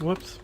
Whoops.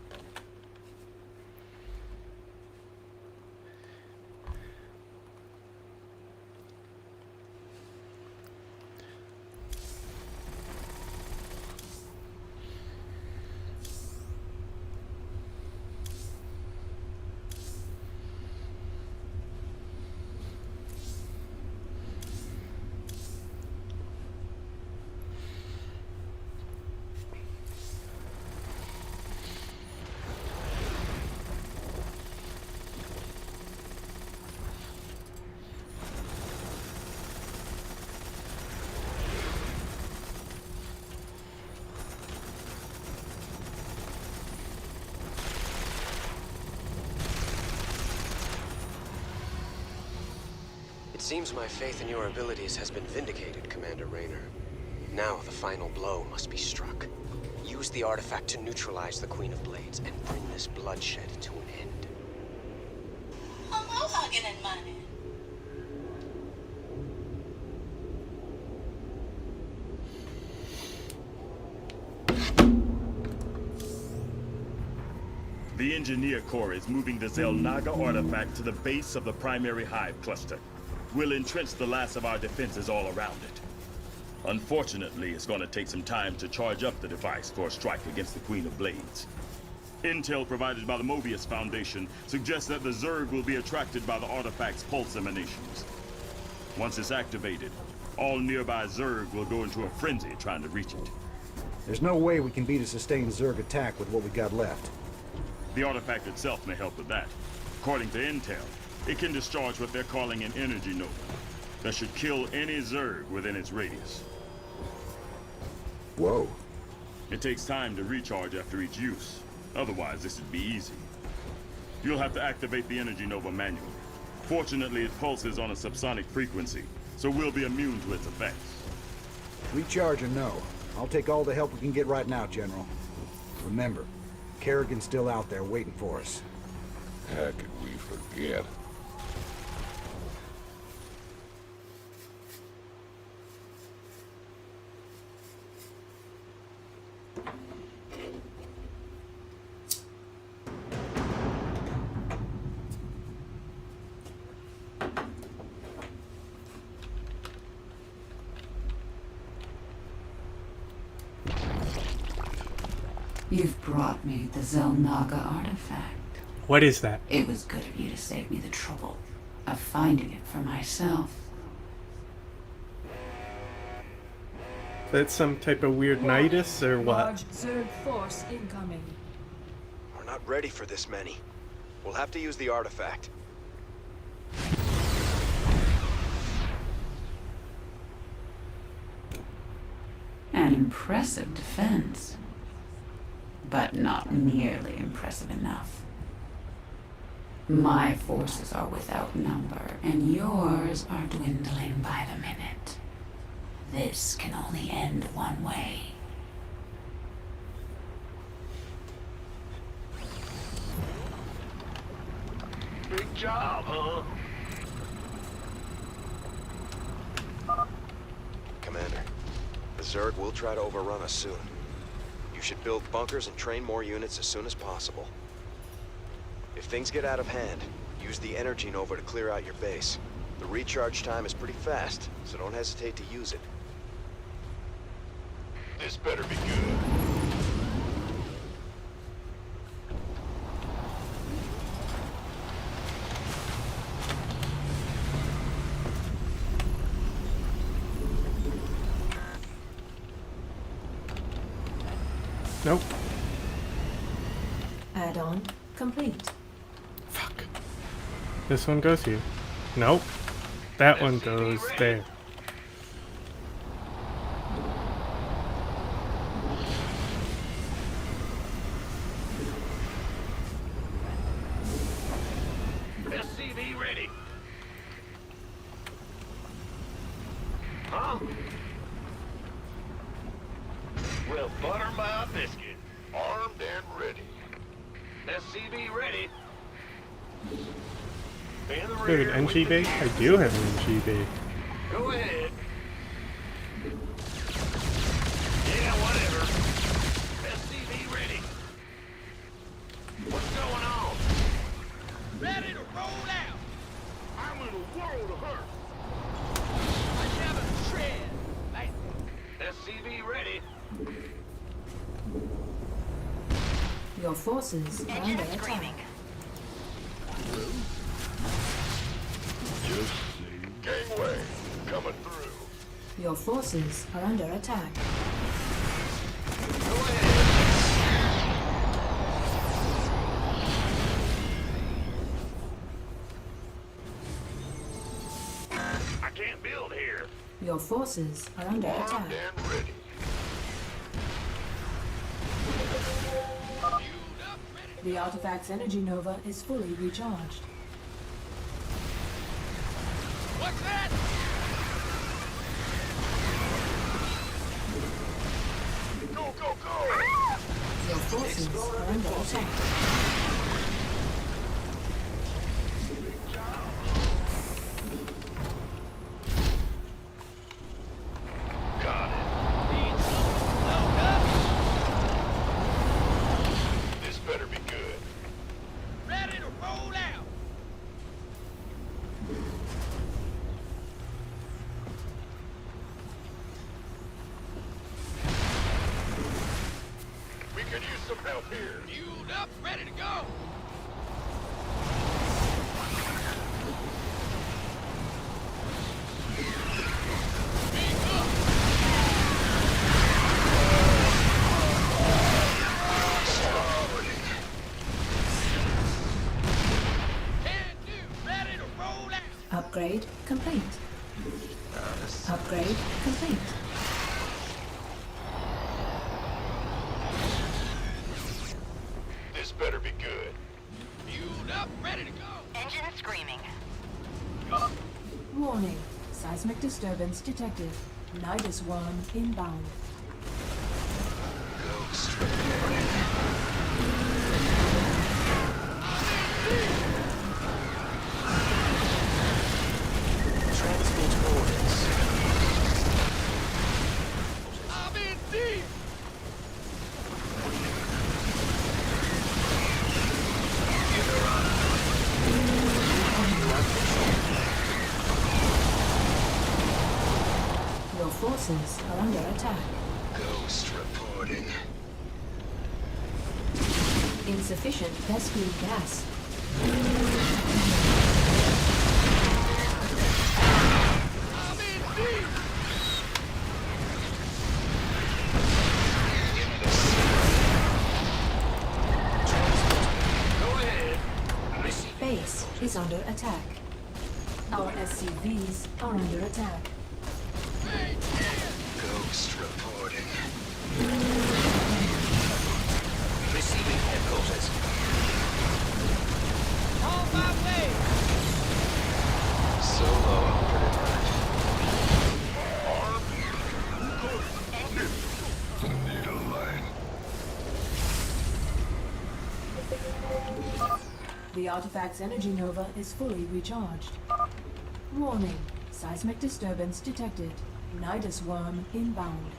It seems my faith in your abilities has been vindicated, Commander Raynor. Now the final blow must be struck. Use the artifact to neutralize the Queen of Blades and bring this bloodshed to an end. I'm all hugging and money. The Engineer Corps is moving the MAGA artifact to the base of the primary hive cluster. We'll entrench the last of our defenses all around it. Unfortunately, it's going to take some time to charge up the device for a strike against the Queen of Blades. Intel provided by the Mobius Foundation suggests that the Zerg will be attracted by the artifact's pulse emanations. Once it's activated, all nearby Zerg will go into a frenzy trying to reach it. There's no way we can beat a sustained Zerg attack with what we got left. The artifact itself may help with that. According to Intel, it can discharge what they're calling an energy nova that should kill any Zerg within its radius. Whoa. It takes time to recharge after each use. Otherwise, this would be easy. You'll have to activate the energy nova manually. Fortunately, it pulses on a subsonic frequency, so we'll be immune to its effects. Recharge or no, I'll take all the help we can get right now, General. Remember, Kerrigan's still out there waiting for us. How could we forget? You've brought me the MAGA artifact. What is that? It was good of you to save me the trouble of finding it for myself. That's some type of weird nidus or what? Large Zerg force incoming. We're not ready for this many. We'll have to use the artifact. An impressive defense. But not nearly impressive enough. My forces are without number, and yours are dwindling by the minute. This can only end one way. Big job, huh? Commander, the Zerg will try to overrun us soon. You should build bunkers and train more units as soon as possible. If things get out of hand, use the energy nova to clear out your base. The recharge time is pretty fast, so don't hesitate to use it. This better be good. Nope. Add-on complete. Fuck. This one goes here. Nope. That one goes there. SCV ready. Huh? Well, butter my biscuit. Armed and ready. SCV ready. In the Do you have an NGB? I do have an NGB. Go ahead. Yeah, whatever. SCV ready. Ready to roll out. I'm in a world of hurt. I never tread. Like, SCV ready. Your forces are under attack. Gangway, coming through. Your forces are under attack. Go ahead. I can't build here. Your forces are under attack. Armed and ready. The artifact's energy nova is fully recharged. What's that? Go, go, go! Your forces are under attack. Got it. Need something load up? This better be good. Ready to roll out. We could use some help here. Fueled up, ready to go. Speak up. Can do, ready to roll out. Upgrade complete. Upgrade complete. This better be good. Fueled up, ready to go. Engine screaming. Warning. Seismic disturbance detected. Nidus worm inbound. I'm in deep. Your forces are under attack. Ghost reporting. Insufficient Vespene gas. I'm in deep. Go ahead. Base is under attack. Our SCVs are under attack. Ghost reporting. Receiving headquarters. On my way. Solo operative. Needle line. The artifact's energy nova is fully recharged. Warning. Seismic disturbance detected. Nidus worm inbound.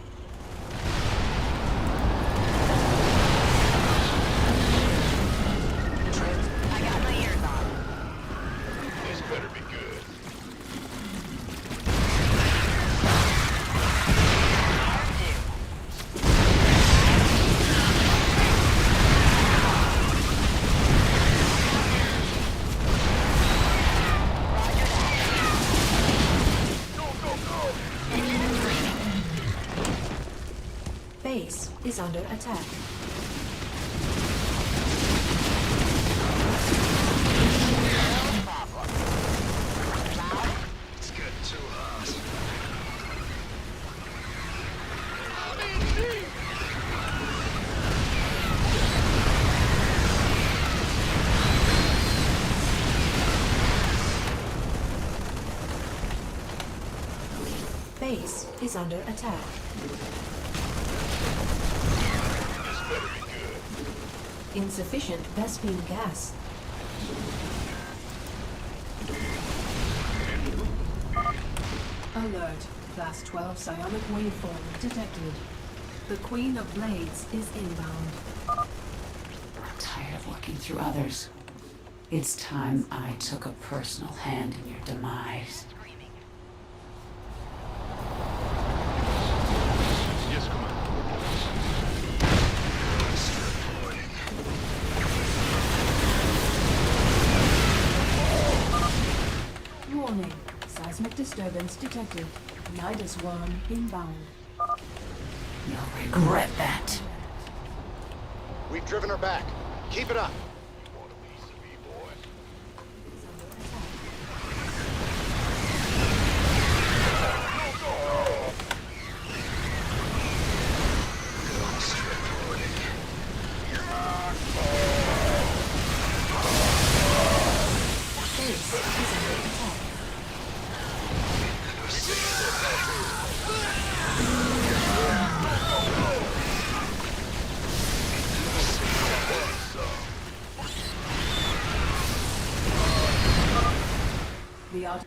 I got my ears on. This better be good. Base is under attack. It's getting too hot. Base is under attack. This better be good. Insufficient Vespene gas. Alert. Class 12 psionic waveform detected. The Queen of Blades is inbound. I'm tired of looking through others. It's time I took a personal hand in your demise. Screaming. Yes, Commander. Warning. Seismic disturbance detected. Nidus worm inbound. You'll regret that. We've driven her back. Keep it up. You want a piece of me, boy? Is under attack. Base is under attack. The out.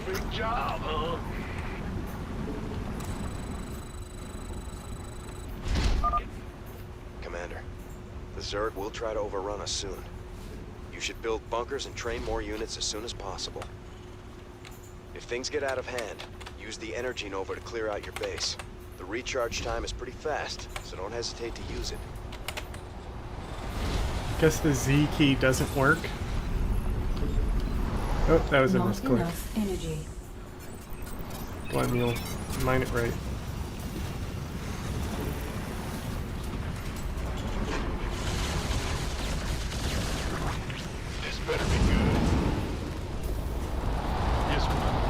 Big job, huh? Commander, the Zerg will try to overrun us soon. You should build bunkers and train more units as soon as possible. If things get out of hand, use the energy nova to clear out your base. The recharge time is pretty fast, so don't hesitate to use it. Guess the Z key doesn't work. Oh, that was a Not misclick. enough energy. One, you'll mine it right. This better be good. Yes, Commander.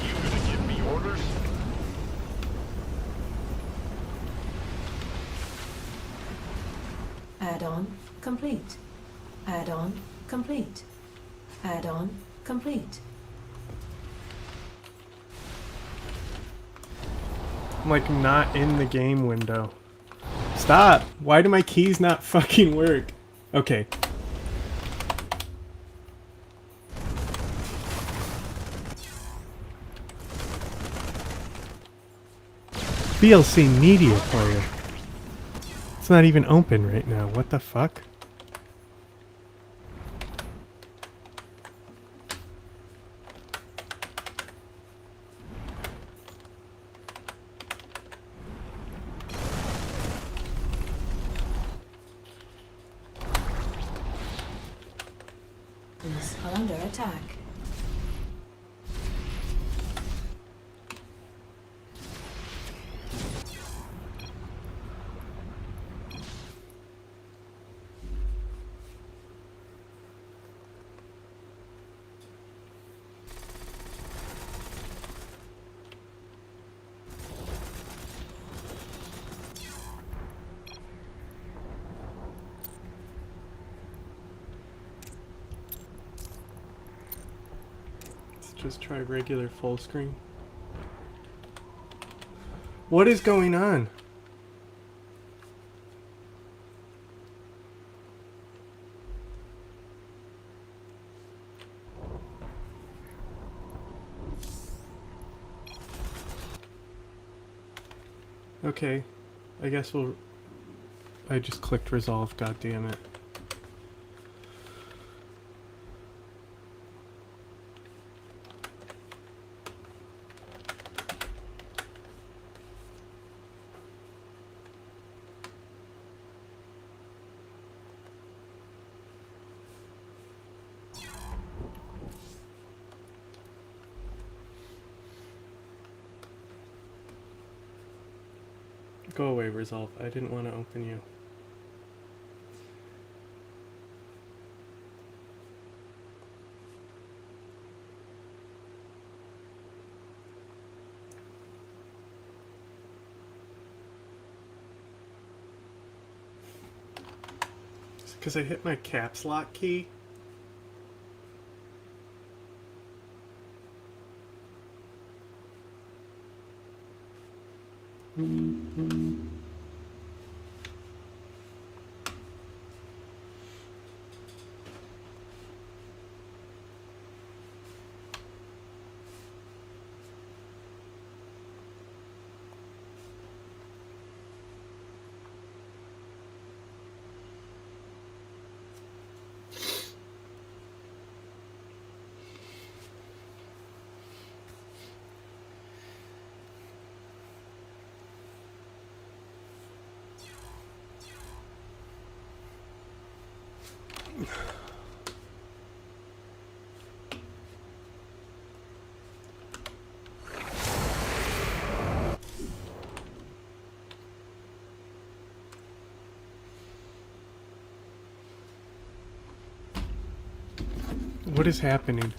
You gonna give me orders? Add-on complete. Add-on complete. Add-on complete. I'm like not in the game window. Stop! Why do my keys not fucking work? Okay. VLC media player. It's not even open right now. What the fuck? Is under attack. Just try regular full screen. What is going on? Okay, I guess we'll... I just clicked resolve, god damn it. Go away, resolve. I didn't want to open you. Because I hit my caps lock key. What is happening?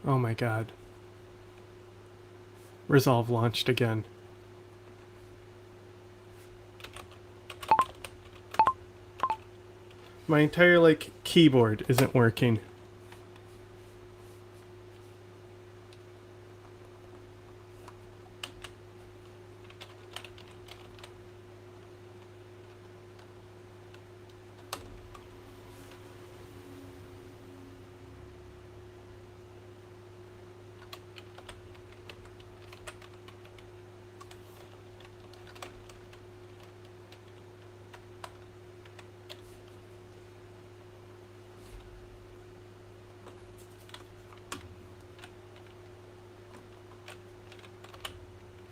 Oh my god. Resolve launched again. My entire, like, keyboard isn't working.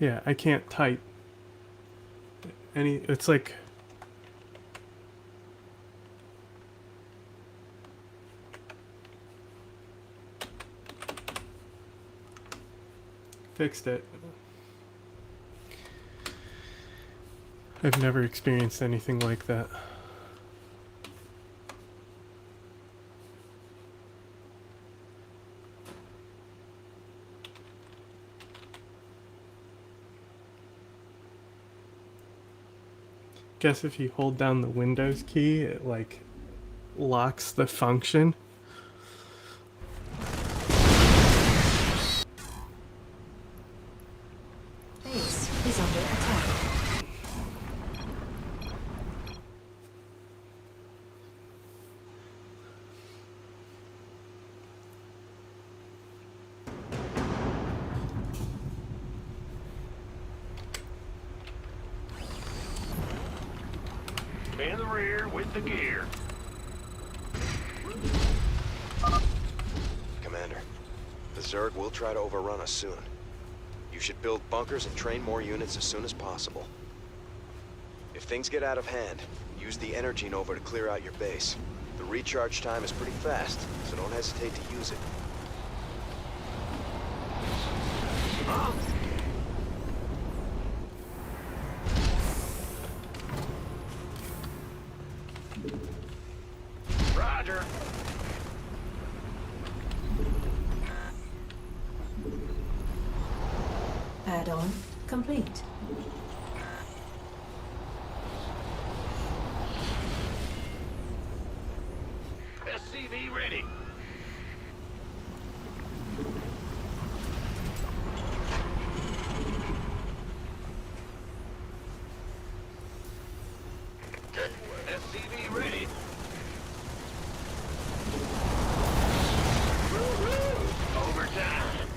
Yeah, I can't type any. It's like fixed it. I've never experienced anything like that. guess if you hold down the Windows key, it like locks the function. Base is under attack. In the rear with the gear. Commander, the Zerg will try to overrun us soon. You should build bunkers and train more units as soon as possible. If things get out of hand, use the energy nova to clear out your base. The recharge time is pretty fast, so don't hesitate to use it. Roger. Add-on complete. SCV ready. SCV ready. Overtime.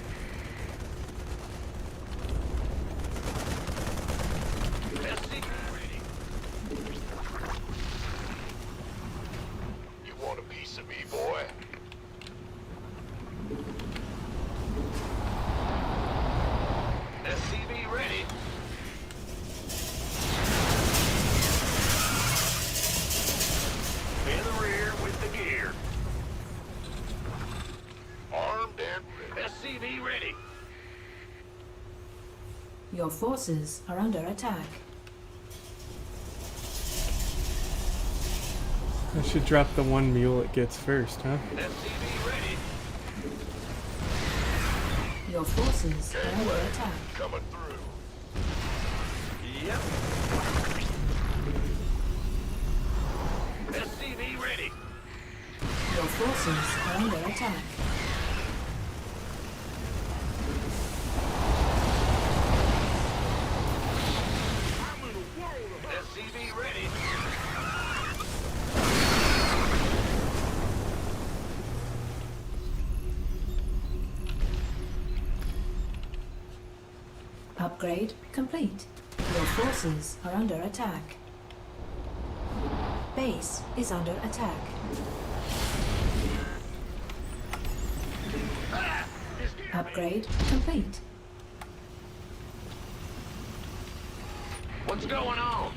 SCV ready. You want a piece of me, boy? SCV ready. In the rear with the gear. Armed and ready. SCV ready. Your forces are under attack. I should drop the one mule it gets first, huh? SCV ready. Your forces are under attack. Coming through. Yep. SCV ready. Your forces are under attack. SCV ready. Upgrade complete. Your forces are under attack. Base is under attack. Upgrade complete. What's going on?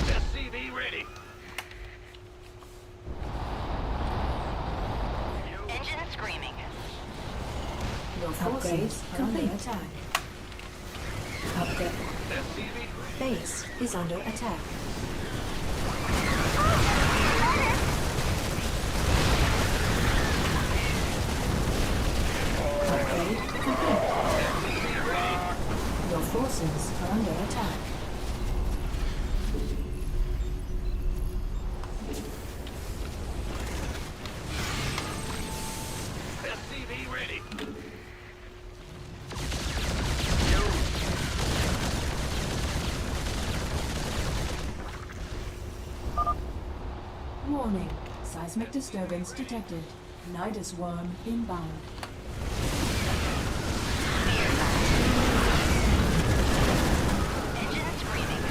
SCV ready. Engine screaming. Your forces are under attack. Upgrade. SCV Base is under attack. Upgrade complete. Your forces are under attack. SCV ready. Warning. Seismic disturbance detected. Nidus worm inbound. Engine screaming.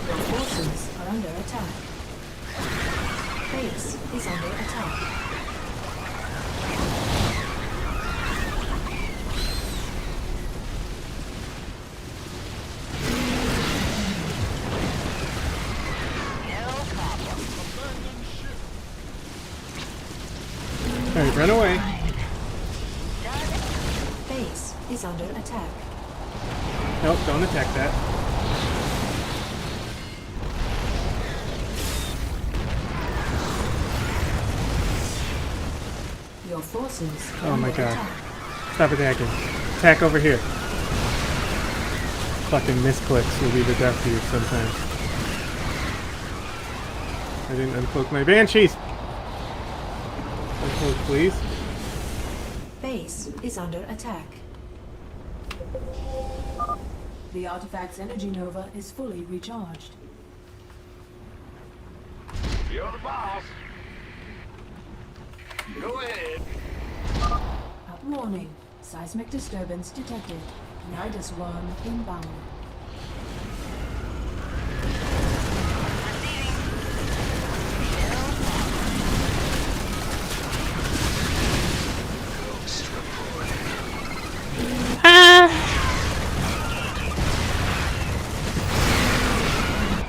Your forces are under attack. Base is under attack. Alright, run away. Base is under attack. Nope, don't attack that. Your forces are Oh my under god. attack. Stop attacking. Attack over here. Fucking misclicks will be the death of you sometimes. I didn't uncloak my banshees! Uncloak, please. Base is under attack. The artifact's energy nova is fully recharged. You're the boss. Go ahead. Warning. Seismic disturbance detected. Nidus worm inbound.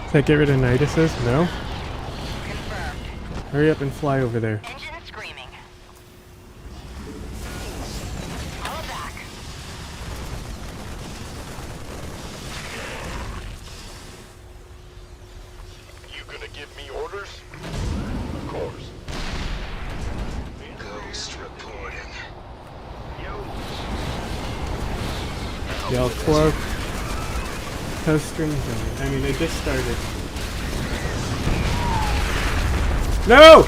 Did I get rid of Niduses? No? Confirmed. Hurry up and fly over there. Engine screaming. I'll attack. You gonna give me orders? Of course. Ghost reporting. Y'all cloak. Co-string zone. I mean, it just started. No!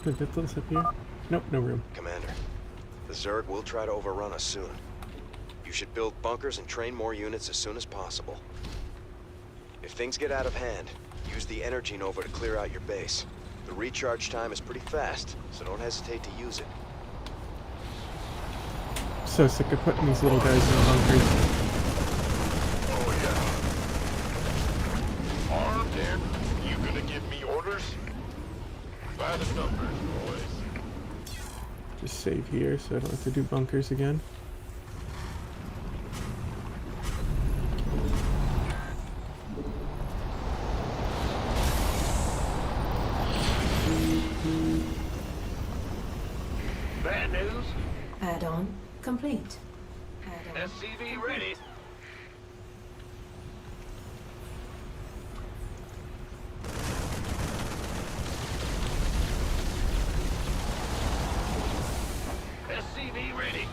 Did this up here? Nope, no room. Commander, the Zerg will try to overrun us soon. You should build bunkers and train more units as soon as possible. If things get out of hand, use the energy nova to clear out your base. The recharge time is pretty fast, so don't hesitate to use it. So sick of putting these little guys in bunkers. Armed and you gonna give me orders? By the numbers, boys. Just save here so I don't have to do bunkers again. Bad news. Add-on complete. Add-on. SCV ready. SCV ready.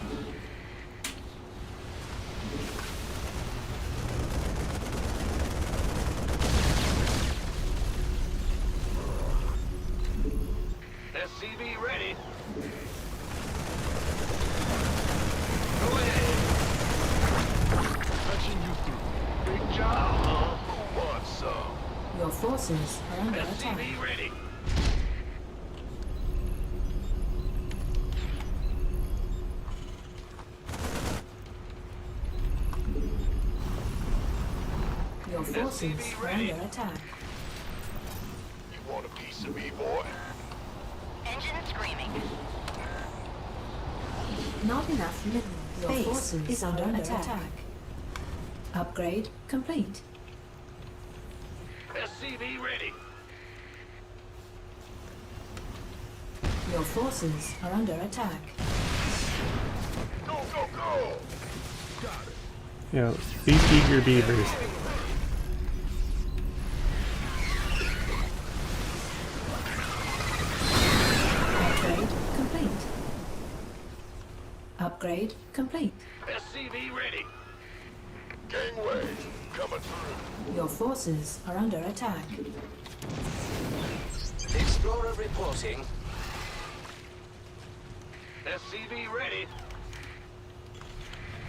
SCV ready. Go ahead. Touching you through. Big job, huh? Who wants some? Your forces are under attack. SCV ready. Your forces are under attack. You want a piece of me, boy? Engine screaming. Not enough minerals. Your Base forces is under attack. Upgrade complete. SCV ready. Your forces are under attack. Go, go, go! Got it. Yeah, these eager beavers. Upgrade complete. Upgrade complete. SCV ready. Gangway coming through. Your forces are under attack. Explorer reporting. SCV ready.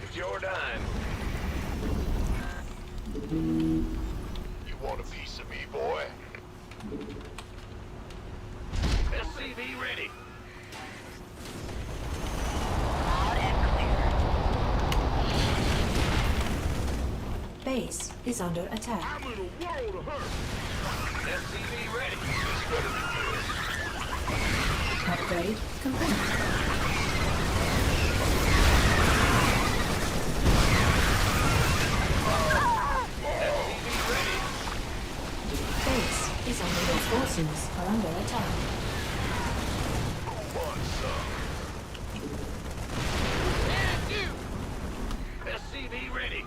It's your dime. You want a piece of me, boy? SCV ready. Base is under attack. I'm in a world of hurt. SCV ready. Upgrade complete. SCV ready. Base is under your forces are under attack. And you. SCV ready.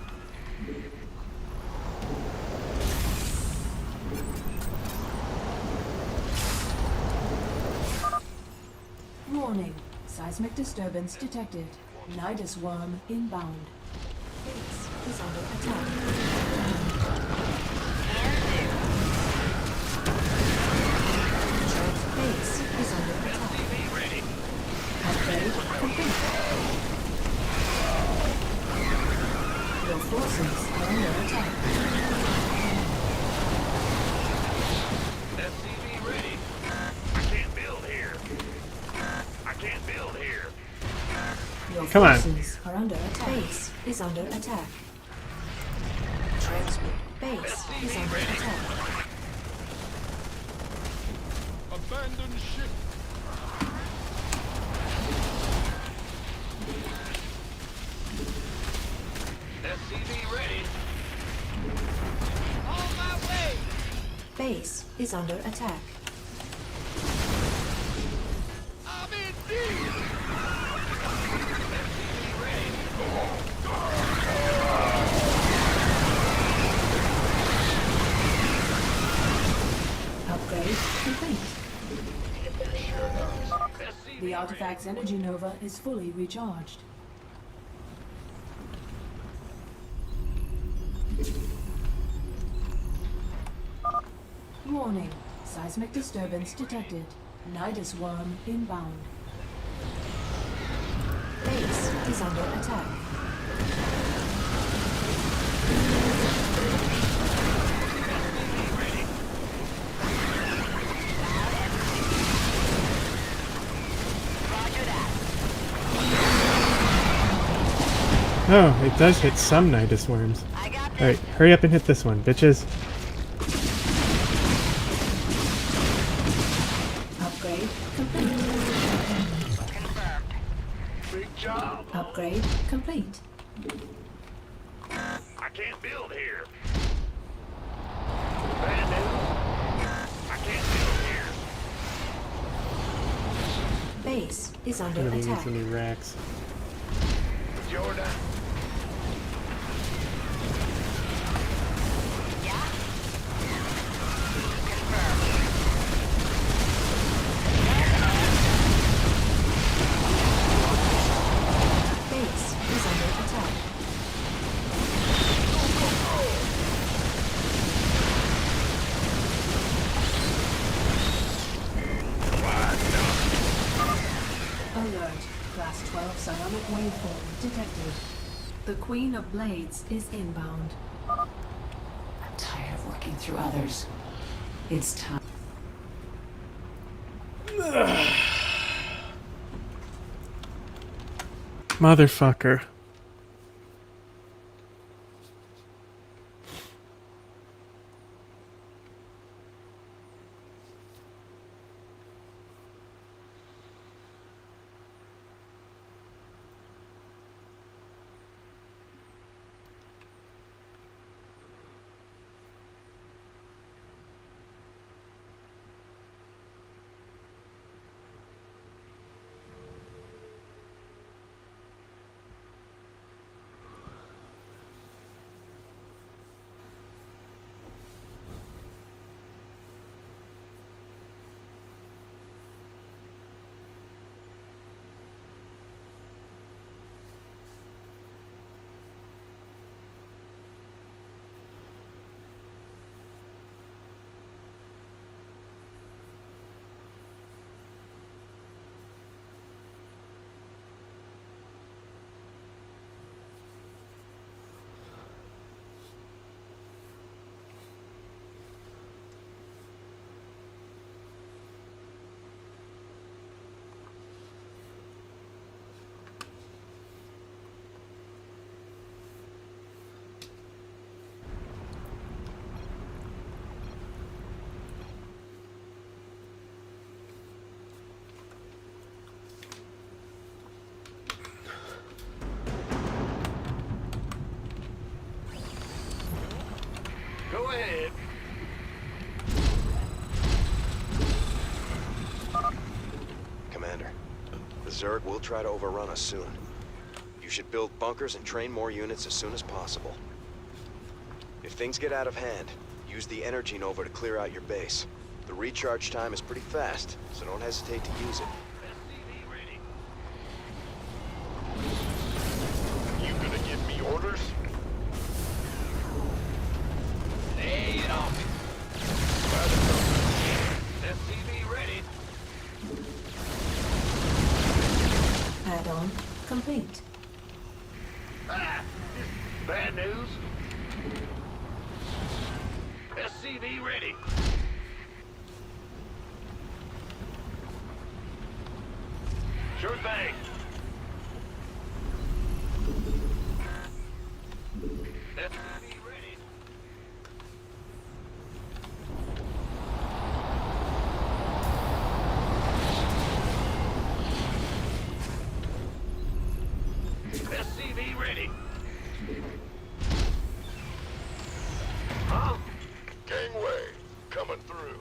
Warning. Seismic disturbance detected. Nidus worm inbound. Base is under attack. Base is under attack. SCV ready. Upgrade complete. Your forces are under attack. SCV ready. I can't build here. I can't build here. Your Come on. forces are under attack. Base is under attack. Transmit. Base is under attack. Abandon ship. SCV ready. On my way. Base is under attack. I'm in deep. SCV ready. Upgrade complete. SCV The artifact's energy nova is fully recharged. Warning. Seismic disturbance detected. Nidus worm inbound. Base is under attack. Oh, it does hit some Nidus worms. I got this. Alright, hurry up and hit this one, bitches. Upgrade complete. Confirmed. Big job. Upgrade complete. I can't build here. Abandon. I can't build here. Base is under Gonna need attack. some new racks. Jordan. Yeah? Confirmed. Base is under attack. Alert. Class 12 psionic waveform detected. The Queen of Blades is inbound. I'm tired of working through others. It's time. Motherfucker. Commander. The Zerg will try to overrun us soon. You should build bunkers and train more units as soon as possible. If things get out of hand, use the energy nova to clear out your base. The recharge time is pretty fast, so don't hesitate to use it. SCV ready. You gonna give me orders? Lay it off me. SCV ready. Add-on complete. Ah! Bad news. SCV ready. Sure thing. SCV ready. SCV ready. Huh? Gangway, coming through.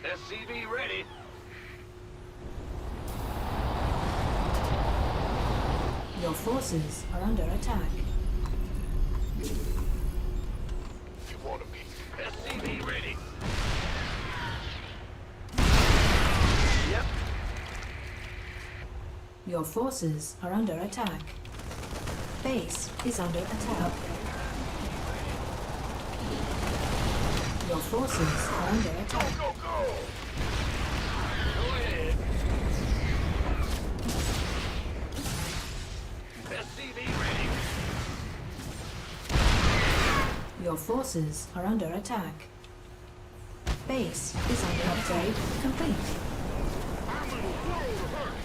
SCV ready. Your forces are under attack. You want to be SCV ready. Yep. Your forces are under attack. Base is under attack. Your forces are under attack. Go, go! Go ahead. SCV ready. Your forces are under attack. Base is under upgrade complete. I'm in a world of hurt.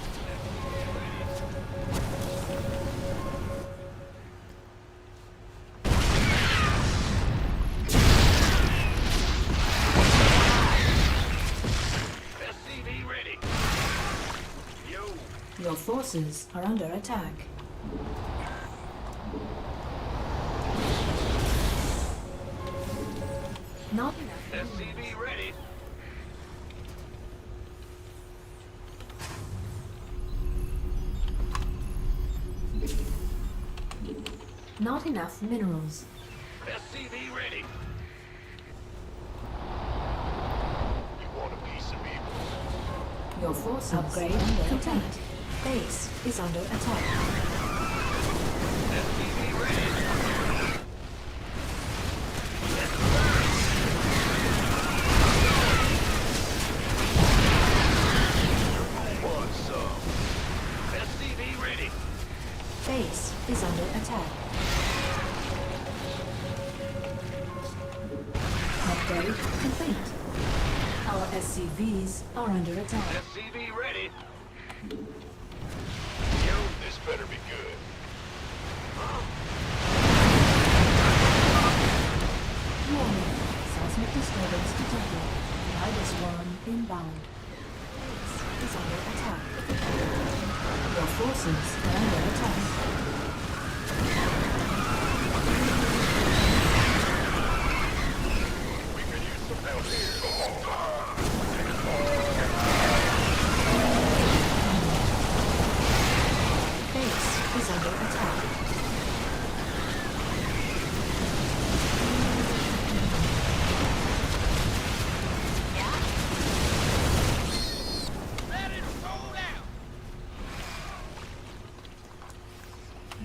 SCV ready. Yo. Your forces are under attack. Not enough. SCV ready. Not enough minerals. SCV ready. You want a piece of me? Your forces upgrade complete. Base is under attack. SCV ready. Want some? SCV ready. Base is under attack. Upgrade complete. Our SCVs are under attack. SCV ready. Yo, this better be good. Warning. Seismic disturbance detected. Nidus worm inbound. Base is under attack. Your forces are under attack. We could use some help here. Base is under attack. Let it roll out.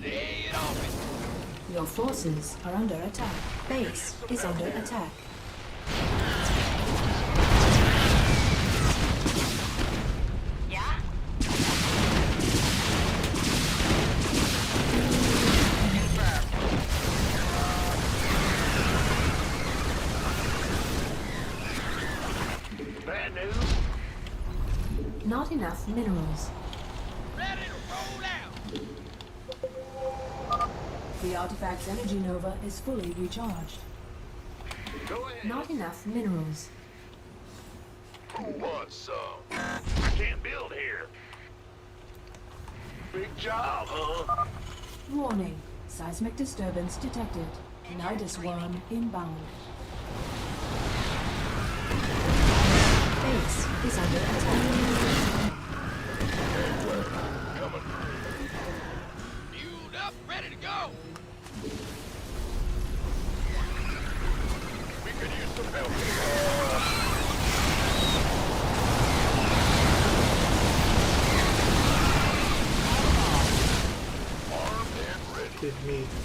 Lay it off it. Your forces are under attack. Base is under attack. Yeah? Bad news. Not enough minerals. Let it roll out. The artifact's energy nova is fully recharged. Go ahead. Not enough minerals. Who wants some? I can't build here. Big job, huh? Warning. Seismic disturbance detected. Nidus worm inbound.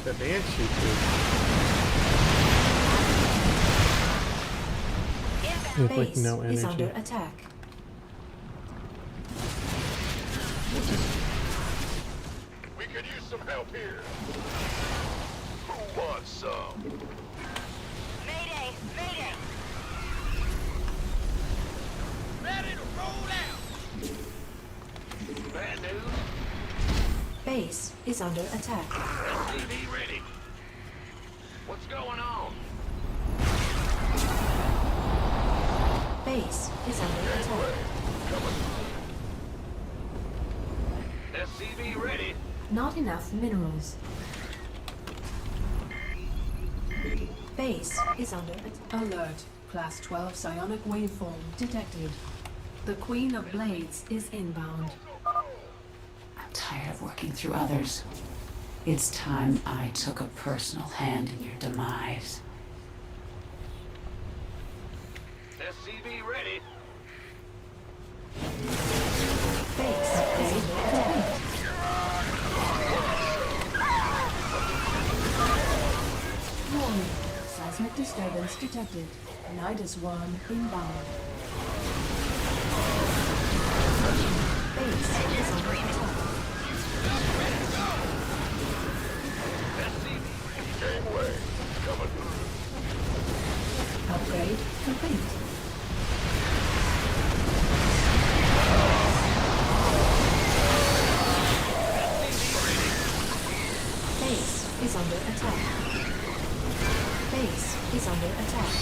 the Banshee to? They have like Base no is under energy. attack. We could use some help here. Who wants some? Mayday! Mayday! Ready to roll out. Bad news. Base is under attack. SCV ready. What's going on? Base is under attack. Coming. SCV ready. Not enough minerals. Base is under attack. Alert. Class 12 psionic waveform detected. The Queen of Blades is inbound. I'm tired of working through others. It's time I took a personal hand in your demise. SCV ready. Base is under attack. Warning. Seismic disturbance detected. Nidus worm inbound. Base is under attack. SCV ready. Gangway. Coming through. Upgrade complete. Base is under attack. Base is under attack.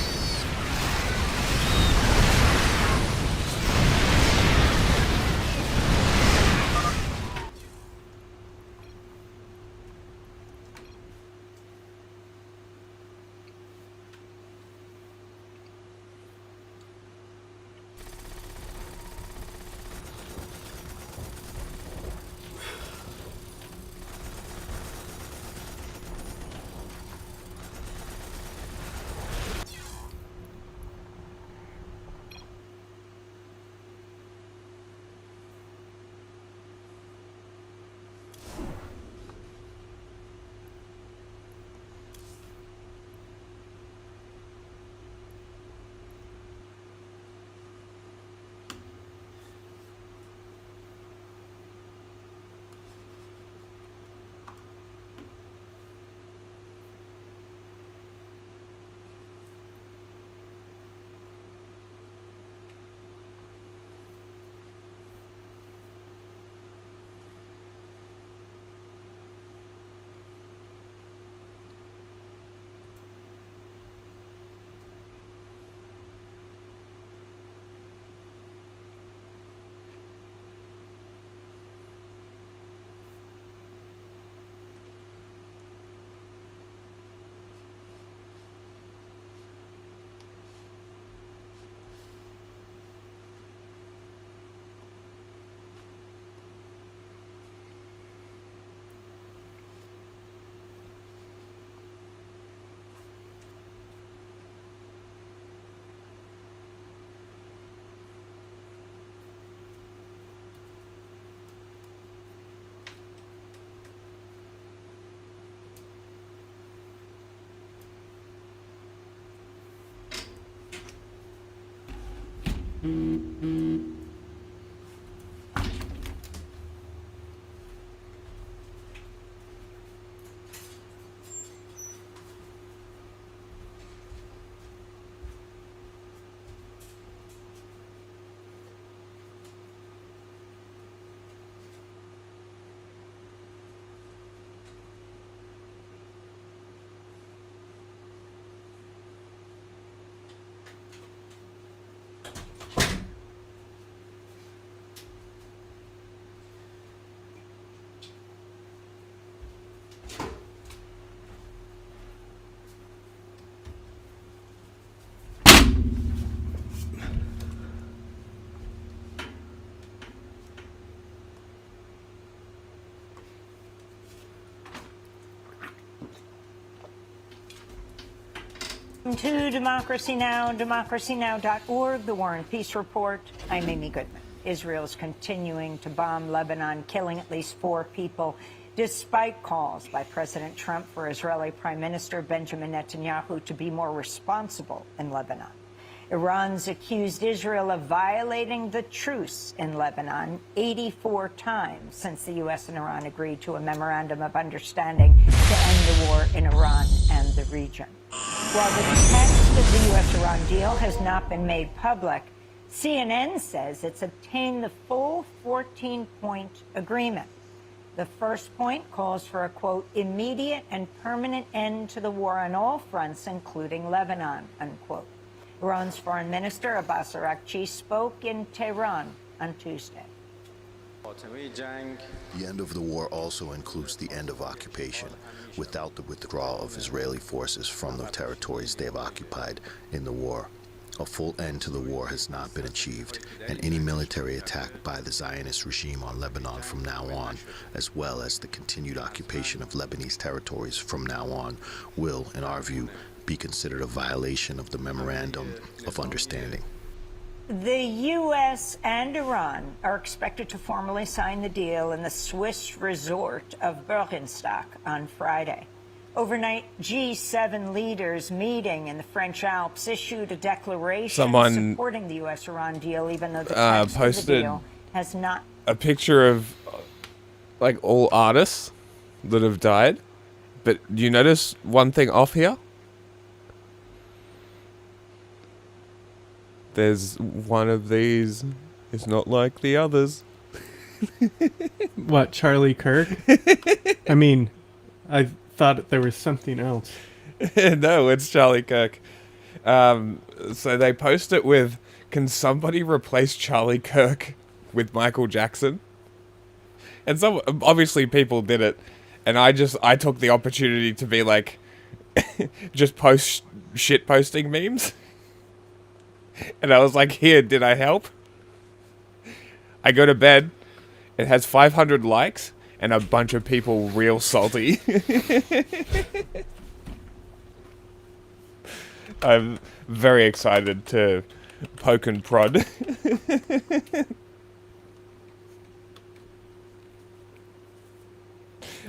To Democracy Now!, democracynow.org, the War and Peace Report. I'm Amy Goodman. Israel's continuing to bomb Lebanon, killing at least 4 people. despite calls by President Trump for Israeli Prime Minister Benjamin Netanyahu to be more responsible in Lebanon. Iran's accused Israel of violating the truce in Lebanon 84 times since the U.S. and Iran agreed to a memorandum of understanding to end the war in Iran and the region. While the text of the U.S.-Iran deal has not been made public, CNN says it's obtained the full 14-point agreement. The first point calls for a, quote, immediate and permanent end to the war on all fronts, including Lebanon, unquote. Iran's Foreign Minister Abbas Araghchi spoke in Tehran on Tuesday. The end of the war also includes the end of occupation, without the withdrawal of Israeli forces from the territories they have occupied in the war. A full end to the war has not been achieved, and any military attack by the Zionist regime on Lebanon from now on, as well as the continued occupation of Lebanese territories from now on, will, in our view, be considered a violation of the Memorandum of Understanding. The U.S. and Iran are expected to formally sign the deal in the Swiss resort of Bergenstock on Friday. Overnight, G7 leaders meeting in the French Alps issued a declaration supporting the U.S.-Iran deal, even though the text of the deal has not. A picture of, like, all artists that have died. But do you notice one thing off here? There's one of these. It's not like the others. What, Charlie Kirk? I mean, I thought there was something else. No, it's Charlie Kirk. So they post it with, can somebody replace Charlie Kirk with Michael Jackson? And some, obviously people did it. And I took the opportunity to be like, just post shit posting memes. And I was like, here, did I help? I go to bed. It has 500 likes and a bunch of people real salty. I'm very excited to poke and prod.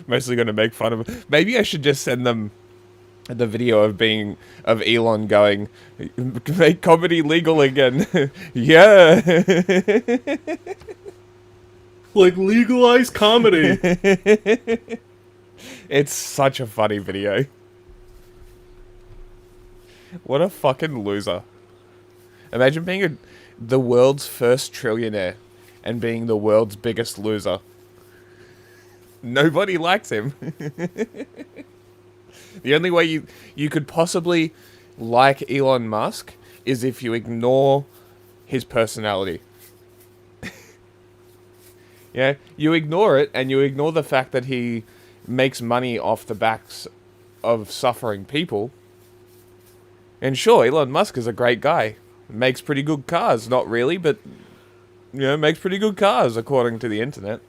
Mostly going to make fun of it. Maybe I should just send them the video of Elon going, make comedy legal again. Yeah. Like, legalize comedy. It's such a funny video. What a fucking loser. Imagine being the world's first trillionaire and being the world's biggest loser. Nobody likes him. The only way you could possibly like Elon Musk is if you ignore his personality. Yeah, you ignore it, and you ignore the fact that he makes money off the backs of suffering people. And sure, Elon Musk is a great guy. Makes pretty good cars. Not really, but, you know, makes pretty good cars, according to the internet.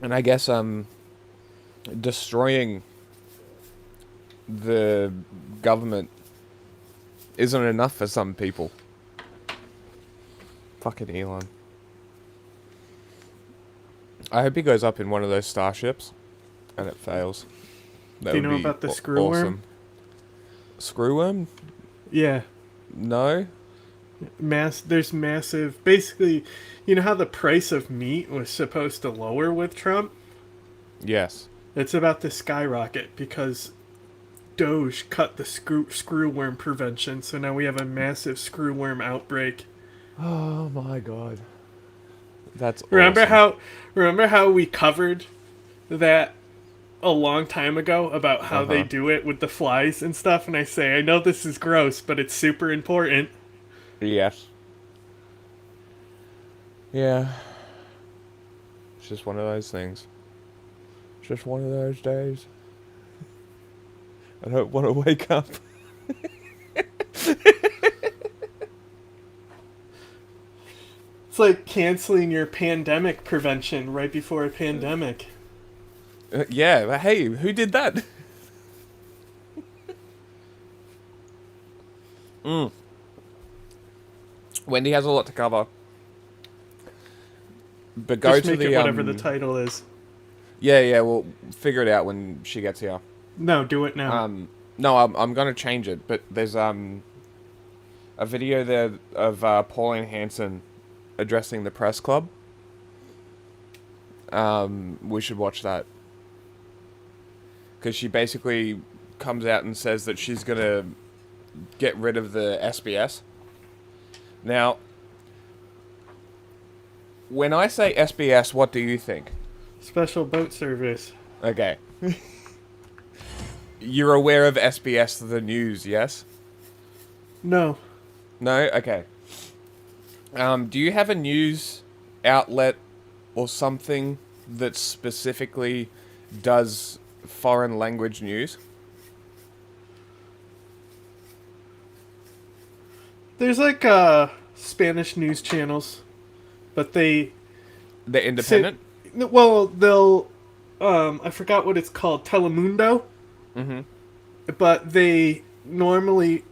And I guess destroying the government isn't enough for some people. Fucking Elon. I hope he goes up in one of those starships and it fails. That Do you know about the screw worm? Screw worm? Yeah. No? There's massive... Basically, you know how the price of meat was supposed to lower with Trump? Yes. It's about to skyrocket because Doge cut the screw worm prevention, so now we have a massive screw worm outbreak. Oh my god. That's Remember awesome. how we covered that a long time ago about how they do it with the flies and stuff, and I say, I know this is gross, but it's super important. Yes. Yeah. It's just one of those things. It's just one of those days. I don't want to wake up. It's like canceling your pandemic prevention right before a pandemic. Yeah, but hey, who did that? Wendy has a lot to cover. But go Just to make the it whatever the title is. Yeah, we'll figure it out when she gets here. No, do it now. No, I'm gonna change it, but there's a video there of Pauline Hanson addressing the press club. We should watch that. Because she basically comes out and says that she's gonna get rid of the SBS. Now, when I say SBS, what do you think? Special boat service. Okay. You're aware of SBS the news, yes? No. No? Okay. Do you have a news outlet or something that specifically does foreign language news? There's like Spanish news channels, but they're independent? Well, they'll I forgot what it's called, Telemundo. Mm-hmm. But they normally,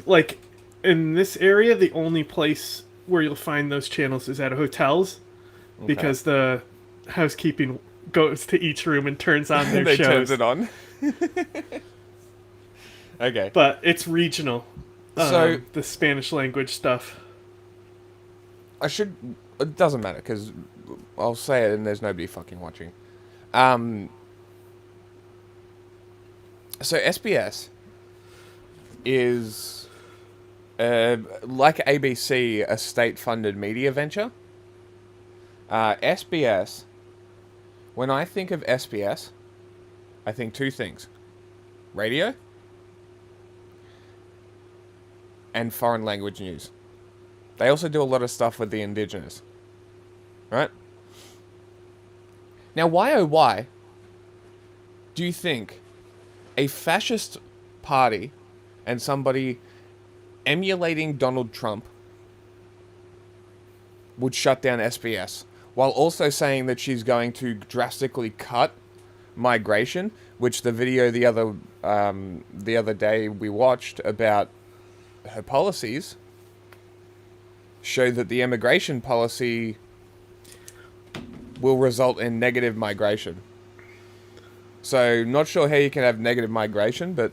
like, in this area, the only place where you'll find those channels is at hotels, because the housekeeping goes to each room and turns on their they shows. turns it on. Okay. But it's regional. So the Spanish language stuff. It doesn't matter, because I'll say it and there's nobody fucking watching. So SBS is, like ABC, a state-funded media venture. SBS, when I think of SBS, I think two things. Radio and foreign language news. They also do a lot of stuff with the indigenous. Right? Now, why oh why do you think a fascist party and somebody emulating Donald Trump would shut down SBS, while also saying that she's going to drastically cut migration, which the video the other day we watched about her policies showed that the immigration policy will result in negative migration. So, not sure how you can have negative migration, but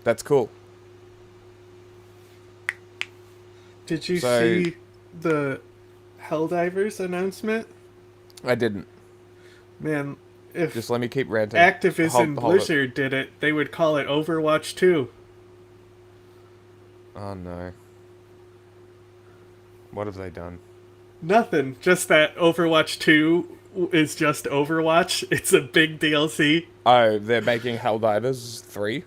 that's cool. Did you see the Helldivers announcement? I didn't. Man, if just let me keep ranting. Activision Blizzard did it, they would call it Overwatch 2. Oh no. What have they done? Nothing. Just that Overwatch 2 is just Overwatch. It's a big DLC. Oh, they're making Helldivers 3?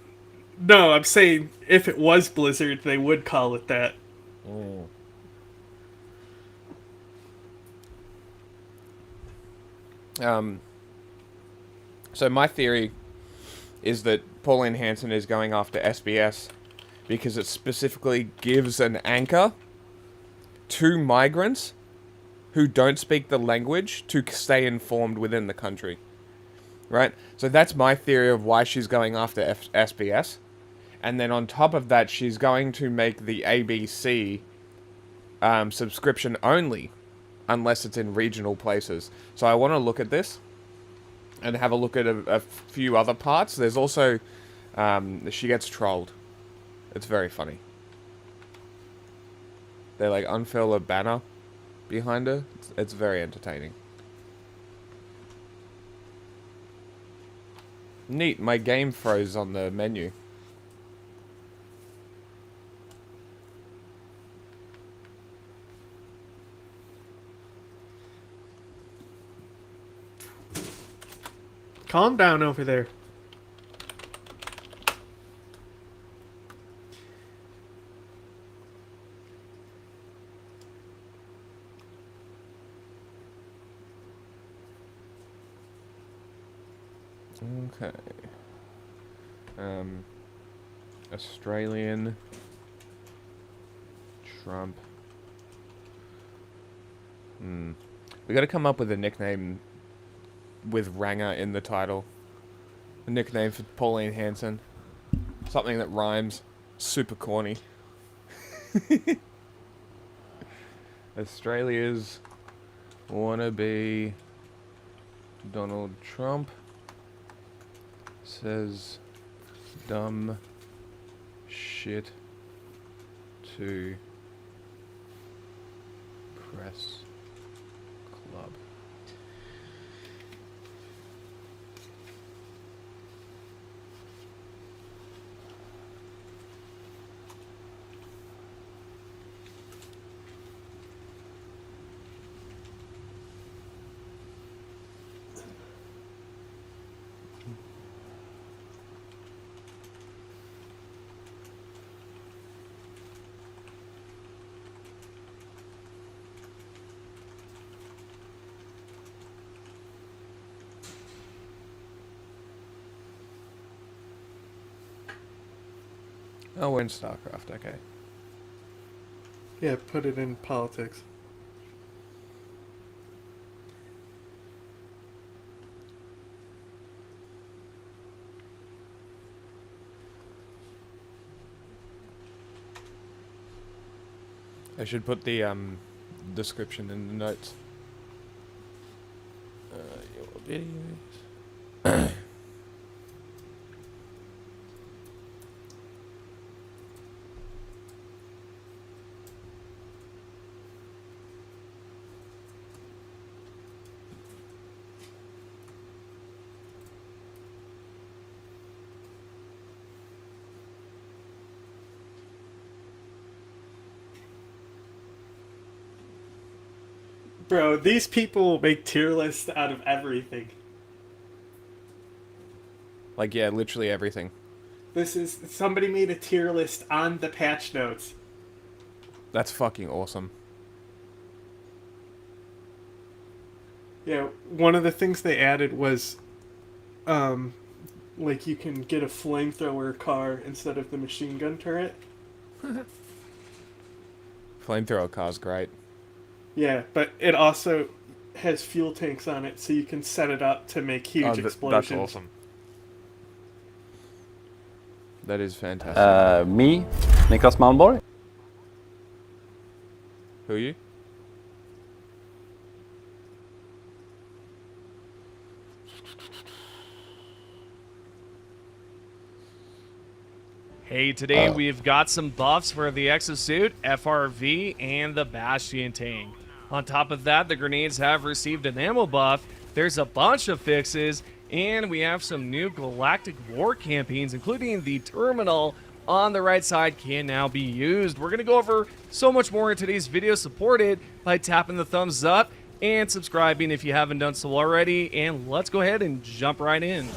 No, I'm saying if it was Blizzard, they would call it that. So my theory is that Pauline Hanson is going after SBS because it specifically gives an anchor to migrants who don't speak the language to stay informed within the country. Right? So that's my theory of why she's going after SBS. And then on top of that, she's going to make the ABC subscription only, unless it's in regional places. So I want to look at this and have a look at a few other parts. There's also, she gets trolled. It's very funny. They like unfurl a banner behind her. It's very entertaining. Neat, my game froze on the menu. Calm down over there. Okay. Australian Trump. We gotta come up with a nickname with Ranger in the title. A nickname for Pauline Hanson. Something that rhymes. Super corny. Australia's Wannabe Donald Trump says dumb shit to press club. Oh, we're in StarCraft, okay. Yeah, put it in politics. I should put the description in the notes. Your videos. Bro, these people make tier lists out of everything. Like, yeah, literally everything. This is... Somebody made a tier list on the patch notes. That's fucking awesome. Yeah, one of the things they added was... like, you can get a flamethrower car instead of the machine gun turret. Flamethrower car's great. Yeah, but it also has fuel tanks on it, so you can set it up to make huge explosions. That's awesome. That is fantastic. Me, Niklas Malmborg. Who are you? Hey, today we've got some buffs for the Exosuit, FRV, and the Bastion tank. On top of that, the grenades have received an ammo buff, there's a bunch of fixes, and we have some new galactic war campaigns, including the terminal on the right side can now be used. We're going to go over so much more in today's video. Support it by tapping the thumbs up and subscribing if you haven't done so already, and let's go ahead and jump right in.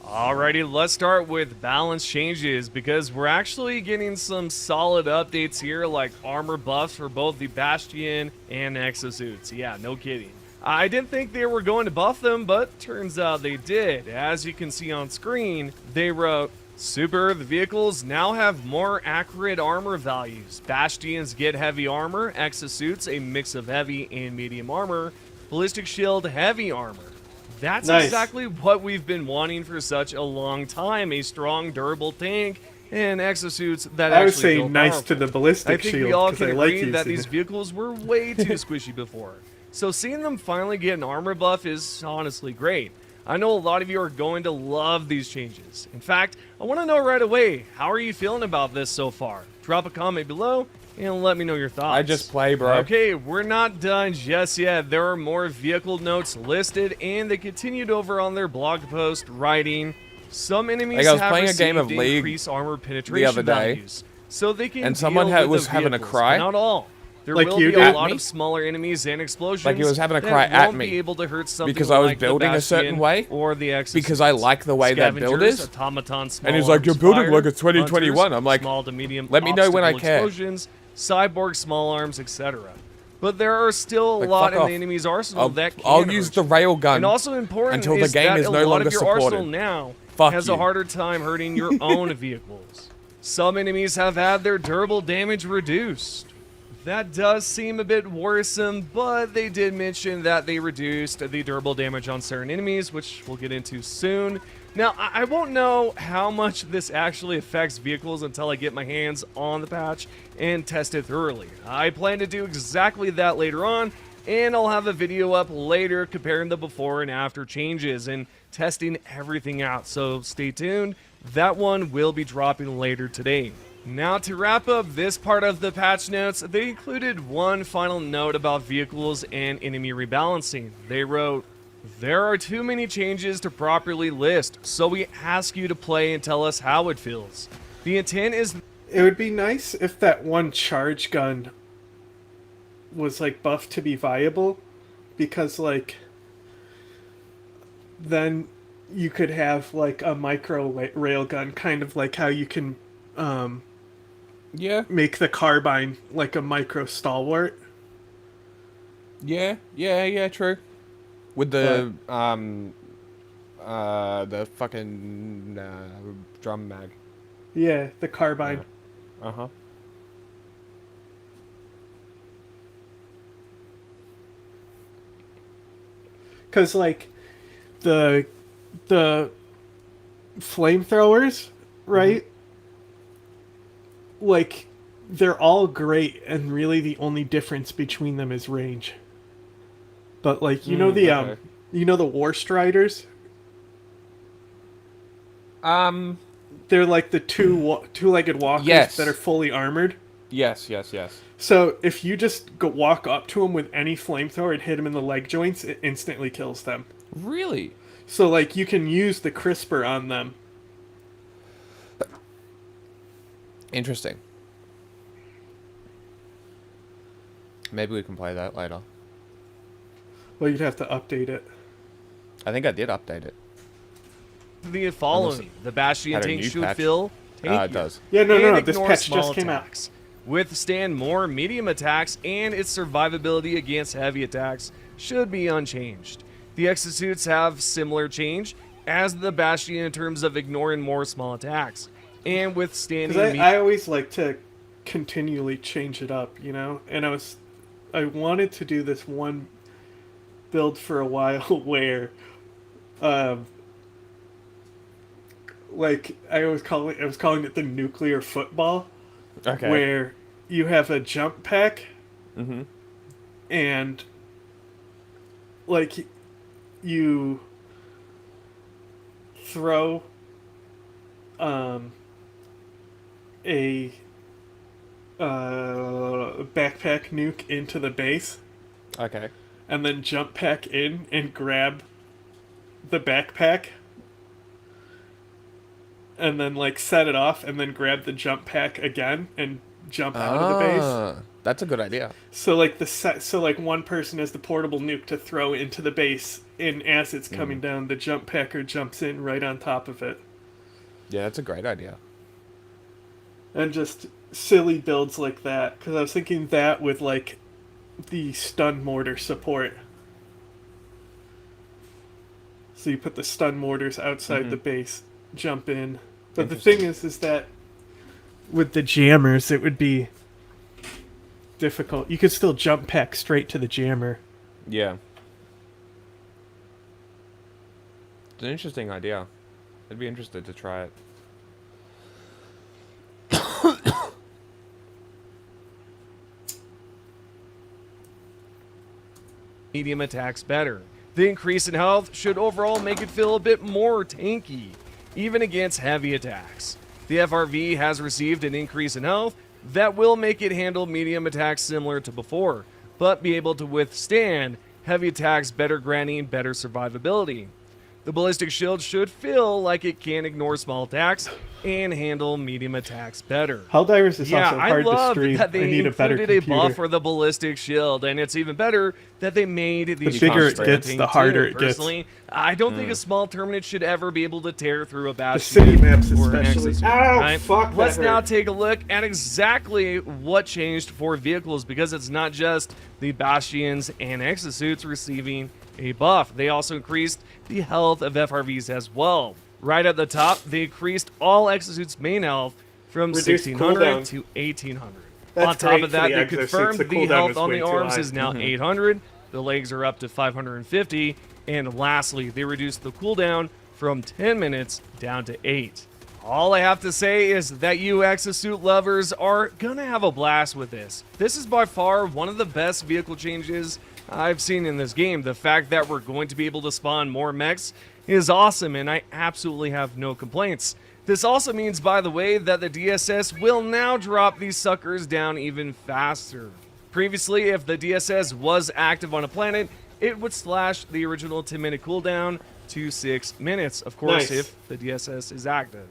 Alrighty, let's start with balance changes because we're actually getting some solid updates here, like armor buffs for both the Bastion and Exosuits. Yeah, no kidding. I didn't think they were going to buff them, but turns out they did. As you can see on screen, they wrote, Super, the vehicles now have more accurate armor values. Bastions get heavy armor, Exosuits a mix of heavy and medium armor, Ballistic Shield heavy armor. That's nice. Exactly what we've been wanting for such a long time, a strong, durable tank and Exosuits that I would actually say feel nice powerful. to the Ballistic I think Shield, we all 'cause can I like agree that using these it. vehicles were way too squishy before. So seeing them finally get an armor buff is honestly great. I know a lot of you are going to love these changes. In fact, I want to know right away, how are you feeling about this so far? Drop a comment below and let me know your thoughts. I just play, bro. Okay, we're not done just yet. There are more vehicle notes listed, and they continued over on their blog post, writing, some enemies Like, I was have playing a game of received League increased armor penetration the other day, values, so they can and someone deal with was the having a vehicles, cry. but not all. There Like will you be a did? lot Me? of smaller enemies and explosions Like he was having a that cry at won't me be able to hurt something because I was like the building a certain Bastion way, or the Exosuits. because I like the way that build Scavengers, is. automaton, small And he's like, arms "You're building fire, like a 2021." hunters, I'm like, small to medium let me know when I obstacle care. explosions, cyborg small arms, etc. But there are still a Like, lot fuck in off. the enemy's arsenal that can I'll use hurt the you. rail gun And also important until the is game that is a no lot longer of your arsenal supported. now Fuck has you. a harder time hurting your own vehicles. Some enemies have had their durable damage reduced. That does seem a bit worrisome, but they did mention that they reduced the durable damage on certain enemies, which we'll get into soon. Now, I won't know how much this actually affects vehicles until I get my hands on the patch and test it thoroughly. I plan to do exactly that later on, and I'll have a video up later comparing the before and after changes and testing everything out, so stay tuned. That one will be dropping later today. Now, to wrap up this part of the patch notes, they included one final note about vehicles and enemy rebalancing. They wrote, "There are too many changes to properly list, so we ask you to play and tell us how it feels. The intent is..." It would be nice if that one charge gun was, like, buffed to be viable, because, like, then you could have, like, a micro railgun, kind of like how you can, make the carbine like a micro stalwart. Yeah, true. With the fucking drum mag. Yeah, the carbine. Yeah. Uh-huh. Because, like, the flamethrowers, right? Like, they're all great, and really the only difference between them is range. But, like, you know the you know the War Striders? They're like the two-legged walkers that are fully armored. Yes. So if you just walk up to them with any flamethrower and hit them in the leg joints, it instantly kills them. Really? So, like, you can use the crisper on them. Interesting. Maybe we can play that later. Well, you'd have to update it. I think I did update it. The following, the Bastion tank should fill tankier. It does. Yeah, no, and this ignore patch small just came attacks. Withstand more medium attacks, and its survivability against heavy attacks should be unchanged. The exosuits have similar change as the Bastion in terms of ignoring more small attacks and withstanding. Because I always like to continually change it up, you know? And I wanted to do this one build for a while where, like, I was calling it the nuclear football. Okay. Where you have a jump pack, and, like, you throw a backpack nuke into the base. Okay. And then jump pack in and grab the backpack. And then, like, set it off and then grab the jump pack again and jump out of the base. That's a good idea. So, like, one person has the portable nuke to throw into the base, and as it's coming down, the jump packer jumps in right on top of it. Yeah, that's a great idea. And just silly builds like that, because I was thinking that with, like, the stun mortar support. So you put the stun mortars outside the base, jump in. But the thing is that with the jammers, it would be difficult. You could still jump pack straight to the jammer. Yeah. It's an interesting idea. I'd be interested to try it. Medium attacks better. The increase in health should overall make it feel a bit more tanky, even against heavy attacks. The FRV has received an increase in health that will make it handle medium attacks similar to before, but be able to withstand heavy attacks better, granting better survivability. The ballistic shield should feel like it can ignore small attacks and handle medium attacks better. Helldivers is also hard to stream. That they I need a better included computer. a buff for the ballistic shield, and it's even better that they made the bigger it gets, the harder it gets. Personally, I don't think a small terminate should ever be able to tear through a bastion. The city maps or an especially. exosuit, Ow, right? fuck, Let's that now hurt. take a look at exactly what changed for vehicles, because it's not just the bastions and exosuits receiving a buff. They also increased the health of FRVs as well. Right at the top, they increased all exosuits main health from Reduced 1600 cooldown. to 1800. That's On top great of for that, the they exosuits. confirmed The the cooldown health is on way the too arms high. is now 800. The legs are up to 550. And lastly, they reduced the cooldown from 10 minutes down to 8. All I have to say is that you exosuit lovers are gonna have a blast with this. This is by far one of the best vehicle changes I've seen in this game. The fact that we're going to be able to spawn more mechs is awesome, and I absolutely have no complaints. This also means, by the way, that the DSS will now drop these suckers down even faster. Previously, if the DSS was active on a planet, it would slash the original 10-minute cooldown to 6 minutes, of course, Nice. if the DSS is active.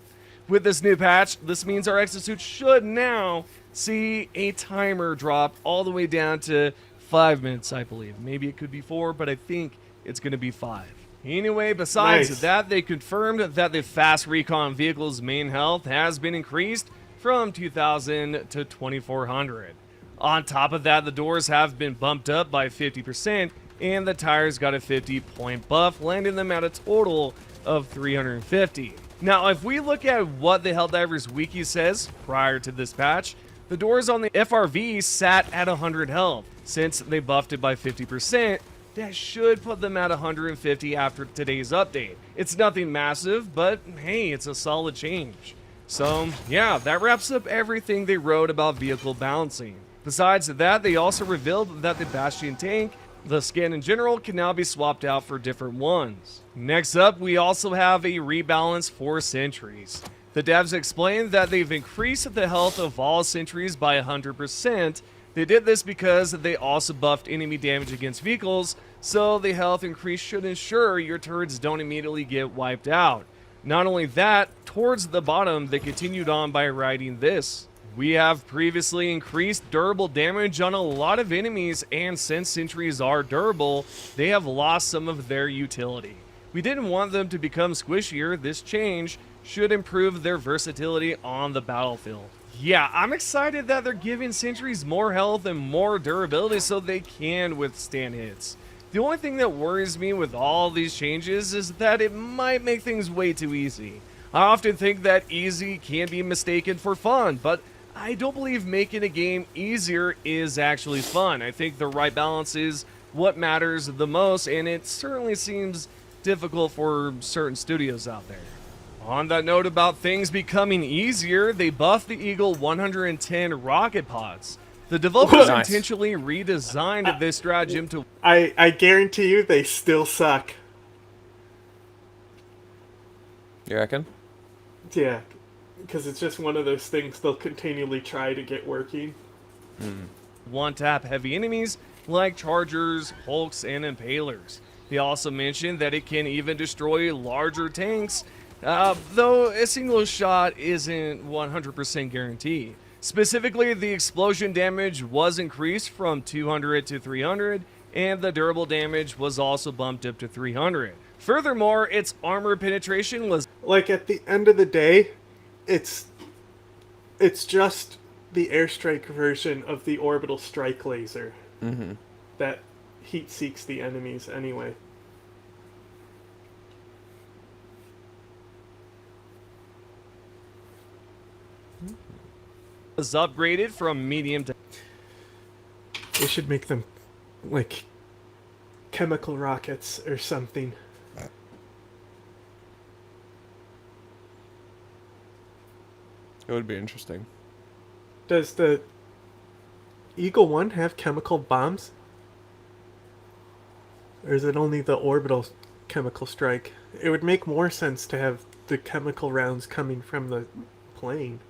With this new patch, this means our exosuit should now see a timer drop all the way down to 5 minutes, I believe. Maybe it could be 4, but I think it's going to be 5. Anyway, besides Nice. that, they confirmed that the fast recon vehicle's main health has been increased from 2,000 to 2,400. On top of that, the doors have been bumped up by 50%, and the tires got a 50-point buff, landing them at a total of 350. Now, if we look at what the Helldivers wiki says prior to this patch, the doors on the FRV sat at 100 health. Since they buffed it by 50%, that should put them at 150 after today's update. It's nothing massive, but hey, it's a solid change. So yeah, that wraps up everything they wrote about vehicle balancing. Besides that, they also revealed that the Bastion tank, the skin in general, can now be swapped out for different ones. Next up, we also have a rebalance for sentries. The devs explained that they've increased the health of all sentries by 100%. They did this because they also buffed enemy damage against vehicles, so the health increase should ensure your turrets don't immediately get wiped out. Not only that, towards the bottom, they continued on by writing this. We have previously increased durable damage on a lot of enemies, and since sentries are durable, they have lost some of their utility. We didn't want them to become squishier. This change should improve their versatility on the battlefield. Yeah, I'm excited that they're giving sentries more health and more durability so they can withstand hits. The only thing that worries me with all these changes is that it might make things way too easy. I often think that easy can be mistaken for fun, but I don't believe making a game easier is actually fun. I think the right balance is what matters the most, and it certainly seems difficult for certain studios out there. On that note about things becoming easier, they buffed the Eagle 110 rocket pods. The developers Nice. intentionally redesigned this stratagem to... I guarantee you they still suck. You reckon? Yeah, because it's just one of those things they'll continually try to get working. one-tap heavy enemies like Chargers, Hulks, and Impalers. They also mentioned that it can even destroy larger tanks, though a single shot isn't 100% guaranteed. Specifically, the explosion damage was increased from 200 to 300, and the durable damage was also bumped up to 300. Furthermore, its armor penetration was... Like, at the end of the day, it's just the airstrike version of the orbital strike laser that heat seeks the enemies anyway. was upgraded from medium to... They should make them, like, chemical rockets or something. It would be interesting. Does the Eagle 1 have chemical bombs? Or is it only the orbital chemical strike? It would make more sense to have the chemical rounds coming from the plane,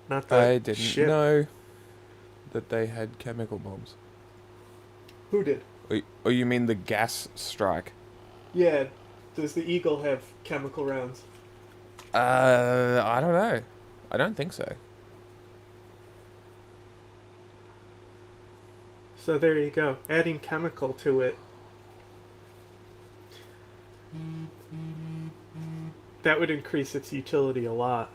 not the I didn't ship. know that they had chemical bombs. Who did? Or you mean the gas strike? Yeah. Does the Eagle have chemical rounds? I don't know. I don't think so. So there you go. Adding chemical to it. That would increase its utility a lot.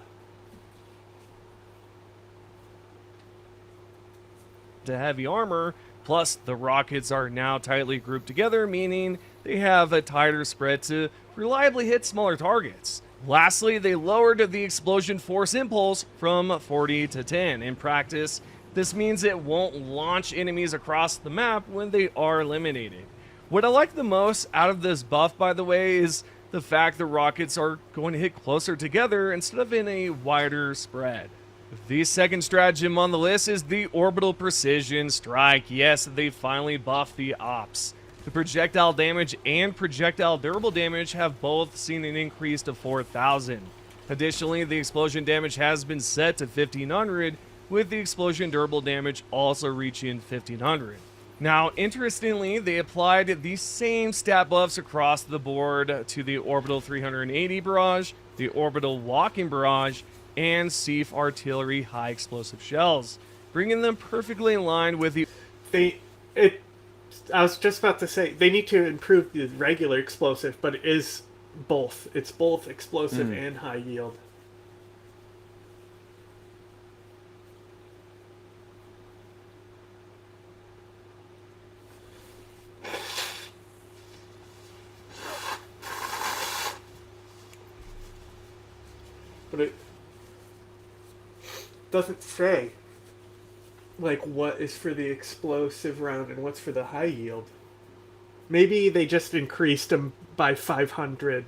To heavy armor, plus the rockets are now tightly grouped together, meaning they have a tighter spread to reliably hit smaller targets. Lastly, they lowered the explosion force impulse from 40 to 10. In practice, this means it won't launch enemies across the map when they are eliminated. What I like the most out of this buff, by the way, is the fact the rockets are going to hit closer together instead of in a wider spread. The second stratagem on the list is the Orbital Precision Strike. Yes, they finally buffed the ops. The projectile damage and projectile durable damage have both seen an increase to 4,000. Additionally, the explosion damage has been set to 1,500, with the explosion durable damage also reaching 1,500. Now, interestingly, they applied the same stat buffs across the board to the Orbital 380 barrage, the Orbital Walking barrage, and Sief artillery high explosive shells, bringing them perfectly in line with the... I was just about to say, they need to improve the regular explosive, but it is both. It's both explosive and high yield. But it doesn't say, like, what is for the explosive round and what's for the high yield. Maybe they just increased them by 500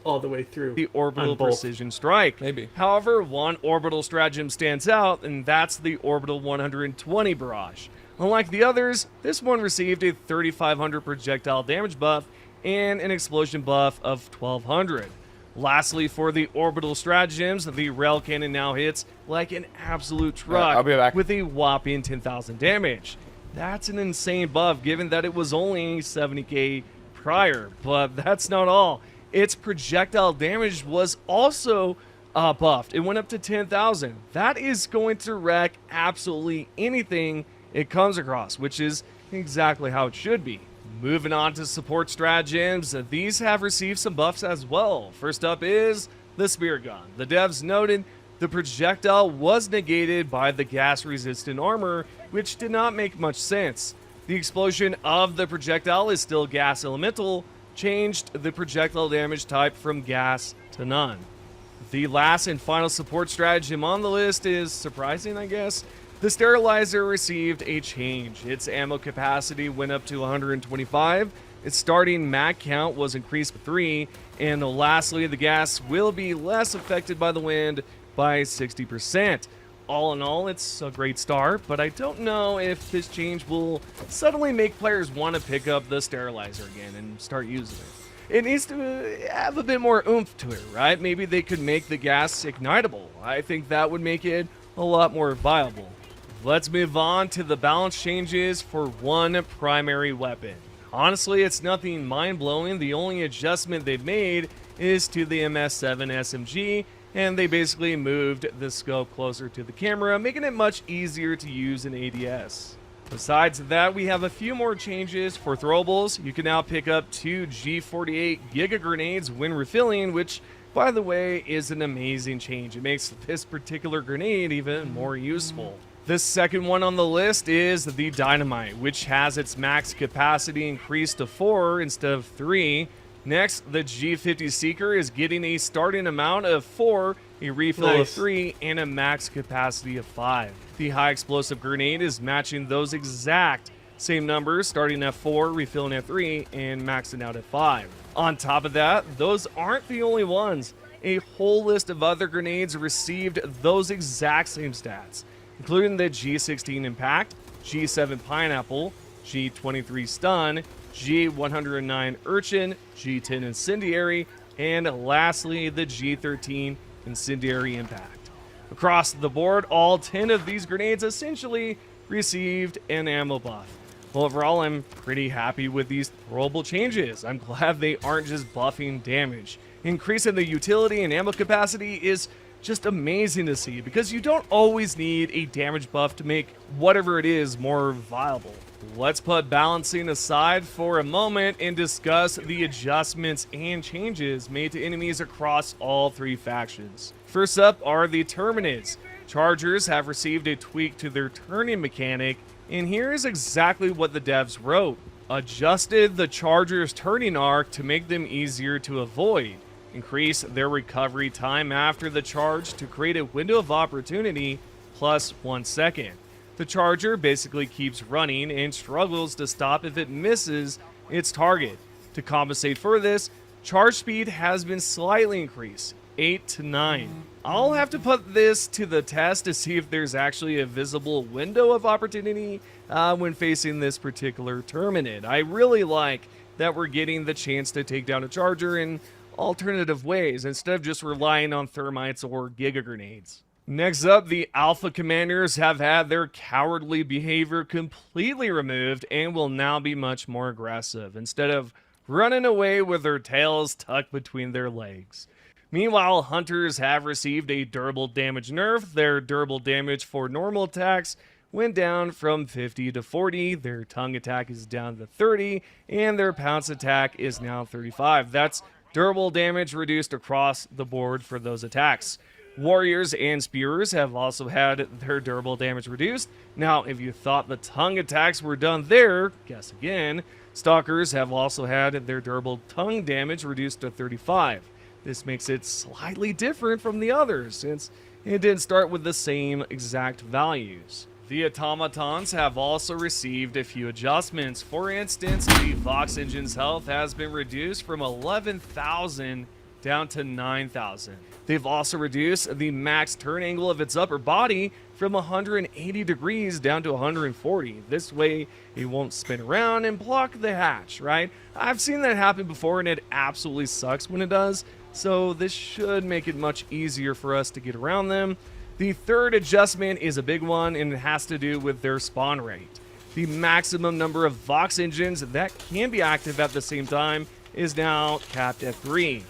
all the way through. The Orbital Precision Strike. Maybe. However, one orbital stratagem stands out, and that's the Orbital 120 barrage. Unlike the others, this one received a 3,500 projectile damage buff and an explosion buff of 1,200. Lastly, for the orbital stratagems, the rail cannon now hits like an absolute truck I'll be back. with a whopping 10,000 damage. That's an insane buff given that it was only 70k prior, but that's not all. Its projectile damage was also buffed. It went up to 10,000. That is going to wreck absolutely anything it comes across, which is exactly how it should be. Moving on to support stratagems, these have received some buffs as well. First up is the spear gun. The devs noted the projectile was negated by the gas-resistant armor, which did not make much sense. The explosion of the projectile is still gas elemental, changed the projectile damage type from gas to none. The last and final support stratagem on the list is surprising, I guess. The sterilizer received a change. Its ammo capacity went up to 125, its starting mag count was increased to 3, and lastly, the gas will be less affected by the wind by 60%. All in all, it's a great start, but I don't know if this change will suddenly make players want to pick up the sterilizer again and start using it. It needs to have a bit more oomph to it, right? Maybe they could make the gas ignitable. I think that would make it a lot more viable. Let's move on to the balance changes for one primary weapon. Honestly, it's nothing mind-blowing. The only adjustment they've made is to the MS7 SMG, and they basically moved the scope closer to the camera, making it much easier to use in ADS. Besides that, we have a few more changes for throwables. You can now pick up 2 G48 Giga Grenades when refilling, which, by the way, is an amazing change. It makes this particular grenade even more useful. The second one on the list is the Dynamite, which has its max capacity increased to 4 instead of 3. Next, the G50 Seeker is getting a starting amount of 4, a refill of 3, and a max capacity of 5. The High Explosive Grenade is matching those exact same numbers, starting at 4, refilling at 3, and maxing out at 5. On top of that, those aren't the only ones. A whole list of other grenades received those exact same stats, including the G16 Impact, G7 Pineapple, G23 Stun, G109 Urchin, G10 Incendiary, and lastly the G13 Incendiary Impact. Across the board, all 10 of these grenades essentially received an ammo buff. Well, overall, I'm pretty happy with these throwable changes. I'm glad they aren't just buffing damage. Increasing the utility and ammo capacity is just amazing to see, because you don't always need a damage buff to make whatever it is more viable. Let's put balancing aside for a moment and discuss the adjustments and changes made to enemies across all 3 factions. First up are the Terminids. Chargers have received a tweak to their turning mechanic, and here is exactly what the devs wrote. Adjusted the Chargers' turning arc to make them easier to avoid. Increase their recovery time after the charge to create a window of opportunity plus 1 second. The charger basically keeps running and struggles to stop if it misses its target. To compensate for this, Charge speed has been slightly increased, 8 to 9. I'll have to put this to the test to see if there's actually a visible window of opportunity when facing this particular Terminid. I really like that we're getting the chance to take down a Charger in alternative ways instead of just relying on thermites or Giga Grenades. Next up, the Alpha Commanders have had their cowardly behavior completely removed and will now be much more aggressive instead of running away with their tails tucked between their legs. Meanwhile, Hunters have received a durable damage nerf. Their durable damage for normal attacks went down from 50 to 40, their tongue attack is down to 30, and their pounce attack is now 35. That's durable damage reduced across the board for those attacks. Warriors and Spearers have also had their durable damage reduced. Now, if you thought the tongue attacks were done there, guess again. Stalkers have also had their durable tongue damage reduced to 35. This makes it slightly different from the others, since it didn't start with the same exact values. The automatons have also received a few adjustments. For instance, the Vox engine's health has been reduced from 11,000 down to 9,000. They've also reduced the max turn angle of its upper body from 180 degrees down to 140. This way, it won't spin around and block the hatch, right? I've seen that happen before, and it absolutely sucks when it does, so this should make it much easier for us to get around them. The third adjustment is a big one, and it has to do with their spawn rate. The maximum number of Vox engines that can be active at the same time is now capped at 3.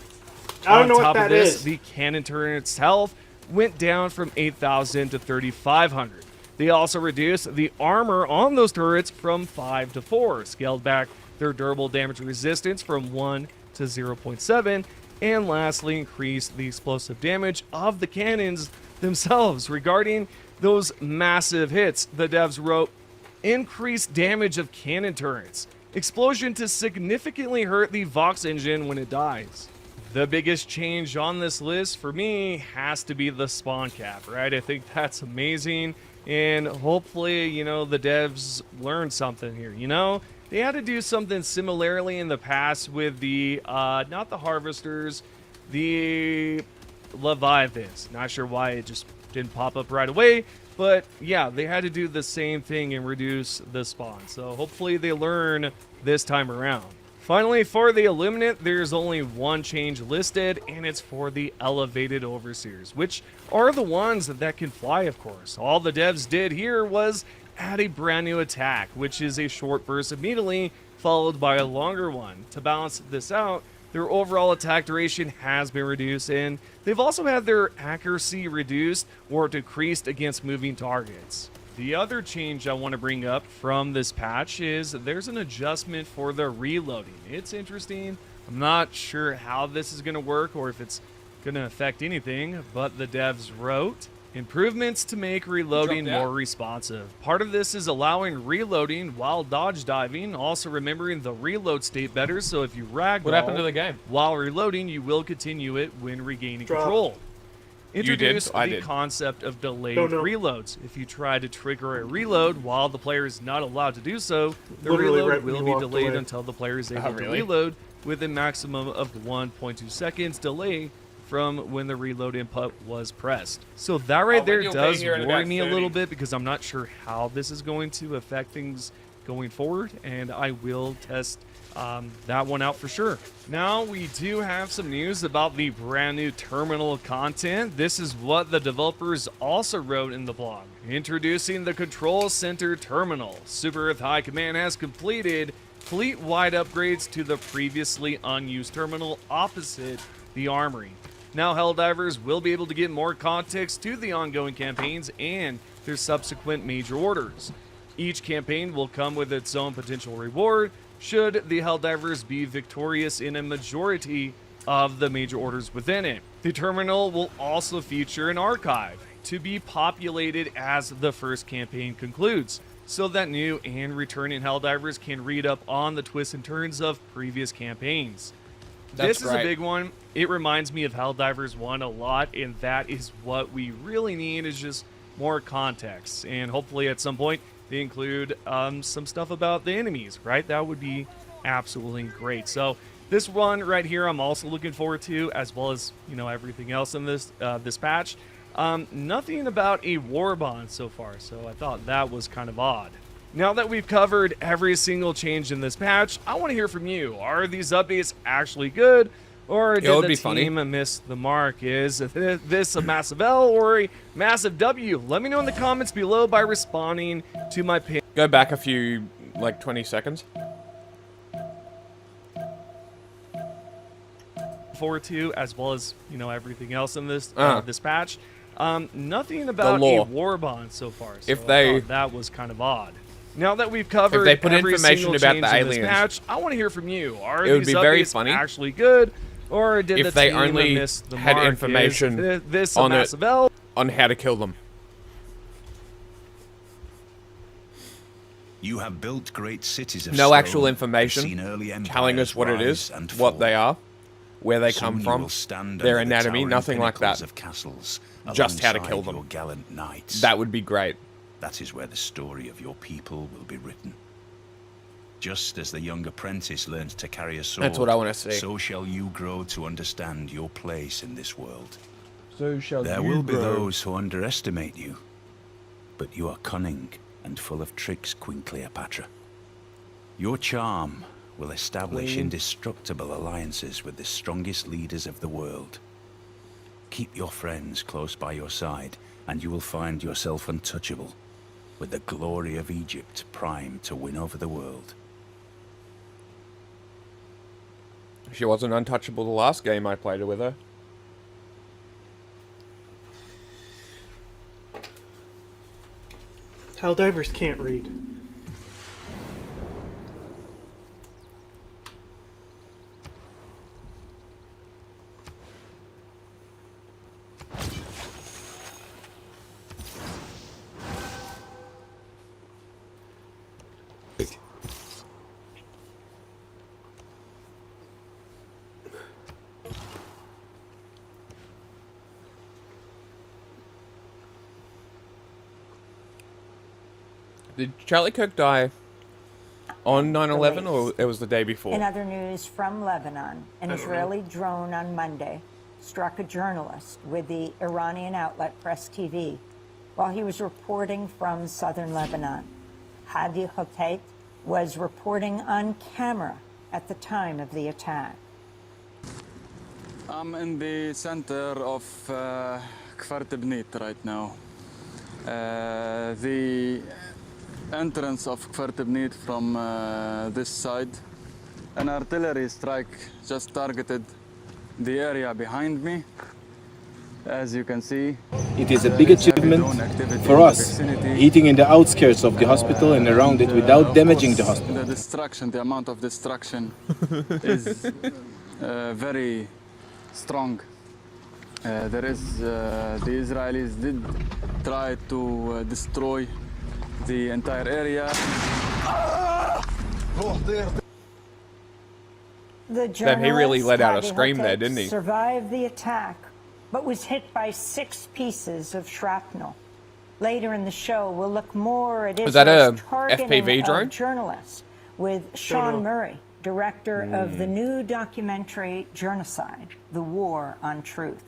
I don't know On top what of that this, is. the cannon turret's health went down from 8,000 to 3,500. They also reduced the armor on those turrets from 5 to 4, scaled back their durable damage resistance from 1 to 0.7, and lastly increased the explosive damage of the cannons themselves. Regarding those massive hits, the devs wrote, increased damage of cannon turrets. Explosion to significantly hurt the Vox engine when it dies. The biggest change on this list for me has to be the spawn cap, right? I think that's amazing, and hopefully, you know, the devs learned something here, you know? They had to do something similarly in the past with the, not the Harvesters, the Leviathans. Not sure why it just didn't pop up right away, but yeah, they had to do the same thing and reduce the spawn. So hopefully they learn this time around. Finally, for the Illuminate, there's only one change listed, and it's for the Elevated Overseers, which are the ones that can fly, of course. All the devs did here was add a brand new attack, which is a short burst immediately, followed by a longer one. To balance this out, their overall attack duration has been reduced, and they've also had their accuracy reduced or decreased against moving targets. The other change I want to bring up from this patch is there's an adjustment for the reloading. It's interesting. I'm not sure how this is going to work or if it's going to affect anything, but the devs wrote, improvements to make reloading more responsive. Part of this is allowing reloading while dodge diving, also remembering the reload state better, so if you ragdoll What happened to the game? while reloading, you will continue it when regaining control. Introduce I the did. concept of delayed Don't know. reloads. If you try to trigger a reload while the player is not allowed to do so, the Literally reload right when will you be walked delayed away. until the player is able to really? reload with a maximum of 1.2 seconds delay from when the reload input was pressed. So that right there you'll does pay here in worry about me a 30. little bit because I'm not sure how this is going to affect things going forward, and I will test that one out for sure. Now we do have some news about the brand new terminal content. This is what the developers also wrote in the blog. Introducing the Control Center Terminal. Super Earth High Command has completed fleet-wide upgrades to the previously unused terminal opposite the armory. Now Helldivers will be able to get more context to the ongoing campaigns and their subsequent major orders. Each campaign will come with its own potential reward should the Helldivers be victorious in a majority of the major orders within it. The terminal will also feature an archive to be populated as the first campaign concludes, so that new and returning Helldivers can read up on the twists and turns of previous campaigns. That's This is a right. big one. It reminds me of Helldivers 1 a lot, and that is what we really need, is just more context. And hopefully at some point they include some stuff about the enemies, right? That would be absolutely great. So This one right here, I'm also looking forward to, as well as, you know, everything else in this this patch. Nothing about a war bond so far, so I thought that was kind of odd. Now that we've covered every single change in this patch, I want to hear from you. Are these updates actually good, or did the team miss the mark? Is this a massive L or a massive W? Let me know in the comments below by responding to my page. Go back a few, like 20 seconds. Forward to, as well as, you know, everything else in this this patch. Nothing about law. a war bond so far, so If they- I thought that was kind of odd. Now that we've covered they put every information single about change the in this aliens, patch, I want to hear from you. Are it would these be very updates funny actually good, or did if the they team only miss the had mark? information Is this a on massive L? on how to kill them. You have built great cities of No stone, actual information seen early telling us empires what it rise is, and what fall. they are, where they Soon come you from, will stand their under the anatomy, towering nothing like pinnacles that. of castles, Just how to kill alongside them. your gallant knights. That would be great. That is where the story of your people will be written. Just as the young apprentice learns to carry a sword, That's what I want to see. so shall you grow to understand your place in this world. So shall There you will be grow. those who underestimate you, but you are cunning and full of tricks, Queen Cleopatra. Your charm will establish Queen. indestructible alliances with the strongest leaders of the world. Keep your friends close by your side, and you will find yourself untouchable, with the glory of Egypt primed to win over the world. She wasn't untouchable the last game I played with her. Helldivers can't read. Did Charlie Kirk die on 9/11, or it was the day before? In other news from Lebanon, an Israeli drone on Monday struck a journalist with the Iranian outlet Press TV while he was reporting from southern Lebanon. Hadi Hotait was reporting on camera at the time of the attack. I'm in the center of Kfar Tibnit right now. The entrance of Kfar Tibnit from this side. An artillery strike just targeted the area behind me. As you can see, it is a big achievement for us, hitting in the outskirts of the hospital and around it without damaging the hospital. The destruction, the amount of destruction is very strong. The Israelis did try to destroy the entire area. The Then he really let out a journalist, scream Hadi there, Hotait, didn't he? survived the attack, but was hit by 6 pieces of shrapnel. Later in the show, we'll look more at Was that a Israel's targeting FPV drone? of journalists with Sean Murray, director of the new documentary Genocide, The War on Truth.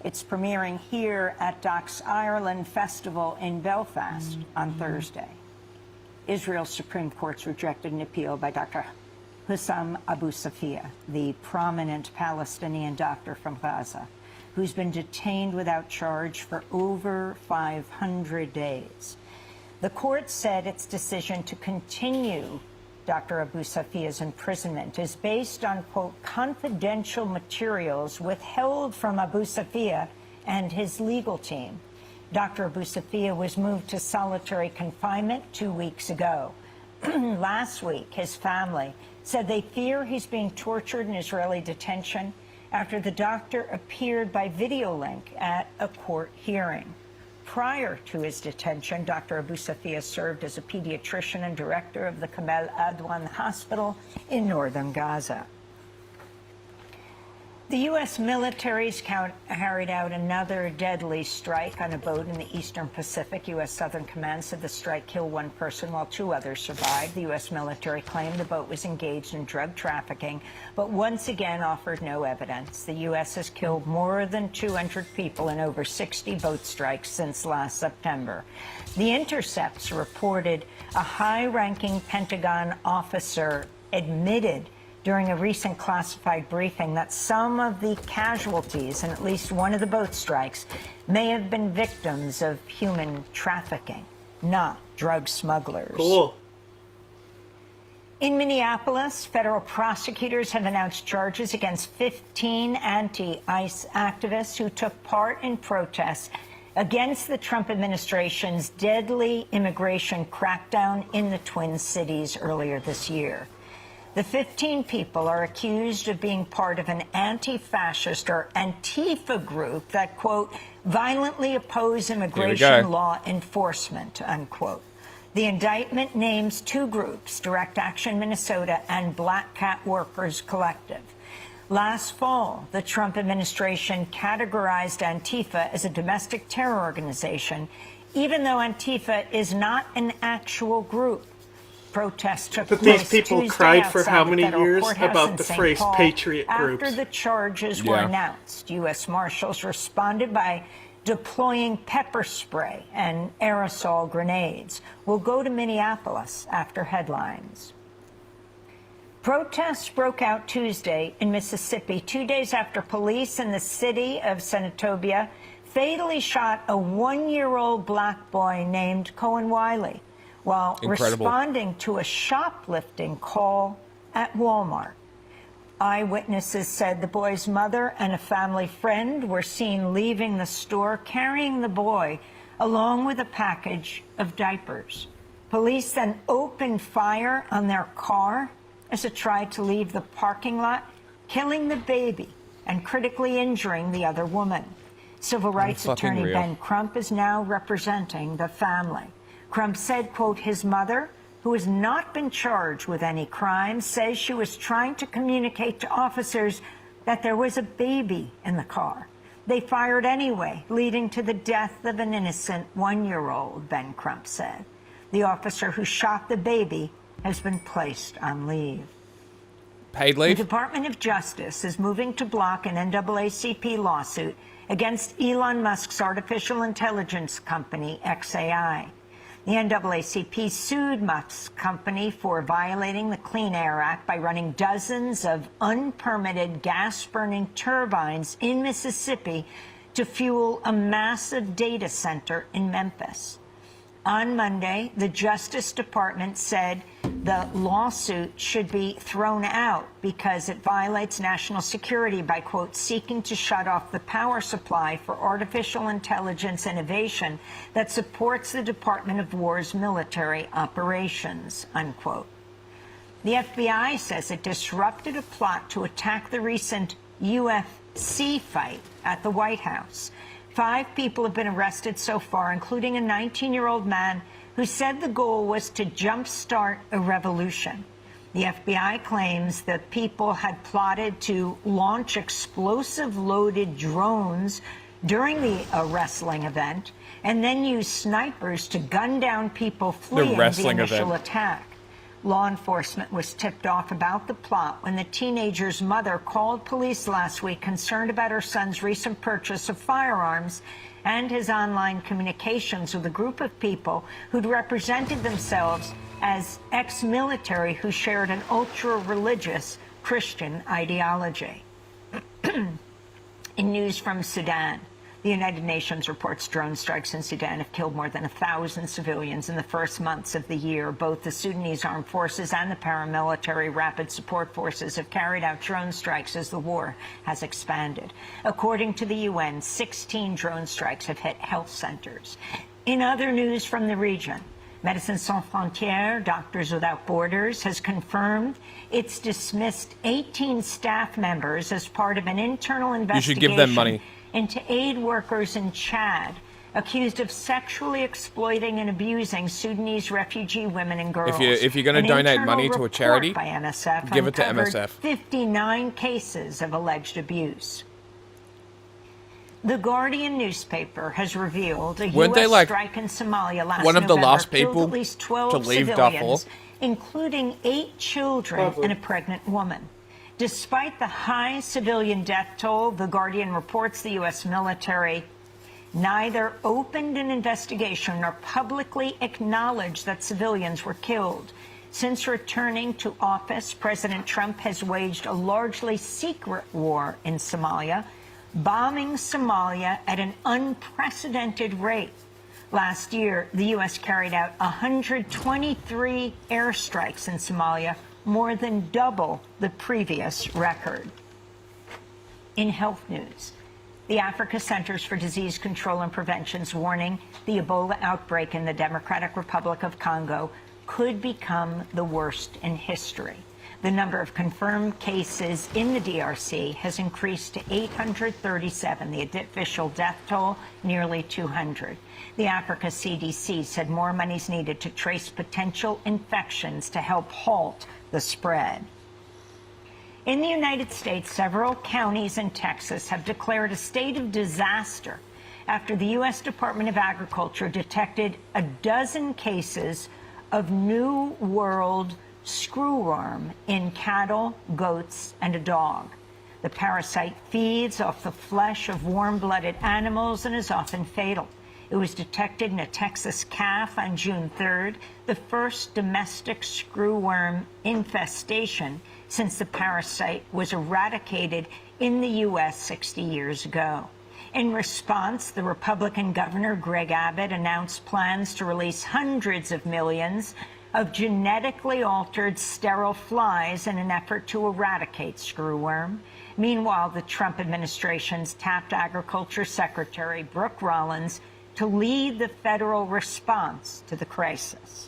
It's premiering here at Docs Ireland Festival in Belfast on Thursday. Israel's Supreme Court's rejected an appeal by Dr. Hussam Abu Safia, the prominent Palestinian doctor from Gaza, who's been detained without charge for over 500 days. The court said its decision to continue Dr. Abu Safia's imprisonment is based on, quote, confidential materials withheld from Abu Safia and his legal team. Dr. Abu Safia was moved to solitary confinement 2 weeks ago. Last week, his family said they fear he's being tortured in Israeli detention after the doctor appeared by video link at a court hearing. Prior to his detention, Dr. Abu Safia served as a pediatrician and director of the Kamal Adwan Hospital in northern Gaza. The U.S. military's carried out another deadly strike on a boat in the Eastern Pacific. U.S. Southern Command said the strike killed one person while 2 others survived. The U.S. military claimed the boat was engaged in drug trafficking, but once again offered no evidence. The U.S. has killed more than 200 people in over 60 boat strikes since last September. The Intercepts reported a high-ranking Pentagon officer admitted during a recent classified briefing that some of the casualties in at least one of the boat strikes may have been victims of human trafficking, not drug smugglers. Cool. In Minneapolis, federal prosecutors have announced charges against 15 anti-ICE activists who took part in protests against the Trump administration's deadly immigration crackdown in the Twin Cities earlier this year. The 15 people are accused of being part of an anti-fascist or Antifa group that, quote, violently oppose immigration law enforcement, unquote. The indictment names 2 groups, Direct Action Minnesota and Black Cat Workers Collective. Last fall, the Trump administration categorized Antifa as a domestic terror organization, even though Antifa is not an actual group. Protests took But place these people Tuesday cried for outside how the many federal years courthouse about in the St. phrase Paul patriot groups? After the charges were announced, U.S. Marshals responded by deploying pepper spray and aerosol grenades. We'll go to Minneapolis after headlines. Protests broke out Tuesday in Mississippi 2 days after police in the city of Senatobia fatally shot a 1-year-old black boy named Cohen Wiley while responding to a shoplifting call at Walmart. Eyewitnesses said the boy's mother and a family friend were seen leaving the store carrying the boy along with a package of diapers. Police then opened fire on their car as it tried to leave the parking lot, killing the baby and critically injuring the other woman. Civil rights attorney Ben Crump is now representing the family. Crump said, quote, his mother, who has not been charged with any crime, says she was trying to communicate to officers that there was a baby in the car. They fired anyway, leading to the death of an innocent 1-year-old, Ben Crump said. The officer who shot the baby has been placed on leave. Paid leave? The Department of Justice is moving to block an NAACP lawsuit against Elon Musk's artificial intelligence company, XAI. The NAACP sued Musk's company for violating the Clean Air Act by running dozens of unpermitted gas-burning turbines in Mississippi to fuel a massive data center in Memphis. On Monday, the Justice Department said the lawsuit should be thrown out because it violates national security by, quote, seeking to shut off the power supply for artificial intelligence innovation that supports the Department of War's military operations, unquote. The FBI says it disrupted a plot to attack the recent UFC fight at the White House. 5 people have been arrested so far, including a 19-year-old man who said the goal was to jumpstart a revolution. The FBI claims that people had plotted to launch explosive-loaded drones during the wrestling event and then use snipers to gun down people fleeing the initial attack. Law enforcement was tipped off about the plot when the teenager's mother called police last week concerned about her son's recent purchase of firearms and his online communications with a group of people who'd represented themselves as ex-military who shared an ultra-religious Christian ideology. In news from Sudan, the United Nations reports drone strikes in Sudan have killed more than 1,000 civilians in the first months of the year. Both the Sudanese armed forces and the paramilitary rapid support forces have carried out drone strikes as the war has expanded. According to the UN, 16 drone strikes have hit health centers. In other news from the region, Médecins Sans Frontières, Doctors Without Borders, has confirmed it's dismissed 18 staff members as part of an internal investigation you should give them money into aid workers in Chad accused of sexually exploiting and abusing Sudanese refugee women and girls. If you're going to donate money to a charity, by MSF give it to uncovered MSF. 59 cases of alleged abuse. The Guardian newspaper has revealed a Weren't they, U.S. like, strike in Somalia last one of the November last killed people at least 12 to leave civilians, Darfur? including 8 children and a pregnant woman. Despite the high civilian death toll, The Guardian reports the U.S. military neither opened an investigation nor publicly acknowledged that civilians were killed. Since returning to office, President Trump has waged a largely secret war in Somalia, bombing Somalia at an unprecedented rate. Last year, the U.S. carried out 123 airstrikes in Somalia, more than double the previous record. In health news, the Africa Centers for Disease Control and Prevention's warning the Ebola outbreak in the Democratic Republic of Congo could become the worst in history. The number of confirmed cases in the DRC has increased to 837. The official death toll, nearly 200. The Africa CDC said more money is needed to trace potential infections to help halt the spread. In the United States, several counties in Texas have declared a state of disaster after the U.S. Department of Agriculture detected a dozen cases of New World screwworm in cattle, goats, and a dog. The parasite feeds off the flesh of warm-blooded animals and is often fatal. It was detected in a Texas calf on June 3rd, the first domestic screwworm infestation since the parasite was eradicated in the U.S. 60 years ago. In response, the Republican governor, Greg Abbott, announced plans to release hundreds of millions of genetically altered sterile flies in an effort to eradicate screwworm. Meanwhile, the Trump administration's tapped Agriculture Secretary Brooke Rollins to lead the federal response to the crisis.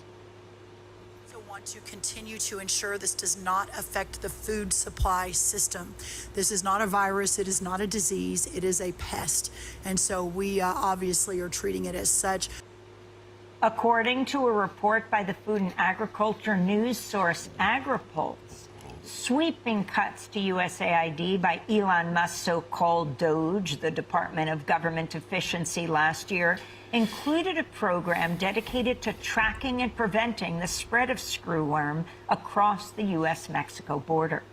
To continue to ensure this does not affect the food supply system. This is not a virus, it is not a disease, it is a pest. And so we obviously are treating it as such. According to a report by the food and agriculture news source AgriPulse, sweeping cuts to USAID by Elon Musk's so-called DOGE, the Department of Government Efficiency, last year included a program dedicated to tracking and preventing the spread of screwworm across the U.S.-Mexico border.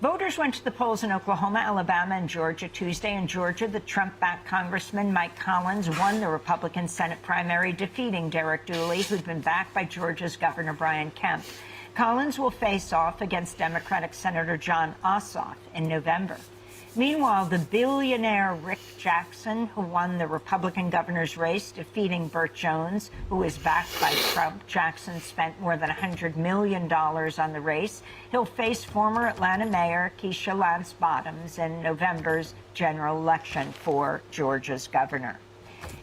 Voters went to the polls in Oklahoma, Alabama, and Georgia Tuesday. In Georgia, the Trump-backed Congressman Mike Collins won the Republican Senate primary, defeating Derek Dooley, who'd been backed by Georgia's Governor Brian Kemp. Collins will face off against Democratic Senator John Ossoff in November. Meanwhile, the billionaire Rick Jackson, who won the Republican governor's race, defeating Burt Jones, who is backed by Trump. Jackson spent more than $100 million on the race. He'll face former Atlanta Mayor Keisha Lance Bottoms in November's general election for Georgia's governor.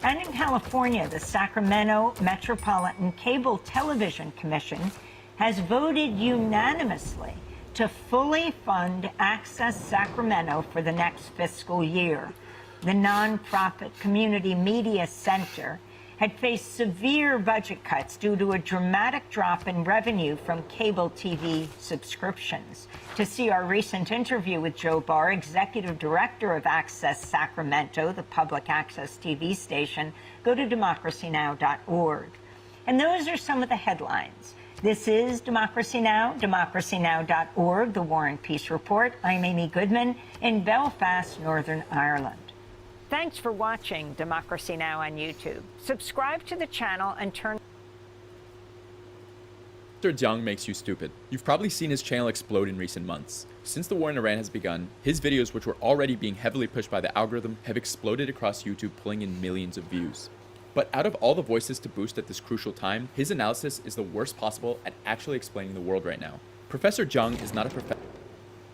And in California, the Sacramento Metropolitan Cable Television Commission has voted unanimously to fully fund Access Sacramento for the next fiscal year. The nonprofit Community Media Center had faced severe budget cuts due to a dramatic drop in revenue from cable TV subscriptions. To see our recent interview with Joe Barr, Executive Director of Access Sacramento, the public access TV station, go to democracynow.org. And those are some of the headlines. This is Democracy Now!, democracynow.org, the War and Peace Report. I'm Amy Goodman in Belfast, Northern Ireland. Thanks for watching Democracy Now! On YouTube. Subscribe to the channel and turn... Mr. Jiang makes you stupid. You've probably seen his channel explode in recent months. Since the war in Iran has begun, his videos, which were already being heavily pushed by the algorithm, have exploded across YouTube, pulling in millions of views. But out of all the voices to boost at this crucial time, his analysis is the worst possible at actually explaining the world right now. Professor Jiang is not a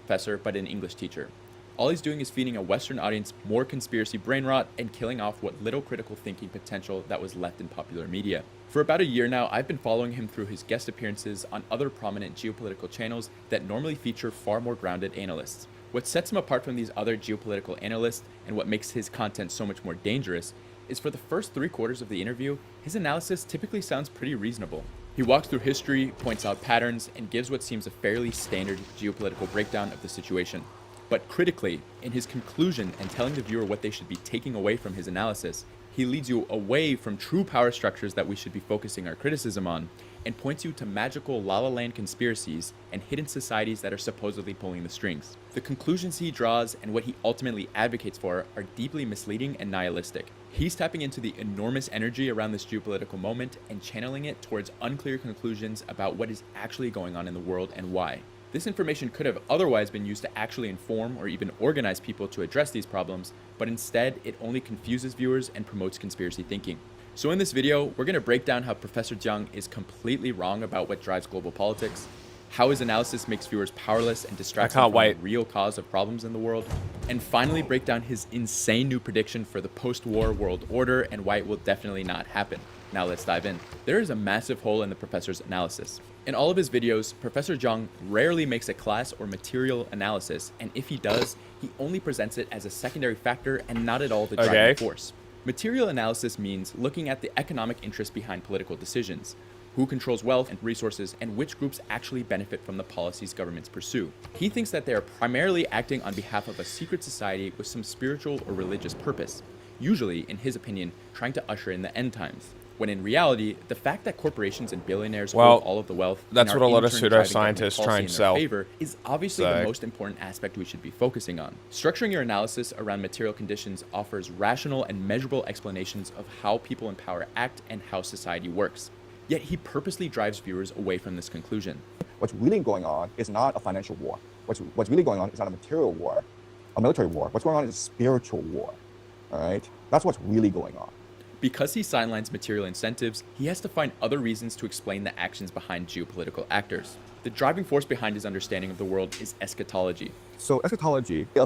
professor, but an English teacher. All he's doing is feeding a Western audience more conspiracy brain rot and killing off what little critical thinking potential that was left in popular media. For about a year now, I've been following him through his guest appearances on other prominent geopolitical channels that normally feature far more grounded analysts. What sets him apart from these other geopolitical analysts and what makes his content so much more dangerous is for the first 3/4 of the interview, his analysis typically sounds pretty reasonable. He walks through history, points out patterns, and gives what seems a fairly standard geopolitical breakdown of the situation. But critically, in his conclusion and telling the viewer what they should be taking away from his analysis, he leads you away from true power structures that we should be focusing our criticism on, and points you to magical La La Land conspiracies and hidden societies that are supposedly pulling the strings. The conclusions he draws and what he ultimately advocates for are deeply misleading and nihilistic. He's tapping into the enormous energy around this geopolitical moment and channeling it towards unclear conclusions about what is actually going on in the world and why. This information could have otherwise been used to actually inform or even organize people to address these problems, but instead it only confuses viewers and promotes conspiracy thinking. So in this video, we're going to break down how Professor Jiang is completely wrong about what drives global politics, how his analysis makes viewers powerless and distracts them from the real cause of problems in the world, and finally break down his insane new prediction for the post-war world order and why it will definitely not happen. Now let's dive in. There is a massive hole in the professor's analysis. In all of his videos, Professor Jiang rarely makes a class or material analysis, and if he does, he only presents it as a secondary factor and not at all the driving force. Material analysis means looking at the economic interest behind political decisions, who controls wealth and resources, and which groups actually benefit from the policies governments pursue. He thinks that they are primarily acting on behalf of a secret society with some spiritual or religious purpose, usually, in his opinion, trying to usher in the end times. When in reality, the fact that corporations and billionaires hold all of the wealth that's and what are a lot in of turn driving pseudoscientists government try policy and in sell. their favor is obviously the most important aspect we should be focusing on. Structuring your analysis around material conditions offers rational and measurable explanations of how people in power act and how society works. Yet he purposely drives viewers away from this conclusion. What's really going on is not a financial war. What's really going on is not a material war, a military war. What's going on is a spiritual war, all right? That's what's really going on. Because he sidelines material incentives, he has to find other reasons to explain the actions behind geopolitical actors. The driving force behind his understanding of the world is eschatology. So eschatology is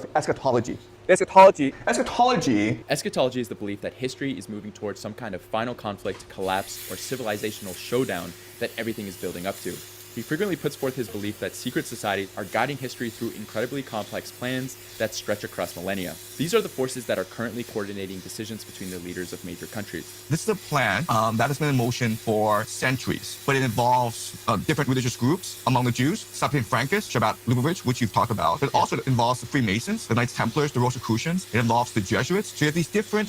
the belief that history is moving towards some kind of final conflict, collapse, or civilizational showdown that everything is building up to. He frequently puts forth his belief that secret societies are guiding history through incredibly complex plans that stretch across millennia. These are the forces that are currently coordinating decisions between the leaders of major countries. This is a plan that has been in motion for centuries, but it involves different religious groups among the Jews, Septim Frankists, Shabbat Lubavitch, which you've talked about. It also involves the Freemasons, the Knights Templars, the Rosicrucians. It involves the Jesuits. So you have these different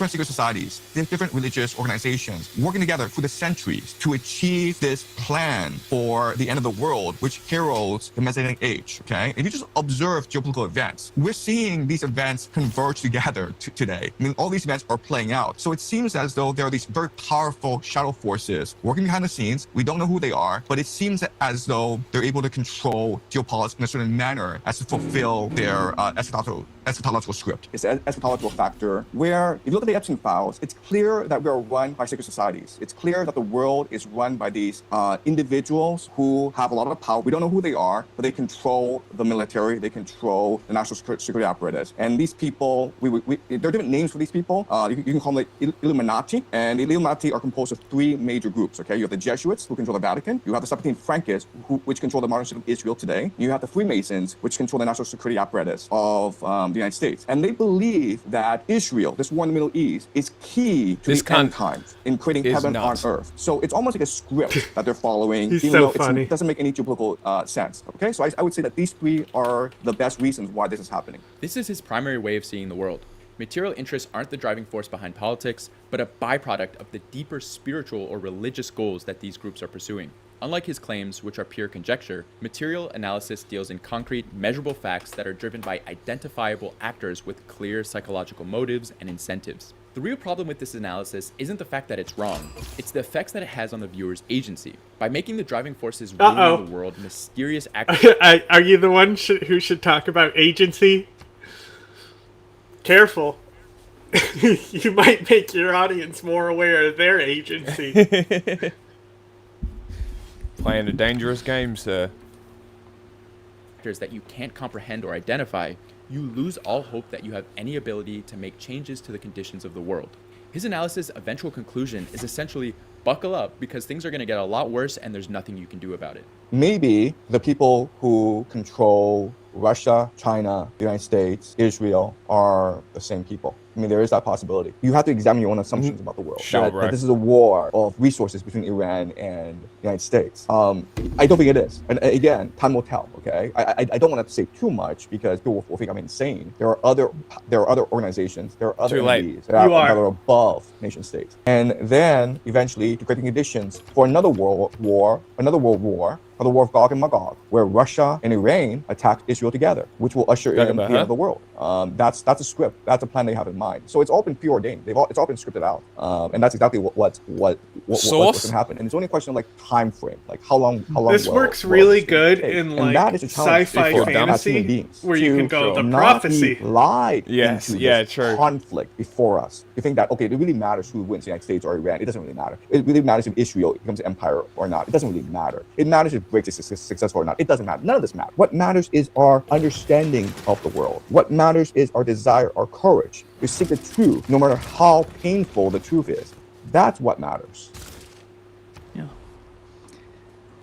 secret societies, different religious organizations working together through the centuries to achieve this plan for the end of the world, which heralds the Messianic age, okay? If you just observe geopolitical events, we're seeing these events converge together today. I mean, all these events are playing out. So it seems as though there are these very powerful shadow forces working behind the scenes. We don't know who they are, but it seems as though they're able to control geopolitics in a certain manner as to fulfill their eschatological script. It's an eschatological factor where, if you look at the Epstein files, it's clear that we are run by secret societies. It's clear that the world is run by these individuals who have a lot of power. We don't know who they are, but they control the military, they control the national security apparatus. And these people, there are different names for these people. You can call them the Illuminati, and the Illuminati are composed of three major groups, okay? You have the Jesuits, who control the Vatican. You have the Septim Frankists, which control the modern state of Israel today. You have the Freemasons, which control the national security apparatus of the United States. And they believe that Israel, this war in the Middle East, is key to the end times in creating heaven on earth. So it's almost like a script that they're following, even though it doesn't make any geopolitical sense. Okay, so I would say that these three are the best reasons why this is happening. This is his primary way of seeing the world. Material interests aren't the driving force behind politics, but a byproduct of the deeper spiritual or religious goals that these groups are pursuing. Unlike his claims, which are pure conjecture, material analysis deals in concrete, measurable facts that are driven by identifiable actors with clear psychological motives and incentives. The real problem with this analysis isn't the fact that it's wrong, it's the effects that it has on the viewer's agency. By making the driving forces ruling the world mysterious actors... Are you the one who should talk about agency? Careful. You might make your audience more aware of their agency. Playing a dangerous game, sir. That you can't comprehend or identify, you lose all hope that you have any ability to make changes to the conditions of the world. His analysis' eventual conclusion is essentially buckle up because things are going to get a lot worse and there's nothing you can do about it. Maybe the people who control Russia, China, the United States, Israel are the same people. I mean, there is that possibility. You have to examine your own assumptions about the world. Sure, that this is a war of resources between Iran and the United States. I don't think it is. And again, time will tell, okay? I don't want to say too much because people will think I'm insane. There are other organizations, there are other entities that are above nation states. And then eventually to create conditions for another world war, or the war of Gog and Magog, where Russia and Iran attack Israel together, which will usher in the end of the world. That's a script. That's a plan they have in mind. So it's all been preordained. It's all been scripted out, and that's exactly what's going to happen. And it's only a question of like time frame, like how long. This works really good in like sci-fi fantasy, where you can go the prophecy. Lied yes, into yeah, this true. conflict before us. You think that okay, it really matters who wins, the United States or Iran? It doesn't really matter. It really matters if Israel becomes an empire or not. It doesn't really matter. It matters if breaks is successful or not. It doesn't matter. None of this matters. What matters is our understanding of the world. What matters is our desire, our courage to seek the truth, no matter how painful the truth is. That's what matters. Yeah.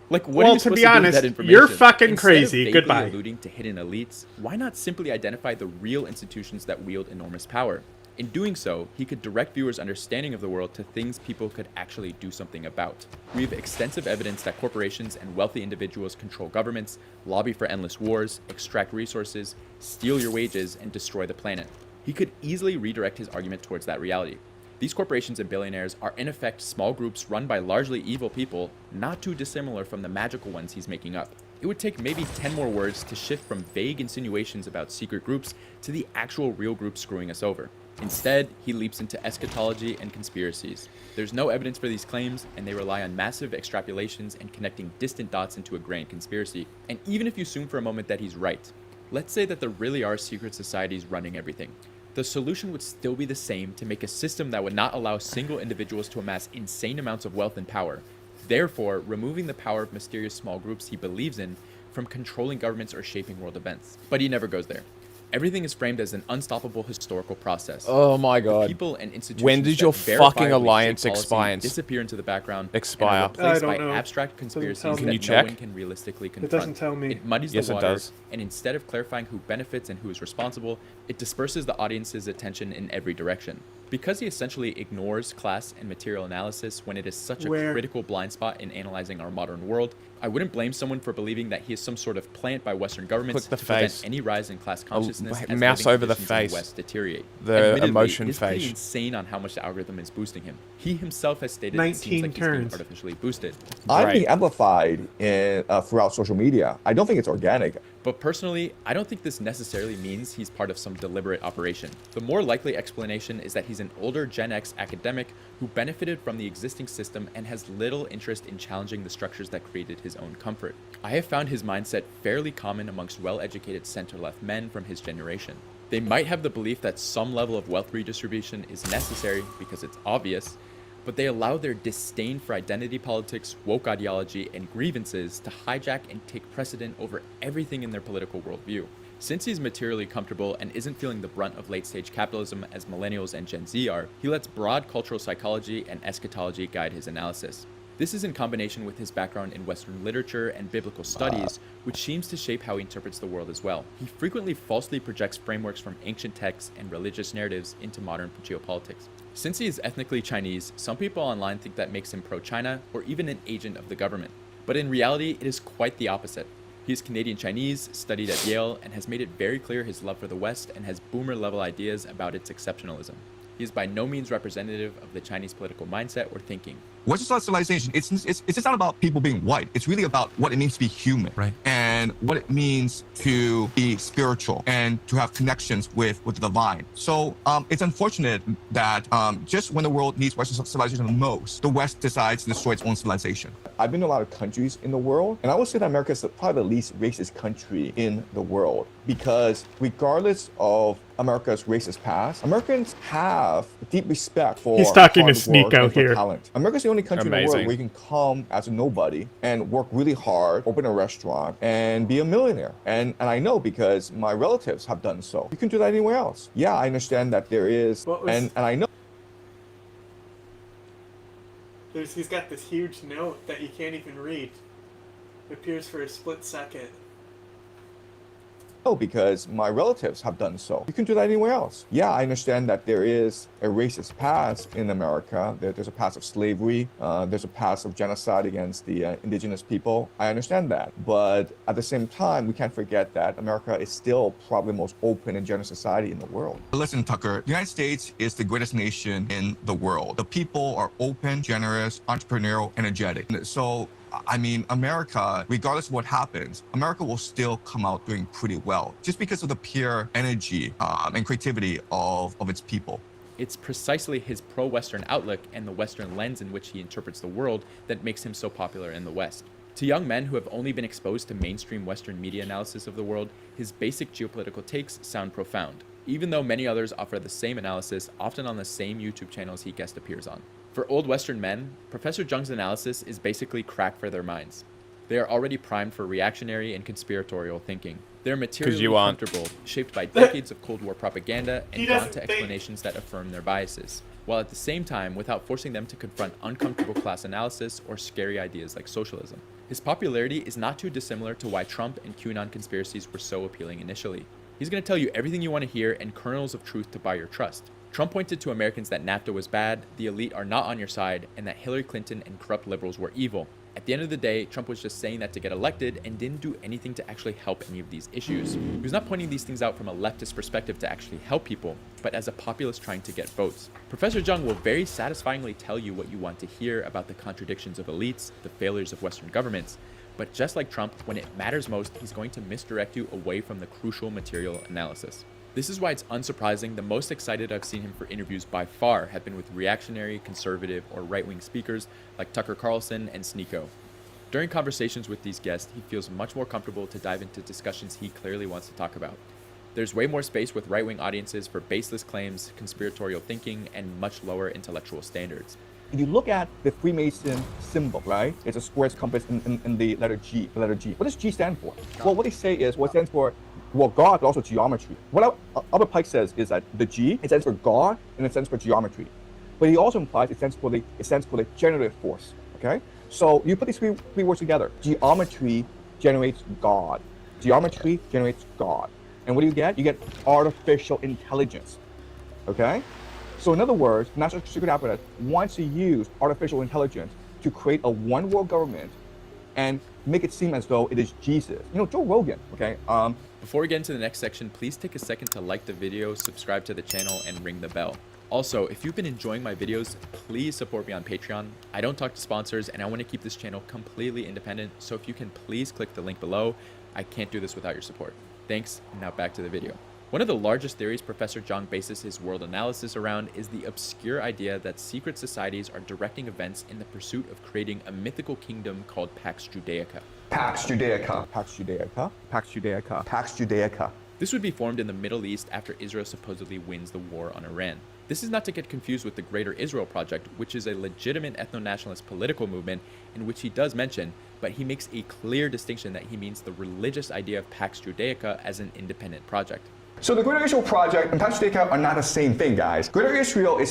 Like, what are you supposed to do with that information? You're fucking Instead crazy. Of vaguely Goodbye. alluding to hidden elites, why not simply identify the real institutions that wield enormous power? In doing so, he could direct viewers' understanding of the world to things people could actually do something about. We have extensive evidence that corporations and wealthy individuals control governments, lobby for endless wars, extract resources, steal your wages, and destroy the planet. He could easily redirect his argument towards that reality. These corporations and billionaires are in effect small groups run by largely evil people, not too dissimilar from the magical ones he's making up. It would take maybe 10 more words to shift from vague insinuations about secret groups to the actual real group screwing us over. Instead, he leaps into eschatology and conspiracies. There's no evidence for these claims, and they rely on massive extrapolations and connecting distant dots into a grand conspiracy. And even if you assume for a moment that he's right, let's say that there really are secret societies running everything. The solution would still be the same: to make a system that would not allow single individuals to amass insane amounts of wealth and power, therefore removing the power of mysterious small groups he believes in from controlling governments or shaping world events. But he never goes there. Everything is framed as an unstoppable historical process. Oh my god. The people and institutions when does your fucking alliance expire? Disappear into the background and are replaced by abstract conspiracies that no one can realistically confront. It doesn't tell me. It muddies the water, and instead of clarifying who benefits and who is responsible, it disperses the audience's attention in every direction. Because he essentially ignores class and material analysis when it is such a critical blind spot in analyzing our modern world, I wouldn't blame someone for believing that he is some sort of plant by Western governments to prevent any rise in class consciousness as mouse living over the conditions in face. the West deteriorate. The Admittedly, emotion it is pretty face. insane on how much the algorithm is boosting him. He himself has stated it seems 19 like he's being turns. artificially boosted. I'm being amplified throughout social media. I don't think it's organic. But personally, I don't think this necessarily means he's part of some deliberate operation. The more likely explanation is that he's an older Gen X academic who benefited from the existing system and has little interest in challenging the structures that created his own comfort. I have found his mindset fairly common amongst well-educated center-left men from his generation. They might have the belief that some level of wealth redistribution is necessary because it's obvious, but they allow their disdain for identity politics, woke ideology, and grievances to hijack and take precedent over everything in their political worldview. Since he's materially comfortable and isn't feeling the brunt of late-stage capitalism as millennials and Gen Z are, he lets broad cultural psychology and eschatology guide his analysis. This is in combination with his background in Western literature and biblical studies, which seems to shape how he interprets the world as well. He frequently falsely projects frameworks from ancient texts and religious narratives into modern geopolitics. Since he is ethnically Chinese, some people online think that makes him pro-China or even an agent of the government. But in reality, it is quite the opposite. He is Canadian Chinese, studied at Yale, and has made it very clear his love for the West and has boomer-level ideas about its exceptionalism. He is by no means representative of the Chinese political mindset or thinking. Western civilization, it's just not about people being white. It's really about what it means to be human, right? And what it means to be spiritual and to have connections with the divine. So it's unfortunate that just when the world needs Western civilization the most, the West decides to destroy its own civilization. I've been to a lot of countries in the world, and I would say that America is probably the least racist country in the world, because regardless of America's racist past, Americans have deep respect for He's talking to hard work Sneeko and for here. talent. America's the only country in the world Amazing. where you can come as a nobody and work really hard, open a restaurant, and be a millionaire. And I know because my relatives have done so. You can do that anywhere else. Yeah, I understand that there is, and I know. He's got this huge note that you can't even read. It appears for a split second. Oh, because my relatives have done so. You can do that anywhere else. Yeah, I understand that there is a racist past in America. There's a past of slavery. There's a past of genocide against the indigenous people. I understand that. But at the same time, we can't forget that America is still probably the most open and generous society in the world. Listen, Tucker, the United States is the greatest nation in the world. The people are open, generous, entrepreneurial, energetic. So I mean, America, regardless of what happens, America will still come out doing pretty well, just because of the pure energy and creativity of its people. It's precisely his pro-Western outlook and the Western lens in which he interprets the world that makes him so popular in the West. To young men who have only been exposed to mainstream Western media analysis of the world, his basic geopolitical takes sound profound, even though many others offer the same analysis, often on the same YouTube channels he guest appears on. For old Western men, Professor Jung's analysis is basically crack for their minds. They are already primed for reactionary and conspiratorial thinking. They're materially comfortable, shaped by decades of Cold War propaganda, and drawn to explanations that affirm their biases, while at the same time without forcing them to confront uncomfortable class analysis or scary ideas like socialism. His popularity is not too dissimilar to why Trump and QAnon conspiracies were so appealing initially. He's going to tell you everything you want to hear and kernels of truth to buy your trust. Trump pointed to Americans that NAFTA was bad, the elite are not on your side, and that Hillary Clinton and corrupt liberals were evil. At the end of the day, Trump was just saying that to get elected and didn't do anything to actually help any of these issues. He was not pointing these things out from a leftist perspective to actually help people, but as a populist trying to get votes. Professor Jung will very satisfyingly tell you what you want to hear about the contradictions of elites, the failures of Western governments, but just like Trump, when it matters most, he's going to misdirect you away from the crucial material analysis. This is why it's unsurprising the most excited I've seen him for interviews by far have been with reactionary, conservative, or right-wing speakers like Tucker Carlson and Sneeko. During conversations with these guests, he feels much more comfortable to dive into discussions he clearly wants to talk about. There's way more space with right-wing audiences for baseless claims, conspiratorial thinking, and much lower intellectual standards. If you look at the Freemason symbol, right? It's a square's compass in the letter G. The letter G. What does G stand for? Well, what they say is, what stands for, well, God, but also geometry. What Albert Pike says is that the G, it stands for God, and it stands for geometry. But he also implies it stands for the generative force. Okay? So you put these three words together. Geometry generates God. Geometry generates God. And what do you get? You get artificial intelligence. Okay? So in other words, national security apparatus wants to use artificial intelligence to create a one-world government and make it seem as though it is Jesus. You know, Joe Rogan, okay? Before we get into the next section, please take a second to like the video, subscribe to the channel, and ring the bell. Also, if you've been enjoying my videos, please support me on Patreon. I don't talk to sponsors, and I want to keep this channel completely independent, so if you can please click the link below. I can't do this without your support. Thanks, and now back to the video. One of the largest theories Professor Jung bases his world analysis around is the obscure idea that secret societies are directing events in the pursuit of creating a mythical kingdom called Pax Judaica. Pax Judaica. Pax Judaica. Pax Judaica. Pax Judaica. This would be formed in the Middle East after Israel supposedly wins the war on Iran. This is not to get confused with the Greater Israel Project, which is a legitimate ethno-nationalist political movement in which he does mention, but he makes a clear distinction that he means the religious idea of Pax Judaica as an independent project. So the Greater Israel Project and Pax Judaica are not the same thing, guys. Greater Israel is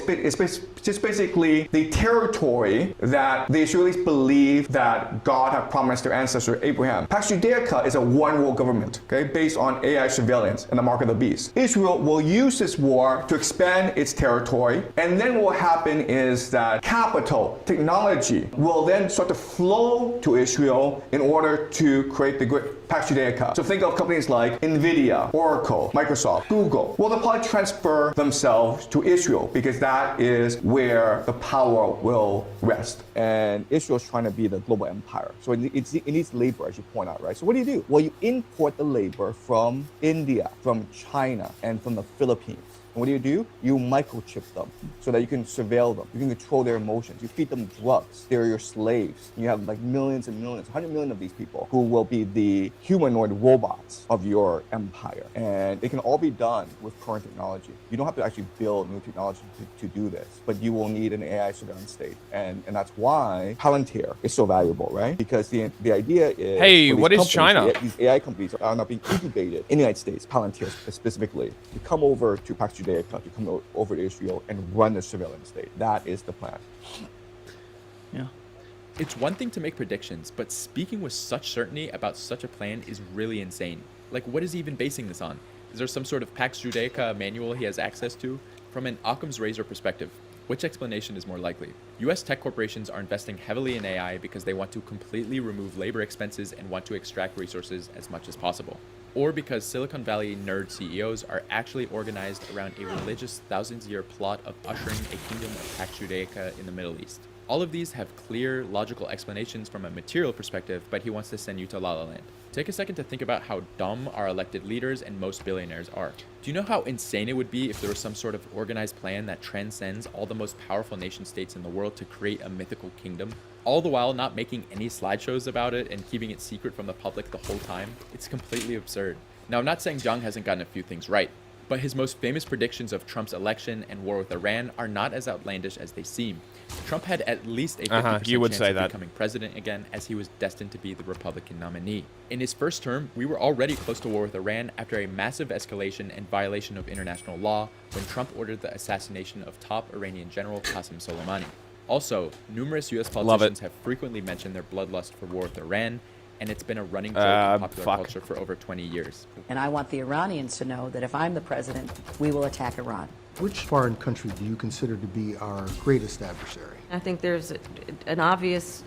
just basically the territory that the Israelis believe that God had promised their ancestor Abraham. Pax Judaica is a one-world government, okay, based on AI surveillance and the mark of the beast. Israel will use this war to expand its territory, and then what will happen is that capital, technology, will then start to flow to Israel in order to create the Pax Judaica. So think of companies like NVIDIA, Oracle, Microsoft, Google. Well, they'll probably transfer themselves to Israel because that is where the power will rest. And Israel's trying to be the global empire. So it needs labor, as you point out, right? So what do? Well, you import the labor from India, from China, and from the Philippines. And what do? You microchip them so that you can surveil them. You can control their emotions. You feed them drugs. They're your slaves. You have like millions and millions, 100 million of these people who will be the humanoid robots of your empire. And it can all be done with current technology. You don't have to actually build new technology to do this, but you will need an AI surveillance state. And that's why Palantir is so valuable, right? Because the idea is... Hey, what is China? These AI companies are now being incubated in the United States, Palantir specifically, to come over to Pax Judaica, to come over to Israel and run the surveillance state. That is the plan. Yeah. It's one thing to make predictions, but speaking with such certainty about such a plan is really insane. Like, what is he even basing this on? Is there some sort of Pax Judaica manual he has access to? From an Occam's razor perspective, which explanation is more likely? US tech corporations are investing heavily in AI because they want to completely remove labor expenses and want to extract resources as much as possible. Or because Silicon Valley nerd CEOs are actually organized around a religious thousands-year plot of ushering a kingdom of Pax Judaica in the Middle East. All of these have clear, logical explanations from a material perspective, but he wants to send you to La La Land. Take a second to think about how dumb our elected leaders and most billionaires are. Do you know how insane it would be if there was some sort of organized plan that transcends all the most powerful nation states in the world to create a mythical kingdom? All the while not making any slideshows about it and keeping it secret from the public the whole time? It's completely absurd. Now, I'm not saying Zhang hasn't gotten a few things right, but his most famous predictions of Trump's election and war with Iran are not as outlandish as they seem. Trump had at least a 50% you would chance say of that. becoming president again, as he was destined to be the Republican nominee. In his first term, we were already close to war with Iran after a massive escalation and violation of international law when Trump ordered the assassination of top Iranian general Qasem Soleimani. Also, numerous US politicians have frequently mentioned their bloodlust for war with Iran, and it's been a running joke in popular culture for over 20 years. And I want the Iranians to know that if I'm the president, we will attack Iran. Which foreign country do you consider to be our greatest adversary? I think there's an obvious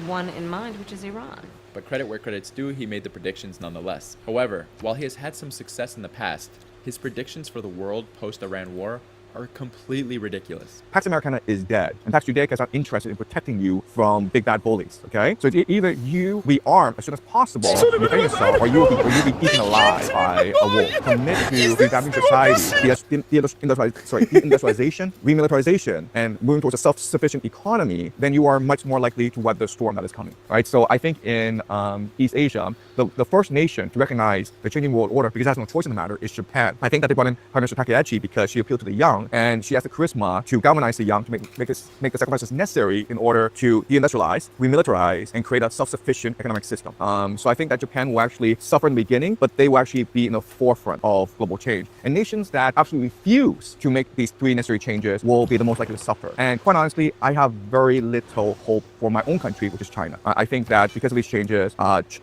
one in mind, which is Iran. But credit where credit's due, he made the predictions nonetheless. However, while he has had some success in the past, his predictions for the world post-Iran war are completely ridiculous. Pax Americana is dead, and Pax Judaica is not interested in protecting you from big bad bullies, okay? So it's either you rearm as soon as possible to defend yourself, or you'll be eaten alive by a wolf. Commit to revamping society, deindustrialization, remilitarization, and moving towards a self-sufficient economy, then you are much more likely to weather the storm that is coming, right? So I think in East Asia, the first nation to recognize the changing world order, because it has no choice in the matter, is Japan. I think that they brought in Prime Minister Takaichi because she appealed to the young, and she has the charisma to galvanize the young to make the sacrifices necessary in order to deindustrialize, remilitarize, and create a self-sufficient economic system. So I think that Japan will actually suffer in the beginning, but they will actually be in the forefront of global change. And nations that absolutely refuse to make these three necessary changes will be the most likely to suffer. And quite honestly, I have very little hope for my own country, which is China. I think that because of these changes,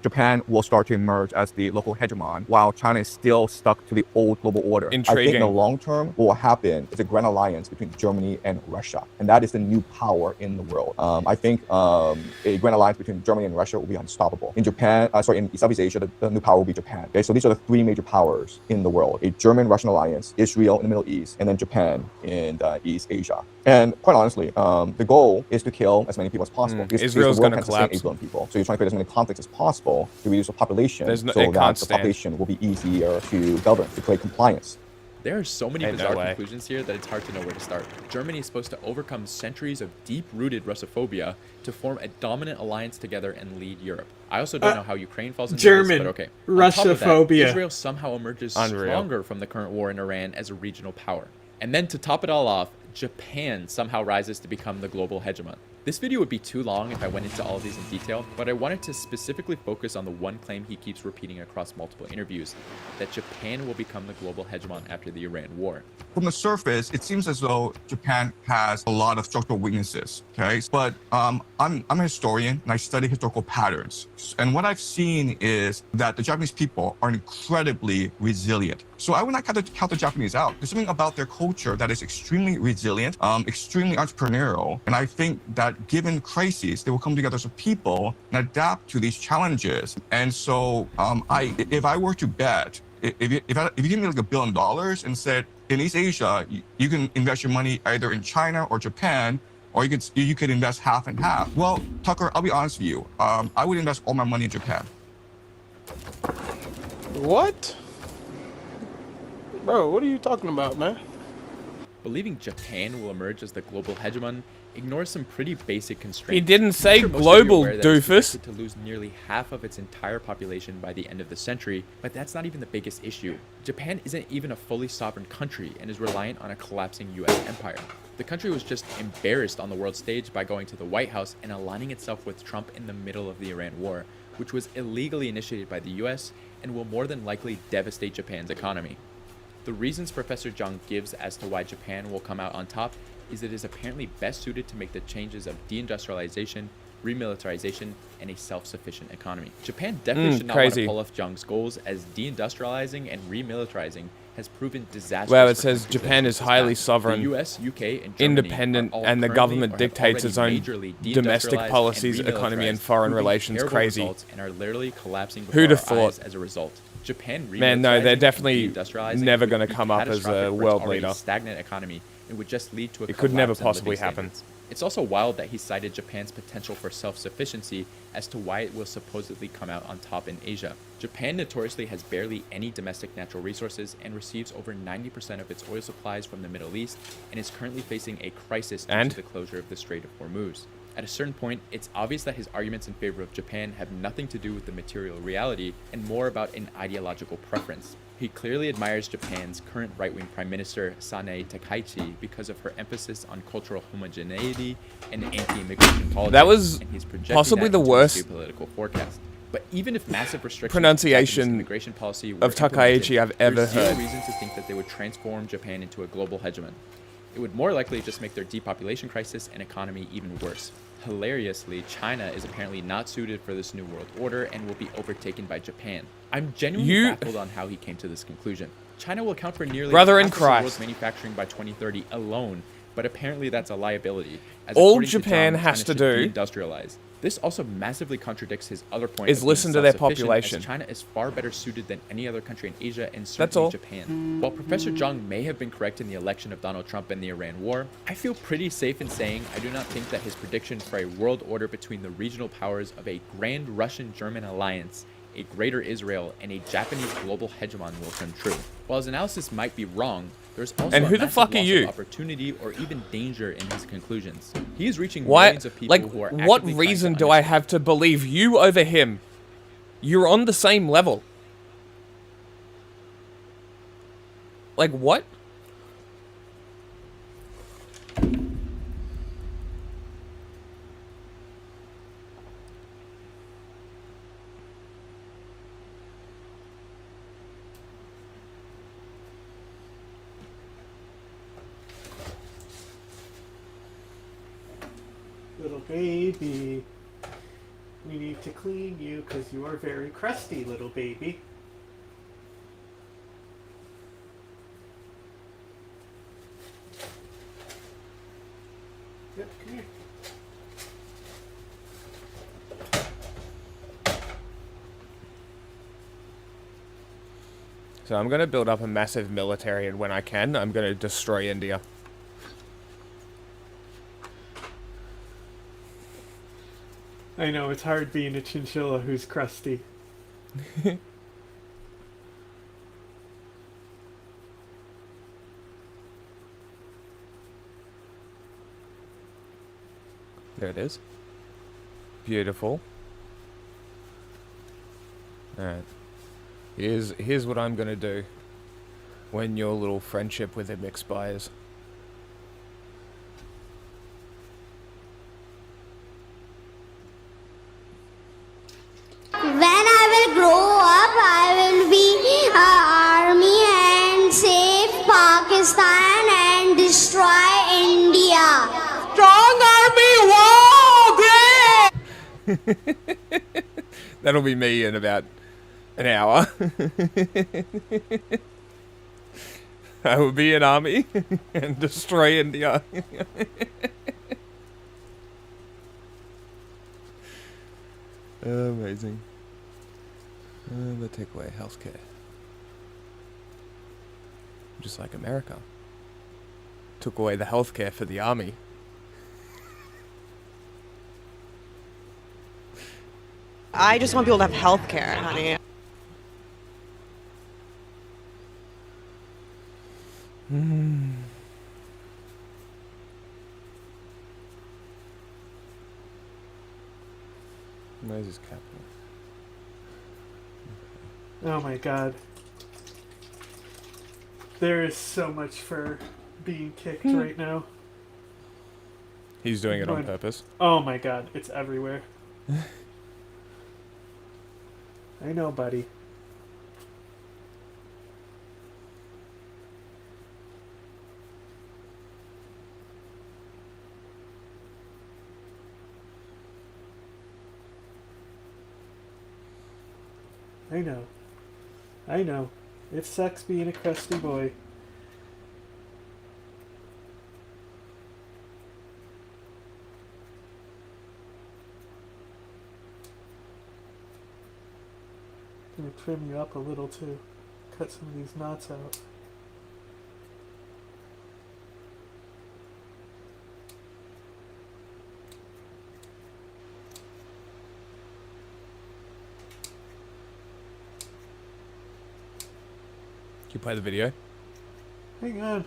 Japan will start to emerge as the local hegemon, while China is still stuck to the old global order. Intriguing. I think in the long term, what will happen is a grand alliance between Germany and Russia, and that is the new power in the world. I think a grand alliance between Germany and Russia will be unstoppable. In Japan, in Southeast Asia, the new power will be Japan. Okay, so these are the three major powers in the world: a German-Russian alliance, Israel in the Middle East, and then Japan in East Asia. And quite honestly, the goal is to kill as many people as possible. Because Israel's the world going to can't sustain collapse. 8 billion people. So you're trying to create as many conflicts as possible to reduce the population, There's no- so it that can't the stand. population will be easier to govern, to create compliance. There are so many Hey, no bizarre way. conclusions here that it's hard to know where to start. Germany is supposed to overcome centuries of deep-rooted Russophobia to form a dominant alliance together and lead Europe. I also don't know how Ukraine falls into German this, but okay. On top of that, Russophobia. Israel somehow emerges Unreal. stronger from the current war in Iran as a regional power. And then to top it all off, Japan somehow rises to become the global hegemon. This video would be too long if I went into all of these in detail, but I wanted to specifically focus on the one claim he keeps repeating across multiple interviews, that Japan will become the global hegemon after the Iran war. From the surface, it seems as though Japan has a lot of structural weaknesses, okay? But I'm a historian, and I study historical patterns. And what I've seen is that the Japanese people are incredibly resilient. So I would not count the Japanese out. There's something about their culture that is extremely resilient, extremely entrepreneurial. And I think that given crises, they will come together as a people and adapt to these challenges. And so if I were to bet, if you give me like $1 billion and said, in East Asia, you can invest your money either in China or Japan, or you could invest half and half. Well, Tucker, I'll be honest with you. I would invest all my money in Japan. What? Bro, what are you talking about, man? Believing Japan will emerge as the global hegemon ignores some pretty basic constraints. He didn't say I'm sure most of you global, are aware that it's doofus. projected to lose nearly half of its entire population by the end of the century, but that's not even the biggest issue. Japan isn't even a fully sovereign country and is reliant on a collapsing US empire. The country was just embarrassed on the world stage by going to the White House and aligning itself with Trump in the middle of the Iran war, which was illegally initiated by the US and will more than likely devastate Japan's economy. The reasons Professor Zhang gives as to why Japan will come out on top is it is apparently best suited to make the changes of deindustrialization, remilitarization, and a self-sufficient economy. Japan definitely should not want to pull off Jung's goals, as deindustrializing and remilitarizing has proven disastrous. Well, it says Japan is highly sovereign, the US, UK, and Germany independent, and the government dictates its own domestic policies, economy, and foreign relations. Crazy. And are literally collapsing before Who'd have our eyes thought? as a result. Japan Man, no, they're remilitarizing definitely and deindustrializing never would going to be come up as catastrophic a for its world already leader. stagnant economy and would just lead to a It could never collapse in possibly living happen. standards. It's also wild that he cited Japan's potential for self-sufficiency as to why it will supposedly come out on top in Asia. Japan notoriously has barely any domestic natural resources and receives over 90% of its oil supplies from the Middle East, and is currently facing a crisis due to the closure of the Strait of Hormuz. At a certain point, it's obvious that his arguments in favor of Japan have nothing to do with the material reality and more about an ideological preference. He clearly admires Japan's current right-wing Prime Minister Sanae Takaichi because of her emphasis on cultural homogeneity and anti-immigration politics. That was and he's projecting possibly that the into worst his geopolitical forecast. But even if massive restrictions pronunciation on immigration policy were of Takaichi implemented, I've ever there's zero heard. reason to think that they would transform Japan into a global hegemon. It would more likely just make their depopulation crisis and economy even worse. Hilariously, China is apparently not suited for this new world order and will be overtaken by Japan. I'm genuinely baffled on how he came to this conclusion. China will account for nearly Brother half in of the world's Christ. manufacturing by 2030 alone, but apparently that's a liability. As All according to Japan Zhang, has China to should do deindustrialize. This also massively contradicts his other point is of being listen to their self-sufficient, population. as China is far better suited than any other country in Asia and That's certainly all. Japan. While Professor Zhang may have been correct in the election of Donald Trump and the Iran war, I feel pretty safe in saying I do not think that his prediction for a world order between the regional powers of a grand Russian-German alliance, a greater Israel, and a Japanese global hegemon will come true. While his analysis might be wrong, there's also And a who the massive fuck are loss you? of opportunity or even danger in his conclusions. He is reaching Why? millions of people Like, who are what actively trying reason to do I have to believe you over him? You're on the same level. Like, what? Little baby, we need to clean you because you are very crusty, little baby. Yep, come here. So I'm going to build up a massive military, and when I can, I'm going to destroy India. I know, it's hard being a chinchilla who's crusty. There it is. Beautiful. Alright. Here's what I'm gonna do when your little friendship with him expires. When I will grow up, I will be army and save Pakistan and destroy India. Strong army, war, That'll be me in about an hour. I will be an army and destroy India. Amazing. They take away healthcare. Just like America. Took away the healthcare for the army. I just want people to have health care, honey. Where's his capital? Oh my god. There is so much for being kicked right now. He's doing it on Going- purpose. Oh my god, it's everywhere. I know, buddy. I know. I know. It sucks being a crusty boy. I'm gonna trim you up a little too. Cut some of these knots out. Can you play the video? Hang on.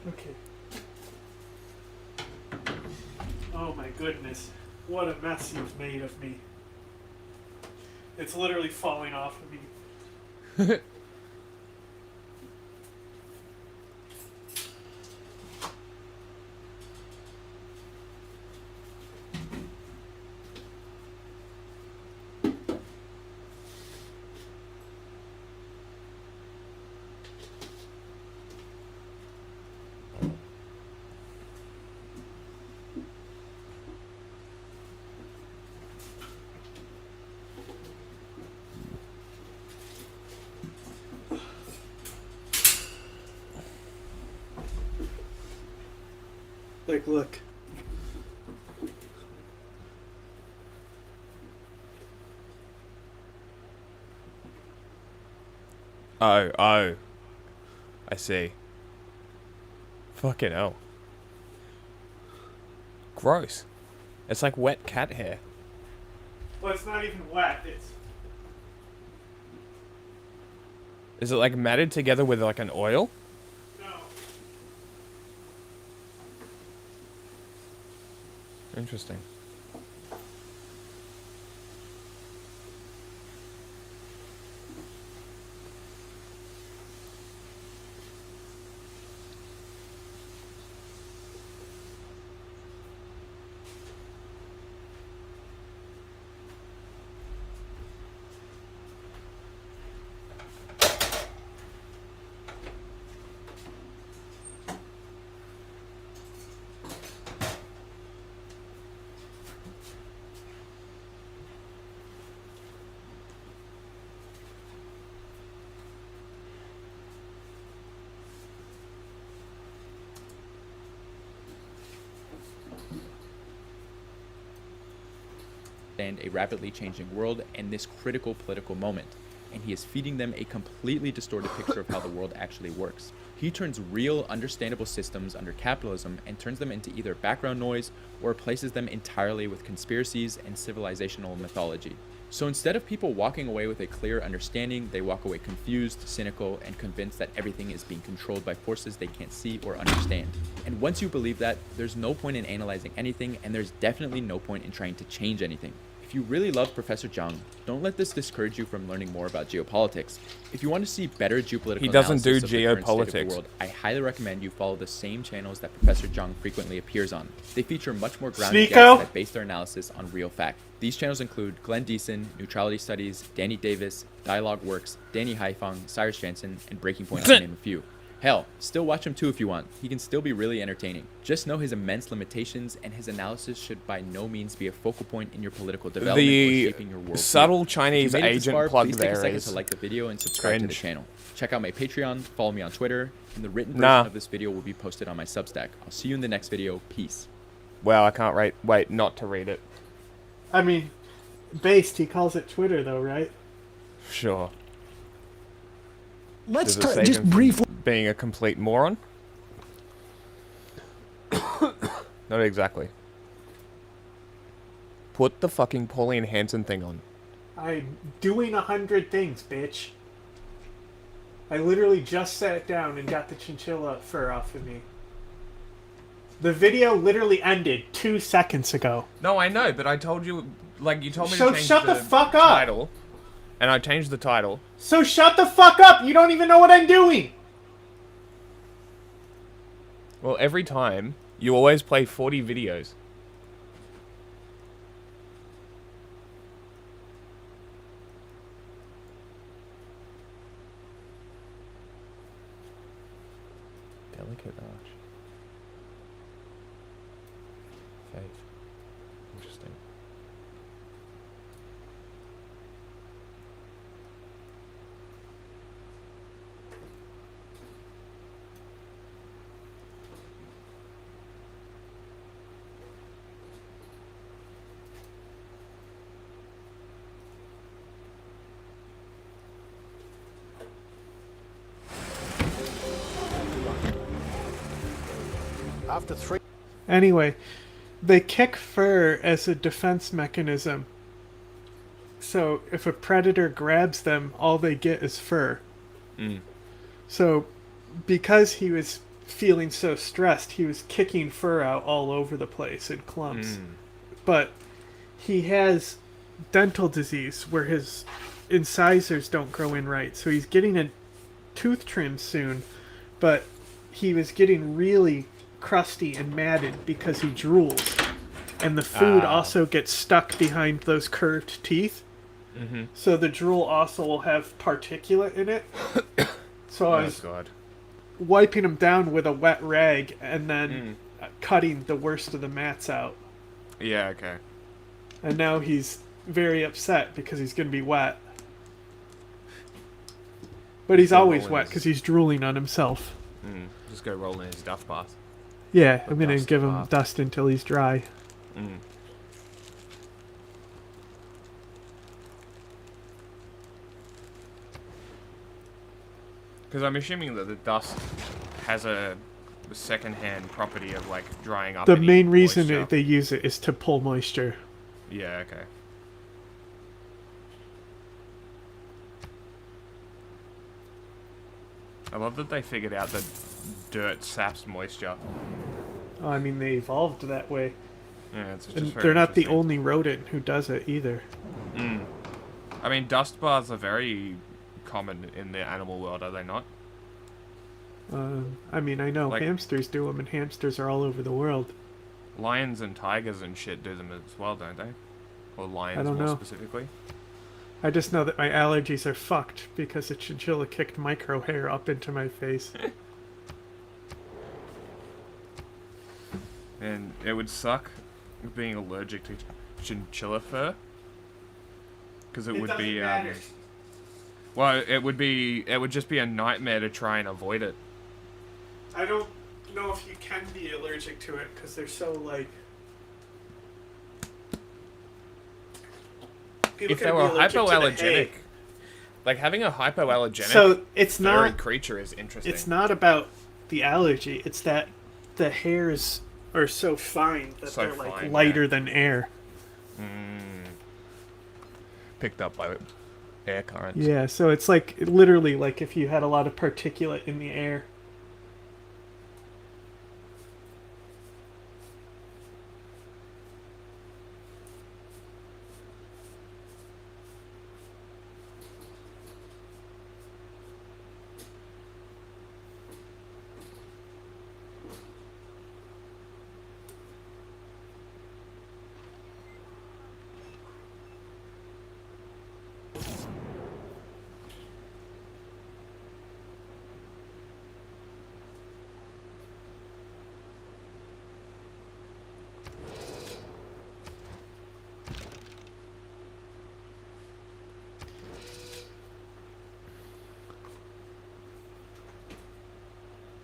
Okay. Oh my goodness. What a mess you've made of me. It's literally falling off of me. Like, look. Oh, I see. Fucking hell. Gross. It's like wet cat hair. Well, it's not even wet. Is it like matted together with like an oil? No. Interesting. A rapidly changing world and this critical political moment, and he is feeding them a completely distorted picture of how the world actually works. He turns real, understandable systems under capitalism and turns them into either background noise or replaces them entirely with conspiracies and civilizational mythology. So instead of people walking away with a clear understanding, they walk away confused, cynical, and convinced that everything is being controlled by forces they can't see or understand. And once you believe that, there's no point in analyzing anything, and there's definitely no point in trying to change anything. If you really love Professor Zhang, don't let this discourage you from learning more about geopolitics. If you want to see better geopolitical He doesn't do analysis of the current state of geopolitics. the world, I highly recommend you follow the same channels that Professor Zhang frequently appears on. They feature much more grounded Sneeko? guests that base their analysis on real fact. These channels include Glenn Deason, Neutrality Studies, Danny Davis, Dialogue Works, Danny Haifong, Cyrus Jansen, and Breaking Point to name a few. Hell, still watch him too if you want. He can still be really entertaining. Just know his immense limitations, and his analysis should by no means be a focal point in your political development or The shaping your world. subtle Chinese If you made it this agent far, plug please take a there second is to like the video and subscribe to the cringe. channel. Check out my Patreon, follow me on Twitter, and the written version Nah. of this video will be posted on my Substack. I'll see you in the next video. Peace. Well, I can't wait not to read it. I mean, based, he calls it Twitter though, right? Sure. Let's Does it save just him from briefly. being a complete moron? Not exactly. Put the fucking Pauline Hanson thing on. I'm doing 100 things, bitch. I literally just sat down and got the chinchilla fur off of me. The video literally ended 2 seconds ago. No, I know, but I told you, like, you told me So to change shut the fuck up! title, and I changed the title. So shut the fuck up! You don't even know what I'm doing! Well, every time, you always play 40 videos. Delicate arch. faith. Interesting. After 3. Anyway, they kick fur as a defense mechanism. So if a predator grabs them, all they get is fur. Mm. So because he was feeling so stressed, he was kicking fur out all over the place in clumps. But he has dental disease where his incisors don't grow in right. So he's getting a tooth trim soon, but he was getting really crusty and matted because he drools. And the food also gets stuck behind those curved teeth. Mm-hmm. So the drool also will have particulate in it. So I was wiping him down with a wet rag and then cutting the worst of the mats out. Yeah, okay. And now he's very upset because he's going to be wet. But he's always wet because he's drooling on himself. Just go roll in his duff bath. Yeah, I'm going to give him dust until he's dry. Because I'm assuming that the dust has a second-hand property of, like, drying up The any main reason moisture. they use it is to pull moisture. Yeah, okay. I love that they figured out that dirt saps moisture. Oh, I mean, they evolved that way. Yeah, it's just And very they're not the interesting. only rodent who does it either. I mean, dust baths are very common in the animal world, are they not? I mean, I know Like- hamsters do them, and hamsters are all over the world. Lions and tigers and shit do them as well, don't they? Or lions don't more know. specifically. I just know that my allergies are fucked because a chinchilla kicked micro hair up into my face. And it would suck being allergic to chinchilla fur. Because it would be, well, it would just be a nightmare to try and avoid it. I don't know if you can be allergic to it because they're so, like... People If can they be were allergic to the hay. hypoallergenic, like having a hypoallergenic So it's furry not creature is interesting. It's not about the allergy. It's that the hairs are so fine that So they're like fine, lighter yeah. than air. Picked up by air currents. Yeah, so it's like literally like if you had a lot of particulate in the air.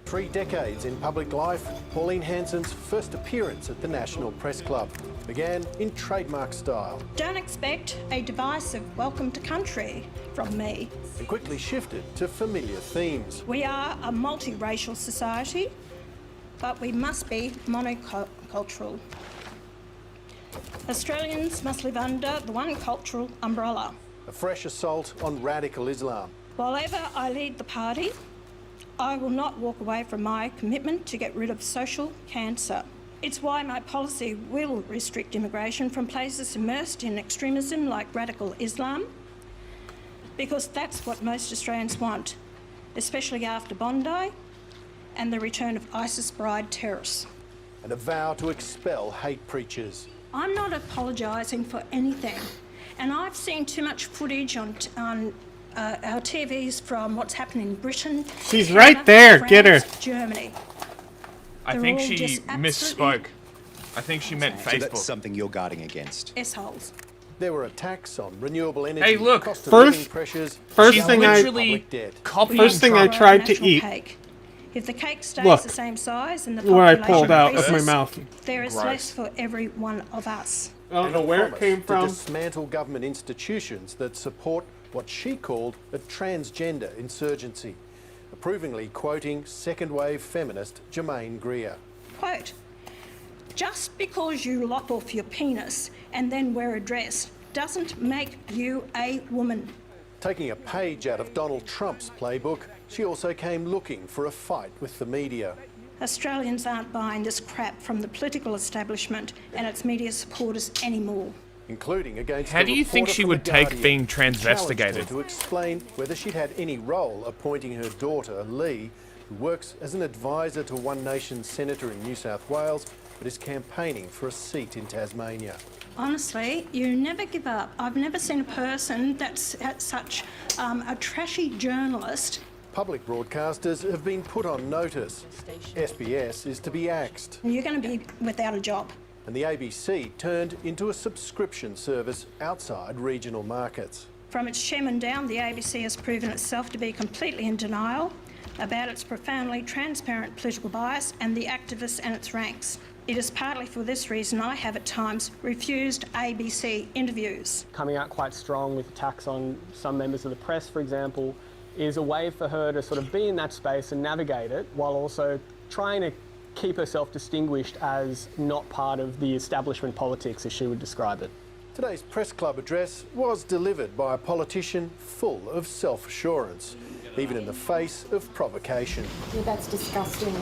Three decades in public life, Pauline Hanson's first appearance at the National Press Club began in trademark style Don't expect a divisive welcome to country from me. and quickly shifted to familiar themes. We are a multiracial society, but we must be monocultural. Australians must live under the one cultural umbrella. A fresh assault on radical Islam. While ever I lead the party, I will not walk away from my commitment to get rid of social cancer. It's why my policy will restrict immigration from places immersed in extremism like radical Islam, because that's what most Australians want, especially after Bondi and the return of ISIS bride terrorists. And a vow to expel hate preachers. I'm not apologising for anything, and I've seen too much footage on our TVs from what's happening in Britain. She's Canada, right there. France, Get her. Germany. I They're think all she just absolutely misspoke. I think she meant So Facebook. that's something you're guarding against. S-holes. There were attacks on renewable energy, Hey, look, cost of first- living pressures, first and thing I- public debt. First thing I tried to eat. Cake. If the cake stays Look, the same size and the where I population pulled out of my increases, mouth. there is Gross. less for every one of us. I don't know where it came To from. dismantle government institutions that support what she called a transgender insurgency, approvingly quoting second-wave feminist Germaine Greer. Quote, just because you lop off your penis and then wear a dress doesn't make you a woman. Taking a page out of Donald Trump's playbook, she also came looking for a fight with the media. Australians aren't buying this crap from the political establishment and its media supporters anymore. Including against How the do you think reporter she from would The take Guardian, being who challenged her transvestigated? to explain whether she'd had any role appointing her daughter, Lee, who works as an advisor to One Nation's senator in New South Wales, but is campaigning for a seat in Tasmania. Honestly, you never give up. I've never seen a person that's such a trashy journalist. Public broadcasters have been put on notice. SBS is to be axed, You're going to be without a job. and the ABC turned into a subscription service outside regional markets. From its chairman down, the ABC has proven itself to be completely in denial about its profoundly transparent political bias and the activists and its ranks. It is partly for this reason I have at times refused ABC interviews. Coming out quite strong with attacks on some members of the press, for example, is a way for her to sort of be in that space and navigate it while also trying to keep herself distinguished as not part of the establishment politics, as she would describe it. Today's press club address was delivered by a politician full of self-assurance, even in the face of provocation. Yeah, that's disgusting.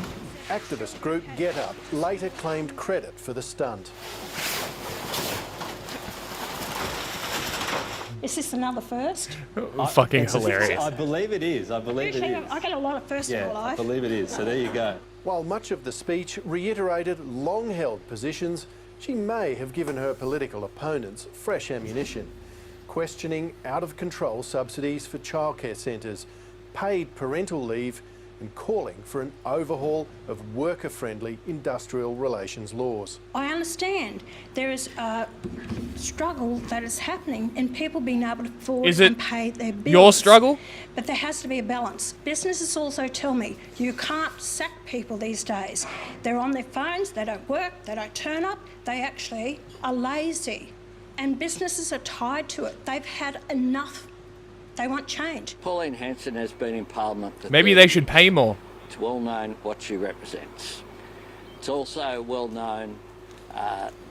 Activist group Get Up later claimed credit for the stunt. Is this another first? Fucking hilarious. I believe it is. I believe it Usually is. I get a lot of firsts in Yeah, my life. I believe it is. So there you go. While much of the speech reiterated long-held positions, she may have given her political opponents fresh ammunition, questioning out-of-control subsidies for childcare centres, paid parental leave, and calling for an overhaul of worker-friendly industrial relations laws. I understand there is a struggle that is happening in people being able to afford Is it and pay their bills. your struggle? But there has to be a balance. Businesses also tell me you can't sack people these days. They're on their phones, they don't work, they don't turn up, they actually are lazy. And businesses are tied to it. They've had enough. They want change. Pauline Hanson has been in Parliament for Maybe 30 they should pay more. It's well known what she represents. It's also well known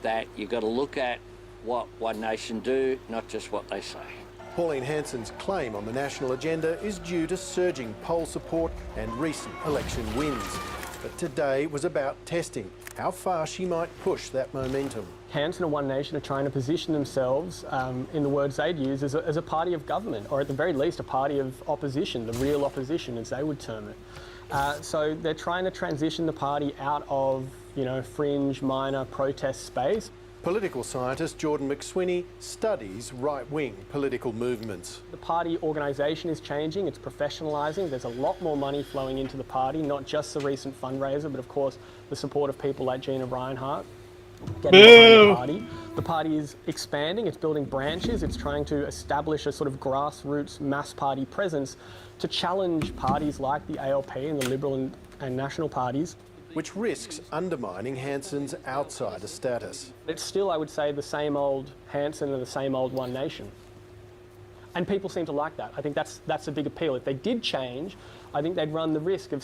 that you've got to look at what One Nation do, not just what they say. Pauline Hanson's claim on the national agenda is due to surging poll support and recent election wins. But today was about testing how far she might push that momentum. Hanson and One Nation are trying to position themselves, in the words they'd use, as a party of government, or at the very least a party of opposition, the real opposition as they would term it. So they're trying to transition the party out of, fringe, minor protest space. Political scientist Jordan McSweeney studies right-wing political movements. The party organisation is changing, it's professionalising, there's a lot more money flowing into the party, not just the recent fundraiser, but of course the support of people like Gina Reinhart getting behind the party. The party is expanding, it's building branches, it's trying to establish a sort of grassroots mass party presence to challenge parties like the ALP and the Liberal and National parties. Which risks undermining Hanson's outsider status. It's still, I would say, the same old Hanson and the same old One Nation. And people seem to like that. I think that's a big appeal. If they did change, I think they'd run the risk of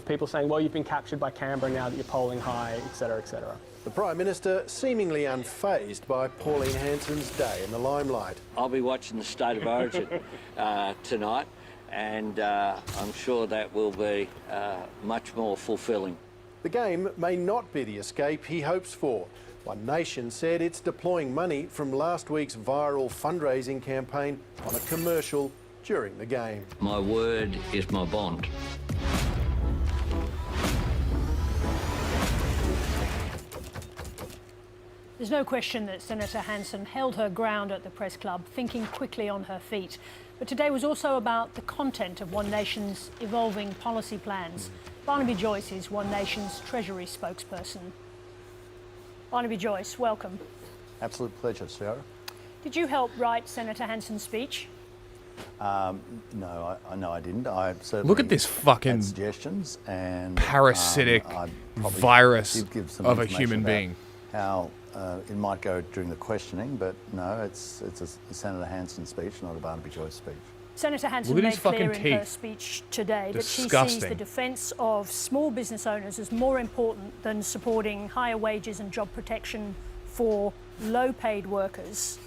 people saying, well, you've been captured by Canberra now that you're polling high, etc., etc. The Prime Minister seemingly unfazed by Pauline Hanson's day in the limelight. I'll be watching the State of Origin tonight, and I'm sure that will be much more fulfilling. The game may not be the escape he hopes for. One Nation said it's deploying money from last week's viral fundraising campaign on a commercial during the game. My word is my bond. There's no question that Senator Hanson held her ground at the press club, thinking quickly on her feet. But today was also about the content of One Nation's evolving policy plans. Barnaby Joyce is One Nation's Treasury spokesperson. Barnaby Joyce, welcome. Absolute pleasure, Sarah. Did you help write Senator Hanson's speech? No, I didn't. I certainly Look at this fucking had suggestions and parasitic I probably virus did give some of a information human about being. How it might go during the questioning, but no, it's a Senator Hanson speech, not a Barnaby Joyce speech. Senator Hanson Look at his made clear fucking in her teeth. speech today that she sees Disgusting. the defence of small business owners as more important than supporting higher wages and job protection for low-paid workers.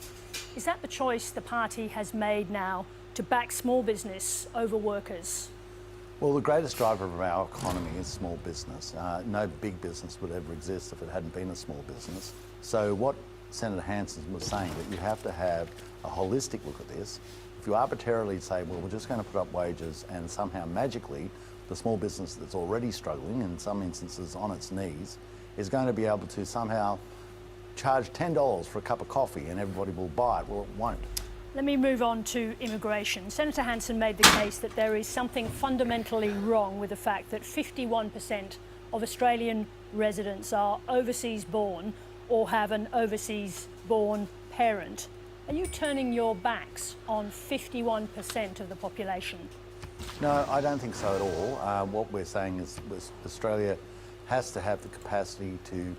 Is that the choice the party has made now, to back small business over workers? Well, the greatest driver of our economy is small business. No big business would ever exist if it hadn't been a small business. So what Senator Hanson was saying, that you have to have a holistic look at this. If you arbitrarily say, well, we're just going to put up wages and somehow magically the small business that's already struggling, in some instances on its knees, is going to be able to somehow charge $10 for a cup of coffee and everybody will buy it, well, it won't. Let me move on to immigration. Senator Hanson made the case that there is something fundamentally wrong with the fact that 51% of Australian residents are overseas born or have an overseas born parent. Are you turning your backs on 51% of the population? No, I don't think so at all. What we're saying is Australia has to have the capacity to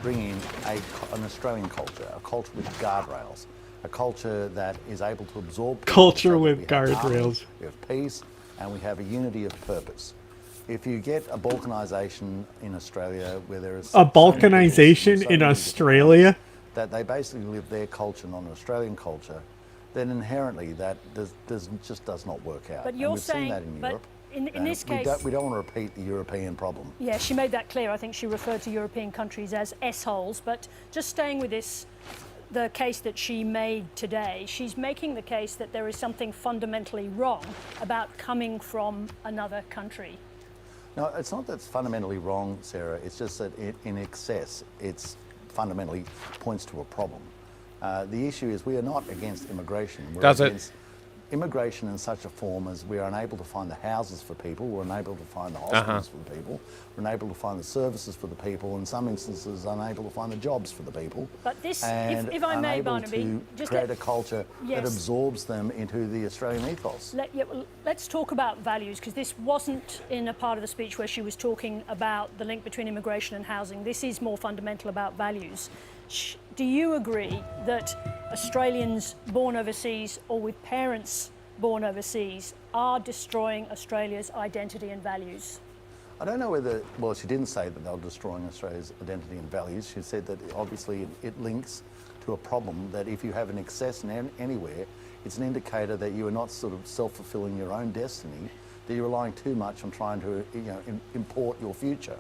bring in an Australian culture, a culture with guardrails, a culture that is able to absorb people. Culture So that with we have harmony, guardrails. we have peace, and we have a unity of purpose. If you get a balkanisation in Australia where there is A balkanization in Australia? that they basically live their culture, not an Australian culture, then inherently that just does not work out. But And you're we've saying, seen that in but Europe. in this case, we don't want to repeat the European problem. yeah, she made that clear. I think she referred to European countries as S-holes. But just staying with this, the case that she made today, she's making the case that there is something fundamentally wrong about coming from another country. No, it's not that it's fundamentally wrong, Sarah. It's just that in excess, it's fundamentally points to a problem. The issue is we are not against immigration. We're against immigration in such a form as we are unable to find the houses for people, we're unable to find the hospitals for the people, we're unable to find the services for the people, in some instances unable to find the jobs for the people. But this, and if I may, unable Barnaby, to just create a culture yes. that absorbs them into the Australian ethos. Let's talk about values, because this wasn't in a part of the speech where she was talking about the link between immigration and housing. This is more fundamental about values. Do you agree that Australians born overseas or with parents born overseas are destroying Australia's identity and values? I don't know whether, well, she didn't say that they were destroying Australia's identity and values. She said that obviously it links to a problem that if you have an excess anywhere, it's an indicator that you are not sort of self-fulfilling your own destiny, that you're relying too much on trying to import your future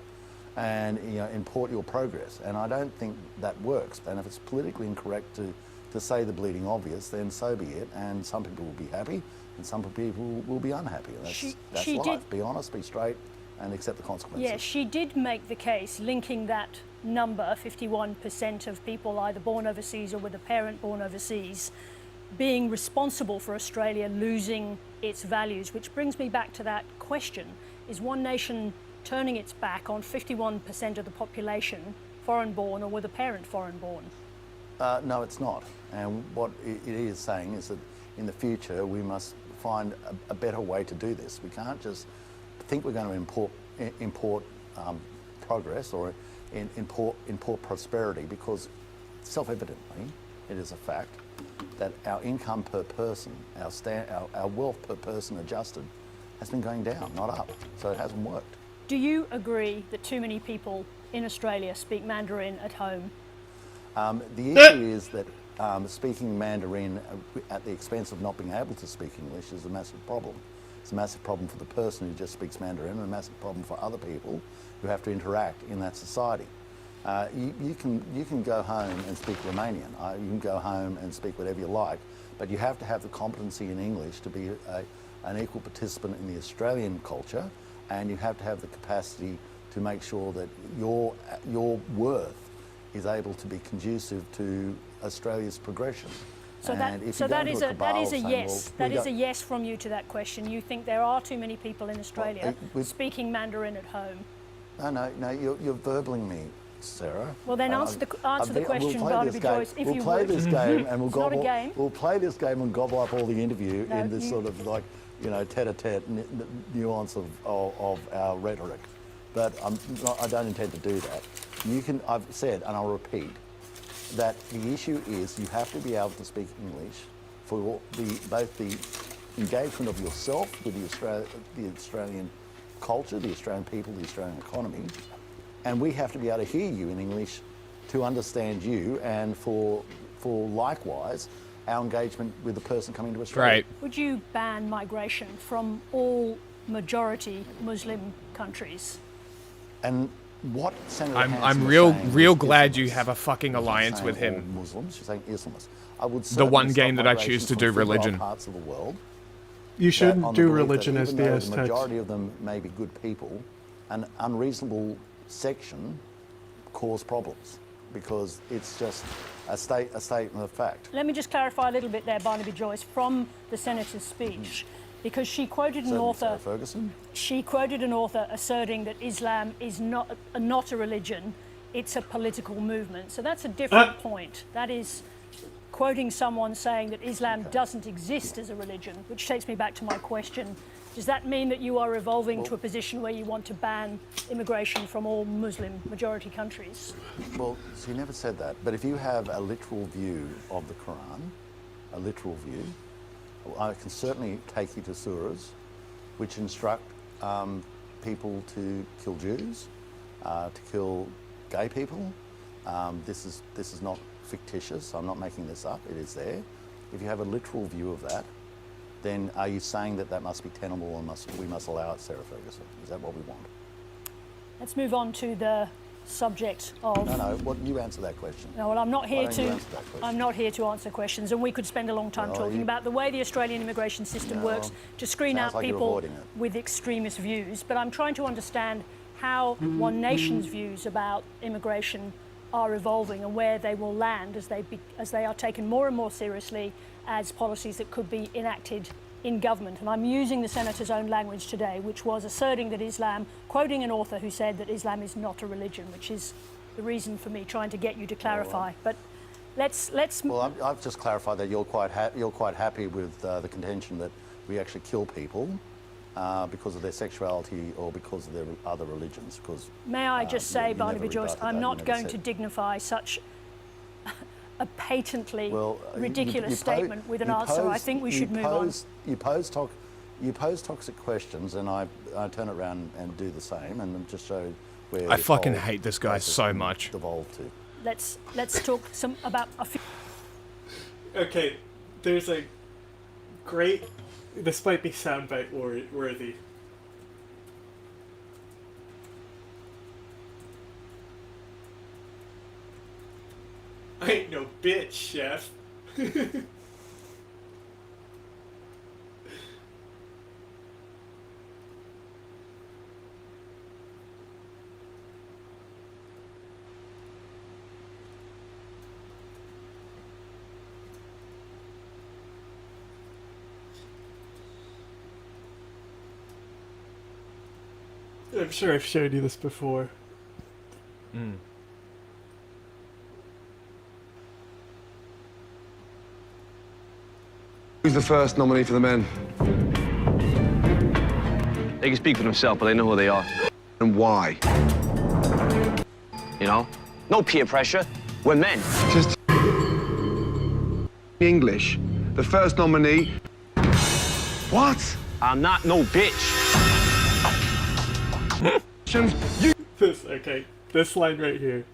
and import your progress. And I don't think that works. And if it's politically incorrect to say the bleeding obvious, then so be it. And some people will be happy and some people will be unhappy. That's life. Be honest, be straight, and accept the consequences. Yeah, she did make the case linking that number, 51% of people either born overseas or with a parent born overseas, being responsible for Australia losing its values, which brings me back to that question. Is one nation turning its back on 51% of the population foreign-born or with a parent foreign-born? No, it's not. And what it is saying is that in the future we must find a better way to do this. We can't just think we're going to import progress or import prosperity, because self-evidently it is a fact that our income per person, our wealth per person adjusted, has been going down, not up. So it hasn't worked. Do you agree that too many people in Australia speak Mandarin at home? The issue is that speaking Mandarin at the expense of not being able to speak English is a massive problem. It's a massive problem for the person who just speaks Mandarin and a massive problem for other people who have to interact in that society. You can go home and speak Romanian. You can go home and speak whatever you like, but you have to have the competency in English to be an equal participant in the Australian culture, and you have to have the capacity to make sure that your worth is able to be conducive to Australia's progression. So that is a yes. That is a yes from you to that question. You think there are too many people in Australia speaking Mandarin at home? No, you're verbling me. Sarah. Well, then answer the question, Barnaby Joyce, if you play would. this game and we'll It's not a gobble. game. We'll play this game and gobble up all the interview No, in this sort of like, tete-a-tete nuance of our rhetoric. But I don't intend to do that. I've said, and I'll repeat, that the issue is you have to be able to speak English for both the engagement of yourself with the Australian culture, the Australian people, the Australian economy, and we have to be able to hear you in English to understand you, and for likewise our engagement with the person coming to Australia. Right. Would you ban migration from all majority Muslim countries? And what Senator I'm Hanson was real saying glad Islamists. you have a fucking She's not alliance saying with all him. Muslims, she's saying Islamists. I would The one certainly game stop that I migration choose to from do fragile religion. parts of the world. You shouldn't on do the belief that religion as even though BS the text. majority of them may be good people, an unreasonable section cause problems because it's just a statement of fact. Let me just clarify a little bit there, Barnaby Joyce, from the Senator's speech, because she quoted an author. Sarah Ferguson. She quoted an author asserting that Islam is not a religion, it's a political movement. So that's a different point. That is quoting someone saying that Islam doesn't exist as a religion, which takes me back to my question. Does that mean that you are evolving to a position where you want to ban immigration from all Muslim majority countries? Well, she never said that. But if you have a literal view of the Quran, a literal view, I can certainly take you to surahs which instruct people to kill Jews, to kill gay people. This is not fictitious. I'm not making this up. It is there. If you have a literal view of that, then are you saying that must be tenable and we must allow it, Sarah Ferguson? Is that what we want? Let's move on to the subject of... No, you answer that question. No, well, I'm not here Why don't you to. answer that question? I'm not here to answer questions, and we could spend a long time talking about the way the Australian immigration system works to screen out like you're people avoiding it. with extremist views. But I'm trying to understand how One Nation's views about immigration are evolving and where they will land as they are taken more and more seriously as policies that could be enacted in government. And I'm using the Senator's own language today, which was asserting that Islam, quoting an author who said that Islam is not a religion, which is the reason for me trying to get you to clarify. But let's. Well, I've just clarified that you're quite happy with the contention that we actually kill people because of their sexuality or because of their other religions. Because may I just say, Barnaby Joyce, rebutted I'm that. not going to dignify such a patently ridiculous statement with an answer. I think we should move on. You pose toxic questions, and I turn it around and do the same, and just show where I fucking hate this guy so much. Devolved to. Let's talk about a few. Okay, there's a great. This might be soundbite worthy. I ain't no bitch, chef. I'm sure I've showed you this before. Who's the first nominee for the men? They can speak for themselves, but they know who they are. And why? You know? No peer pressure. We're men. Just English. The first nominee. What? I'm not no bitch. This line right here.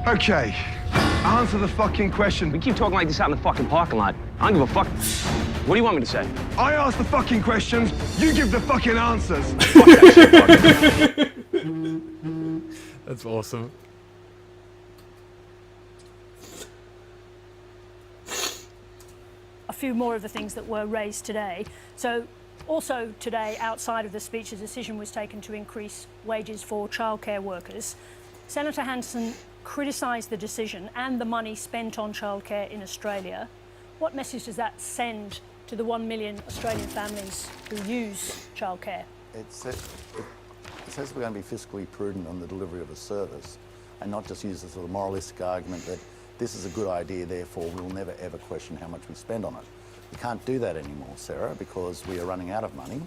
Okay. Answer the fucking question. We keep talking like this out in the fucking parking lot. I don't give a fuck. What do you want me to say? I ask the fucking questions, you give the fucking answers. That's awesome. A few more of the things that were raised today. So also today, outside of the speech, a decision was taken to increase wages for childcare workers. Senator Hanson criticised the decision and the money spent on childcare in Australia. What message does that send to the 1 million Australian families who use childcare? says we're going to be fiscally prudent on the delivery of a service and not just use the sort of moralistic argument that this is a good idea, therefore we will never ever question how much we spend on it. We can't do that anymore, Sarah, because we are running out of money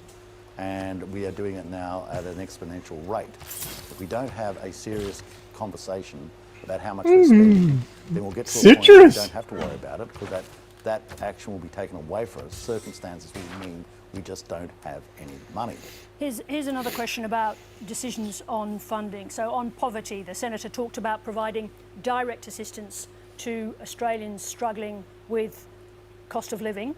and we are doing it now at an exponential rate. If we don't have a serious conversation about how much we're spending, then we'll get to a point where we don't have to worry about it because that action will be taken away from us. Circumstances will mean we just don't have any money. Here's another question about decisions on funding. So on poverty, the Senator talked about providing direct assistance to Australians struggling with cost of living.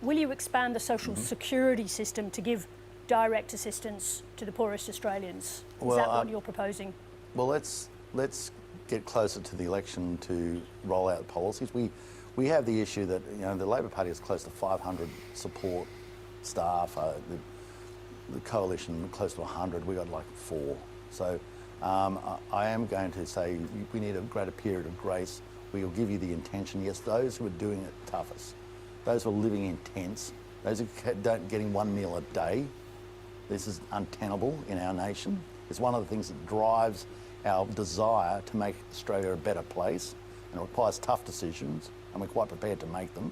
Will you expand the social security system to give direct assistance to the poorest Australians? Is that what you're proposing? Well, let's get closer to the election to roll out policies. We have the issue that the Labor Party has close to 500 support staff. The coalition close to 100. We got like 4. So I am going to say we need a greater period of grace. We will give you the intention. Yes, those who are doing it toughest, those who are living in tents, those who don't getting 1 meal a day. This is untenable in our nation. It's one of the things that drives our desire to make Australia a better place, and it requires tough decisions, and we're quite prepared to make them.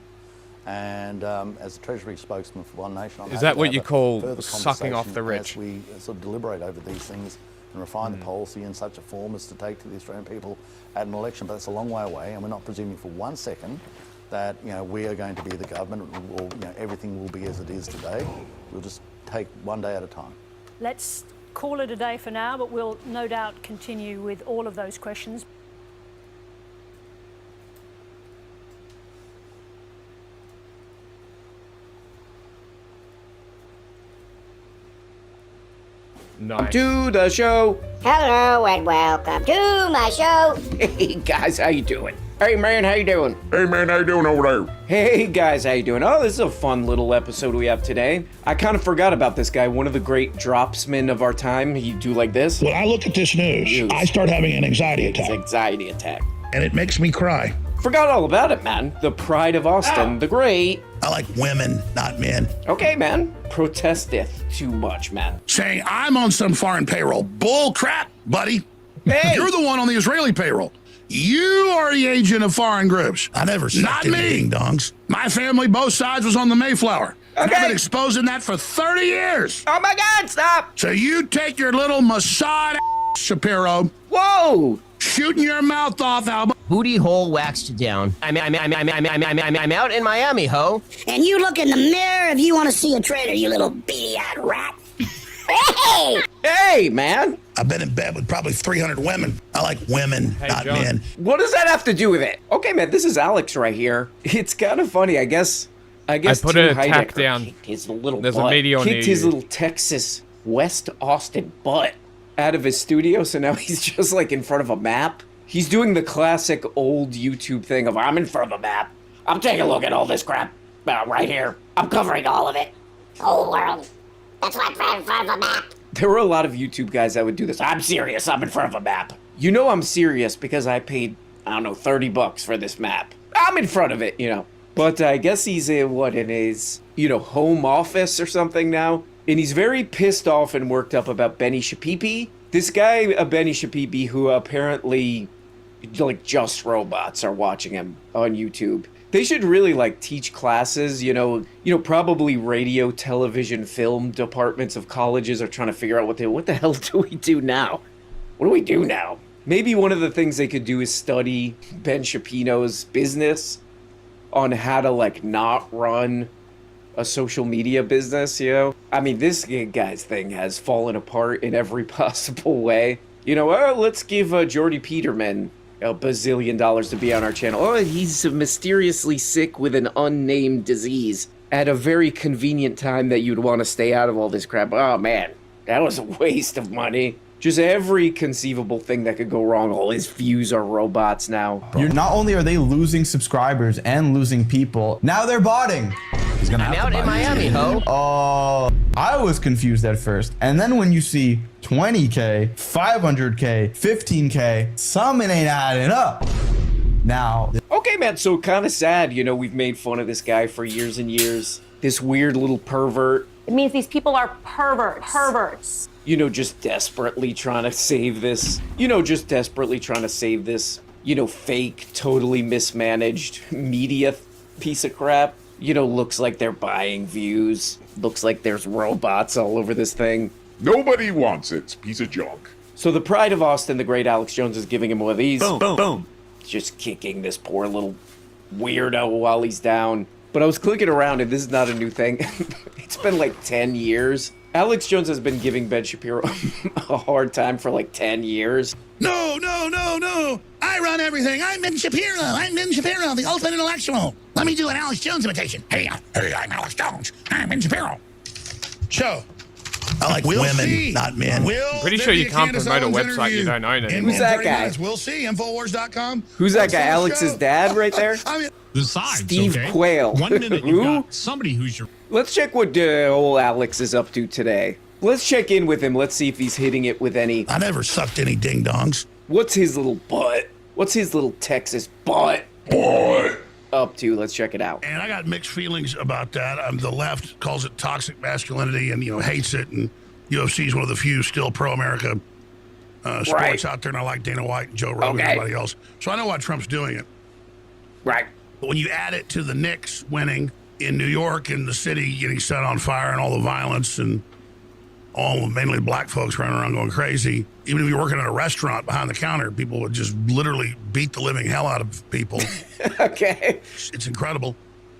And as the Treasury spokesman for One Nation, I'm Is that what you call further sucking off the rich? as we sort of deliberate over these things and refine the policy in such a form as to take to the Australian people at an election. But it's a long way away, and we're not presuming for 1 second that we are going to be the government, or everything will be as it is today. We'll just take one day at a time. Let's call it a day for now, but we'll no doubt continue with all of those questions. Nice. To the show. Hello and welcome to my show. Hey guys, how you doing? Hey man, how you doing? Hey man, how you doing over there? Hey guys, how you doing? Oh, this is a fun little episode we have today. I kind of forgot about this guy, one of the great dropsmen of our time. He do like this. When I look at this news, I start having an anxiety attack. Anxiety attack. And it makes me cry. Forgot all about it, man. The pride of Austin, the great. I like women, not men. Okay, man. Protesteth too much, man. Saying I'm on some foreign payroll. Bull crap, buddy. Hey! You're the one on the Israeli payroll. You are the agent of foreign groups. I never said not me. Ding-dongs. My family, both sides, was on the Mayflower. Okay. And I've been exposing that for 30 years. Oh my God, stop! So you take your little Mossad Shapiro. Whoa! Shooting your mouth off, Alba. Booty hole waxed down. I'm out in Miami, ho. And you look in the mirror if you want to see a traitor, you little beady-eyed rat. Hey! Hey, man! I've been in bed with probably 300 women. I like women, not John. men. What does that have to do with it? Okay, man, this is Alex right here. It's kind of funny, I guess. I put Tim an attack Heidecker down. kicked his little There's butt. a video kicked near his you. little Texas West Austin butt out of his studio, so now he's just like in front of a map. He's doing the classic old YouTube thing of, I'm in front of a map. I'm taking a look at all this crap right here. I'm covering all of it. Whole world. That's why I'm in front of a map. There were a lot of YouTube guys that would do this. I'm serious. I'm in front of a map. You know I'm serious because I paid, I don't know, $30 for this map. I'm in front of it, But I guess he's in his, home office or something now. And he's very pissed off and worked up about Benny Shapipi. This guy, Benny Shapipi, who apparently, just robots are watching him on YouTube. They should really teach classes, probably radio, television, film departments of colleges are trying to figure out what the hell do we do now? What do we do now? Maybe one of the things they could do is study Ben Shapino's business on how to not run a social media business, I mean, this guy's thing has fallen apart in every possible way. Let's give Jordy Peterman $1 bazillion to be on our channel. Oh, he's mysteriously sick with an unnamed disease at a very convenient time that you'd want to stay out of all this crap. Oh man, that was a waste of money. Just every conceivable thing that could go wrong. All his views are robots now. Not only are they losing subscribers and losing people, now they're botting. He's gonna I'm out in Miami, ho. Oh, I was confused at first. And then when you see 20K, 500K, 15K, something ain't adding up. Now. Okay, man, so kind of sad, we've made fun of this guy for years and years. This weird little pervert. It means these people are perverts. just desperately trying to save this, fake, totally mismanaged media piece of crap. Looks like they're buying views. Looks like there's robots all over this thing. Nobody wants it. It's a piece of junk. So the pride of Austin, the great Alex Jones, is giving him one of these. Boom, boom. Just kicking this poor little weirdo while he's down. But I was clicking around, and this is not a new thing. It's been like 10 years. Alex Jones has been giving Ben Shapiro a hard time for like 10 years. No, no, no, no. I run everything. I'm Ben Shapiro. I'm Ben Shapiro, the ultimate intellectual. Let me do an Alex Jones imitation. Hey, I'm Alex Jones. I'm Ben Shapiro. So, I like women, not men. I'm pretty sure you can't promote a website you don't own anymore. Who's that guy? We'll see. Infowars.com. Who's that guy? Alex's dad right there? Besides, Steve Quayle. 1 minute Who? you've got somebody who's your... Let's check what old Alex is up to today. Let's check in with him. Let's see if he's hitting it with any... I never sucked any ding-dongs. What's his little butt? What's his little Texas butt up to? Let's check it out. And I got mixed feelings about that. The left calls it toxic masculinity and, hates it. And UFC is one of the few still pro-America sports out there. And I like Dana White and Joe Rogan and everybody else. So I know why Trump's doing it. Right. But when you add it to the Knicks winning in New York and the city getting set on fire and all the violence and all mainly black folks running around going crazy, even if you're working at a restaurant behind the counter, people would just literally beat the living hell out of people. Okay. It's incredible.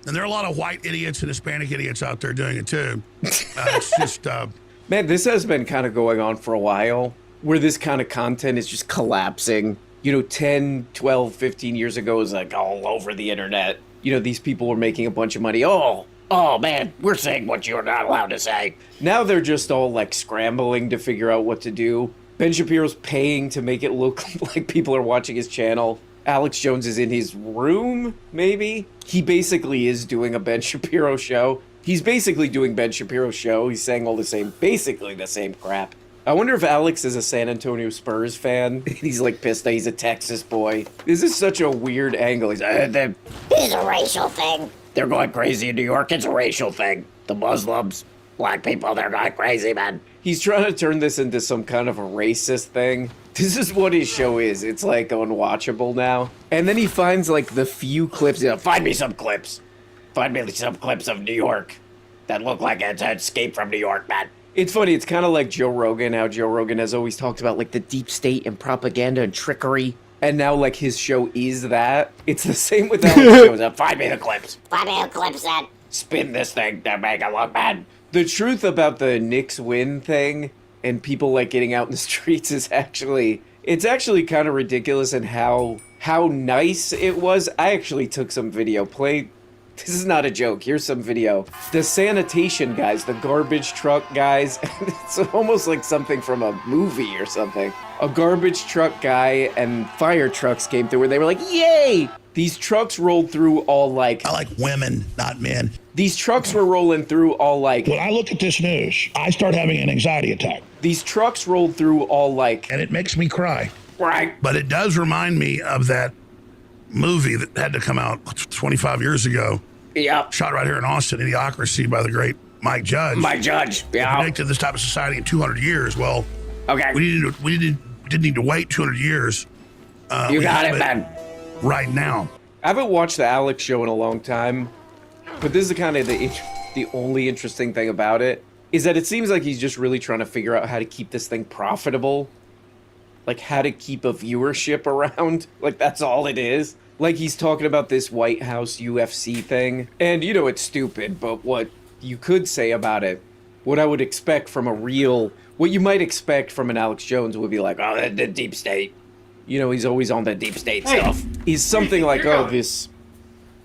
And there are a lot of white idiots and Hispanic idiots out there doing it too. It's just... Man, this has been kind of going on for a while, where this kind of content is just collapsing. 10, 12, 15 years ago, it was like all over the internet. These people were making a bunch of money. Oh man, we're saying what you're not allowed to say. Now they're just all like scrambling to figure out what to do. Ben Shapiro's paying to make it look like people are watching his channel. Alex Jones is in his room, maybe? He basically is doing a Ben Shapiro show. He's basically doing Ben Shapiro's show. He's saying basically the same crap. I wonder if Alex is a San Antonio Spurs fan. He's like pissed that he's a Texas boy. This is such a weird angle. He's It's a racial thing. They're going crazy in New York. It's a racial thing. The Muslims, black people, they're going crazy, man. He's trying to turn this into some kind of a racist thing. This is what his show is. It's like unwatchable now. And then he finds like the few clips. Find me some clips. Find me some clips of New York that look like it's an escape from New York, man. It's funny. It's kind of like Joe Rogan. How Joe Rogan has always talked about like the deep state and propaganda and trickery. And now, like, his show is that. It's the same with Alex Jones. Find me the clips. Find me the clips that... Spin this thing to make it look bad. The truth about the Knicks win thing and people, like, getting out in the streets is actually... It's actually kind of ridiculous and how nice it was. I actually took some video. This is not a joke. Here's some video. The sanitation guys, the garbage truck guys, it's almost like something from a movie or something. A garbage truck guy and fire trucks came through where they were like, yay! These trucks rolled through all like... I like women, not men. These trucks were rolling through all like... When I look at this news, I start having an anxiety attack. These trucks rolled through all like... And it makes me cry. Right. But it does remind me of that movie that had to come out 25 years ago. Yep. Shot right here in Austin, Idiocracy by the great Mike Judge. Mike Judge, yeah. Predicted this type of society in 200 years. Well, okay. We didn't need to wait 200 years. You got it, man. Right now. I haven't watched the Alex show in a long time, but this is kind of the only interesting thing about it, is that it seems like he's just really trying to figure out how to keep this thing profitable. Like, how to keep a viewership around. Like, that's all it is. Like, he's talking about this White House UFC thing. And, it's stupid, but what you could say about it, what I would expect from what you might expect from an Alex Jones would be like, oh, the deep state. He's always on the deep state stuff. Is something like, this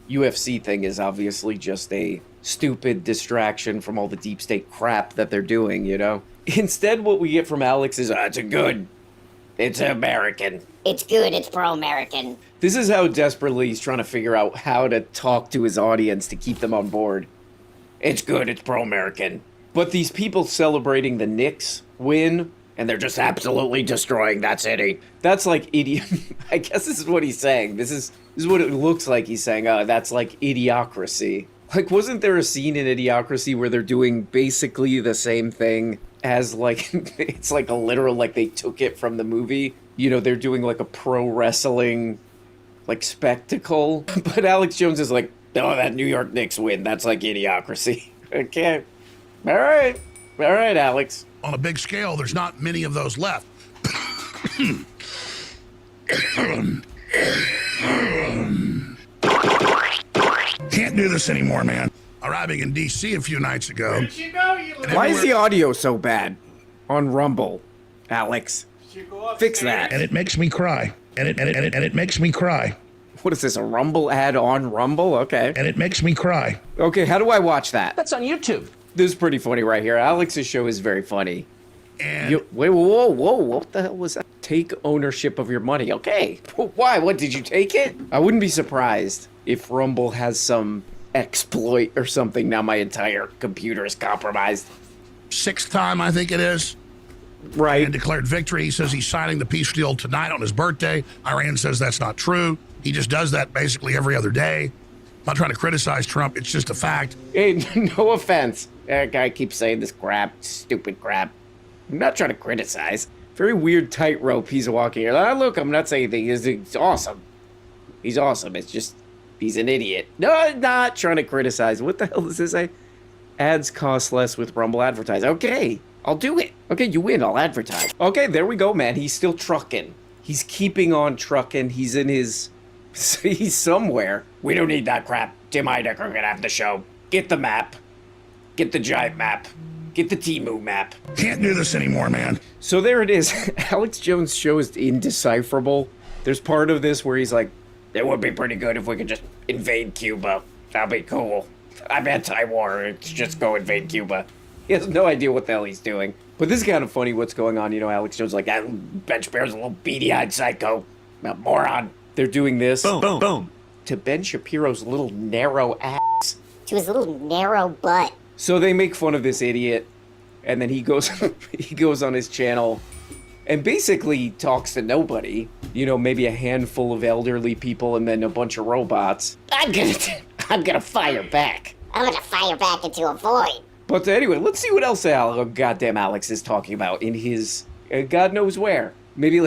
UFC thing is obviously just a stupid distraction from all the deep state crap that they're doing, Instead, what we get from Alex is, it's American. It's good, it's pro-American. This is how desperately he's trying to figure out how to talk to his audience to keep them on board. It's good, it's pro-American. But these people celebrating the Knicks win, and they're just absolutely destroying that city. That's like idiot. I guess this is what he's saying. This is what it looks like he's saying. That's like Idiocracy. Like, wasn't there a scene in Idiocracy where they're doing basically the same thing as like it's like a literal, like they took it from the movie. You know, they're doing like a pro wrestling like spectacle. But Alex Jones is like, oh, that New York Knicks win. That's like idiocracy. Okay. All right, Alex. On a big scale, there's not many of those left. Can't do this anymore, man. Arriving in D.C. a few nights ago. Why is the audio so bad on Rumble, Alex? Fix that. And it makes me cry. And it makes me cry. What is this, a Rumble ad on Rumble? Okay. And it makes me cry. Okay, how do I watch that? That's on YouTube. This is pretty funny right here. Alex's show is very funny. And wait, whoa, what the hell was that? Take ownership of your money. Okay. Why? What, did you take it? I wouldn't be surprised if Rumble has some exploit or something. Now my entire computer is compromised. 6th time, I think it is. Right. And declared victory. He says he's signing the peace deal tonight on his birthday. Iran says that's not true. He just does that basically every other day. I'm not trying to criticize Trump. It's just a fact. Hey, no offense. That guy keeps saying this crap, stupid crap. I'm not trying to criticize. Very weird tightrope he's walking here. Look, I'm not saying anything. He's awesome. He's awesome. It's just, he's an idiot. No, I'm not trying to criticize. What the hell does this say? Ads cost less with Rumble advertising. Okay, I'll do it. Okay, you win. I'll advertise. Okay, there we go, man. He's still trucking. He's keeping on trucking. He's in his... He's somewhere. We don't need that crap. Tim Heidecker are gonna have the show. Get the map. Get the giant map. Get the Temu map. Can't do this anymore, man. So there it is. Alex Jones' show is indecipherable. There's part of this where he's like, it would be pretty good if we could just invade Cuba. That'd be cool. I'm anti-war. Let's just go invade Cuba. He has no idea what the hell he's doing. But this is kind of funny what's going on. You know, Alex Jones is like, that bench bear's a little beady-eyed psycho. A moron. They're doing this. Boom, boom, boom. To Ben Shapiro's little narrow ass. To his little narrow butt. So they make fun of this idiot, and then he goes on his channel and basically talks to nobody. You know, maybe a handful of elderly people and then a bunch of robots. I'm gonna fire back. I'm gonna fire back into a void. But anyway, let's see what else goddamn Alex is talking about in his God knows where. Maybe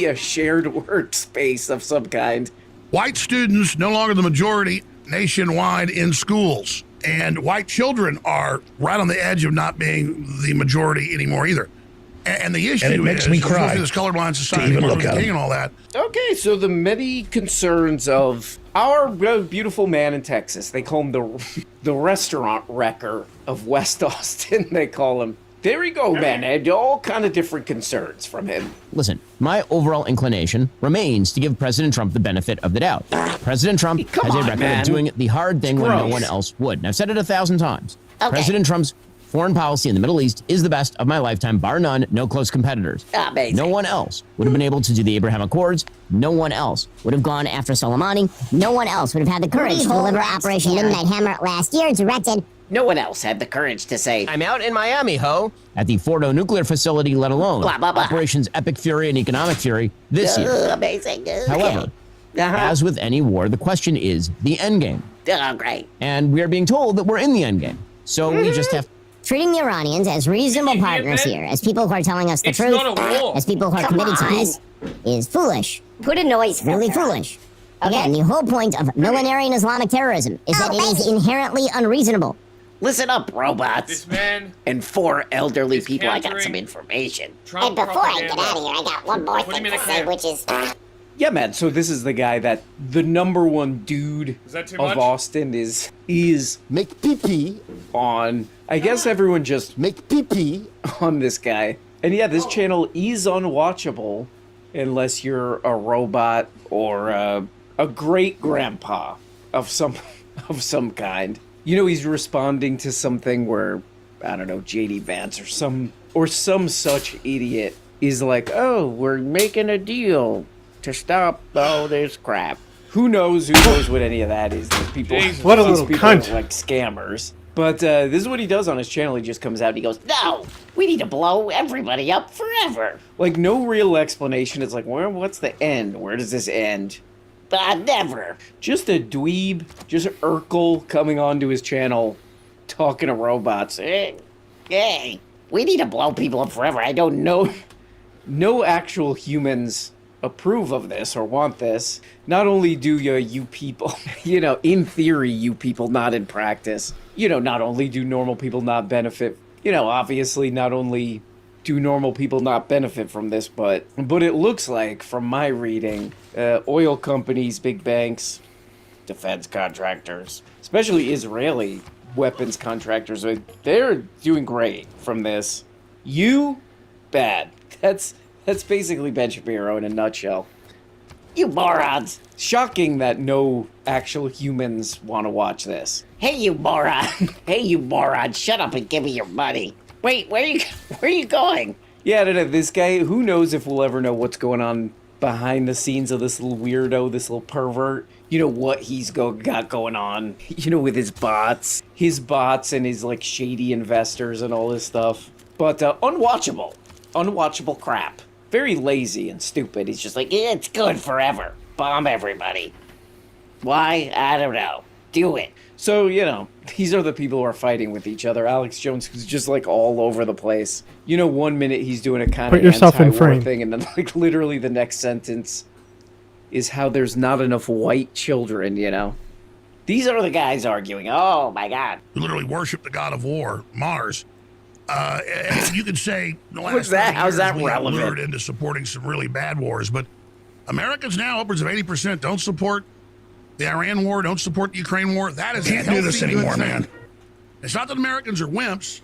a shared workspace of some kind. White students no longer the majority nationwide in schools. And white children are right on the edge of not being the majority anymore either. And the issue makes me cry this colorblind society, Martin Luther King and all that. Okay, so the many concerns of our beautiful man in Texas, they call him the restaurant wrecker of West Austin, they call him. There we go, man. And all kind of different concerns from him. Listen, my overall inclination remains to give President Trump the benefit of the doubt. President Trump has a record of doing the hard thing when no one else would. And I've said it 1,000 times. Okay. President Trump's foreign policy in the Middle East is the best of my lifetime, bar none, no close competitors. Amazing. No one else would have been able to do the Abraham Accords. No one else would have gone after Soleimani. No one else would have had the courage to deliver Operation Midnight Hammer last year, directed. No one else had the courage to say, I'm out in Miami, ho, at the Fordo nuclear facility, let alone blah, blah, blah. Operations Epic Fury and Economic Fury this year. Amazing. However, as with any war, the question is the end game. Oh, great. And we are being told that we're in the end game. So we just have... Treating the Iranians as reasonable partners here, as people who are telling us the truth, as people who are committed to peace, is foolish. Put a noise. Really foolish. Again, the whole point of millenarian Islamic terrorism is that it is inherently unreasonable. Listen up, robots. This man and 4 elderly people. I got countering some information. Trump And before I get propaganda. out of here, I got one more thing to say, which is... Yeah, man. So this is the guy that the #1 dude Is that too of much? Austin is Make pee-pee. on. I guess everyone just Make pee-pee. on this guy. And yeah, this channel is unwatchable unless you're a robot or a great grandpa of some kind. You know, he's responding to something where, I don't know, JD Vance or some such idiot is like, oh, we're making a deal to stop all this crap. Who knows what any of that is? These people, Jesus. What a these little people cunt. are like scammers. But this is what he does on his channel. He just comes out and he goes, no, we need to blow everybody up forever. Like, no real explanation. It's like, what's the end? Where does this end? Never. Just a dweeb, just Urkel coming onto his channel, talking to robots. Hey, We need to blow people up forever. I don't know. No actual humans approve of this or want this. Not only do you people, in theory, you people, not in practice, not only do normal people not benefit, obviously not only do normal people not benefit from this, but it looks like, from my reading, oil companies, big banks, defense contractors, especially Israeli weapons contractors, they're doing great from this. Bad. That's basically Ben Shapiro in a nutshell. You morons! Shocking that no actual humans want to watch this. Hey, you moron! Hey, you moron! Shut up and give me your money. Wait, where are you going? Yeah, I don't know. This guy, who knows if we'll ever know what's going on behind the scenes of this little weirdo, this little pervert. What he's got going on, with his bots and his, shady investors and all this stuff. But unwatchable. Unwatchable crap. Very lazy and stupid. He's just like, it's good forever. Bomb everybody. Why? I don't know. Do it. So, these are the people who are fighting with each other. Alex Jones is just, all over the place. 1 minute he's doing a kind of anti-war thing, and then, literally the next sentence is how there's not enough white children, These are the guys arguing. Oh, my God. We literally worship the god of war, Mars. And you could say the last What's that? How's that we relevant? lured into supporting some really bad wars, but Americans now, upwards of 80%, don't support the Iran war, don't support the Ukraine war. That is can't do this anymore, man. It's not that Americans are wimps.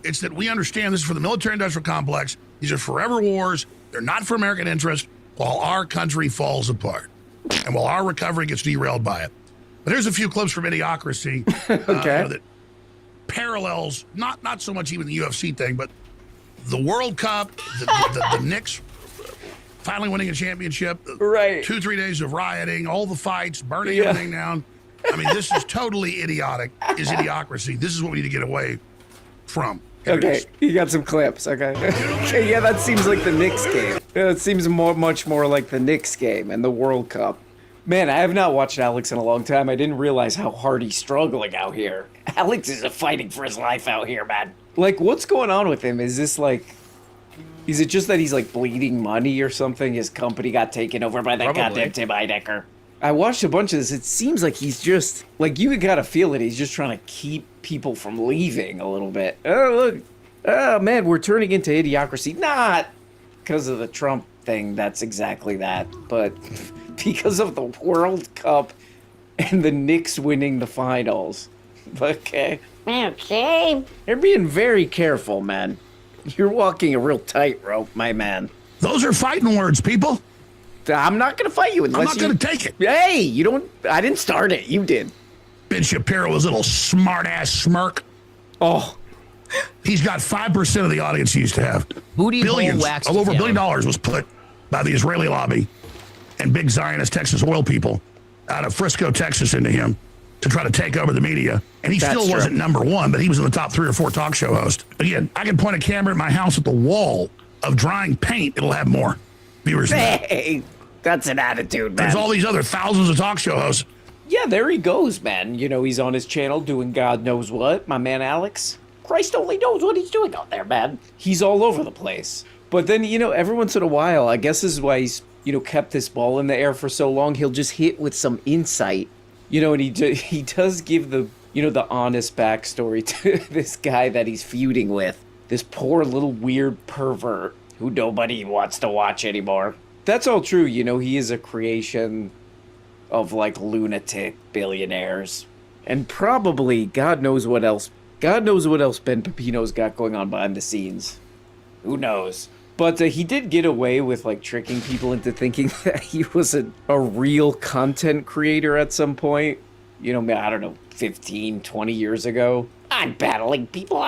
It's that we understand this is for the military-industrial complex. These are forever wars. They're not for American interest, while our country falls apart and while our recovery gets derailed by it. But here's a few clips from Idiocracy. Okay. That parallels, not so much even the UFC thing, but the World Cup, the Knicks finally winning a championship, right? 2-3 days of rioting, all the fights, burning everything down. I mean, this is totally idiotic. Is Idiocracy. This is what we need to get away from. Okay, you got some clips. Okay. Okay, yeah, that seems like the Knicks game. Yeah, it seems much more like the Knicks game and the World Cup. Man, I have not watched Alex in a long time. I didn't realize how hard he's struggling out here. Alex is fighting for his life out here, man. What's going on with him? Is this is it just that he's bleeding money or something? His company got taken over by that goddamn Tim Heidecker. I watched a bunch of this. It seems like he's just, you gotta feel it. He's just trying to keep people from leaving a little bit. Oh, look. Oh, man, we're turning into Idiocracy. Not because of the Trump thing. That's exactly that. But because of the World Cup and the Knicks winning the finals. Okay. Okay. You're being very careful, man. You're walking a real tightrope, my man. Those are fighting words, people. I'm not going to fight you unless I'm not going to take it. Hey, you don't... I didn't start it. You did. Ben Shapiro's little smart-ass smirk. Oh. He's got 5% of the audience he used to have. Booty Billions, wax over $1 billion was put by the Israeli lobby and big Zionist Texas oil people out of Frisco, Texas into him to try to take over the media. And he still wasn't number one, but he was in the top 3 or 4 talk show hosts. Again, I can point a camera at my house at the wall of drying paint. It'll have more viewers. Hey, that's an attitude, man. There's all these other thousands of talk show hosts. Yeah, there he goes, man. He's on his channel doing God knows what. My man Alex. Christ only knows what he's doing out there, man. He's all over the place. But then, every once in a while, I guess this is why he's, kept this ball in the air for so long, he'll just hit with some insight. And he does give the, the honest backstory to this guy that he's feuding with. This poor little weird pervert who nobody wants to watch anymore. That's all true. He is a creation of, lunatic billionaires. And probably, God knows what else Ben Pepino's got going on behind the scenes. Who knows? But he did get away with, tricking people into thinking that he was a real content creator at some point. I don't know, 15, 20 years ago. I'm battling people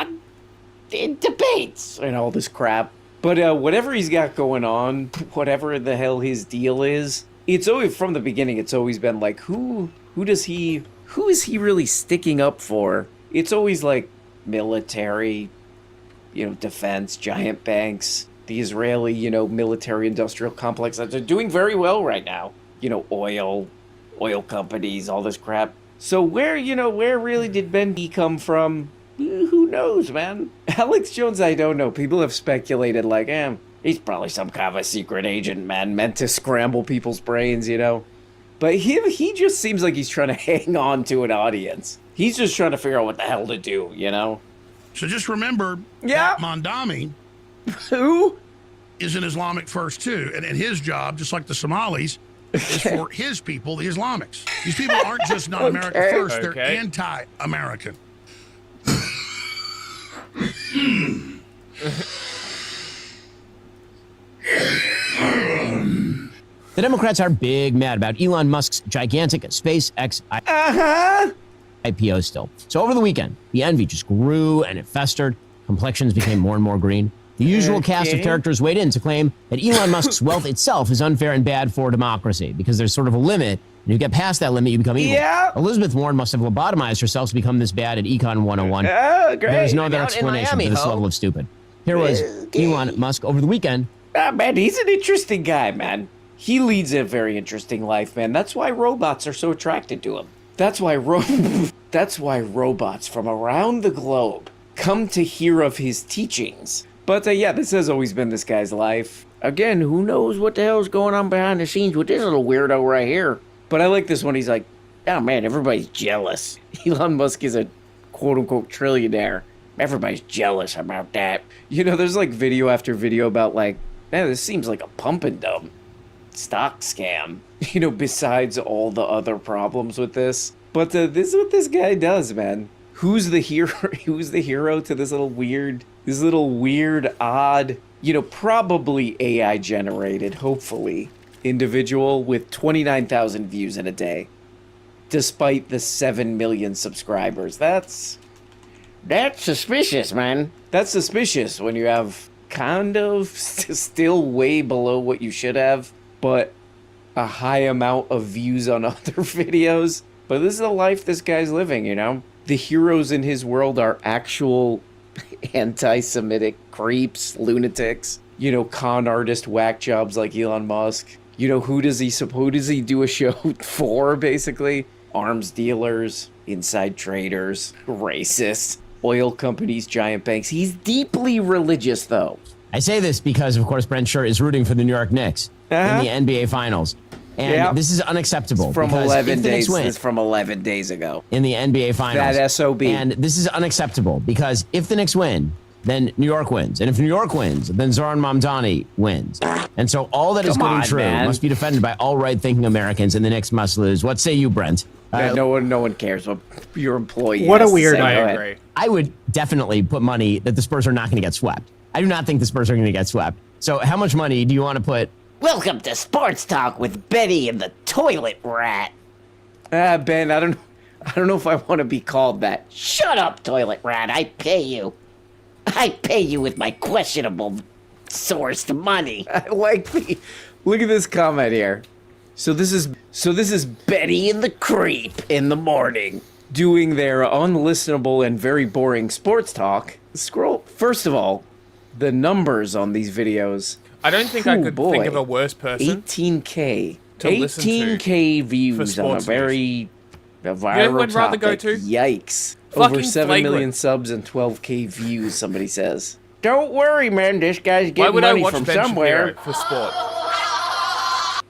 in debates and all this crap. But whatever he's got going on, whatever the hell his deal is, it's always, from the beginning, it's always been who is he really sticking up for? It's always military, defense, giant banks, the Israeli, military-industrial complex that are doing very well right now. Oil companies, all this crap. So where really did Ben come from? Who knows, man? Alex Jones, I don't know. People have speculated like, he's probably some kind of a secret agent, man, meant to scramble people's brains, you know? But he just seems like he's trying to hang on to an audience. He's just trying to figure out what the hell to do, you know? So just remember, that Mondami who is an Islamic first too, and his job, just like the Somalis, is for his people, the Islamics. These people aren't just not America first; they're anti-American. The Democrats are big mad about Elon Musk's gigantic SpaceX IPO still. So over the weekend, the envy just grew and it festered. Complexions became more and more green. The usual cast of characters weighed in to claim that Elon Musk's wealth itself is unfair and bad for democracy because there's sort of a limit. And if you get past that limit, you become evil. Yeah. Elizabeth Warren must have lobotomized herself to become this bad at Econ 101. Oh, great. There's no other explanation for this level of stupid. Here was Elon Musk over the weekend. Man, he's an interesting guy, man. He leads a very interesting life, man. That's why robots are so attracted to him. That's why robots from around the globe come to hear of his teachings. But yeah, this has always been this guy's life. Again, who knows what the hell's going on behind the scenes with this little weirdo right here. But I like this one. He's like, oh man, everybody's jealous. Elon Musk is a quote-unquote trillionaire. Everybody's jealous about that. You know, there's like video after video about like, man, this seems like a pump and dump stock scam. You know, besides all the other problems with this. But this is what this guy does, man. Who's the hero? Who's the hero to this little weird, odd, you know, probably AI generated, hopefully, individual with 29,000 views in a day, despite the 7 million subscribers. That's suspicious, man. That's suspicious when you have kind of still way below what you should have, but a high amount of views on other videos. But this is the life this guy's living, you know? The heroes in his world are actual anti-Semitic creeps, lunatics, you know, con artist whack jobs like Elon Musk. You know, who does he do a show for, basically? Arms dealers, inside traders, racists, oil companies, giant banks. He's deeply religious, though. I say this because, of course, Brent Scher is rooting for the New York Knicks in the NBA Finals. And this is unacceptable. It's from 11 days. It's from 11 days ago. In the NBA Finals. That SOB. And this is unacceptable because if the Knicks win, then New York wins. And if New York wins, then Zoran Mamdani wins. And so all that is good and true must be defended by all right-thinking Americans, and the Knicks must lose. What say you, Brent? No one cares what your employee What has a weird to say. I agree. I would definitely put money that the Spurs are not going to get swept. I do not think the Spurs are going to get swept. So how much money do you want to put? Welcome to Sports Talk with Betty and the Toilet Rat. Ben, I don't know if I want to be called that. Shut up, Toilet Rat. I pay you. I pay you with my questionable sourced money. I like the. Look at this comment here. So this is Betty and the Creep in the morning doing their unlistenable and very boring sports talk. Scroll. First of all, the numbers on these videos. I don't think I could think of a worse person. 18K. To listen to 18K views on a very viral topic. Go to? Yikes. Over 7 million subs and 12K views, somebody says. Don't worry, man. This guy's getting money from somewhere. For sport?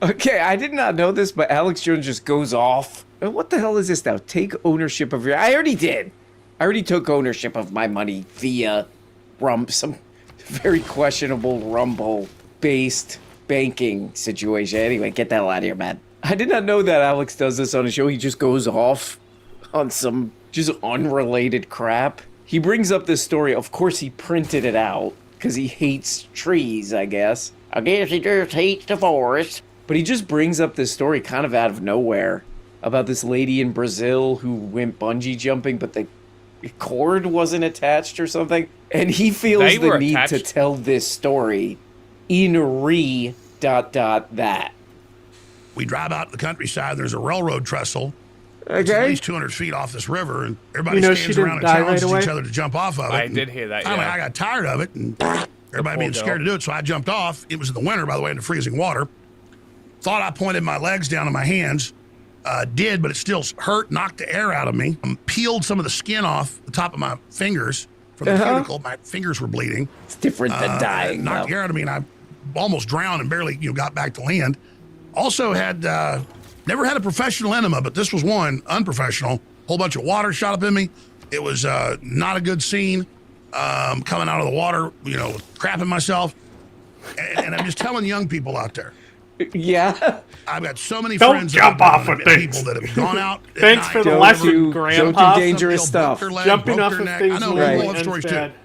Okay, I did not know this, but Alex Jones just goes off. What the hell is this now? Take ownership of your... I already did. I already took ownership of my money via some very questionable Rumble-based banking situation. Anyway, get the hell out of here, man. I did not know that Alex does this on a show. He just goes off on some just unrelated crap. He brings up this story. Of course, he printed it out because he hates trees, I guess. I guess he just hates the forest. But he just brings up this story kind of out of nowhere about this lady in Brazil who went bungee jumping, but the cord wasn't attached or something. And he feels the need to tell this story in that. We drive out to the countryside. There's a railroad trestle. Okay. It's at least 200 feet off this river, and everybody stands around and challenges each other to jump off of it. I did hear that, Finally, I got tired of it, and everybody being scared to do it, so I jumped off. It was in the winter, by the way, in the freezing water. Thought I pointed my legs down to my hands. But it still hurt, knocked the air out of me. Peeled some of the skin off the top of my fingers. from the cuticle. My fingers were bleeding. It's different than dying. Knocked the air out of me, and I almost drowned and barely got back to land. Also had never had a professional enema, but this was one unprofessional. Whole bunch of water shot up in me. It was not a good scene. Coming out of the water, crapping myself. And I'm just telling young people out there. Yeah. I've got so many Don't friends jump off of people things. that have gone out. Thanks for the lesson, Grandpa. Don't do dangerous stuff. Jumping off of things I know, really we'll have stories bad. too.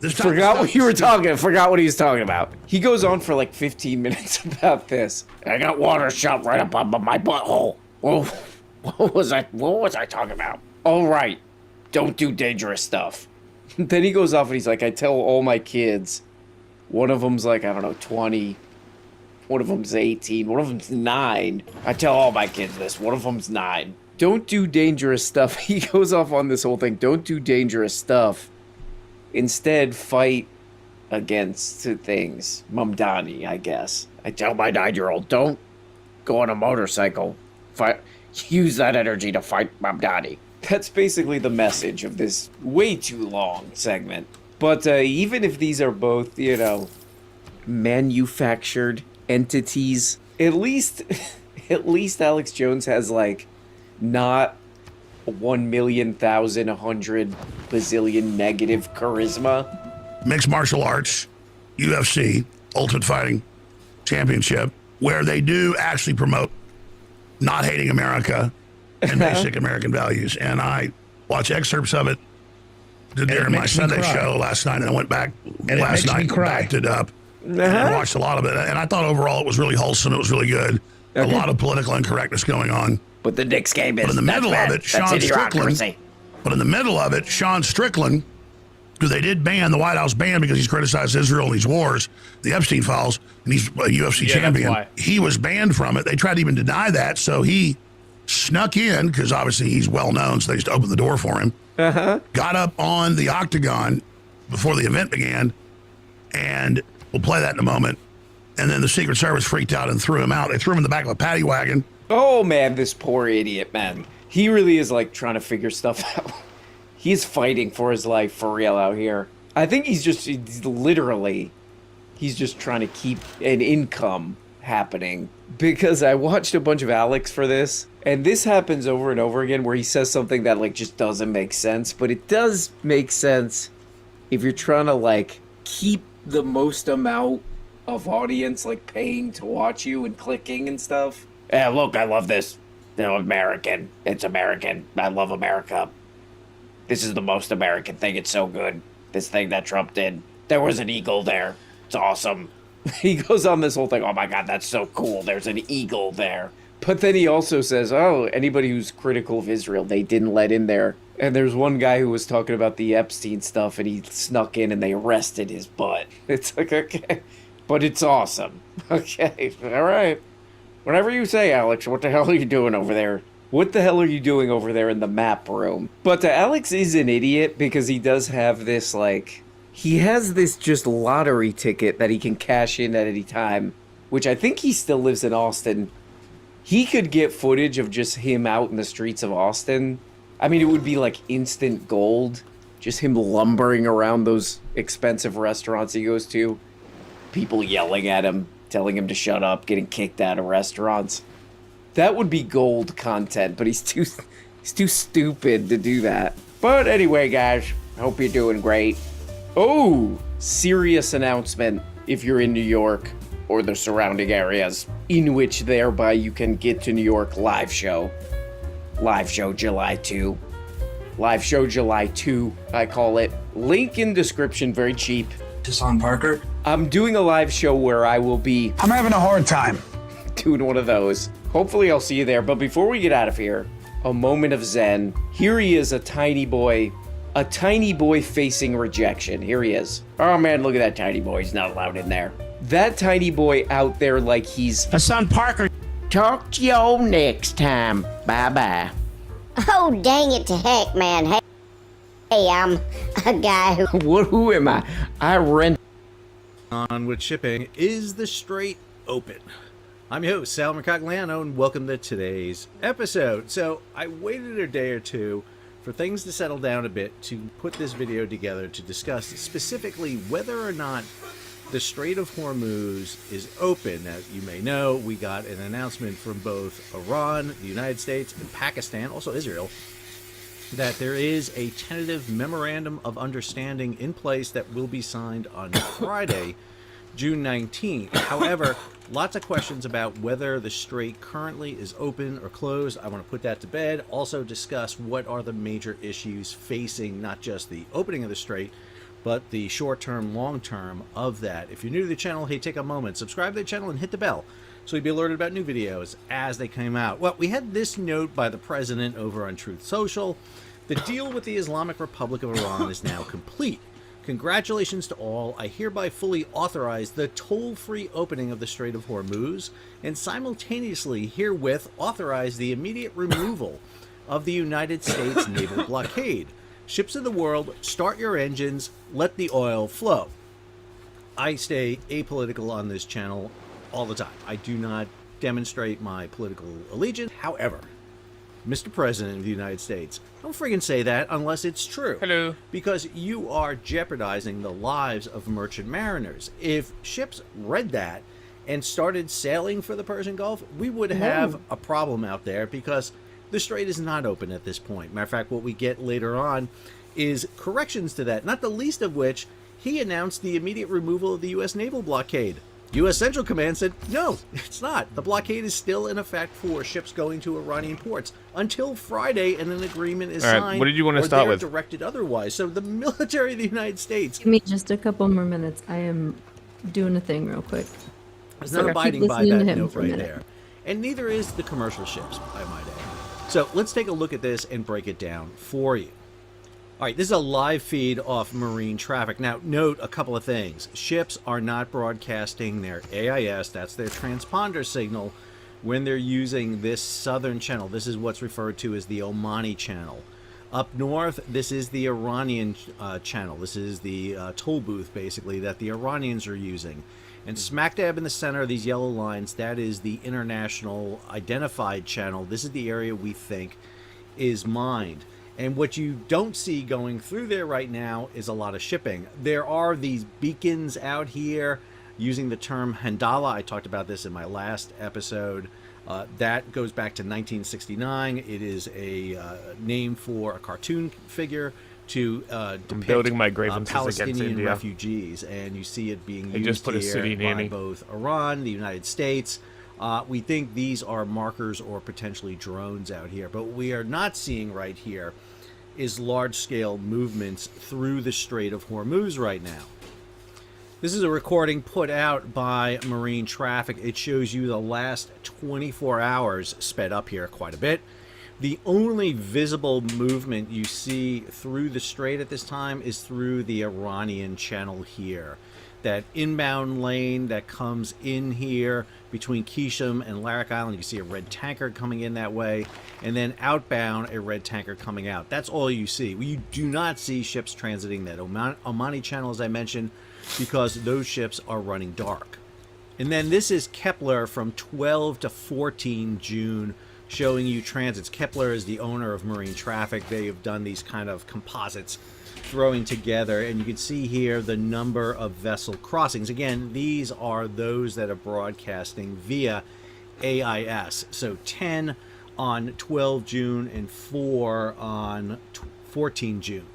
This type of Forgot stuff what you were is talking. Forgot what he was talking about. He goes on for like 15 minutes about this. I got water shot right up on my butthole. Whoa, what was I talking about? All right, don't do dangerous stuff. Then he goes off and he's like, I tell all my kids. One of them's like, I don't know, 20. One of them's 18. One of them's 9. I tell all my kids this. One of them's 9. Don't do dangerous stuff. He goes off on this whole thing. Don't do dangerous stuff. Instead, fight against things. Mamdani, I guess. I tell my 9-year-old, don't go on a motorcycle. Use that energy to fight Mamdani. That's basically the message of this way too long segment. But even if these are both, manufactured entities, at least Alex Jones has, like, not 1,000,100 bazillion negative charisma. Mixed martial arts, UFC, Ultimate Fighting Championship, where they do actually promote not hating America and basic American values. And I watch excerpts of it during my Sunday show last night, and I went back last night and backed it up and watched a lot of it. And I thought overall it was really wholesome. It was really good. A lot of political incorrectness going on. But the Knicks game is. But in the middle of it, Sean Strickland. But in the middle of it, Sean Strickland, who they did ban, the White House banned because he's criticized Israel in these wars, the Epstein files, and he's a UFC champion. He was banned from it. They tried to even deny that, so he snuck in, because obviously he's well known, so they just opened the door for him. Got up on the octagon before the event began, and we'll play that in a moment. And then the Secret Service freaked out and threw him out. They threw him in the back of a paddy wagon. Oh, man, this poor idiot, man. He really is, like, trying to figure stuff out. He's fighting for his life for real out here. I think he's just trying to keep an income happening. Because I watched a bunch of Alex for this, and this happens over and over again where he says something that, like, just doesn't make sense. But it does make sense if you're trying to, like, keep the most amount of audience, like, paying to watch you and clicking and stuff. Yeah, look, I love this. They're American. It's American. I love America. This is the most American thing. It's so good. This thing that Trump did. There was an eagle there. It's awesome. He goes on this whole thing. Oh my God, that's so cool. There's an eagle there. But then he also says, oh, anybody who's critical of Israel, they didn't let in there. And there's one guy who was talking about the Epstein stuff, and he snuck in and they arrested his butt. It's like, okay. But it's awesome. Okay. All right. Whatever you say, Alex, what the hell are you doing over there? What the hell are you doing over there in the map room? But Alex is an idiot because he does have this, like... He has this just lottery ticket that he can cash in at any time, which I think he still lives in Austin. He could get footage of just him out in the streets of Austin. I mean, it would be like instant gold. Just him lumbering around those expensive restaurants he goes to. People yelling at him, telling him to shut up, getting kicked out of restaurants. That would be gold content, but he's too stupid to do that. But anyway, guys, I hope you're doing great. Oh, serious announcement if you're in New York or the surrounding areas, in which thereby you can get to New York live show. Live show July 2. Live show July 2, I call it. Link in description, very cheap. Hassan Parker. I'm doing a live show where I will be... I'm having a hard time. Doing one of those. Hopefully I'll see you there, but before we get out of here, a moment of zen. Here he is, a tiny boy facing rejection. Here he is. Oh man, look at that tiny boy. He's not allowed in there. That tiny boy out there like he's... Hassan Parker. Talk to you next time. Bye-bye. Oh, dang it to heck, man. Hey, I'm a guy who... Who am I? I rent... On with shipping is the Straight Open. I'm your host, Sal Mercogliano, and welcome to today's episode. So, I waited a day or two for for things to settle down a bit to put this video together to discuss specifically whether or not the Strait of Hormuz is open. As you may know, we got an announcement from both Iran, the United States, and Pakistan, also Israel, that there is a tentative memorandum of understanding in place that will be signed on Friday, June 19th. However, lots of questions about whether the strait currently is open or closed. I want to put that to bed. Also discuss what are the major issues facing not just the opening of the strait, but the short-term, long-term of that. If you're new to the channel, hey, take a moment, subscribe to the channel and hit the bell so you'll be alerted about new videos as they come out. Well, we had this note by the president over on Truth Social. The deal with the Islamic Republic of Iran is now complete. Congratulations to all. I hereby fully authorize the toll-free opening of the Strait of Hormuz and simultaneously herewith authorize the immediate removal of the United States naval blockade. Ships of the world, start your engines, let the oil flow. I stay apolitical on this channel all the time. I do not demonstrate my political allegiance. However, Mr. President of the United States, don't friggin' say that unless it's true. Hello. Because you are jeopardizing the lives of merchant mariners. If ships read that and started sailing for the Persian Gulf, we would have a problem out there because the strait is not open at this point. Matter of fact, what we get later on is corrections to that, not the least of which he announced the immediate removal of the U.S. naval blockade. U.S. Central Command said, no, it's not. The blockade is still in effect for ships going to Iranian ports until Friday and an agreement is signed. What did you want to start with? Directed otherwise. So the military of the United States... Give me just a couple more minutes. I am doing a thing real quick. Is not abiding by that note right there. And neither is the commercial ships, I might add. So let's take a look at this and break it down for you. All right, this is a live feed off marine traffic. Now, note a couple of things. Ships are not broadcasting their AIS, that's their transponder signal, when they're using this southern channel. This is what's referred to as the Omani channel. Up north, this is the Iranian channel. This is the toll booth, basically, that the Iranians are using. And smack dab in the center of these yellow lines, that is the international identified channel. This is the area we think is mined. And what you don't see going through there right now is a lot of shipping. There are these beacons out here using the term Handala. I talked about this in my last episode. That goes back to 1969. It is a name for a cartoon figure to depict building my grievances Palestinian against India. refugees. And you see it being used just put a city here near by me. both Iran, the United States. We think these are markers or potentially drones out here. But what we are not seeing right here is large-scale movements through the Strait of Hormuz right now. This is a recording put out by Marine Traffic. It shows you the last 24 hours sped up here quite a bit. The only visible movement you see through the strait at this time is through the Iranian channel here. That inbound lane that comes in here between Kishim and Larak Island, you see a red tanker coming in that way, and then outbound a red tanker coming out. That's all you see. You do not see ships transiting that Omani channel, as I mentioned, because those ships are running dark. And then this is Kepler from 12 to 14 June, showing you transits. Kepler is the owner of Marine Traffic. They have done these kind of composites throwing together, and you can see here the number of vessel crossings. Again, these are those that are broadcasting via AIS. So 10 on 12 June and 4 on 14 June.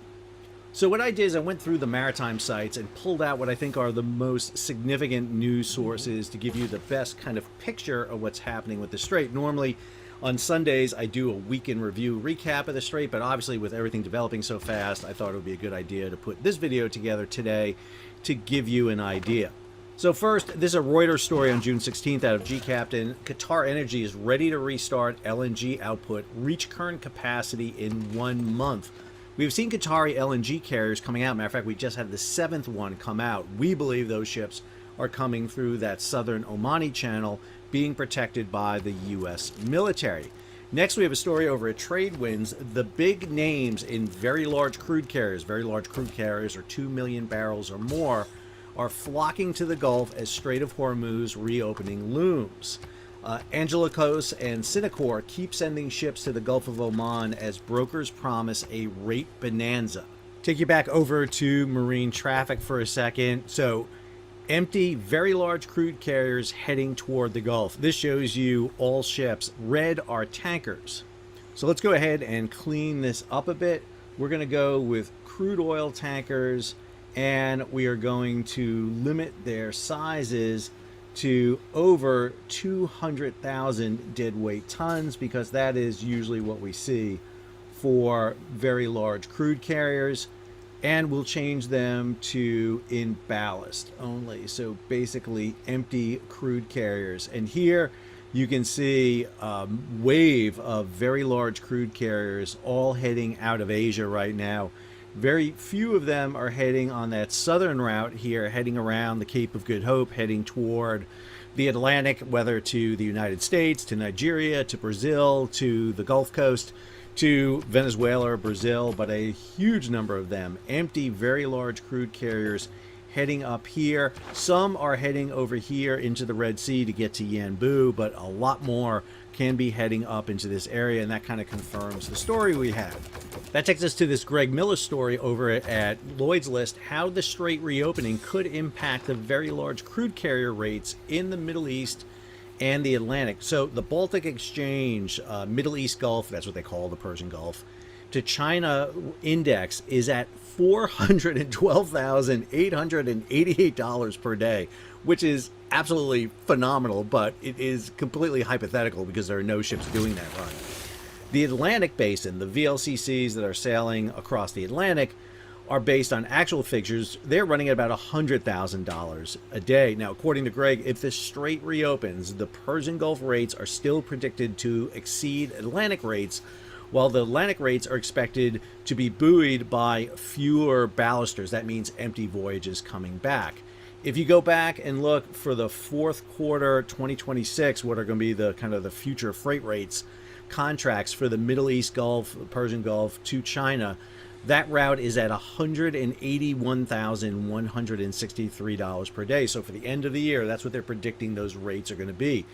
So what I did is I went through the maritime sites and pulled out what I think are the most significant news sources to give you the best kind of picture of what's happening with the strait. Normally, on Sundays, I do a weekend review recap of the strait, but obviously with everything developing so fast, I thought it would be a good idea to put this video together today to give you an idea. So first, this is a Reuters story on June 16th out of G-Captain. Qatar Energy is ready to restart LNG output, reach current capacity in 1 month. We've seen Qatari LNG carriers coming out. Matter of fact, we just had the 7th one come out. We believe those ships are coming through that southern Omani channel, being protected by the U.S. military. Next, we have a story over at Tradewinds. The big names in very large crude carriers are 2 million barrels or more, are flocking to the Gulf as Strait of Hormuz reopening looms. Angelicos and Sinacor keep sending ships to the Gulf of Oman as brokers promise a rate bonanza. Take you back over to marine traffic for a second. So, empty, very large crude carriers heading toward the Gulf. This shows you all ships. Red are tankers. So let's go ahead and clean this up a bit. We're going to go with crude oil tankers, and we are going to limit their sizes to over 200,000 deadweight tons, because that is usually what we see for very large crude carriers. And we'll change them to in ballast only. So basically empty crude carriers. And here you can see a wave of very large crude carriers all heading out of Asia right now. Very few of them are heading on that southern route here, heading around the Cape of Good Hope, heading toward the Atlantic, whether to the United States, to Nigeria, to Brazil, to the Gulf Coast, to Venezuela or Brazil, but a huge number of them, empty, very large crude carriers heading up here. Some are heading over here into the Red Sea to get to Yanbu, but a lot more can be heading up into this area, and that kind of confirms the story we have. That takes us to this Greg Miller story over at Lloyd's List, how the Strait reopening could impact the very large crude carrier rates in the Middle East and the Atlantic. So the Baltic Exchange, Middle East Gulf, that's what they call the Persian Gulf, to China index is at $412,888 per day, which is absolutely phenomenal, but it is completely hypothetical because there are no ships doing that run. The Atlantic Basin, the VLCCs that are sailing across the Atlantic, are based on actual figures. They're running at about $100,000 a day. Now, according to Greg, if the Strait reopens, the Persian Gulf rates are still predicted to exceed Atlantic rates, while the Atlantic rates are expected to be buoyed by fewer ballasters. That means empty voyages coming back. If you go back and look for the fourth quarter 2026, what are going to be the kind of the future freight rates contracts for the Middle East Gulf, the Persian Gulf to China, that route is at $181,163 per day. So for the end of the year, that's what they're predicting those rates are going to be.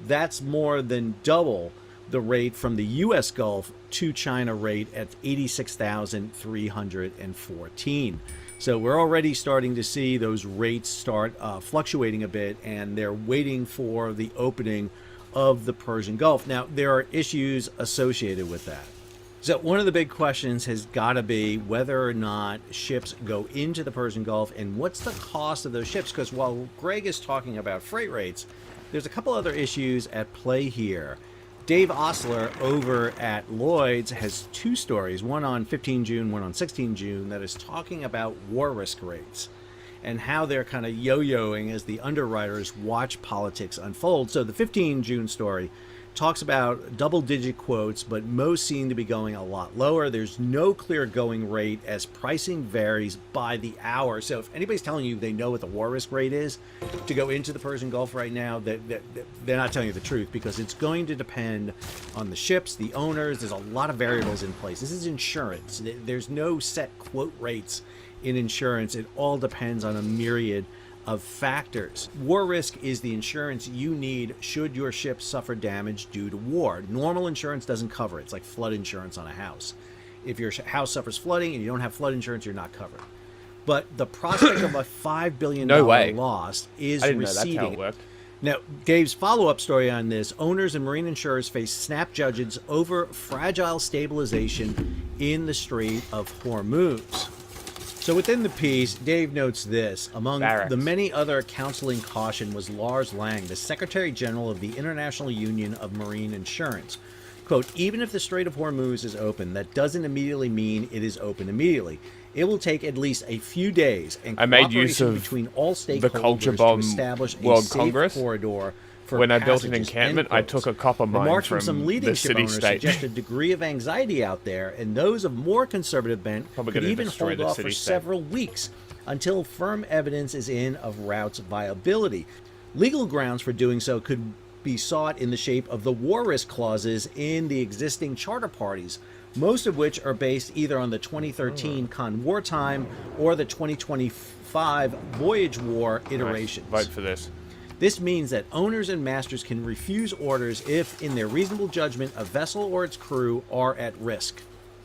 That's more than double the rate from the U.S. Gulf to China rate at $86,314. So we're already starting to see those rates start fluctuating a bit, and they're waiting for the opening of the Persian Gulf. Now, there are issues associated with that. So one of the big questions has got to be whether or not ships go into the Persian Gulf, and what's the cost of those ships? Because while Greg is talking about freight rates, there's a couple other issues at play here. Dave Osler over at Lloyd's has two stories, one on 15 June, one on 16 June, that is talking about war risk rates and how they're kind of yo-yoing as the underwriters watch politics unfold. So the 15 June story talks about double-digit quotes, but most seem to be going a lot lower. There's no clear going rate as pricing varies by the hour. So if anybody's telling you they know what the war risk rate is to go into the Persian Gulf right now, they're not telling you the truth, because it's going to depend on the ships, the owners. There's a lot of variables in place. This is insurance. There's no set quote rates in insurance. It all depends on a myriad of factors. War risk is the insurance you need should your ship suffer damage due to war. Normal insurance doesn't cover it. It's like flood insurance on a house. If your house suffers flooding and you don't have flood insurance, you're not covered. But the prospect of a $5 billion loss is receding. Know that's how it worked. Now, Dave's follow-up story on this: owners and marine insurers face snap judgments over fragile stabilization in the Strait of Hormuz. So within the piece, Dave notes this: among the many other counseling caution was Lars Lang, the Secretary General of the International Union of Marine Insurance. Quote, even if the Strait of Hormuz is open, that doesn't immediately mean it is open immediately. It will take at least a few days and I made use of between all stakeholders the Culture Bomb to establish a World safe Congress. corridor for when I built an passages, encampment, I took a copper mine remarks from some from leading the ship city owners state. suggest a degree of anxiety out there, and those of more conservative bent Probably could gonna even destroy hold the off for city-state. several weeks until firm evidence is in of route's viability. Legal grounds for doing so could be sought in the shape of the war risk clauses in the existing charter parties, most of which are based either on the 2013 Con wartime or the 2025 voyage war iteration. Vote for this. This means that owners and masters can refuse orders if, in their reasonable judgment, a vessel or its crew are at risk.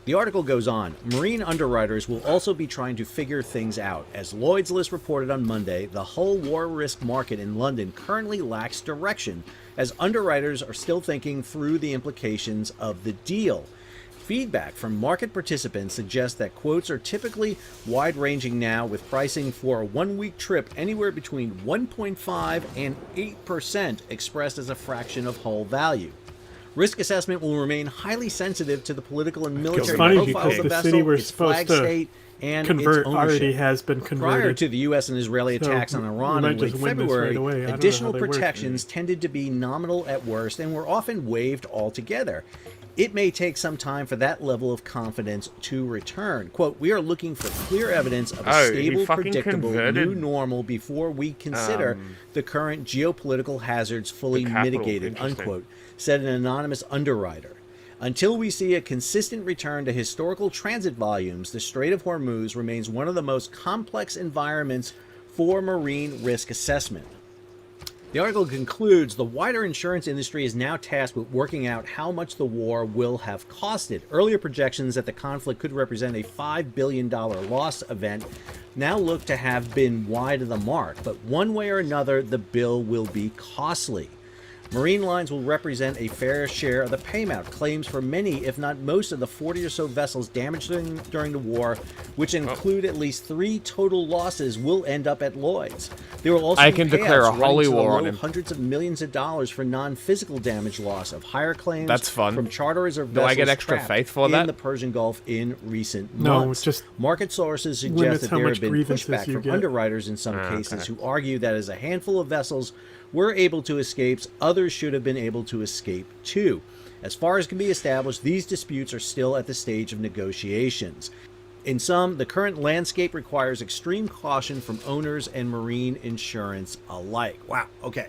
The article goes on. Marine underwriters will also be trying to figure things out. As Lloyd's List reported on Monday, the whole war risk market in London currently lacks direction, as underwriters are still thinking through the implications of the deal. Feedback from market participants suggests that quotes are typically wide-ranging now, with pricing for a one-week trip anywhere between 1.5 and 8% expressed as a fraction of hull value. Risk assessment will remain highly sensitive to the political and military profile of the vessel, its flag state, and convert its ownership. already has been converted. Prior to the U.S. and Israeli attacks on Iran in late February, additional protections tended to be nominal at worst and were often waived altogether. It may take some time for that level of confidence to return. Quote, we are looking for clear evidence of a stable, predictable new normal before we consider the current geopolitical hazards fully mitigated, unquote, said an anonymous underwriter. Until we see a consistent return to historical transit volumes, the Strait of Hormuz remains one of the most complex environments for marine risk assessment. The article concludes the wider insurance industry is now tasked with working out how much the war will have costed. Earlier projections that the conflict could represent a $5 billion loss event now look to have been wide of the mark, but one way or another, the bill will be costly. Marine lines will represent a fair share of the payment. Claims for many, if not most, of the 40 or so vessels damaged during the war, which include at least 3 total losses, will end up at Lloyd's. There will also be declare a holy war on him. Hundreds of millions of dollars for non-physical damage loss of higher claims. That's fun. From charterers or Do vessels I get extra trapped faith for in that? the Persian Gulf in recent No, months. it's just market sources suggest limits that how there much have been grievances pushback you from get. underwriters in some cases who argue that as a handful of vessels were able to escape, others should have been able to escape too. As far as can be established, these disputes are still at the stage of negotiations. In sum, the current landscape requires extreme caution from owners and marine insurance alike. Wow, okay.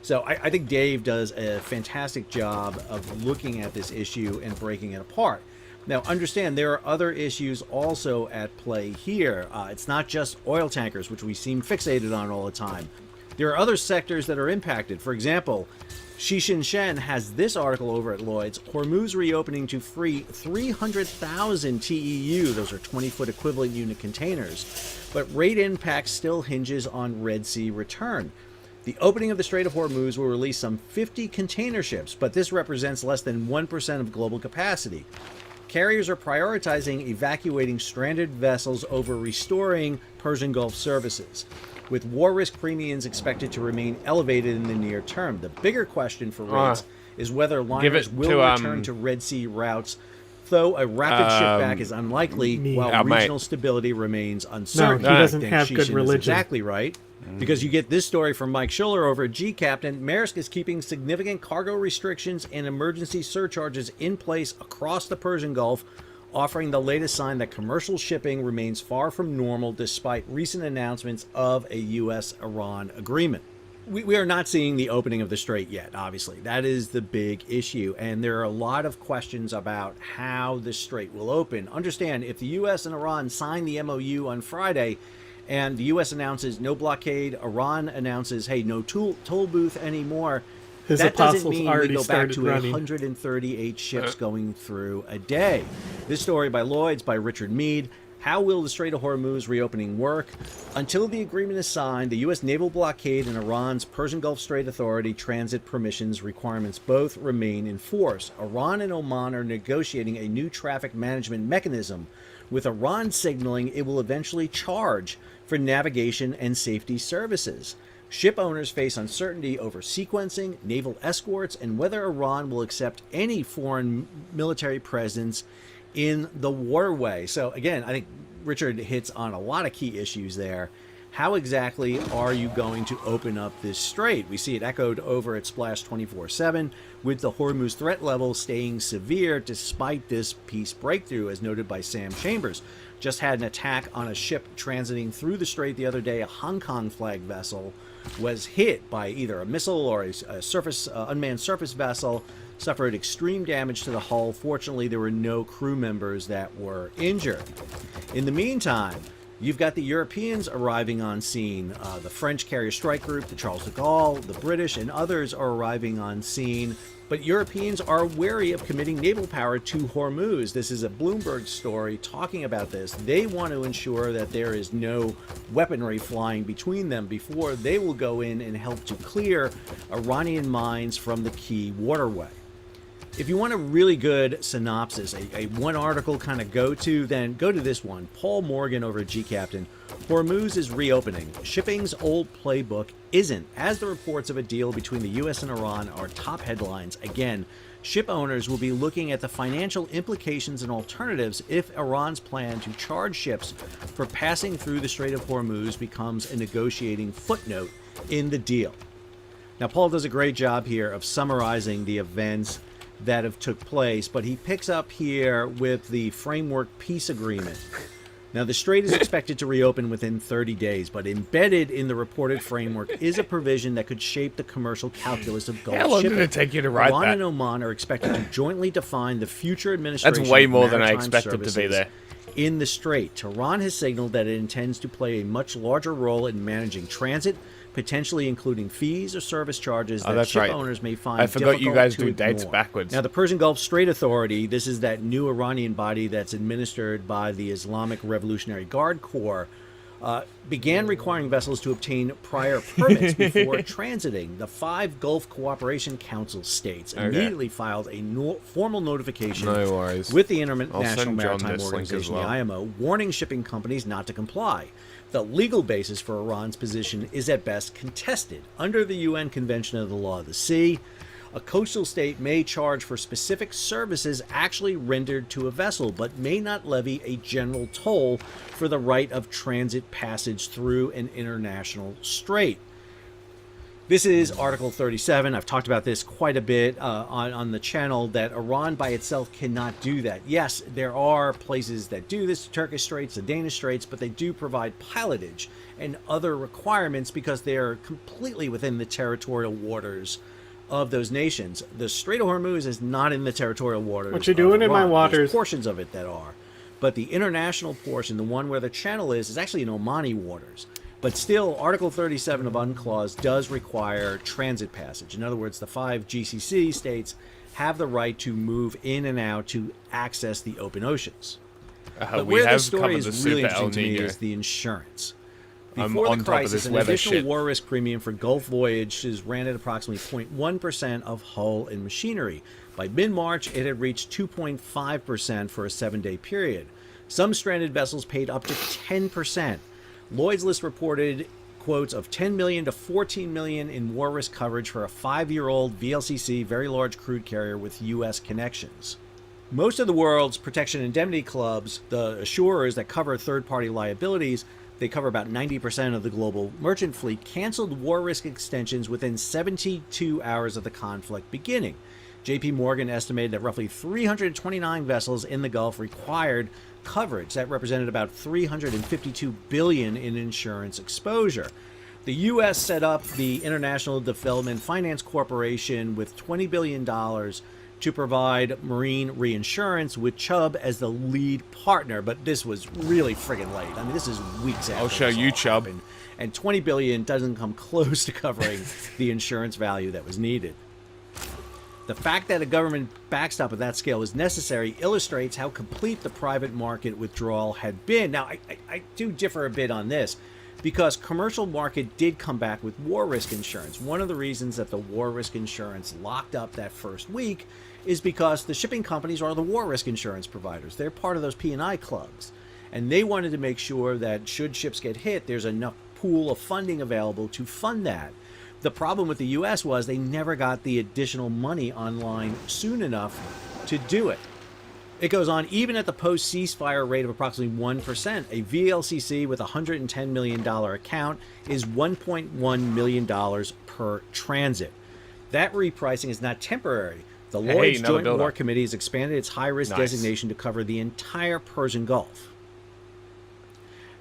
So I think Dave does a fantastic job of looking at this issue and breaking it apart. Now, understand there are other issues also at play here. It's not just oil tankers, which we seem fixated on all the time. There are other sectors that are impacted. For example, Shishin Shen has this article over at Lloyd's. Hormuz reopening to free 300,000 TEU. Those are 20-foot equivalent unit containers. But rate impact still hinges on Red Sea return. The opening of the Strait of Hormuz will release some 50 container ships, but this represents less than 1% of global capacity. Carriers are prioritizing evacuating stranded vessels over restoring Persian Gulf services, with war risk premiums expected to remain elevated in the near term. The bigger question for rates is whether liners will return to Red Sea routes, though a rapid shift back is unlikely, while regional stability remains uncertain. No, he doesn't have Shishin good religion. is exactly right. Because you get this story from Mike Schuller over at G Captain. Maersk is keeping significant cargo restrictions and emergency surcharges in place across the Persian Gulf, offering the latest sign that commercial shipping remains far from normal despite recent announcements of a U.S.-Iran agreement. We are not seeing the opening of the strait yet, obviously. That is the big issue, and there are a lot of questions about how the strait will open. Understand, if the U.S. and Iran sign the MOU on Friday, and the U.S. announces no blockade, Iran announces, hey, no toll booth anymore, that doesn't mean we go back to 138 ships going through a day. This story by Lloyd's, by Richard Mead. How will the Strait of Hormuz reopening work? Until the agreement is signed, the U.S. naval blockade and Iran's Persian Gulf Strait Authority transit permissions requirements both remain in force. Iran and Oman are negotiating a new traffic management mechanism, with Iran signaling it will eventually charge for navigation and safety services. Ship owners face uncertainty over sequencing, naval escorts, and whether Iran will accept any foreign military presence in the waterway. So again, I think Richard hits on a lot of key issues there. How exactly are you going to open up this strait? We see it echoed over at Splash 24/7, with the Hormuz threat level staying severe despite this peace breakthrough, as noted by Sam Chambers. Just had an attack on a ship transiting through the strait the other day. A Hong Kong flag vessel was hit by either a missile or a surface unmanned surface vessel, suffered extreme damage to the hull. Fortunately, there were no crew members that were injured. In the meantime, You've got the Europeans arriving on scene. The French carrier strike group, the Charles de Gaulle, the British, and others are arriving on scene. But Europeans are wary of committing naval power to Hormuz. This is a Bloomberg story talking about this. They want to ensure that there is no weaponry flying between them before they will go in and help to clear Iranian mines from the key waterway. If you want a really good synopsis, a one article kind of go-to, then go to this one. Paul Morgan over at G-Captain. Hormuz is reopening. Shipping's old playbook isn't, as the reports of a deal between the U.S. and Iran are top headlines. Again, ship owners will be looking at the financial implications and alternatives if Iran's plan to charge ships for passing through the Strait of Hormuz becomes a negotiating footnote in the deal. Now, Paul does a great job here of summarizing the events that have took place, but he picks up here with the framework peace agreement. Now, the strait is expected to reopen within 30 days, but embedded in the reported framework is a provision that could shape the commercial calculus of Gulf shipping. How long did it take you to write Iran that? and Oman are expected to jointly define the future administration That's way more of than I maritime expected to be there. in the strait. Tehran has signaled that it intends to play a much larger role in managing transit, potentially including fees or service charges that that's ship right. owners may find I forgot you difficult guys to do dates ignore. backwards. Now, the Persian Gulf Strait Authority, this is that new Iranian body that's administered by the Islamic Revolutionary Guard Corps, began requiring vessels to obtain prior permits before transiting. The 5 Gulf Cooperation Council states immediately filed a formal notification No worries. with the I'll International send John Maritime this link as Organization, well. the IMO, warning shipping companies not to comply. The legal basis for Iran's position is at best contested. Under the UN Convention of the Law of the Sea, a coastal state may charge for specific services actually rendered to a vessel, but may not levy a general toll for the right of transit passage through an international strait. This is Article 37. I've talked about this quite a bit on the channel, that Iran by itself cannot do that. Yes, there are places that do this, the Turkish Straits, the Danish Straits, but they do provide pilotage and other requirements because they are completely within the territorial waters of those nations. The Strait of Hormuz is not in the territorial waters. What you doing of in my Iran. waters? There's portions of it that are. But the international portion, the one where the channel is actually in Omani waters. But still, Article 37 of UNCLOS does require transit passage. In other words, the 5 GCC states have the right to move in and out to access the open oceans. But we where have this story covered the is really super El interesting to me Niño. is the insurance. I'm Before on the top of crisis, this an weather additional shit. war risk premium for Gulf voyages ran at approximately 0.1% of hull and machinery. By mid-March, it had reached 2.5% for a 7-day period. Some stranded vessels paid up to 10%. Lloyd's List reported quotes of 10 million to 14 million in war risk coverage for a 5-year-old VLCC, very large crude carrier with U.S. connections. Most of the world's protection indemnity clubs, the assurers that cover third-party liabilities, they cover about 90% of the global merchant fleet, canceled war risk extensions within 72 hours of the conflict beginning. JP Morgan estimated that roughly 329 vessels in the Gulf required coverage. That represented about $352 billion in insurance exposure. The U.S. set up the International Development Finance Corporation with $20 billion to provide marine reinsurance, with Chubb as the lead partner. But this was really friggin' late. I mean, this is weeks after. I'll show this you, all Chubb. happened. And $20 billion doesn't come close to covering the insurance value that was needed. The fact that a government backstop of that scale is necessary illustrates how complete the private market withdrawal had been. Now, I do differ a bit on this, because commercial market did come back with war risk insurance. One of the reasons that the war risk insurance locked up that first week is because the shipping companies are the war risk insurance providers. They're part of those P&I clubs. And they wanted to make sure that should ships get hit, there's enough pool of funding available to fund that. The problem with the U.S. was they never got the additional money online soon enough to do it. It goes on, even at the post-ceasefire rate of approximately 1%, a VLCC with a $110 million account is $1.1 million per transit. That repricing is not temporary. The Lloyd's Joint War Committee has expanded its high-risk designation to cover the entire Persian Gulf.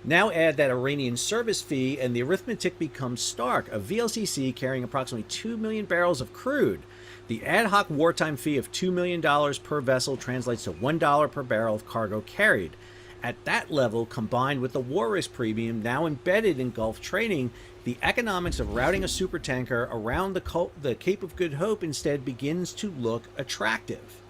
Now add that Iranian service fee, and the arithmetic becomes stark. A VLCC carrying approximately 2 million barrels of crude. The ad hoc wartime fee of $2 million per vessel translates to $1 per barrel of cargo carried. At that level, combined with the war risk premium now embedded in Gulf trading, the economics of routing a supertanker around the Cape of Good Hope instead begins to look attractive.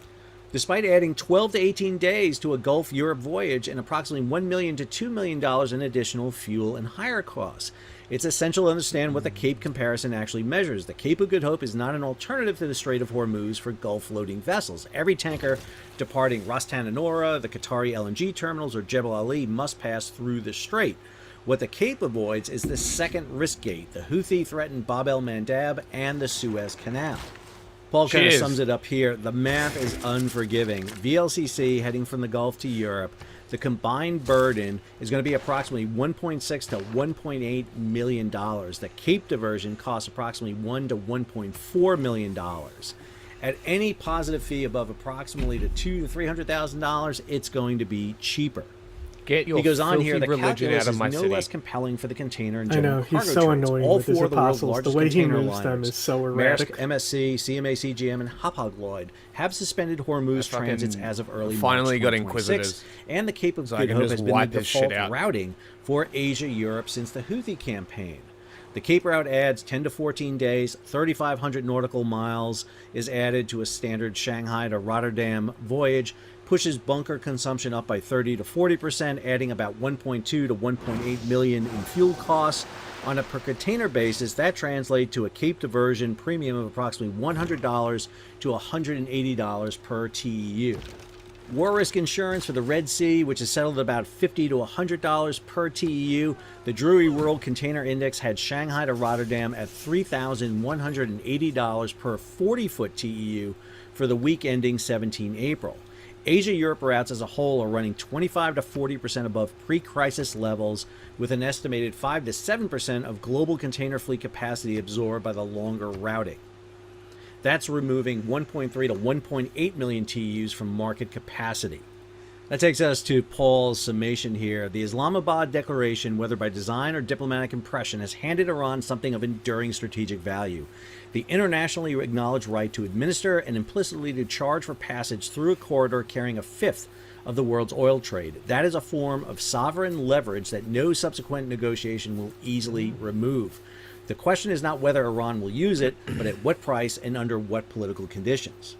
Despite adding 12 to 18 days to a Gulf Europe voyage and approximately $1 million to $2 million in additional fuel and hire costs, it's essential to understand what the Cape comparison actually measures. The Cape of Good Hope is not an alternative to the Strait of Hormuz for Gulf loading vessels. Every tanker departing Ras Tanura, the Qatari LNG terminals, or Jebel Ali must pass through the strait. What the Cape avoids is the second risk gate, the Houthi-threatened Bab el-Mandab and the Suez Canal. Paul kind of sums it up here. The math is unforgiving. VLCC heading from the Gulf to Europe, the combined burden is going to be approximately $1.6 to $1.8 million. The Cape diversion costs approximately $1 to $1.4 million. At any positive fee above approximately to $200,000 to $300,000, it's going to be cheaper. Get your he goes on here, the religion calculus out of is my no city. less compelling for the container and I general know, he's cargo so trades. annoying All with his four of the world's apostles. largest The way he container moves them liners, is so Maersk, erratic. MSC, CMA CGM, and Hapag-Lloyd, have suspended Hormuz I transits as of early finally March got 2026, Inquisitors. and the Cape of So I Good can Hope just has been wipe the this shit default out. routing for Asia-Europe since the Houthi campaign. The Cape route adds 10 to 14 days, 3,500 nautical miles is added to a standard Shanghai to Rotterdam voyage, pushes bunker consumption up by 30 to 40%, adding about 1.2 to 1.8 million in fuel costs. On a per container basis, that translates to a Cape diversion premium of approximately $100 to $180 per TEU. War risk insurance for the Red Sea, which is settled at about $50 to $100 per TEU. The Drewry World Container Index had Shanghai to Rotterdam at $3,180 per 40-foot TEU for the week ending 17 April. Asia-Europe routes as a whole are running 25 to 40% above pre-crisis levels, with an estimated 5 to 7% of global container fleet capacity absorbed by the longer routing. That's removing 1.3 to 1.8 million TEUs from market capacity. That takes us to Paul's summation here. The Islamabad Declaration, whether by design or diplomatic impression, has handed Iran something of enduring strategic value: the internationally acknowledged right to administer and implicitly to charge for passage through a corridor carrying a fifth of the world's oil trade. That is a form of sovereign leverage that no subsequent negotiation will easily remove. The question is not whether Iran will use it, but at what price and under what political conditions.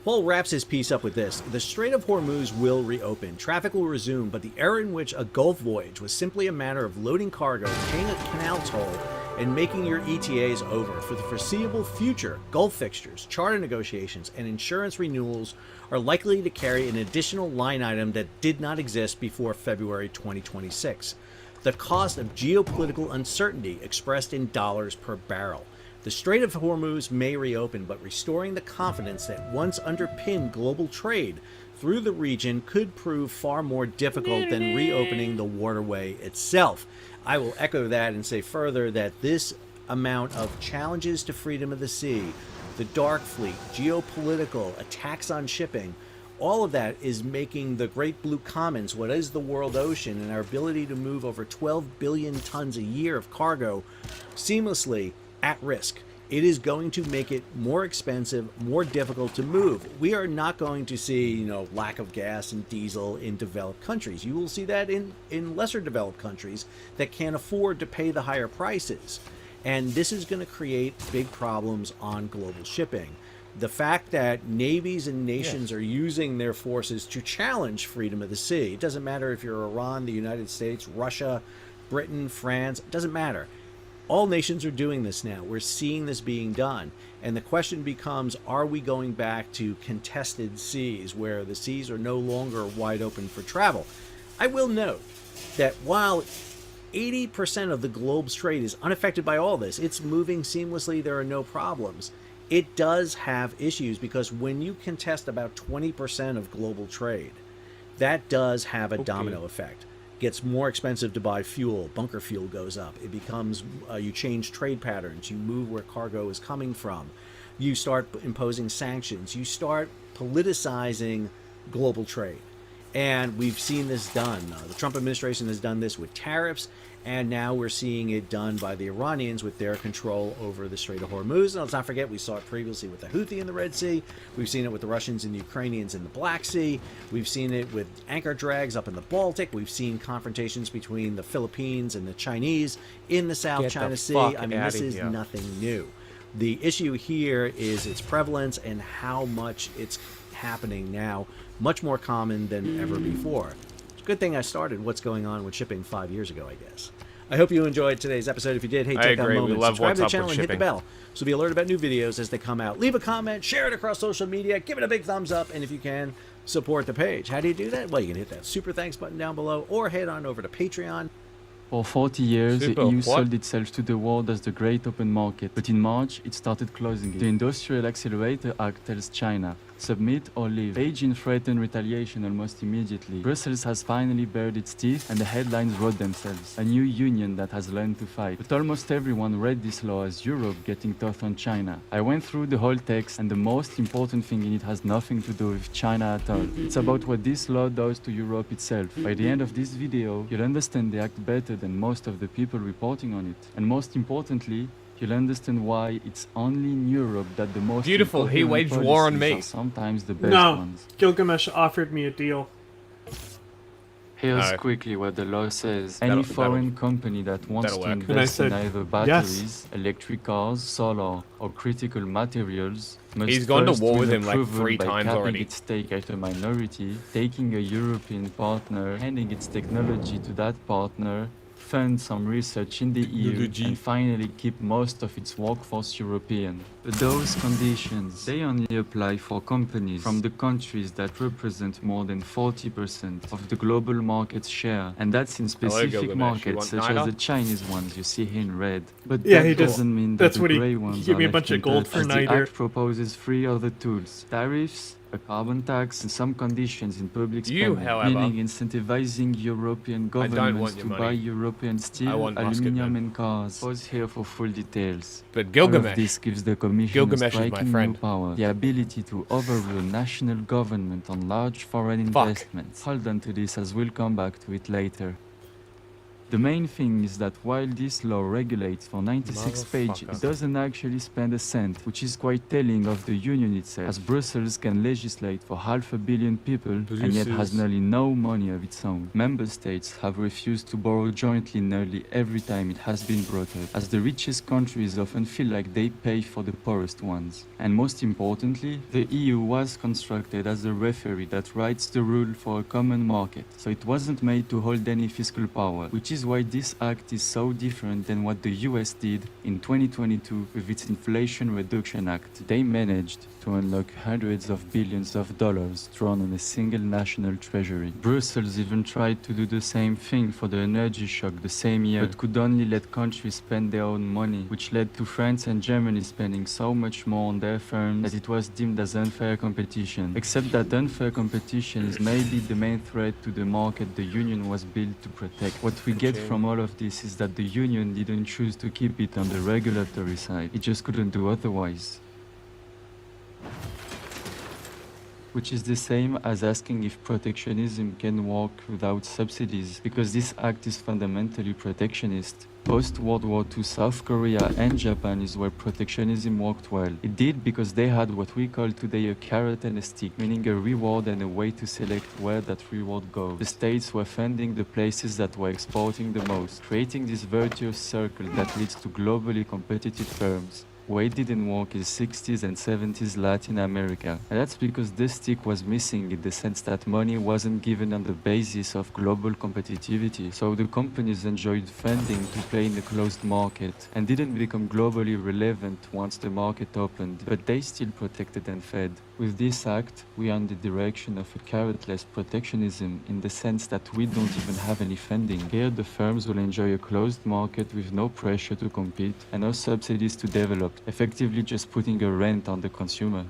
Paul wraps his piece up with this: the Strait of Hormuz will reopen, traffic will resume, but the era in which a Gulf voyage was simply a matter of loading cargo, paying a canal toll, and making your ETAs over. For the foreseeable future, Gulf fixtures, charter negotiations, and insurance renewals are likely to carry an additional line item that did not exist before February 2026. The cost of geopolitical uncertainty expressed in dollars per barrel. The Strait of Hormuz may reopen, but restoring the confidence that once underpinned global trade through the region could prove far more difficult than reopening the waterway itself. I will echo that and say further that this amount of challenges to freedom of the sea, the dark fleet, geopolitical, attacks on shipping, all of that is making the Great Blue Commons, what is the world ocean, and our ability to move over 12 billion tons a year of cargo seamlessly at risk. It is going to make it more expensive, more difficult to move. We are not going to see, lack of gas and diesel in developed countries. You will see that in lesser developed countries that can't afford to pay the higher prices. And this is going to create big problems on global shipping. The fact that navies and nations are using their forces to challenge freedom of the sea, it doesn't matter if you're Iran, the United States, Russia, Britain, France, it doesn't matter. All nations are doing this now. We're seeing this being done. And the question becomes, are we going back to contested seas where the seas are no longer wide open for travel? I will note that while 80% of the globe's trade is unaffected by all this, it's moving seamlessly, there are no problems. It does have issues because when you contest about 20% of global trade, that does have a domino effect. Gets more expensive to buy fuel. Bunker fuel goes up. It becomes, you change trade patterns. You move where cargo is coming from. You start imposing sanctions. You start politicizing global trade. And we've seen this done. The Trump administration has done this with tariffs, and now we're seeing it done by the Iranians with their control over the Strait of Hormuz. And let's not forget, we saw it previously with the Houthi in the Red Sea. We've seen it with the Russians and the Ukrainians in the Black Sea. We've seen it with anchor drags up in the Baltic. We've seen confrontations between the Philippines and the Chinese in the South China Sea. I mean, this is nothing new. The issue here is its prevalence and how much it's happening now, much more common than ever before. It's a good thing I started What's Going On with Shipping 5 years ago, I guess. I hope you enjoyed today's episode. If you did, hey, take that moment, subscribe to the channel and hit the bell so be alerted about new videos as they come out. Leave a comment, share it across social media, give it a big thumbs up, and if you can, support the page. How do you do that? Well, you can hit that super thanks button down below or head on over to Patreon. For 40 years, the EU sold itself to the world as the great open market, but in March, it started closing it. The Industrial Accelerator Act tells China, submit or leave. Beijing threatened retaliation almost immediately. Brussels has finally bared its teeth, and the headlines wrote themselves. A new union that has learned to fight. But almost everyone read this law as Europe getting tough on China. I went through the whole text, and the most important thing in it has nothing to do with China at all. It's about what this law does to Europe itself. By the end of this video, you'll understand the act better than most of the people reporting on it. And most importantly, you'll understand why it's only in Europe that the most beautiful. He waged war on me. Are sometimes the best ones. Gilgamesh offered me a deal. Here's quickly what the law says. Any foreign company that wants to invest in either batteries, electric cars, solar, or critical materials must He's gone to first war with win him like approval 3 by times capping already. its stake at a minority, taking a European partner, handing its technology to that partner, fund some research in the EU, and finally keep most of its workforce European. But those conditions, they only apply for companies from the countries that represent more than 40% of the global market share, and that's in specific markets such as the Chinese ones you see here in red. But that doesn't mean that the grey ones are left untouched, as the Act proposes 3 other tools: tariffs, a carbon tax, and some conditions in public spending, meaning incentivizing European governments to buy European steel, aluminium, and cars. Pause here for full details. But Gilgamesh, all of this gives the Commission a striking new power, the ability to overrule national government on large foreign investments. Hold on to this, as we'll come back to it later. The main thing is that while this law regulates for 96 pages, it doesn't actually spend a cent, which is quite telling of the Union itself, as Brussels can legislate for 500 million people and yet has nearly no money of its own. Member states have refused to borrow jointly nearly every time it has been brought up, as the richest countries often feel like they pay for the poorest ones. And most importantly, the EU was constructed as a referee that writes the rule for a common market, so it wasn't made to hold any fiscal power, which is why this act is so different than what the US did in 2022 with its Inflation Reduction Act. They managed to unlock hundreds of billions of dollars drawn on a single national treasury. Brussels even tried to do the same thing for the energy shock the same year, but could only let countries spend their own money, which led to France and Germany spending so much more on their firms that it was deemed as unfair competition. Except that unfair competition is maybe the main threat to the market the Union was built to protect. What we get from all of this is that the Union didn't choose to keep it on the regulatory side. It just couldn't do otherwise. Which is the same as asking if protectionism can work without subsidies, because this act is fundamentally protectionist. Post-World War II, South Korea and Japan is where protectionism worked well. It did because they had what we call today a carrot and a stick, meaning a reward and a way to select where that reward goes. The states were funding the places that were exporting the most, creating this virtuous circle that leads to globally competitive firms. Why it didn't work is 60s and 70s Latin America, and that's because this stick was missing in the sense that money wasn't given on the basis of global competitivity, so the companies enjoyed funding to play in a closed market and didn't become globally relevant once the market opened, but they still protected and fed. With this act, we are in the direction of a carrotless protectionism in the sense that we don't even have any funding. Here the firms will enjoy a closed market with no pressure to compete and no subsidies to develop, effectively just putting a rent on the consumer.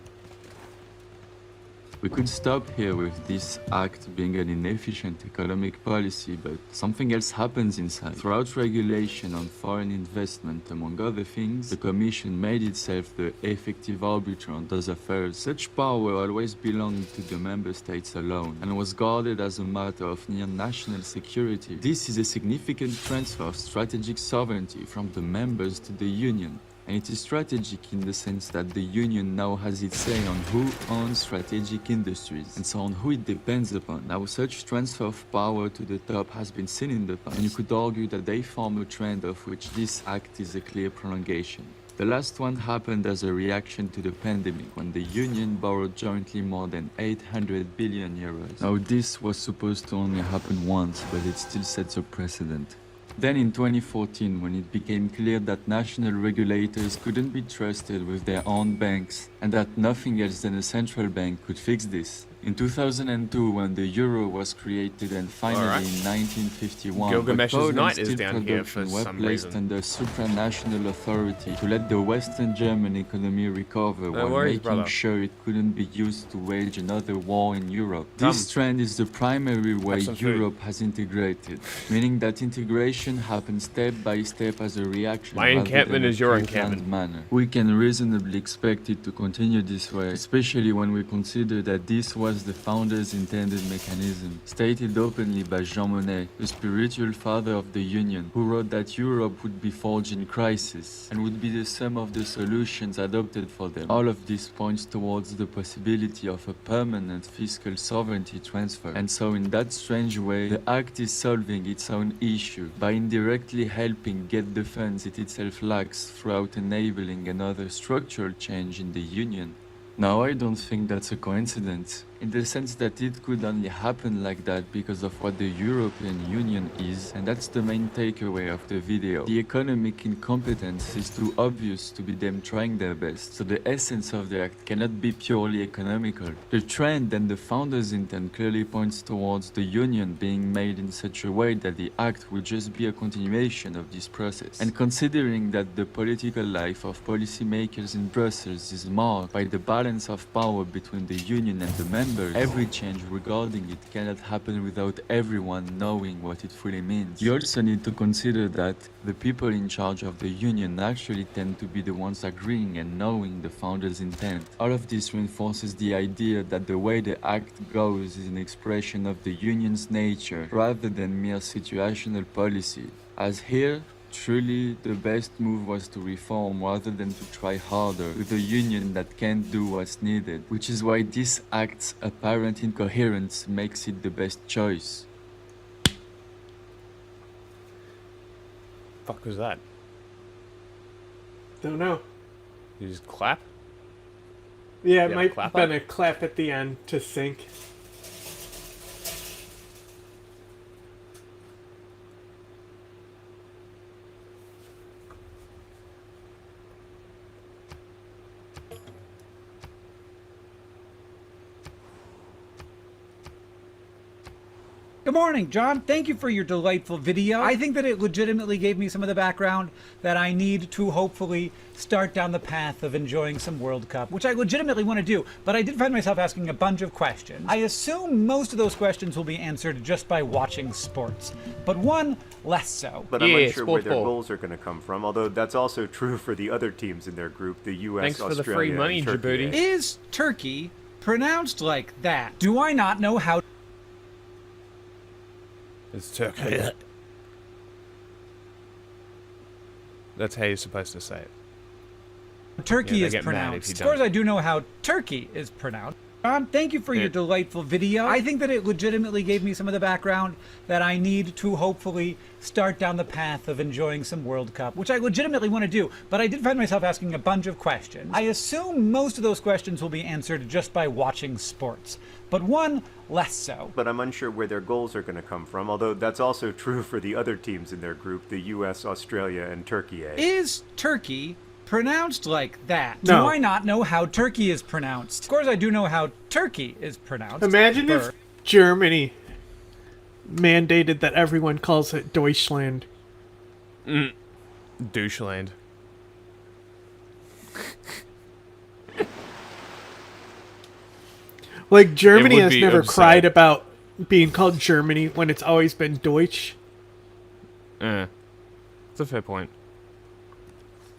We could stop here with this act being an inefficient economic policy, but something else happens inside. Throughout regulation on foreign investment, among other things, the Commission made itself the effective arbiter on those affairs. Such power always belonged to the member states alone and was guarded as a matter of near national security. This is a significant transfer of strategic sovereignty from the members to the Union. And it is strategic in the sense that the Union now has its say on who owns strategic industries, and so on who it depends upon. Now, such transfer of power to the top has been seen in the past, and you could argue that they form a trend of which this act is a clear prolongation. The last one happened as a reaction to the pandemic, when the Union borrowed jointly more than 800 billion euros. Now, this was supposed to only happen once, but it still sets a precedent. Then in 2014, when it became clear that national regulators couldn't be trusted with their own banks and that nothing else than a central bank could fix this. In 2002, when the euro was created, and finally in 1951, Gilgamesh's Knight is steel down here for production were some placed reason. under supranational authority to let the Western German economy recover while worries, making brother. sure it couldn't be used to wage another war in Europe. This trend is the primary way some food. Europe has integrated, meaning that integration happens step by step as a reaction. My rather encampment than is a your pre-planned encampment. manner. We can reasonably expect it to continue this way, especially when we consider that this was the founder's intended mechanism, stated openly by Jean Monnet, the spiritual father of the Union, who wrote that Europe would be forged in crisis and would be the sum of the solutions adopted for them. All of this points towards the possibility of a permanent fiscal sovereignty transfer. And so in that strange way, the act is solving its own issue by indirectly helping get the funds it itself lacks throughout enabling another structural change in the Union. Now, I don't think that's a coincidence, in the sense that it could only happen like that because of what the European Union is, and that's the main takeaway of the video. The economic incompetence is too obvious to be them trying their best, so the essence of the act cannot be purely economical. The trend and the founder's intent clearly points towards the Union being made in such a way that the act will just be a continuation of this process. And considering that the political life of policymakers in Brussels is marked by the balance of power between the Union and the members, every change regarding it cannot happen without everyone knowing what it fully means. You also need to consider that the people in charge of the Union actually tend to be the ones agreeing and knowing the founder's intent. All of this reinforces the idea that the way the act goes is an expression of the Union's nature rather than mere situational policy. As here, truly, the best move was to reform rather than to try harder with a union that can't do what's needed, which is why this act's apparent incoherence makes it the best choice. Fuck was that? Don't know. You just clap? Yeah, it Yeah, might clap have been up? a clap at the end to sync. Good morning, John. Thank you for your delightful video. I think that it legitimately gave me some of the background that I need to hopefully start down the path of enjoying some World Cup, which I legitimately want to do, but I did find myself asking a bunch of questions. I assume most of those questions will be answered just by watching sports, but one less so. But I'm unsure where their goals are going to come from, although that's also true for the other teams in their group, the US, Thanks for the Australia, free money, and Turkey. Djibouti. Is Turkey pronounced like that? Do I not know how? It's Turkey. That's how you're supposed to say it. Turkey Yeah, they is get mad if pronounced. you Of course, don't. I do know how Turkey is pronounced. John, thank you for your delightful video. I think that it legitimately gave me some of the background that I need to hopefully start down the path of enjoying some World Cup, which I legitimately want to do, but I did find myself asking a bunch of questions. I assume most of those questions will be answered just by watching sports, but one less so. But I'm unsure where their goals are going to come from, although that's also true for the other teams in their group, the US, Australia, and Turkey. Is Turkey pronounced like that? No. Do I not know how Turkey is pronounced? Of course, I do know how Turkey is pronounced. Imagine if Germany mandated that everyone calls it Deutschland. Doucheland. Like, Germany would has be never absurd. cried about being called Germany when it's always been Deutsch. It's a fair point.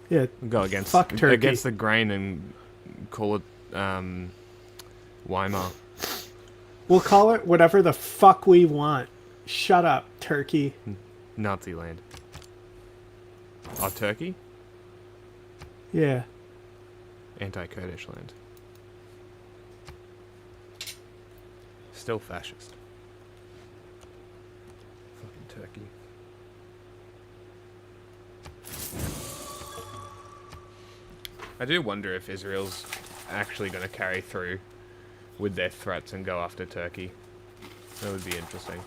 Yeah. Go against Fuck Turkey. against the grain and call it Weimar. We'll call it whatever the fuck we want. Shut up, Turkey. Nazi land. Oh, Turkey? Yeah. Anti-Kurdish land. Still fascist. Fucking Turkey. I do wonder if Israel's actually going to carry through with their threats and go after Turkey. That would be interesting.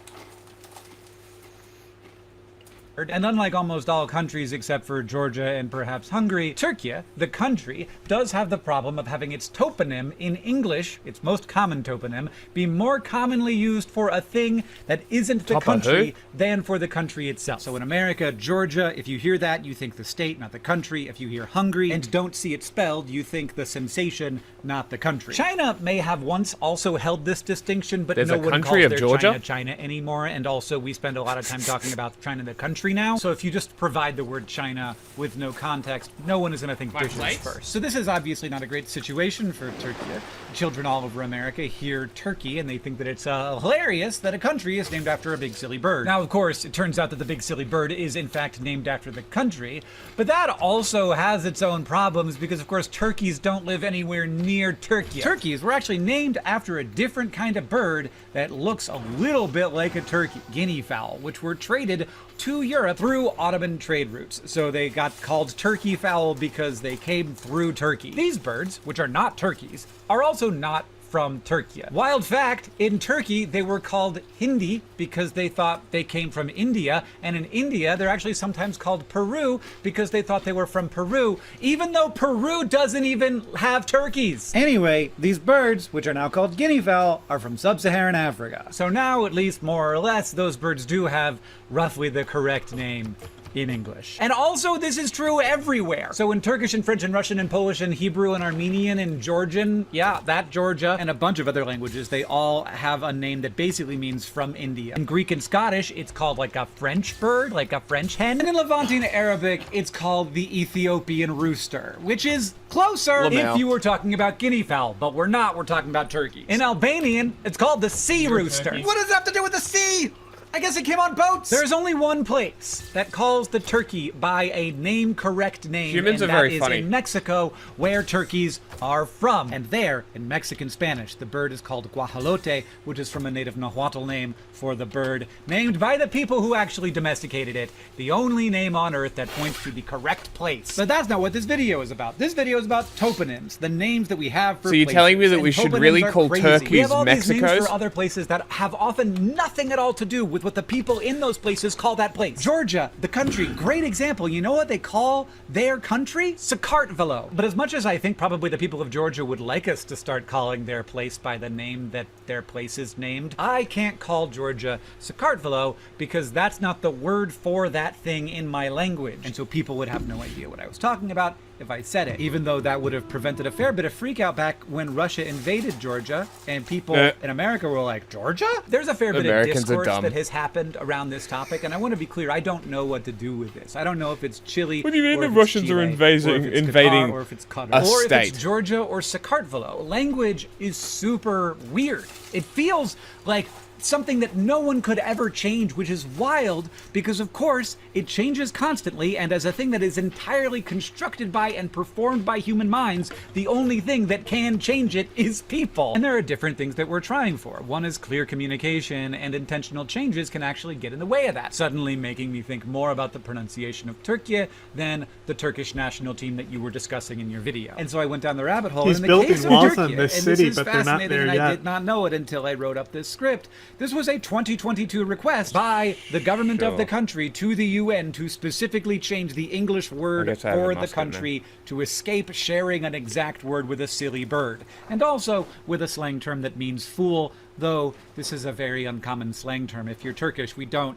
And unlike almost all countries except for Georgia and perhaps Hungary, Turkey, the country, does have the problem of having its toponym in English, its most common toponym, be more commonly used for a thing that isn't the country than for the country itself. So in America, Georgia, if you hear that, you think the state, not the country. If you hear Hungary and don't see it spelled, you think the sensation, not the country. China may have once also held this distinction, but There's no a one country calls of their Georgia? China anymore. And also we spend a lot of time talking about China the country now. So if you just provide the word China with no context, no one is going to think dishes first. So this is obviously not a great situation for Turkey. Children all over America hear Turkey and they think that it's hilarious that a country is named after a big silly bird. Now, of course, it turns out that the big silly bird is in fact named after the country, but that also has its own problems because, of course, turkeys don't live anywhere near Turkey. Turkeys were actually named after a different kind of bird that looks a little bit like a turkey, guinea fowl, which were traded to Europe through Ottoman trade routes. So they got called turkey fowl because they came through Turkey. These birds, which are not turkeys, are also not from Turkey. Wild fact, in Turkey they were called Hindi because they thought they came from India, and in India they're actually sometimes called Peru because they thought they were from Peru, even though Peru doesn't even have turkeys. Anyway, these birds, which are now called guinea fowl, are from sub-Saharan Africa. So now, at least more or less, those birds do have roughly the correct name in English. And also, this is true everywhere. So in Turkish and French and Russian and Polish and Hebrew and Armenian and Georgian, yeah, that Georgia, and a bunch of other languages, they all have a name that basically means from India. In Greek and Scottish, it's called like a French bird, like a French hen. And in Levantine Arabic, it's called the Ethiopian rooster, which is closer if you were talking about guinea fowl, but we're not, we're talking about turkeys. In Albanian, it's called the sea rooster. What does that have to do with the sea? I guess it came on boats. There's only one place that calls the turkey by a correct name, Humans and are very that is funny. in Mexico, where turkeys are from. And there, in Mexican Spanish, the bird is called guajolote, which is from a native Nahuatl name for the bird, named by the people who actually domesticated it, the only name on earth that points to the correct place. But that's not what this video is about. This video is about toponyms, the names that we have for So you're places. telling me that And we should toponyms really are call crazy. turkeys We have all these names Mexicos? for other places that have often nothing at all to do with what the people in those places call that place. Georgia, the country, great example. You know what they call their country? Sakartvelo. But as much as I think probably the people of Georgia would like us to start calling their place by the name that their place is named, I can't call Georgia Sakartvelo because that's not the word for that thing in my language. And so people would have no idea what I was talking about if I said it, even though that would have prevented a fair bit of freakout back when Russia invaded Georgia and people in America were like, Georgia? There's a fair bit of discourse that has happened around this topic, and I want to be clear, I don't know what to do with this. I don't know if it's Chile. What do you mean or the if it's Russians are Chile, invading- or if it's Qatar, invading or if it's Qatar, a or state? if it's Georgia or Sakartvelo. Language is super weird. It feels like something that no one could ever change, which is wild because, of course, it changes constantly, and as a thing that is entirely constructed by and performed by human minds, the only thing that can change it is people. And there are different things that we're trying for. One is clear communication, and intentional changes can actually get in the way of that, suddenly making me think more about the pronunciation of Turkey than the Turkish national team that you were discussing in your video. And so I went down the rabbit hole. He's in the building case of walls Turkey, on this and city, is but they're not fascinating, there and yet. I did not know it until I wrote up this script. This was a 2022 request by the government of the country to the UN to specifically change the English word guess I have a for the must country to escape sharing an exact word with a silly bird, and also with a slang term that means fool, though this is a very uncommon slang term. If you're Turkish, we don't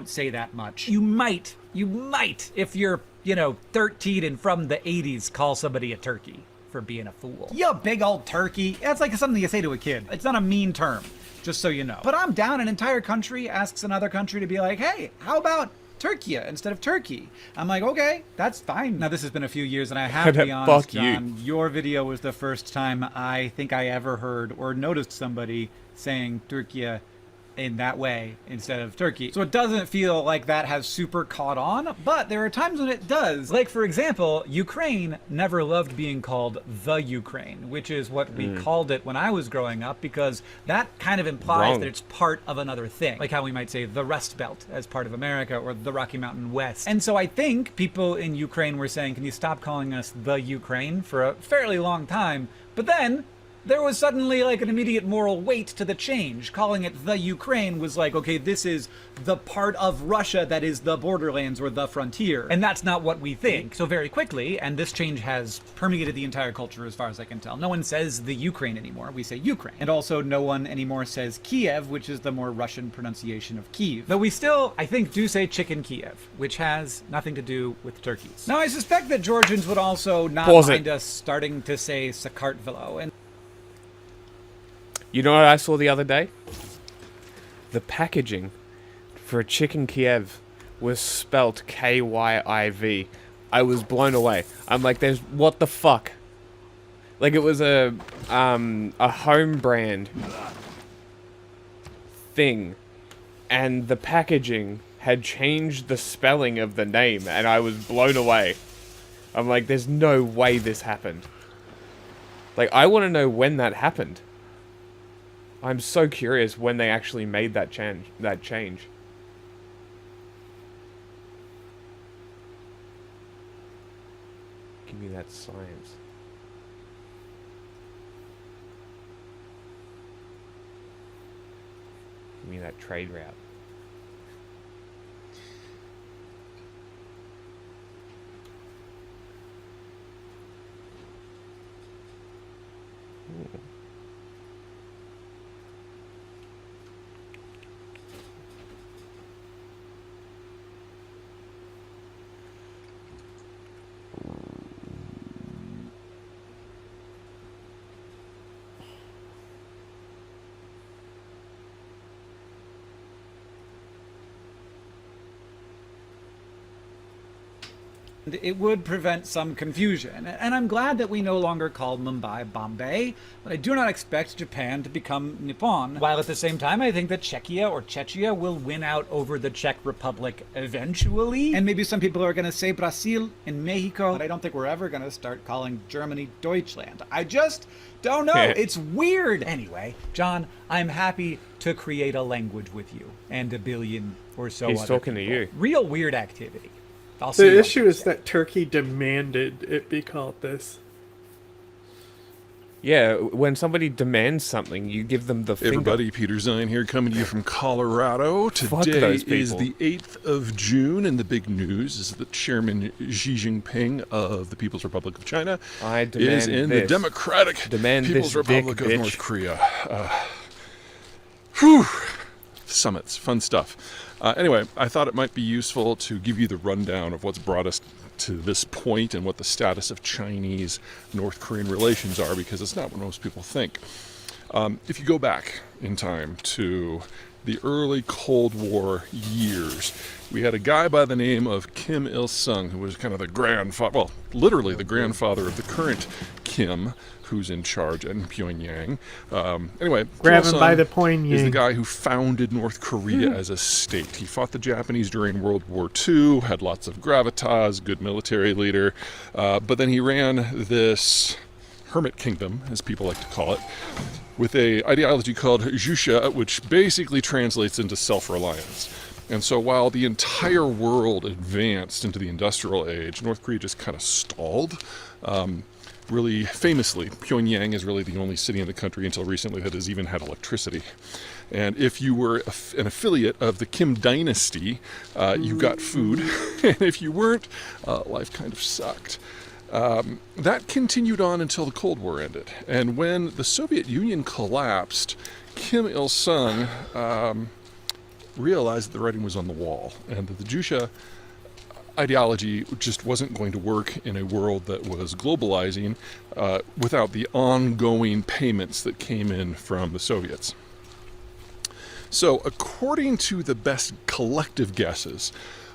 say that much. You might, if you're, 13 and from the 80s, call somebody a turkey. for being a fool. You big old turkey. That's like something you say to a kid. It's not a mean term, just so you know. But I'm down an entire country asks another country to be like, hey, how about Turkey instead of Turkey? I'm like, okay, that's fine. Now, this has been a few years, and I have to be honest, John, your video was the first time I think I ever heard or noticed somebody saying Turkey in that way instead of Turkey. So it doesn't feel like that has super caught on, but there are times when it does. Like, for example, Ukraine never loved being called the Ukraine, which is what we called it when I was growing up, because that kind of implies that it's part of another thing. Like how we might say the Rust Belt as part of America, or the Rocky Mountain West. And so I think people in Ukraine were saying, can you stop calling us the Ukraine, for a fairly long time. But then there was suddenly like an immediate moral weight to the change. Calling it the Ukraine was like, okay, this is the part of Russia that is the borderlands or the frontier. And that's not what we think. So very quickly, and this change has permeated the entire culture as far as I can tell, no one says the Ukraine anymore. We say Ukraine. And also no one anymore says Kiev, which is the more Russian pronunciation of Kyiv. Though we still, I think, do say chicken Kiev, which has nothing to do with turkeys. Now, I suspect that Georgians would also not mind us starting to say Sakartvelo. And you know what I saw the other day? The packaging for a chicken Kiev was spelt K-Y-I-V. I was blown away. I'm like, what the fuck? Like, it was a home brand thing, and the packaging had changed the spelling of the name, and I was blown away. I'm like, there's no way this happened. Like, I want to know when that happened. I'm so curious when they actually made that change. Give me that science. Give me that trade route. Ooh. it would prevent some confusion. And I'm glad that we no longer call Mumbai Bombay, but I do not expect Japan to become Nippon, while at the same time I think that Czechia or Czechia will win out over the Czech Republic eventually. And maybe some people are going to say Brazil and Mexico, but I don't think we're ever going to start calling Germany Deutschland. I just don't know. It's weird. Anyway, John, I'm happy to create a language with you and a billion or so He's other talking people. to you. Real weird activity. I'll see The issue is that Turkey demanded it be called this. Yeah, when somebody demands something, you give them the finger. Everybody, Peter Zine here, coming to you from Colorado. Fuck Today those is people. the 8th of June, and the big news is that Chairman Xi Jinping of the People's Republic of China is in the Democratic People's Republic of North Korea. Summits, fun stuff. Anyway, I thought it might be useful to give you the rundown of what's brought us to this point and what the status of Chinese-North Korean relations are, because it's not what most people think. If you go back in time to the early Cold War years, we had a guy by the name of Kim Il-sung, who was kind of the grandfather, well, literally the grandfather of the current Kim, who's in charge in Pyongyang. Anyway, grab him by the Pyongyang. Is the guy who founded North Korea as a state. He fought the Japanese during World War II, had lots of gravitas, good military leader, but then he ran this hermit kingdom, as people like to call it, with a ideology called Jusha, which basically translates into self-reliance. And so while the entire world advanced into the industrial age, North Korea just kind of stalled. Really famously, Pyongyang is really the only city in the country until recently that has even had electricity. And if you were an affiliate of the Kim dynasty, you got food. And if you weren't, life kind of sucked. That continued on until the Cold War ended. And when the Soviet Union collapsed, Kim Il-sung realized that the writing was on the wall, and that the Jusha ideology just wasn't going to work in a world that was globalizing without the ongoing payments that came in from the Soviets. So according to the best collective guesses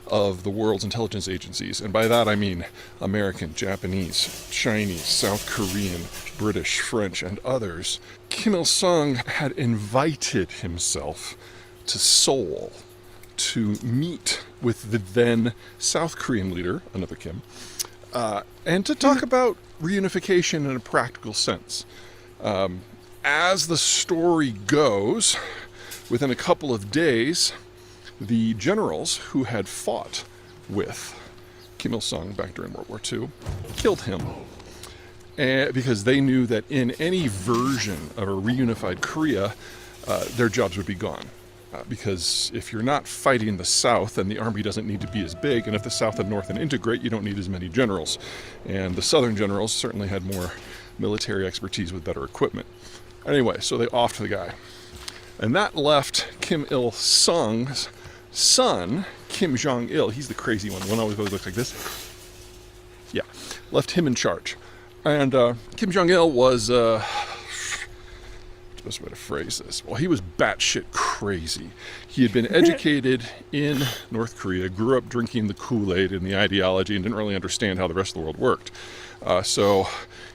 of the world's intelligence agencies, and by that I mean American, Japanese, Chinese, South Korean, British, French, and others, Kim Il-sung had invited himself to Seoul to meet with the then South Korean leader, another Kim, and to talk about reunification in a practical sense. As the story goes, within a couple of days, the generals who had fought with Kim Il-sung back during World War II killed him. Because they knew that in any version of a reunified Korea, their jobs would be gone. Because if you're not fighting the South, then the army doesn't need to be as big, and if the South and North integrate, you don't need as many generals. And the Southern generals certainly had more military expertise with better equipment. Anyway, so they offed the guy. And that left Kim Il-sung's son, Kim Jong-il, he's the crazy one always looks like this. Yeah, left him in charge. And Kim Jong-il was, what's the best way to phrase this? Well, he was batshit crazy. He had been educated in North Korea, grew up drinking the Kool-Aid and the ideology, and didn't really understand how the rest of the world worked. So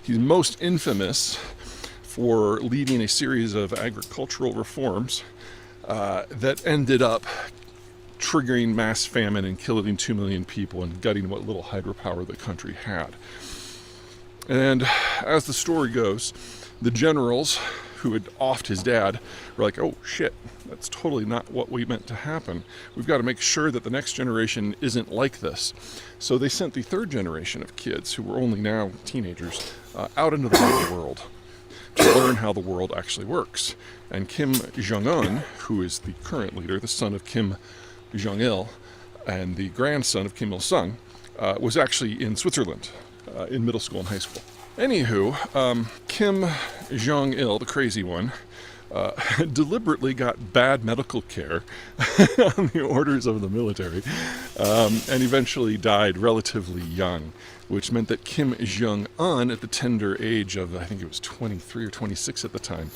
he's most infamous for leading a series of agricultural reforms that ended up triggering mass famine and killing 2 million people and gutting what little hydropower the country had. And as the story goes, the generals who had offed his dad were like, oh shit, that's totally not what we meant to happen. We've got to make sure that the next generation isn't like this. So they sent the third generation of kids, who were only now teenagers, out into the real world to learn how the world actually works. And Kim Jong-un, who is the current leader, the son of Kim Jong-il, and the grandson of Kim Il-sung, was actually in Switzerland in middle school and high school. Anywho, Kim Jong-il, the crazy one, deliberately got bad medical care on the orders of the military, and eventually died relatively young, which meant that Kim Jong-un, at the tender age of, I think it was 23 or 26 at the time,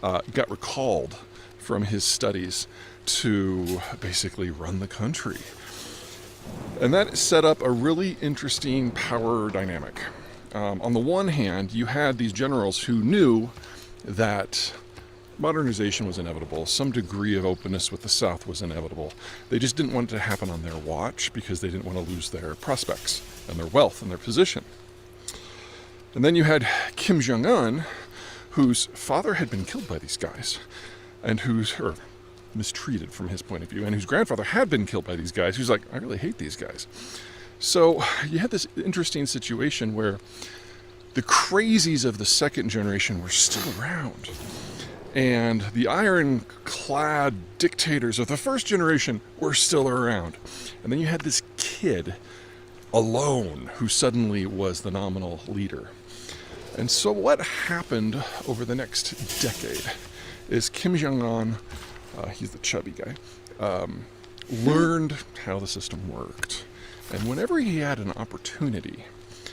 got recalled from his studies to basically run the country. And that set up a really interesting power dynamic. On the one hand, you had these generals who knew that modernization was inevitable, some degree of openness with the South was inevitable. They just didn't want it to happen on their watch because they didn't want to lose their prospects and their wealth and their position. And then you had Kim Jong-un, whose father had been killed by these guys, and or mistreated from his point of view, and whose grandfather had been killed by these guys, who's like, I really hate these guys. So you had this interesting situation where the crazies of the second generation were still around, and the ironclad dictators of the first generation were still around. And then you had this kid alone who suddenly was the nominal leader. And so what happened over the next decade is Kim Jong-un, he's the chubby guy, learned how the system worked. And whenever he had an opportunity,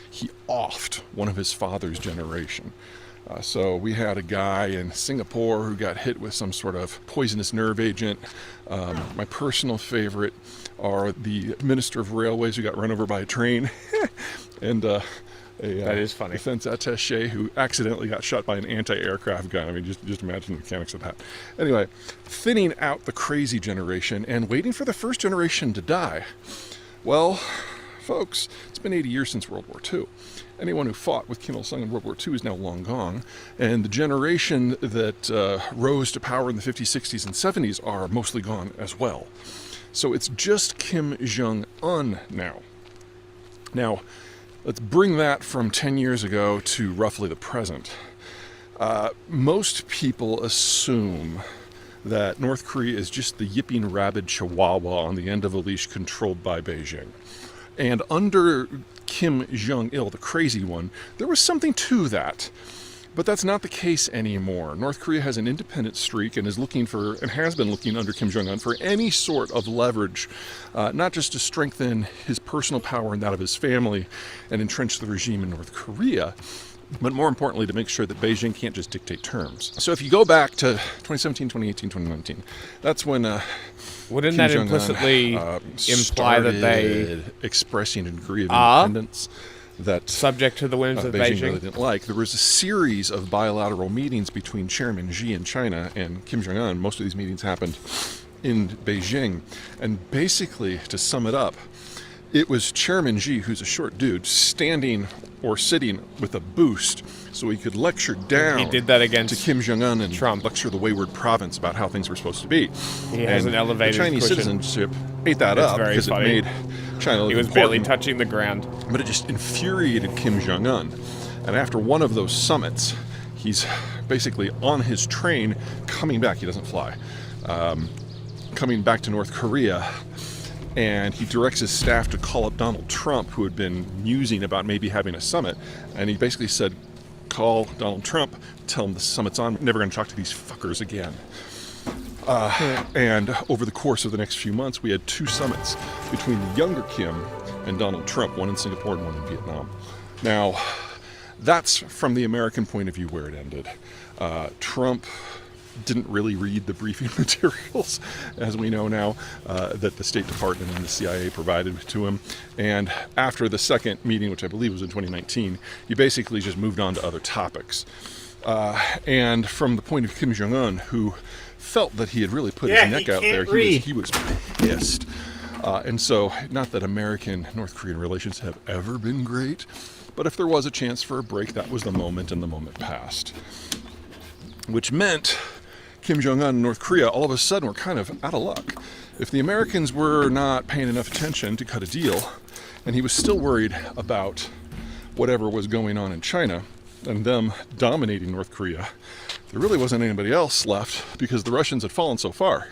he offed one of his father's generation. So we had a guy in Singapore who got hit with some sort of poisonous nerve agent. My personal favorite are the Minister of Railways who got run over by a train, and that is funny. Defense attaché who accidentally got shot by an anti-aircraft gun. I mean, just imagine the mechanics of that. Anyway, thinning out the crazy generation and waiting for the first generation to die. Well, folks, it's been 80 years since World War II. Anyone who fought with Kim Il-sung in World War II is now long gone, and the generation that rose to power in the 50s, 60s, and 70s are mostly gone as well. So it's just Kim Jong-un now. Now, let's bring that from 10 years ago to roughly the present. Most people assume that North Korea is just the yipping rabid chihuahua on the end of a leash controlled by Beijing. And under Kim Jong-il, the crazy one, there was something to that. But that's not the case anymore. North Korea has an independent streak and is looking for, and has been looking under Kim Jong-un for any sort of leverage, not just to strengthen his personal power and that of his family and entrench the regime in North Korea, but more importantly to make sure that Beijing can't just dictate terms. So if you go back to 2017, 2018, 2019, that's when wouldn't Kim that Jong-un, implicitly imply that they started expressing a degree of independence that subject to the whims of Beijing really didn't like. There was a series of bilateral meetings between Chairman Xi in China and Kim Jong-un. Most of these meetings happened in Beijing. And basically, to sum it up, it was Chairman Xi, who's a short dude, standing or sitting with a boost so he could lecture down. He did that against to Kim Jong-un and Trump. Lecture the wayward province about how things were supposed to be. He has an elevated The Chinese cushion. citizenship ate that It's up very because funny. it made China look He was barely important. touching the ground. But it just infuriated Kim Jong-un. And after one of those summits, he's basically on his train coming back. He doesn't fly. Coming back to North Korea. And he directs his staff to call up Donald Trump, who had been musing about maybe having a summit. And he basically said, call Donald Trump, tell him the summit's on. Never going to talk to these fuckers again. And over the course of the next few months, we had 2 summits between the younger Kim and Donald Trump, one in Singapore and one in Vietnam. Now, that's from the American point of view where it ended. Trump didn't really read the briefing materials, as we know now, that the State Department and the CIA provided to him. And after the second meeting, which I believe was in 2019, he basically just moved on to other topics. And from the point of Kim Jong-un, who felt that he had really put his neck out there, he was pissed. And so, not that American-North Korean relations have ever been great, but if there was a chance for a break, that was the moment, and the moment passed. Which meant Kim Jong-un and North Korea all of a sudden were kind of out of luck. If the Americans were not paying enough attention to cut a deal, and he was still worried about whatever was going on in China and them dominating North Korea, there really wasn't anybody else left because the Russians had fallen so far.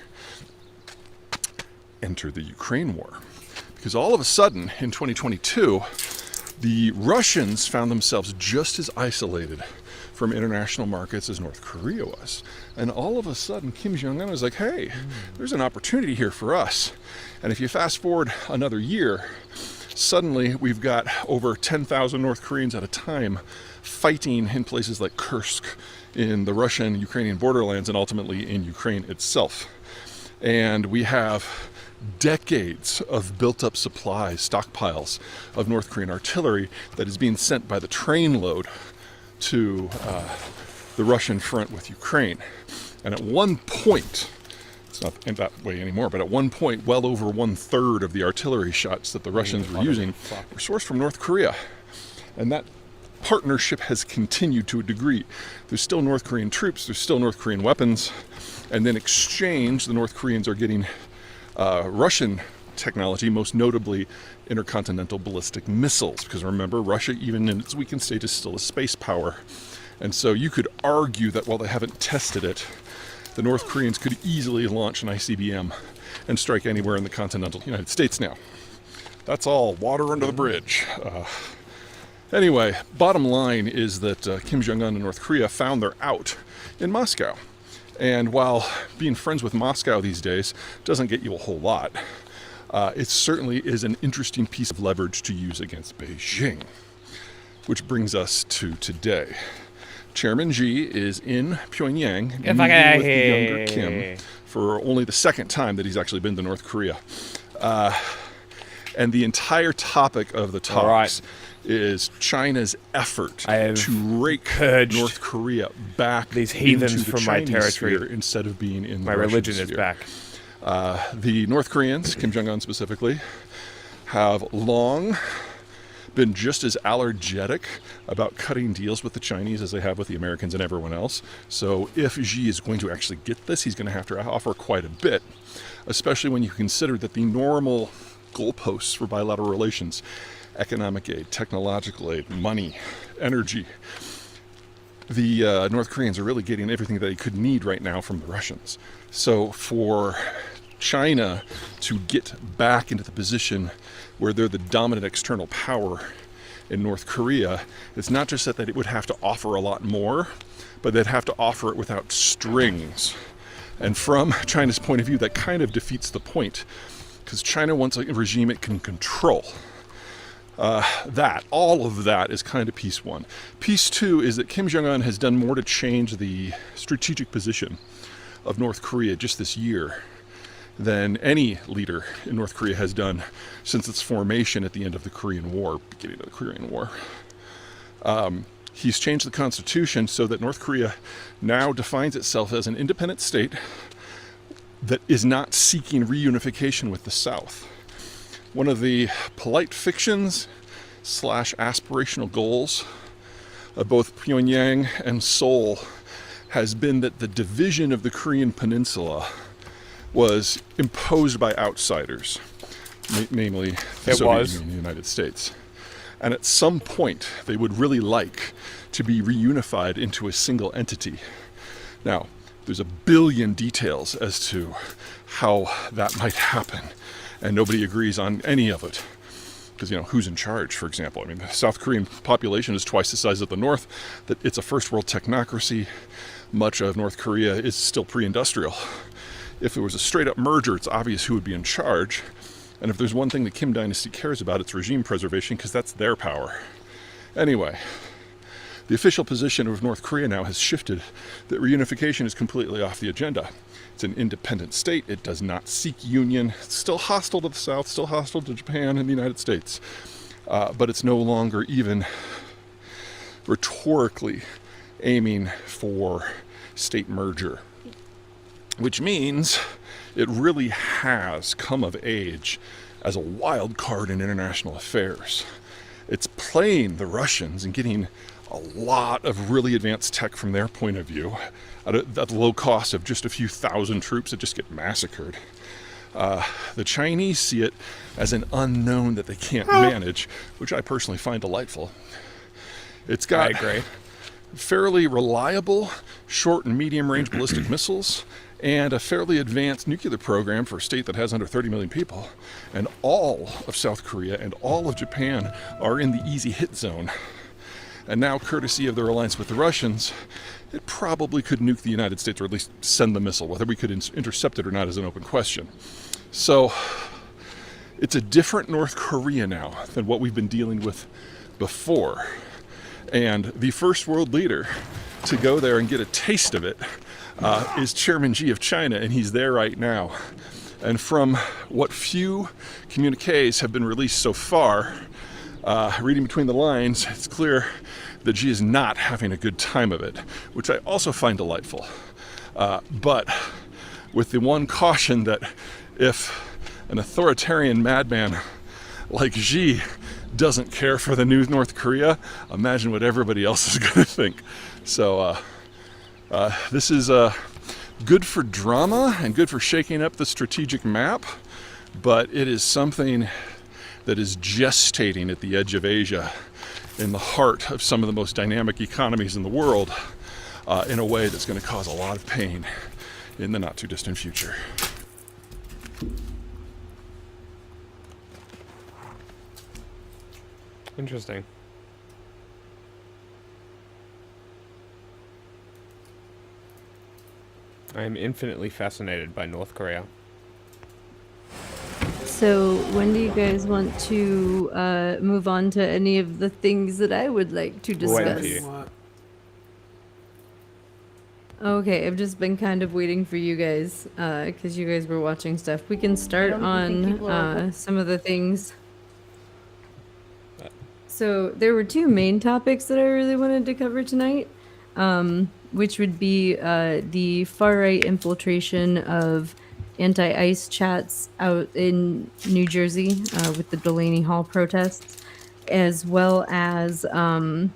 Enter the Ukraine war. Because all of a sudden, in 2022, the Russians found themselves just as isolated from international markets as North Korea was. And all of a sudden, Kim Jong-un was like, hey, there's an opportunity here for us. And if you fast forward another year, suddenly we've got over 10,000 North Koreans at a time fighting in places like Kursk in the Russian-Ukrainian borderlands and ultimately in Ukraine itself. And we have decades of built-up supplies, stockpiles of North Korean artillery that is being sent by the trainload to the Russian front with Ukraine. And at one point, it's not that way anymore, but at one point, well over 1/3 of the artillery shots that the Russians were using were sourced from North Korea. And that partnership has continued to a degree. There's still North Korean troops, there's still North Korean weapons, and then exchange, the North Koreans are getting Russian technology, most notably intercontinental ballistic missiles, because remember, Russia, even in its weakened state, is still a space power. And so you could argue that while they haven't tested it, the North Koreans could easily launch an ICBM and strike anywhere in the continental United States now. That's all water under the bridge. Anyway, bottom line is that Kim Jong-un and North Korea found their out in Moscow. And while being friends with Moscow these days doesn't get you a whole lot, it certainly is an interesting piece of leverage to use against Beijing. Which brings us to today. Chairman Xi is in Pyongyang meeting with the younger Kim for only the second time that he's actually been to North Korea. And the entire topic of the talks is China's effort to rake North Korea back these heathens into the from my Chinese territory sphere instead of being in my the Russian religion is sphere. back. The North Koreans, Kim Jong-un specifically, have long been just as allergic about cutting deals with the Chinese as they have with the Americans and everyone else. So if Xi is going to actually get this, he's going to have to offer quite a bit, especially when you consider that the normal goalposts for bilateral relations, economic aid, technological aid, money, energy, the North Koreans are really getting everything that they could need right now from the Russians. So for China to get back into the position where they're the dominant external power in North Korea, it's not just that it would have to offer a lot more, but they'd have to offer it without strings. And from China's point of view, that kind of defeats the point, because China wants a regime it can control. All of that is kind of piece one. Piece two is that Kim Jong-un has done more to change the strategic position of North Korea just this year than any leader in North Korea has done since its formation at the end of the Korean War, beginning of the Korean War. He's changed the constitution so that North Korea now defines itself as an independent state that is not seeking reunification with the South. One of the polite fictions / aspirational goals of both Pyongyang and Seoul has been that the division of the Korean Peninsula was imposed by outsiders, namely the Soviet Union and the United States. And at some point, they would really like to be reunified into a single entity. Now, there's a billion details as to how that might happen, and nobody agrees on any of it. Because, who's in charge, for example? I mean, the South Korean population is twice the size of the North, that it's a first world technocracy. Much of North Korea is still pre-industrial. If there was a straight up merger, it's obvious who would be in charge. And if there's one thing the Kim dynasty cares about, it's regime preservation, because that's their power. Anyway, the official position of North Korea now has shifted that reunification is completely off the agenda. It's an independent state. It does not seek union. It's still hostile to the South, still hostile to Japan and the United States. But it's no longer even rhetorically aiming for state merger, which means it really has come of age as a wild card in international affairs. It's playing the Russians and getting a lot of really advanced tech from their point of view at the low cost of just a few thousand troops that just get massacred. The Chinese see it as an unknown that they can't manage, which I personally find delightful. It's got fairly reliable short and medium range ballistic missiles and a fairly advanced nuclear program for a state that has under 30 million people. And all of South Korea and all of Japan are in the easy hit zone. And now, courtesy of their alliance with the Russians, it probably could nuke the United States, or at least send the missile. Whether we could intercept it or not is an open question. So it's a different North Korea now than what we've been dealing with before. And the first world leader to go there and get a taste of it is Chairman Xi of China, and he's there right now. And from what few communiques have been released so far, reading between the lines, it's clear that Xi is not having a good time of it, which I also find delightful. But with the one caution that if an authoritarian madman like Xi doesn't care for the new North Korea, imagine what everybody else is going to think. So this is good for drama and good for shaking up the strategic map, but it is something that is gestating at the edge of Asia, in the heart of some of the most dynamic economies in the world, in a way that's going to cause a lot of pain in the not too distant future. Interesting. I am infinitely fascinated by North Korea. So when do you guys want to move on to any of the things that I would like to discuss? Okay, I've just been kind of waiting for you guys because you guys were watching stuff. We can start on some of the things. So there were two main topics that I really wanted to cover tonight, which would be the far-right infiltration of anti-ICE chats out in New Jersey with the Delaney Hall protests, as well as the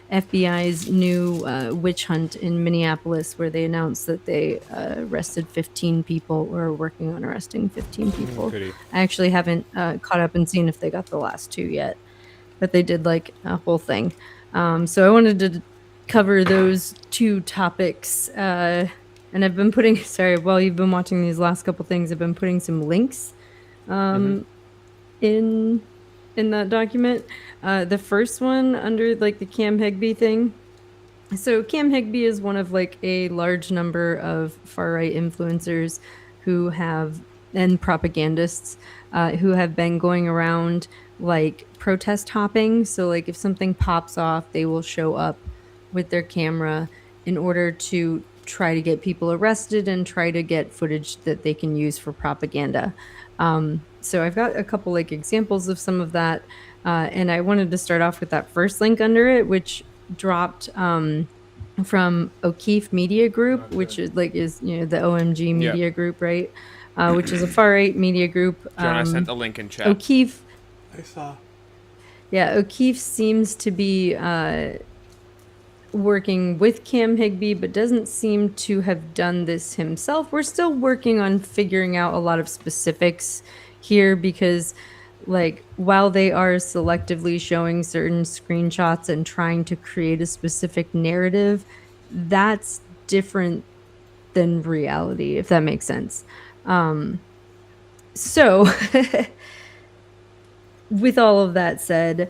FBI's new witch hunt in Minneapolis, where they announced that they arrested 15 people or are working on arresting 15 people. Goody. I actually haven't caught up and seen if they got the last two yet, but they did like a whole thing. So I wanted to cover those two topics. And I've been putting, sorry, while you've been watching these last couple things, I've been putting some links in in that document. The first one under like the Cam Hegby thing. So Cam Hegby is one of like a large number of far-right influencers who have, and propagandists, who have been going around like protest hopping. So like if something pops off, they will show up with their camera in order to try to get people arrested and try to get footage that they can use for propaganda. So I've got a couple like examples of some of that. And I wanted to start off with that first link under it, which dropped from O'Keefe Media Group, which is like the OMG media group, right? Which is a far right media group. John, I sent the link in chat. O'Keefe. I saw. Yeah, O'Keefe seems to be working with Cam Hegby, but doesn't seem to have done this himself. We're still working on figuring out a lot of specifics here because, like, while they are selectively showing certain screenshots and trying to create a specific narrative, that's different than reality, if that makes sense. So, with all of that said,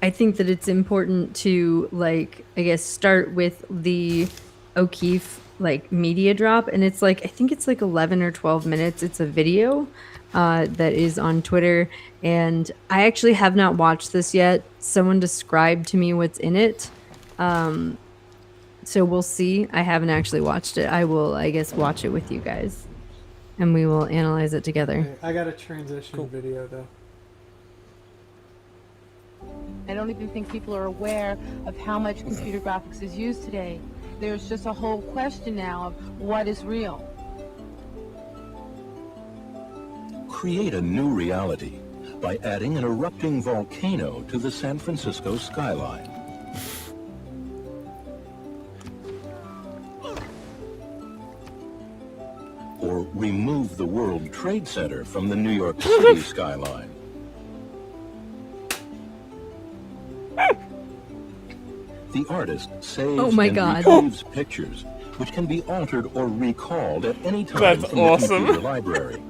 I think that it's important to, like, I guess, start with the O'Keefe, like, media drop. And it's, like, I think it's, like, 11 or 12 minutes. It's a video that is on Twitter. And I actually have not watched this yet. Someone described to me what's in it. So we'll see. I haven't actually watched it. I will, I guess, watch it with you guys. And we will analyze it together. Okay, I got a transition video, though. I don't even think people are aware of how much computer graphics is used today. There's just a whole question now of what is real. Create a new reality by adding an erupting volcano to the San Francisco skyline. Or remove the World Trade Center from the New York City skyline. The artist saves and retrieves pictures, which can be altered or recalled at any time That's from awesome. the computer library.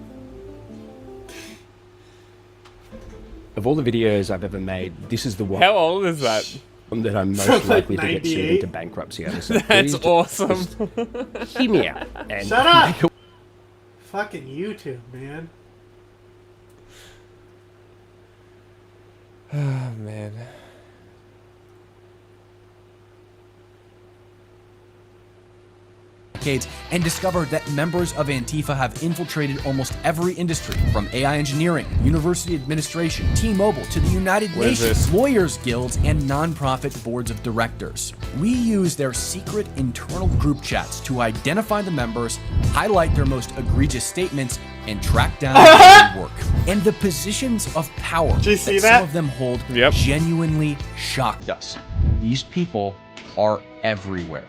Of all the videos I've ever made, this is the one. How old is that? That I'm most From, like, likely to get sued 98? into bankruptcy over. So That's please awesome. just hear me out. And Shut up! make a- Fucking YouTube, man. Oh, man. And discovered that members of Antifa have infiltrated almost every industry, from AI engineering, university administration, T-Mobile, to the United What is Nations, this? lawyers' guilds, and nonprofit boards of directors. We use their secret internal group chats to identify the members, highlight their most egregious statements, and track down their work. And the positions of power Did you see some that? of them hold genuinely shocked us. These people are everywhere.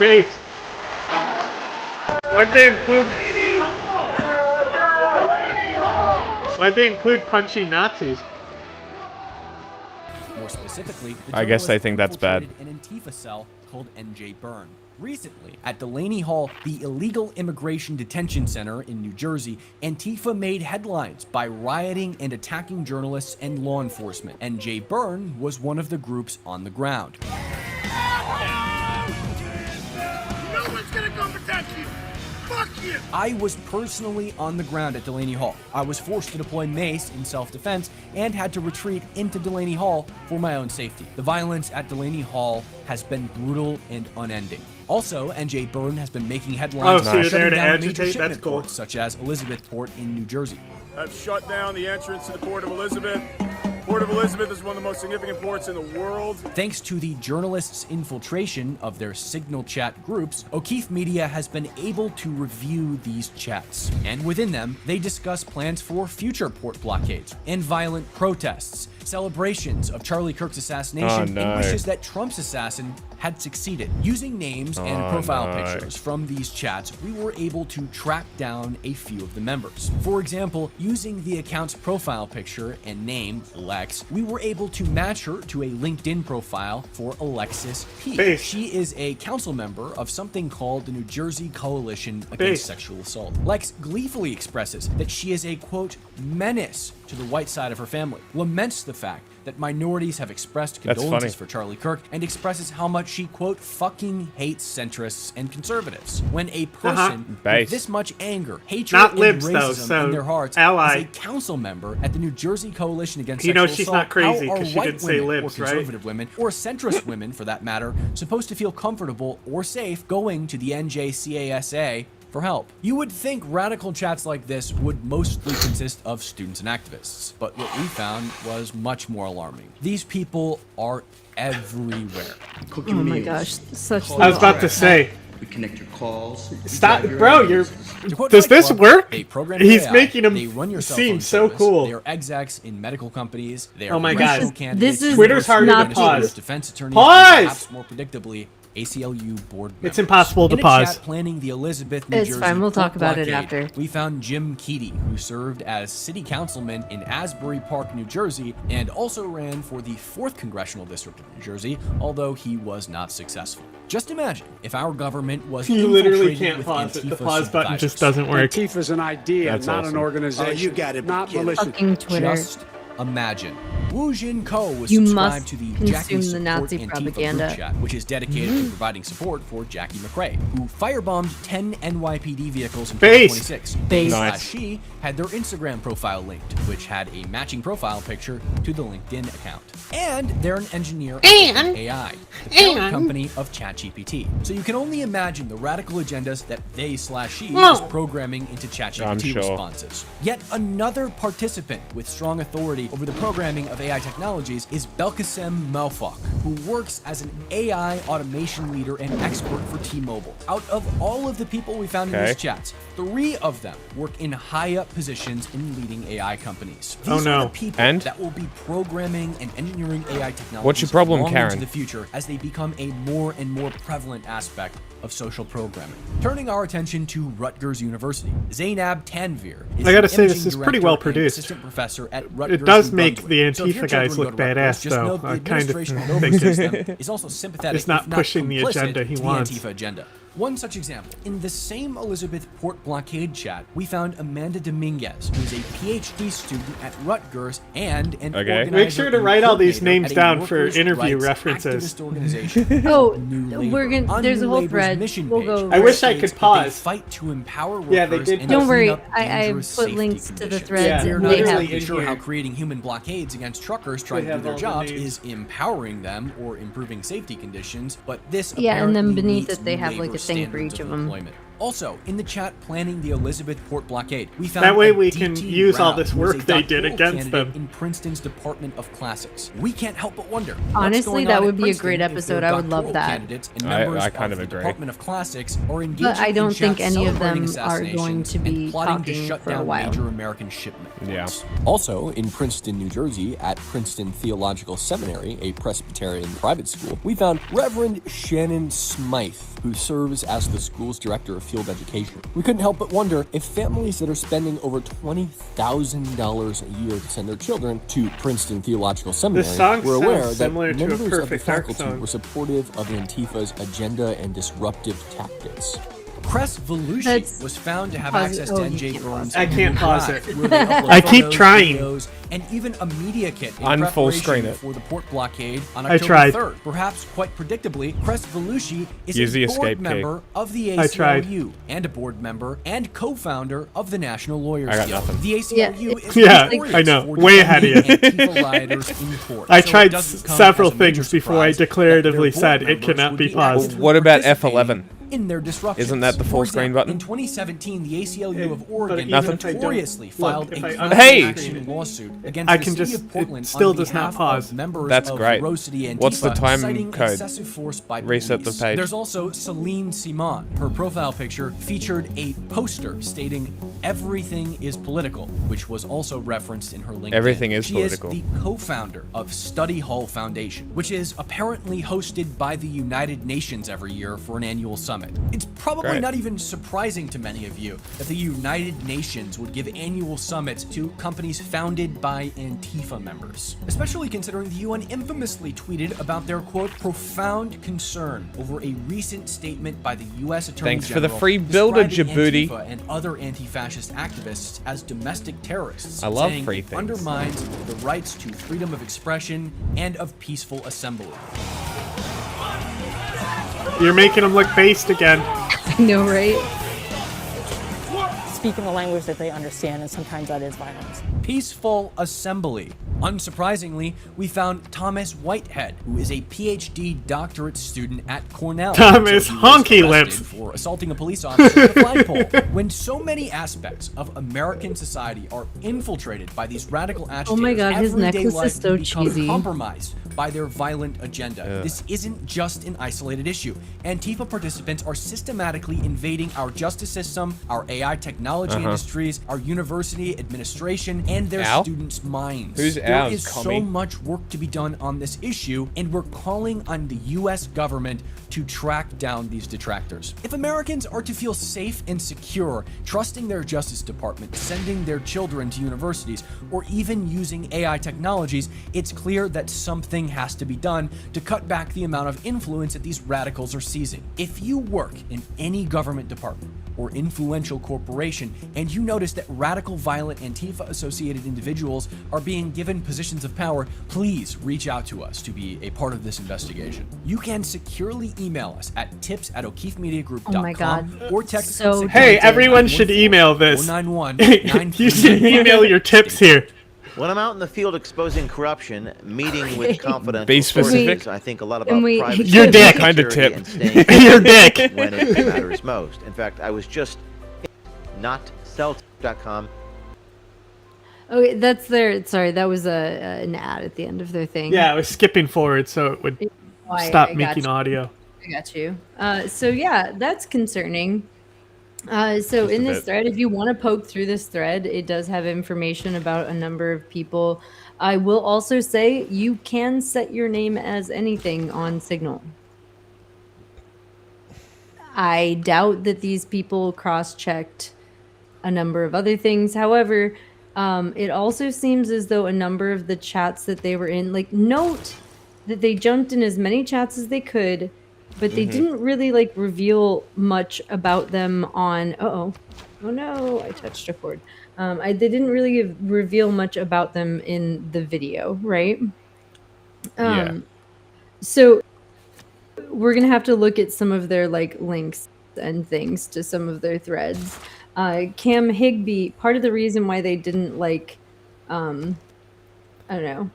Wait. Why'd they include punchy Nazis? More specifically, the I guess they journalist think that's bad. infiltrated an Antifa cell called NJ Byrne. Recently, at Delaney Hall, the illegal immigration detention center in New Jersey, Antifa made headlines by rioting and attacking journalists and law enforcement. NJ Byrne was one of the groups on the ground. No one's gonna come protect you. Fuck you. I was personally on the ground at Delaney Hall. I was forced to deploy mace in self-defense and had to retreat into Delaney Hall for my own safety. The violence at Delaney Hall has been brutal and unending. Also, NJ Byrne has been making headlines Oh, so you're there to shutting down major agitate? shipment That's cool. ports, such as Elizabethport in New Jersey. Have shut down the entrance to the Port of Elizabeth. Port of Elizabeth is one of the most significant ports in the world. Thanks to the journalists' infiltration of their signal chat groups, O'Keefe Media has been able to review these chats. And within them, they discuss plans for future port blockades and violent protests, celebrations of Charlie Kirk's assassination, and wishes that Trump's assassin had succeeded. Using names and profile pictures from these chats, we were able to track down a few of the members. For example, using the account's profile picture and name, Lex, we were able to match her to a LinkedIn profile for Alexis P. She is a council member of something called the New Jersey Coalition Against Sexual Assault. Lex gleefully expresses that she is a, quote, menace to the white side of her family, laments the fact that minorities have expressed condolences for Charlie Kirk, and expresses how much she, quote, fucking hates centrists and conservatives. When a person with this much anger, hatred, and racism in their hearts is a council member at the New Jersey Coalition Against Sexual Assault, she's not crazy how are because she white didn't say women, libs, or right? conservative women, or centrist women for that matter, supposed to feel comfortable or safe going to the NJCASA for help? You would think radical chats like this would mostly consist of students and activists, but what we found was much more alarming. These people are everywhere. Oh my gosh, such. I was about to say. We connect your calls. Stop, bro. Does this work? He's making him seem so cool. They are execs in medical companies. They are oh my god. This is Twitter's harder to pause. Defense attorneys, pause. Perhaps more predictably, ACLU board members. It's impossible to in a pause. Chat planning the Elizabeth, New It's Jersey fine. We'll talk port about it blockade, after. We found Jim Keaty, who served as city councilman in Asbury Park, New Jersey, and also ran for the 4th Congressional District of New Jersey, although he was not successful. Just imagine if our government was You literally infiltrated can't with pause it. The Antifa pause button sympathizers. just doesn't work. Antifa's an idea, That's not awesome. an organization. Oh, you got it, Not kid. militia. Fucking Twitter. Just imagine. Wu Jin Ko was You subscribed must to the consume Jackie the Support Nazi Antifa propaganda. group chat, which is dedicated to providing support for Jackie McRae, who firebombed 10 NYPD vehicles in 2026. She had their Instagram profile linked, which had a matching profile picture to the LinkedIn account. And they're an engineer at AI, the parent company of ChatGPT. So you can only imagine the radical agendas that they/she is programming into ChatGPT responses. Yet another participant with strong authority over the programming of AI technologies is Belkacem Melfak, who works as an AI automation leader and expert for T-Mobile. Out of all of the people we found in these chats, 3 of them work in high-up positions in leading AI companies. These are the people that will be programming and engineering AI technologies. What's your problem, long Karen? into the future as they become a more and more prevalent aspect of social programming. Turning our attention to Rutgers University, Zainab Tanvir is I gotta an say, this imaging is pretty director well and produced. assistant professor at Rutgers, It does New make Brunswick. the So if your Antifa guys children look go to Rutgers, badass, just know though. the I kind of administration that think oversees them is also sympathetic, it's not if not pushing the complicit agenda he to wants. the Antifa agenda. One such example, in the same Elizabeth Port blockade chat, we found Amanda Dominguez, who is a PhD student at Rutgers and an organizer Make sure to and write all these coordinator names at a down for workers' interview rights references. activist organization. Oh, New we're Labor. gonna. There's a On whole New thread. Labor's mission We'll page, go. I wish I states could that they pause. fight to empower workers Yeah, they did and pause. Don't worry. clean up I dangerous put safety links to the conditions. threads. We're and not they have. exactly sure how creating human blockades against truckers trying to do have their all the jobs names. is empowering them or improving safety conditions, but this Yeah, and then apparently beneath meets it they have labor like a thing for standards each of of them. employment. Also, in the chat planning the Elizabeth Port blockade, we found That way a we can DT use all Rao, this who is work a they did doctoral against candidate them. in Princeton's Department of Classics. We can't help but wonder. what's Honestly, going that on would at be a Princeton great if episode. their I would love doctoral that. candidates and members I kind of the agree. Department of Classics are engaging But I don't in think chats any of celebrating them are going assassinations to be and plotting to talking shut for a down while. major American shipment Yeah. ports. Also, in Princeton, New Jersey, at Princeton Theological Seminary, a Presbyterian private school, we found Reverend Shannon Smythe, who serves as the school's director of field education. We couldn't help but wonder if families that are spending over $20,000 a year to send their children to Princeton Theological Seminary song were aware sounds that similar to a members of the Perfect Dark faculty song. were supportive of Antifa's agenda and disruptive tactics. Cress Volushi was found to have Pause access it. to Oh, you NJ can't Burns' I can't Google pause Drive, it. where they upload I keep photos, trying. videos, and even a media kit in Unfull preparation screen it. for the port blockade on I October tried. 3rd. Perhaps quite predictably, Cress Volushi is Use the a board escape key. member of the I tried. ACLU and a board member and co-founder of the National Lawyers I got Guild. nothing. The ACLU is Yeah, notorious I know. for Way ahead of you. defending Antifa rioters in court. I So it tried doesn't come several as a major things before I surprise that declaratively their board said it members cannot would be be paused. actively What about participating F11? in their disruptions. Isn't that the full screen button? In 2017, the ACLU of Oregon even notoriously filed a hey! lawsuit against I the can city just of Portland it still on does not behalf pause. of members That's of great. Rosity Antifa, What's the time citing code? excessive force by Reset police. the page. There's also Celine Simon. Her profile picture featured a poster stating "Everything is political," which was also referenced in her LinkedIn. Everything is she political. Is the co-founder of Study Hall Foundation, which is apparently hosted by the United Nations every year for an annual summit. It's probably Great. not even surprising to many of you that the United Nations would give annual summits to companies founded by Antifa members, especially considering the UN infamously tweeted about their, quote, profound concern over a recent statement by the U.S. Attorney Thanks for the General free builder, describing Djibouti. Antifa and other anti-fascist activists as domestic terrorists. I love saying free it things. undermines the rights to freedom of expression and of peaceful assembly. You're making them look based again. I know, right? Speak in a language that they understand, and sometimes that is violence. Peaceful assembly. Unsurprisingly, we found Thomas Whitehead, who is a PhD doctorate student at Cornell. Thomas So he was Honky arrested Lips. for assaulting a police officer at a flagpole. When so many aspects of American society are infiltrated by these radical agitators, Oh my God, his everyday necklace life is so becomes cheesy. compromised by their violent agenda. Ugh. This isn't just an isolated issue. Antifa participants are systematically invading our justice system, our AI technology industries, our university administration, and their Ow? students' minds. Who's There ours, is so commie? much work to be done on this issue, and we're calling on the U.S. government to track down these detractors. If Americans are to feel safe and secure, trusting their Justice Department, sending their children to universities, or even using AI technologies, it's clear that something has to be done to cut back the amount of influence that these radicals are seizing. If you work in any government department or influential corporation, and you notice that radical, violent, Antifa-associated individuals are being given positions of power, please reach out to us to be a part of this investigation. You can securely email us at tips@o'keefemediagroup.com Oh my God. or text So us at Hey, everyone should email this. 491 You should email your tips here. When I'm out in the field exposing corruption, meeting with confidential Be specific. sources, I think a lot And about we- privacy, Your dick. Kind of security, tip. and staying Your dick. when it matters most. In fact, I was just notselltip.com. Okay, that's their. Sorry, that was an ad at the end of their thing. Yeah, I was skipping forward so it would Oh, I stop got making you. audio. I got you. So yeah, that's concerning. So in this bit. thread, if you want to poke through this thread, it does have information about a number of people. I will also say you can set your name as anything on Signal. I doubt that these people cross-checked a number of other things. However, it also seems as though a number of the chats that they were in, like, note that they jumped in as many chats as they could, but they didn't really like reveal much about them on. Oh no, I touched a cord. They didn't really reveal much about them in the video, right? Yeah. So we're gonna have to look at some of their like links and things to some of their threads. Cam Higby, part of the reason why they didn't like, I don't know,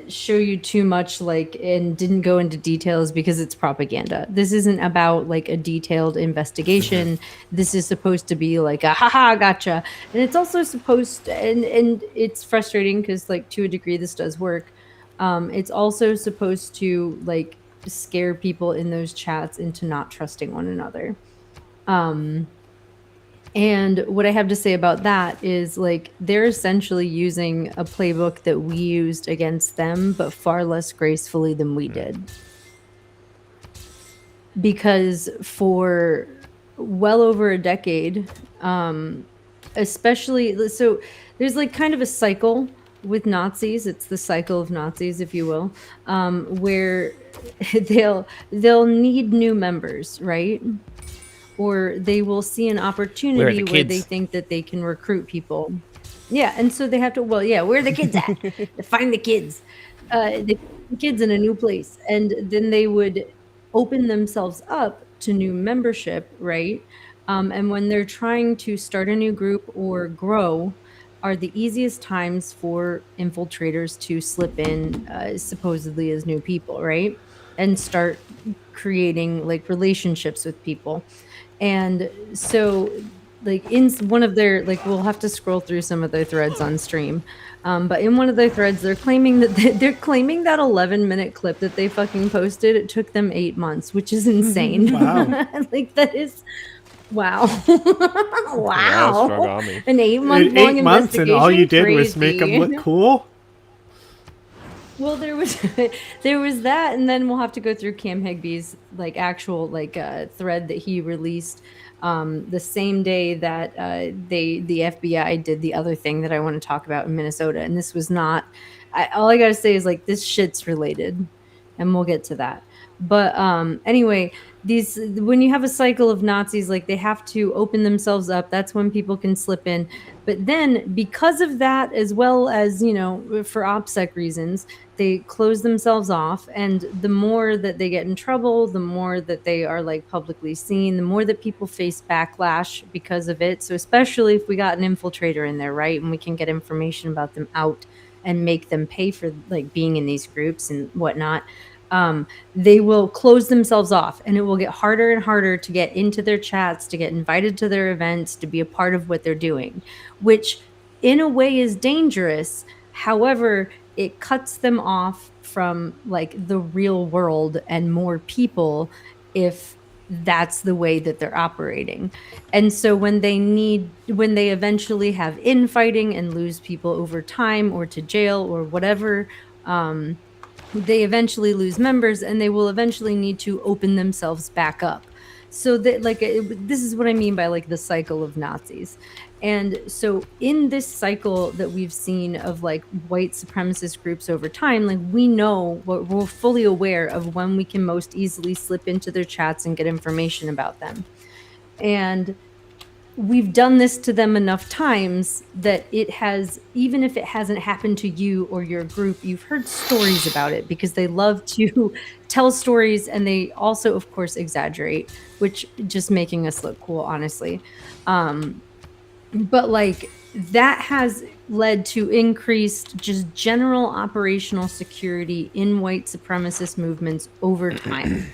show you too much like and didn't go into details because it's propaganda. This isn't about like a detailed investigation. This is supposed to be like a haha gotcha, and it's also supposed to, and it's frustrating because like to a degree this does work. It's also supposed to like scare people in those chats into not trusting one another. And what I have to say about that is like they're essentially using a playbook that we used against them, but far less gracefully than we did. Because for well over a decade, especially, so there's like kind of a cycle with Nazis. It's the cycle of Nazis, if you will, where they'll need new members, right? Or they will see an opportunity where they think that they can recruit people. Yeah, and so they have to, well, yeah, where are the kids at? To find the kids. The kids in a new place. And then they would open themselves up to new membership, right? And when they're trying to start a new group or grow, are the easiest times for infiltrators to slip in supposedly as new people, right? And start creating like relationships with people. And so like in one of their, like, we'll have to scroll through some of their threads on stream, but in one of their threads they're claiming that they're claiming that 11-minute clip that they fucking posted, it took them 8 months, which is insane. Wow. Like that is wow. Wow, strong Wow. army. An 8-month long 8 months and all you did was investigation? make them Crazy. look cool. Well, there was there was that, and then we'll have to go through Cam Higby's like actual like thread that he released the same day that the FBI did the other thing that I want to talk about in Minnesota. And this was not. All I gotta say is like this shit's related, and we'll get to that. But anyway, these when you have a cycle of Nazis, like they have to open themselves up. That's when people can slip in. But then because of that, as well as, you know, for OPSEC reasons, they close themselves off. And the more that they get in trouble, the more that they are like publicly seen, the more that people face backlash because of it. So especially if we got an infiltrator in there, right? And we can get information about them out and make them pay for like being in these groups and whatnot. They will close themselves off, and it will get harder and harder to get into their chats, to get invited to their events, to be a part of what they're doing, which in a way is dangerous. However, it cuts them off from like the real world and more people if that's the way that they're operating. And so when they eventually have infighting and lose people over time or to jail or whatever, they eventually lose members, and they will eventually need to open themselves back up. So that like this is what I mean by like the cycle of Nazis. And so in this cycle that we've seen of like white supremacist groups over time, like we're fully aware of when we can most easily slip into their chats and get information about them. And we've done this to them enough times that it has, even if it hasn't happened to you or your group, you've heard stories about it because they love to tell stories, and they also, of course, exaggerate, which just making us look cool, honestly. But like that has led to increased just general operational security in white supremacist movements over time.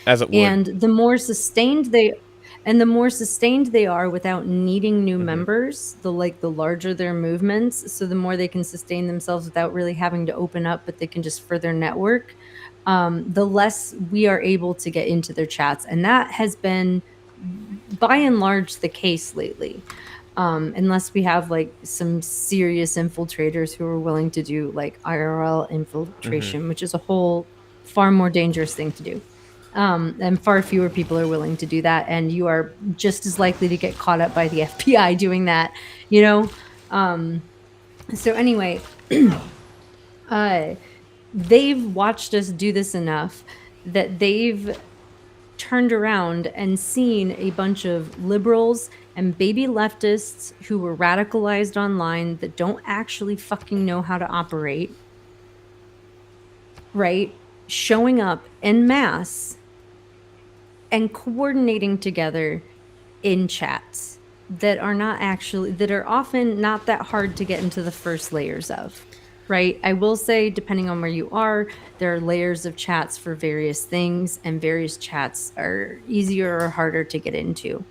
As it would. And the more sustained they are without needing new members, the larger their movements, so the more they can sustain themselves without really having to open up, but they can just further network, the less we are able to get into their chats. And that has been by and large the case lately. Unless we have like some serious infiltrators who are willing to do like IRL infiltration, which is a whole far more dangerous thing to do. And far fewer people are willing to do that, and you are just as likely to get caught up by the FBI doing that, you know? So anyway, they've watched us do this enough that they've turned around and seen a bunch of liberals and baby leftists who were radicalized online that don't actually fucking know how to operate, right? Showing up en masse and coordinating together in chats that are often not that hard to get into the first layers of, right? I will say, depending on where you are, there are layers of chats for various things, and various chats are easier or harder to get into.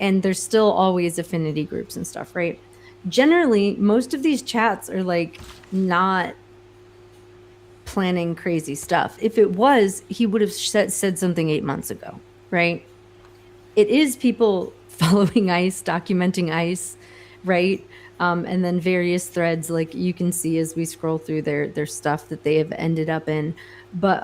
And there's still always affinity groups and stuff, right? Generally, most of these chats are like not planning crazy stuff. If it was, he would have said something 8 months ago, right? It is people following ICE, documenting ICE, right? And then various threads, like you can see as we scroll through their stuff that they have ended up in. But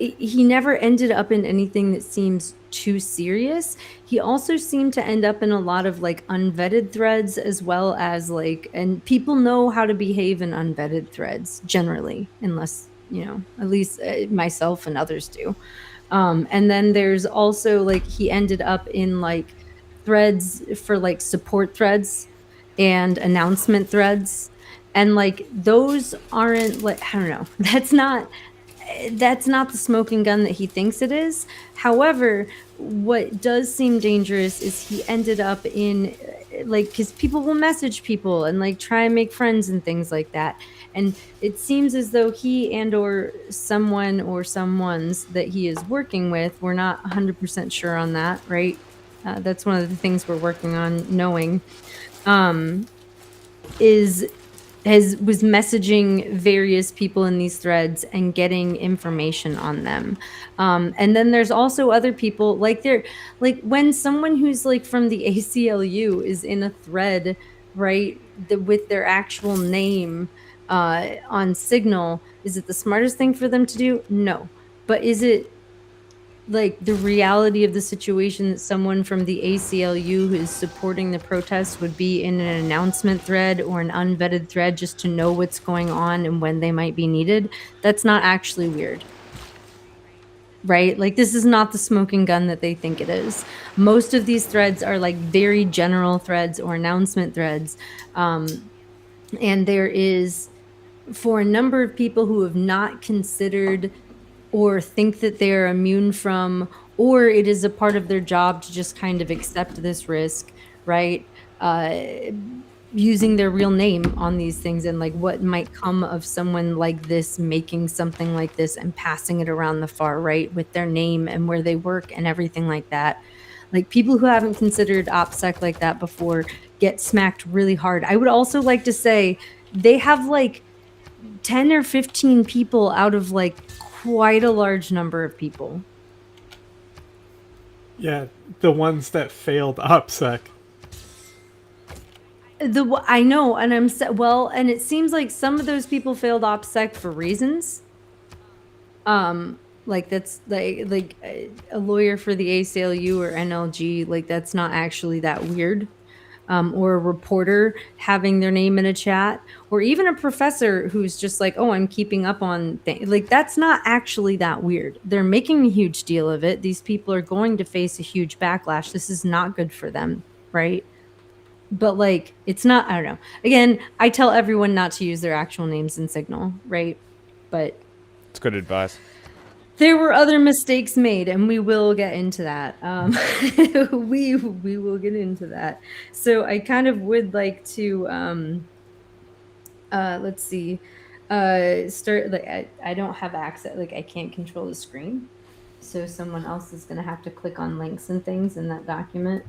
he never ended up in anything that seems too serious. He also seemed to end up in a lot of like unvetted threads, as well as like, and people know how to behave in unvetted threads generally, unless, you know, at least myself and others do. And then there's also like, he ended up in like threads for like support threads and announcement threads. And like, those aren't like, I don't know, that's not the smoking gun that he thinks it is. However, what does seem dangerous is he ended up in like, because people will message people and like try and make friends and things like that. And it seems as though he and or someone or someones that he is working with, we're not 100% sure on that, right? That's one of the things we're working on knowing, was messaging various people in these threads and getting information on them. And then there's also other people like when someone who's like from the ACLU is in a thread, right, with their actual name on Signal, is it the smartest thing for them to do? No. But is it like the reality of the situation that someone from the ACLU who is supporting the protests would be in an announcement thread or an unvetted thread just to know what's going on and when they might be needed? That's not actually weird. Right? Like, this is not the smoking gun that they think it is. Most of these threads are like very general threads or announcement threads. And there is, for a number of people who have not considered or think that they are immune from, or it is a part of their job to just kind of accept this risk, right? Using their real name on these things and like what might come of someone like this making something like this and passing it around the far right with their name and where they work and everything like that. Like, people who haven't considered OPSEC like that before get smacked really hard. I would also like to say they have like 10 or 15 people out of like quite a large number of people. Yeah, the ones that failed OPSEC. I know, and and it seems like some of those people failed OPSEC for reasons. Like that's like a lawyer for the ACLU or NLG, like that's not actually that weird. Or a reporter having their name in a chat, or even a professor who's just like, oh, I'm keeping up on things. Like, that's not actually that weird. They're making a huge deal of it. These people are going to face a huge backlash. This is not good for them, right? But like, it's not, I don't know. Again, I tell everyone not to use their actual names in Signal, right? But it's good advice. There were other mistakes made, and we will get into that. We will get into that. So I kind of would like to, let's see, start, like, I don't have access, like, I can't control the screen. So someone else is going to have to click on links and things in that document.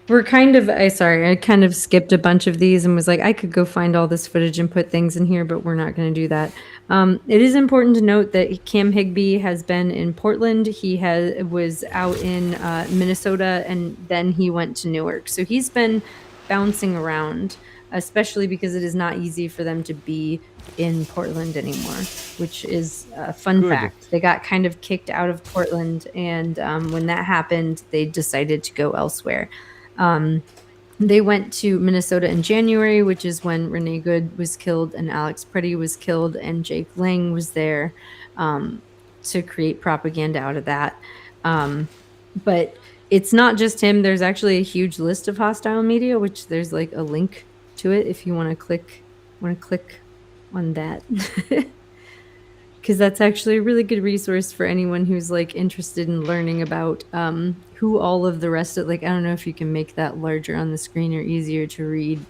We're kind of, I kind of skipped a bunch of these and was like, I could go find all this footage and put things in here, but we're not going to do that. It is important to note that Cam Higbee has been in Portland. He was out in Minnesota, and then he went to Newark. So he's been bouncing around, especially because it is not easy for them to be in Portland anymore, which is a fun fact. They got kind of kicked out of Portland, and when that happened, they decided to go elsewhere. They went to Minnesota in January, which is when Renee Good was killed and Alex Preddy was killed, and Jake Lang was there to create propaganda out of that. But it's not just him. There's actually a huge list of hostile media, which there's like a link to it if you want to click on that. Because that's actually a really good resource for anyone who's like interested in learning about who all of the rest of, like, I don't know if you can make that larger on the screen or easier to read.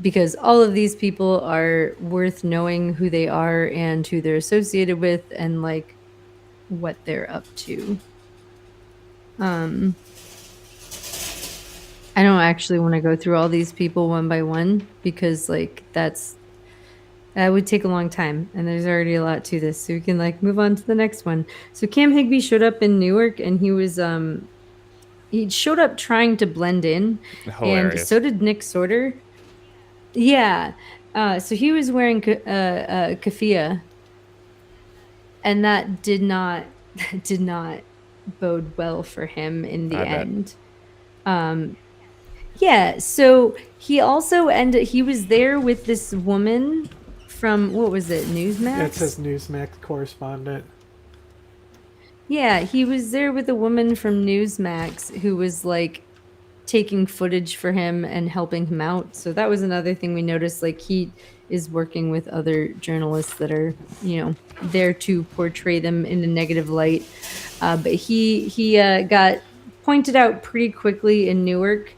Because all of these people are worth knowing who they are and who they're associated with and like what they're up to. I don't actually want to go through all these people one by one because like that would take a long time, and there's already a lot to this, so we can like move on to the next one. So Cam Higbee showed up in Newark, and he was he showed up trying to blend in. Hilarious. And so did Nick Sorter. Yeah, so he was wearing keffiyeh, and that did not bode well for him in the end. Yeah, so he also he was there with this woman from, what was it, Newsmax? Yeah, it says Newsmax correspondent. Yeah, he was there with a woman from Newsmax who was like taking footage for him and helping him out. So that was another thing we noticed. Like, he is working with other journalists that are, there to portray them in a negative light. But he got pointed out pretty quickly in Newark,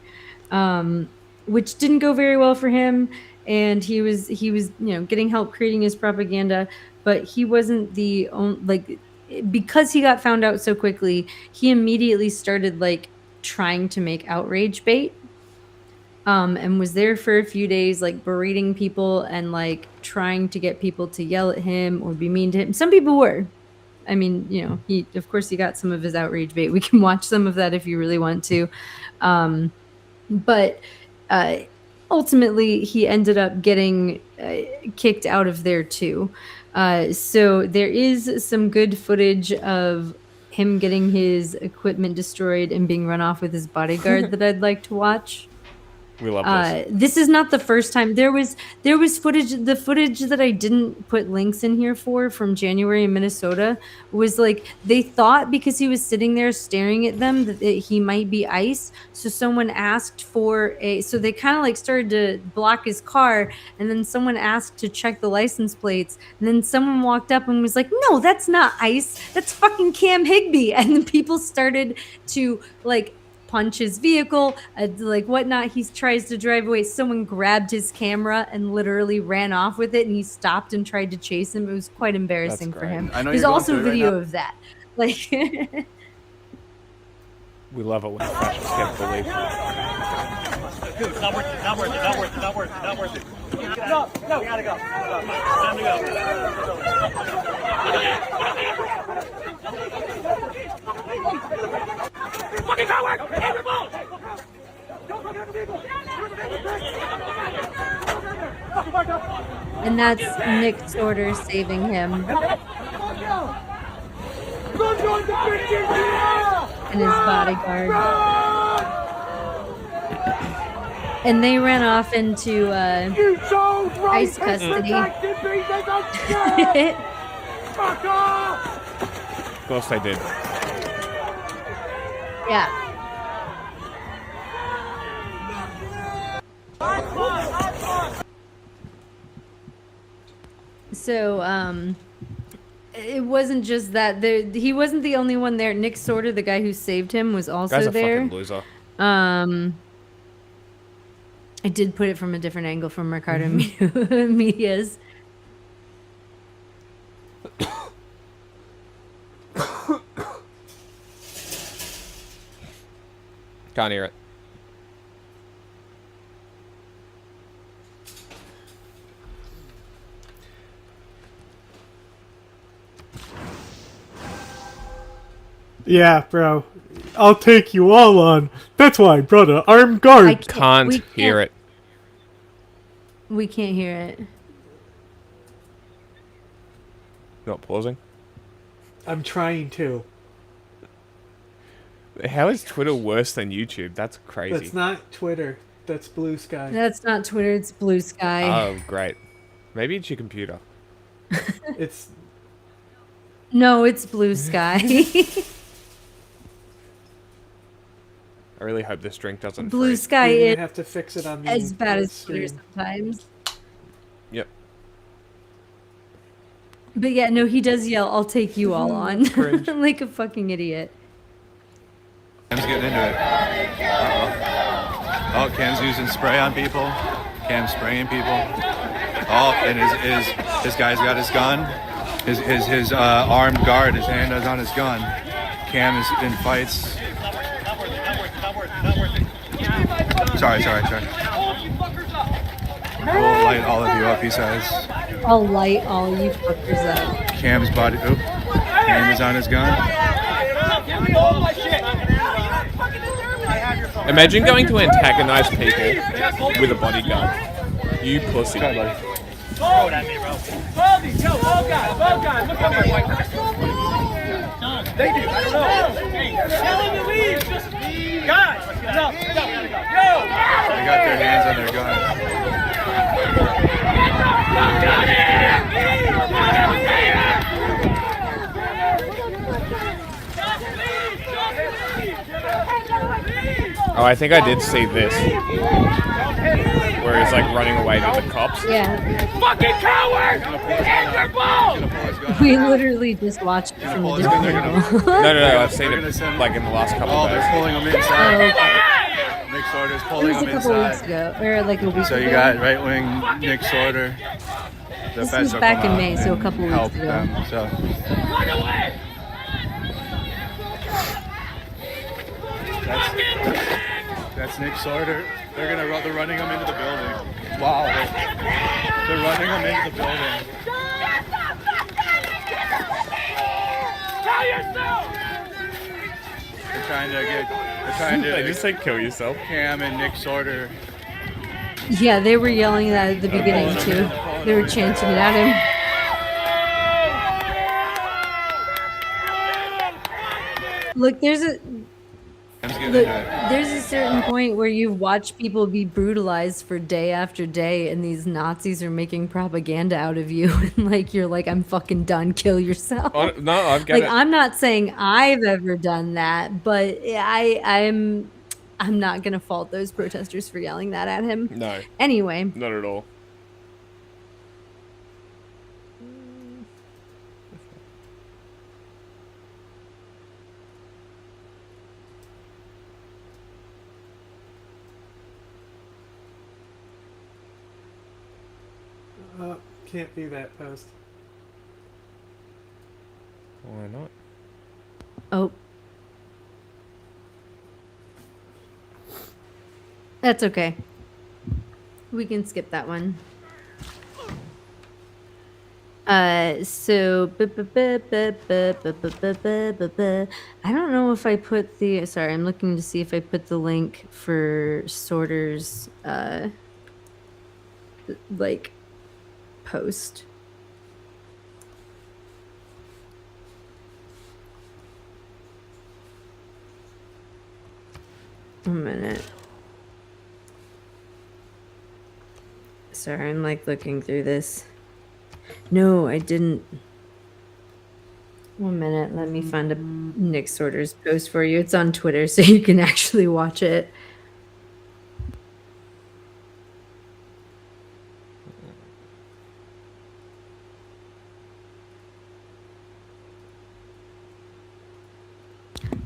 which didn't go very well for him. And he was getting help creating his propaganda, but he wasn't the only, because he got found out so quickly, he immediately started trying to make outrage bait, and was there for a few days, berating people and trying to get people to yell at him or be mean to him. Some people were. I mean, he got some of his outrage bait. We can watch some of that if you really want to. But ultimately, he ended up getting kicked out of there too. So there is some good footage of him getting his equipment destroyed and being run off with his bodyguard that I'd like to watch. We love this. This is not the first time. There was footage. The footage that I didn't put links in here from January in Minnesota was they thought because he was sitting there staring at them that he might be ICE. So someone asked so they kind of started to block his car, and then someone asked to check the license plates, and then someone walked up and was like, "No, that's not ICE. That's fucking Cam Higbee." And then people started to punch his vehicle, whatnot. He tries to drive away. Someone grabbed his camera and literally ran off with it, and he stopped and tried to chase him. It was quite embarrassing for him. There's also video of that. We love it when fascists get believed. Dude, it's not worth it. Not worth it. Not worth it. Not worth it. Not worth it. No, we gotta go. Time to go. Fucking coward! Hand your ball! And that's Nick Sorter saving him. And his bodyguard. And they ran off into ICE custody. Of course they did. Yeah. So, it wasn't just that. He wasn't the only one there. Nick Sorter, the guy who saved him, was also Guy's a there. fucking loser. I did put it from a different angle from Ricardo Media's. Can't hear it. Yeah, bro. I'll take you all on. That's why, brother. Armed guard. Can't hear it. We can't hear it. Not pausing. I'm trying to. How is Twitter worse than YouTube? That's crazy. That's not Twitter. That's Blue Sky. That's not Twitter. It's Blue Sky. Oh, great. Maybe it's your computer. It's... No, it's Blue Sky. I really hope this drink doesn't Blue freeze. Sky You're is gonna have to fix it on the as bad as Twitter stream. sometimes. Yep. But yeah, no, he does yell, "I'll take you all on." Like a fucking idiot. Cam's getting into it. Uh-oh. Oh, Cam's using spray on people. Cam's spraying people. Oh, and his guy's got his gun. His armed guard, his hand is on his gun. Cam is in fights. Sorry. We'll light all of you up, he says. I'll light all you fuckers up. Cam's body. Oop. Cam is on his gun. Imagine going to antagonize people with a bodyguard. You pussy. Throw it at me, bro. Baldy, Joe, ball guy, look at me. They do, I don't know. Tell him to leave, just leave. Guys, let's get out. Go. They got their hands on their guns. Oh, I think I did see this. Where he's like running away to the cops. Yeah. Fucking coward! Hand your ball! We literally just watched it from a different angle. No, I've seen it like in the last couple of days. They're pulling him Oh, inside. okay. Nick Sorter's It pulling was a him couple weeks inside. ago, or like a week So ago. you got right-wing Nick Sorter. The This feds was will back come in out May, so a and couple weeks help ago. them, so. Run away! That's Nick Sorter. They're running him into the building. Wow. They're running him into the building. Tell yourself! They're trying to They just say kill yourself. Cam and Nick Sorter. Yeah, they were yelling that at the beginning too. They were chanting it at him. Look, there's a certain point where you've watched people be brutalized for day after day, and these Nazis are making propaganda out of you, and like you're like, I'm fucking done. Kill yourself. Oh, no, I've got Like it. I'm not saying I've ever done that, but I'm not gonna fault those protesters for yelling that at him. No. Anyway. Not at all. Can't be that post. Why not? Oh. That's okay. We can skip that one. So I don't know if I put the sorry, I'm looking to see if I put the link for Sorter's like post. A minute. Sorry, I'm like looking through this. No, I didn't. 1 minute, let me find a Nick Sorter's post for you. It's on Twitter, so you can actually watch it.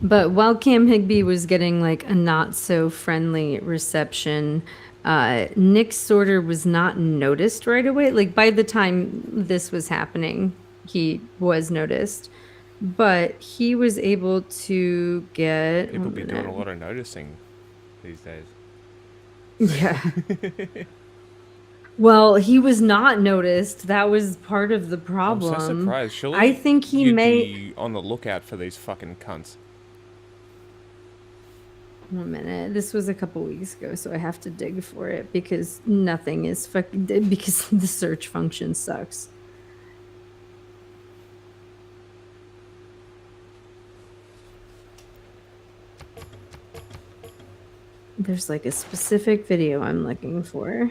But while Cam Higby was getting like a not so friendly reception, Nick Sorter was not noticed right away. Like by the time this was happening, he was noticed, but he was able to get. People be doing a lot of noticing these days. Yeah. Well, he was not noticed. That was part of the problem. I'm so surprised. Surely I think he you'd may. be on the lookout for these fucking cunts. 1 minute. This was a couple weeks ago, so I have to dig for it because nothing is because the search function sucks. There's like a specific video I'm looking for.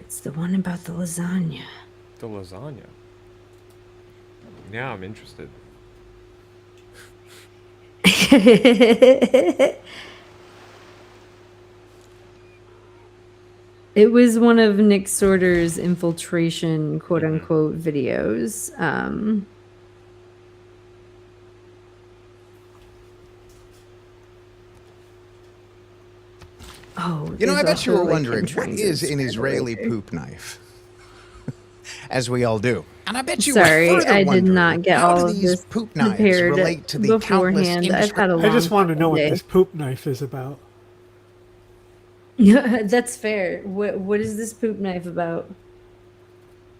It's the one about the lasagna. The lasagna. Now I'm interested. It was one of Nick Sorter's infiltration, quote unquote, videos. Oh, You know, I there's bet you were also, like, him wondering, what trying to is an spread Israeli later. poop knife? As we all do. And I bet you Sorry, were further I did wondering, not get how all do of these this poop knives prepared relate to the countless beforehand. I've had a long I just want to know day. what this poop knife is about. Yeah, that's fair. What is this poop knife about?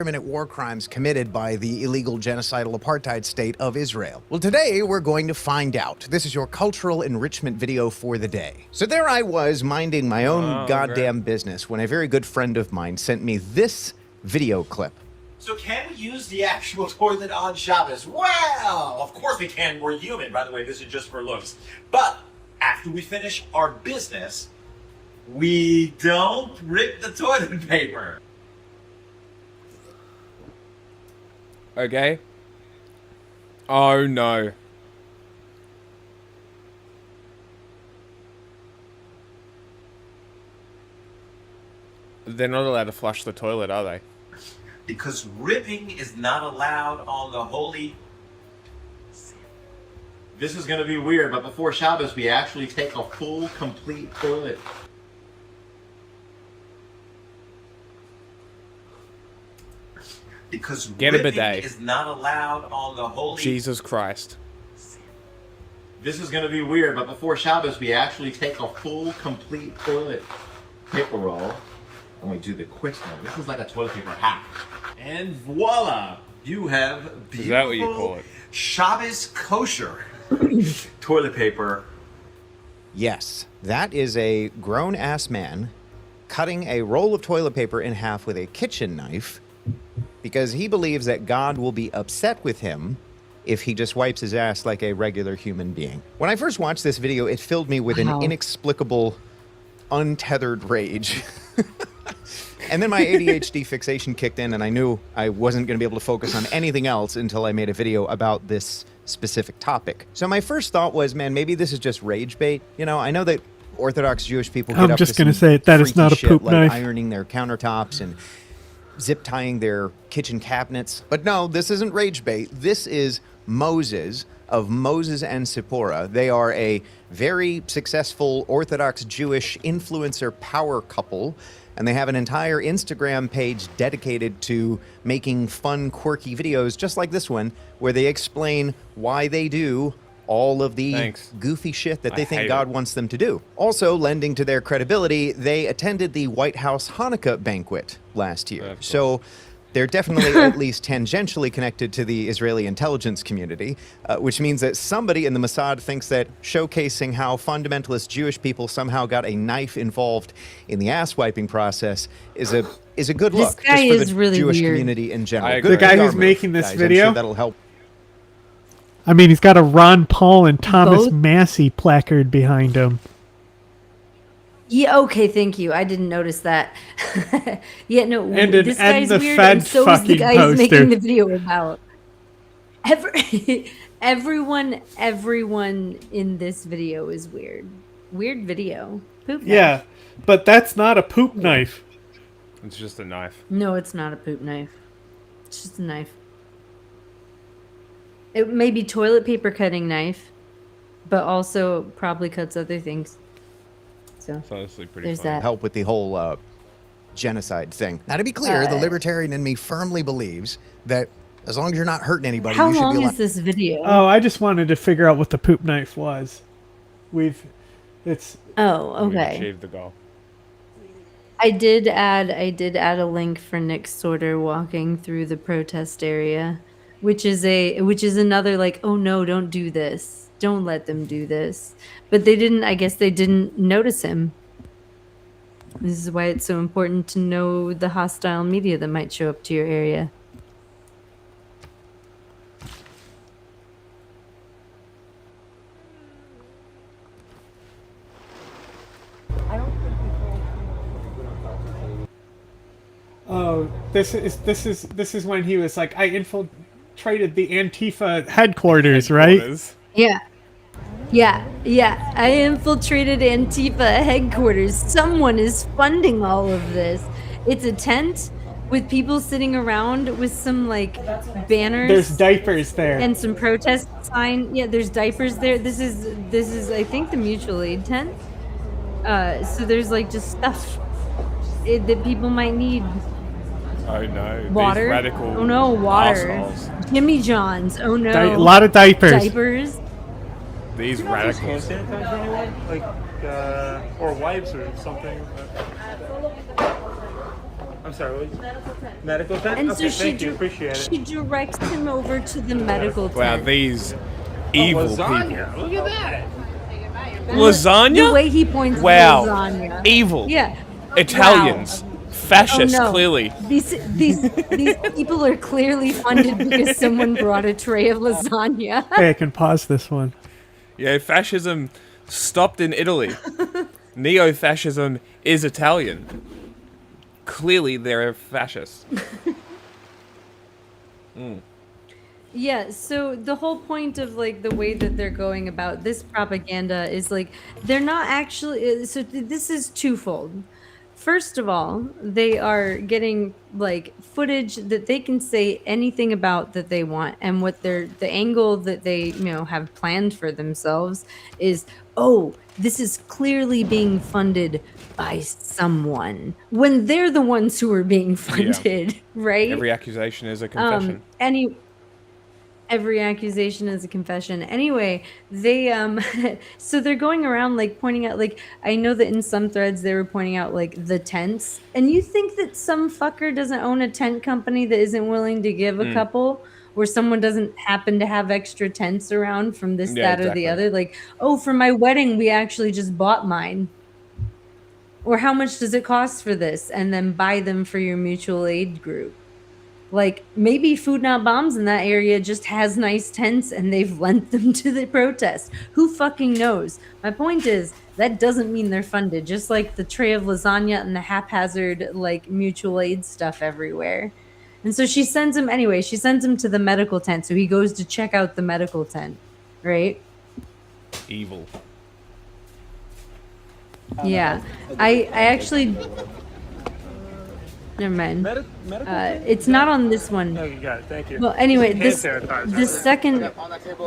indiscriminate war crimes committed by the illegal genocidal apartheid state of Israel? Well, today we're going to find out. This is your cultural enrichment video for the day. So there I was, minding my own goddamn business, when a very good friend of mine sent me this video clip. So can we use the actual toilet on Shabbos? Well, of course we can. We're human. By the way, this is just for looks. But after we finish our business, we don't rip the toilet paper. Okay? Oh no. They're not allowed to flush the toilet, are they? Because ripping is not allowed on the holy. This is going to be weird, but before Shabbos, we actually take a full, complete toilet. Because Get a ripping bidet. is not allowed on the holy. Jesus Christ. This is going to be weird, but before Shabbos, we actually take a full, complete toilet paper roll, and we do the quick one. This is like a toilet paper hack. And voila! You have beautiful Is that what you call it? Shabbos kosher toilet paper. Yes, that is a grown-ass man cutting a roll of toilet paper in half with a kitchen knife because he believes that God will be upset with him if he just wipes his ass like a regular human being. When I first watched this video, it filled me with an inexplicable, untethered rage. And then my ADHD fixation kicked in, and I knew I wasn't going to be able to focus on anything else until I made a video about this specific topic. So my first thought was, man, maybe this is just rage bait. You know, I know that Orthodox Jewish people get I'm up just to gonna some say it, that is freaky not a shit, poop like knife. ironing their countertops and zip tying their kitchen cabinets. But no, this isn't rage bait. This is Moses of Moses and Zipporah. They are a very successful Orthodox Jewish influencer power couple, and they have an entire Instagram page dedicated to making fun, quirky videos just like this one, where they explain why they do all of the goofy shit that they think God wants them to do. Also, lending to their credibility, they attended the White House Hanukkah banquet last year. So they're definitely at least tangentially connected to the Israeli intelligence community, which means that somebody in the Mossad thinks that showcasing how fundamentalist Jewish people somehow got a knife involved in the ass-wiping process is a good look. This guy just for is the really Jewish weird. community in general. The guy who's making this guys. video, I'm sure that'll help. I mean, he's got a Ron Paul and Thomas Both? Massey placard behind him. Yeah, okay, thank you. I didn't notice that. Yeah, no, And an this End guy's the weird, Fed and so is the fucking guy he's making poster. the video about. Everyone in this video is weird. Weird video. Poop knife. Yeah, but that's not a poop knife. It's just a knife. No, it's not a poop knife. It's just a knife. It may be toilet paper cutting knife, but also probably cuts other things. So It's honestly pretty there's funny. that. Help with the whole genocide thing. Now, to be clear, the libertarian in me firmly believes that as long as you're not hurting anybody, How you should be long allowed. is this video? Oh, I just wanted to figure out what the poop knife was. Oh, We okay. achieved the goal. I did add a link for Nick Sorter walking through the protest area, which is another like, oh no, don't do this. Don't let them do this. But I guess they didn't notice him. This is why it's so important to know the hostile media that might show up to your area. Oh, this is when he was like, I infiltrated the Antifa headquarters, right? Yeah. I infiltrated Antifa headquarters. Someone is funding all of this. It's a tent with people sitting around with some like banners. There's diapers there. And some protest sign. Yeah, there's diapers there. This is I think the mutual aid tent. So there's like just stuff that people might need. Oh no. Water. These radical Oh no, water. arseholes. Jimmy John's. Oh no. A lot of diapers. Diapers. These radicals. Hand sanitizer, anyone? Like, or wipes or something. I'm sorry, what? Medical tent? And Okay, so thank you, appreciate it. she directs him over to the medical tent. Wow, these evil lasagna. people. Look at that. Lasagna? The way he points to Wow. lasagna. Evil. Yeah. Italians. Fascists, Oh, no. clearly. These people are clearly funded because someone brought a tray of lasagna. Hey, I can pause this one. Yeah, fascism stopped in Italy. Neo-fascism is Italian. Clearly, they're fascists. Yeah, so the whole point of like the way that they're going about this propaganda is like they're not actually this is twofold. First of all, they are getting like footage that they can say anything about that they want, and what the angle that they, have planned for themselves is, oh, this is clearly being funded by someone when they're the ones who are being funded, right? Every accusation is a confession. Every accusation is a confession. Anyway, they so they're going around like pointing out, like, I know that in some threads they were pointing out like the tents, and you think that some fucker doesn't own a tent company that isn't willing to give a couple, or someone doesn't happen to have extra tents around from this, Yeah, that, or the exactly. other, like, oh, for my wedding we actually just bought mine, or how much does it cost for this, and then buy them for your mutual aid group. Like, maybe Food Not Bombs in that area just has nice tents and they've lent them to the protest. Who fucking knows? My point is, that doesn't mean they're funded, just like the tray of lasagna and the haphazard, like, mutual aid stuff everywhere. And so she sends him, anyway, she sends him to the medical tent, so he goes to check out the medical tent, right? Evil. Yeah. I actually... Never mind. It's not on this one. No, you got it. Thank you. Well, anyway, Hand the sanitizer.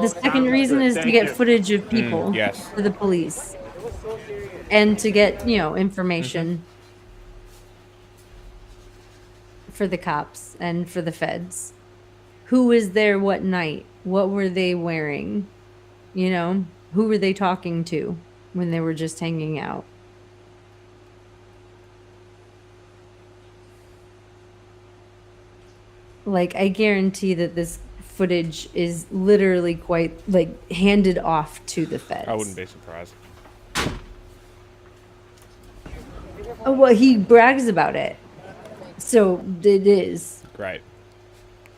second reason is to get footage of people yes. for the police, and to get, information for the cops and for the feds. Who was there what night? What were they wearing? Who were they talking to when they were just hanging out? Like, I guarantee that this footage is literally quite, like, handed off to the feds. I wouldn't be surprised. Oh, well, he brags about it. So it is. Great.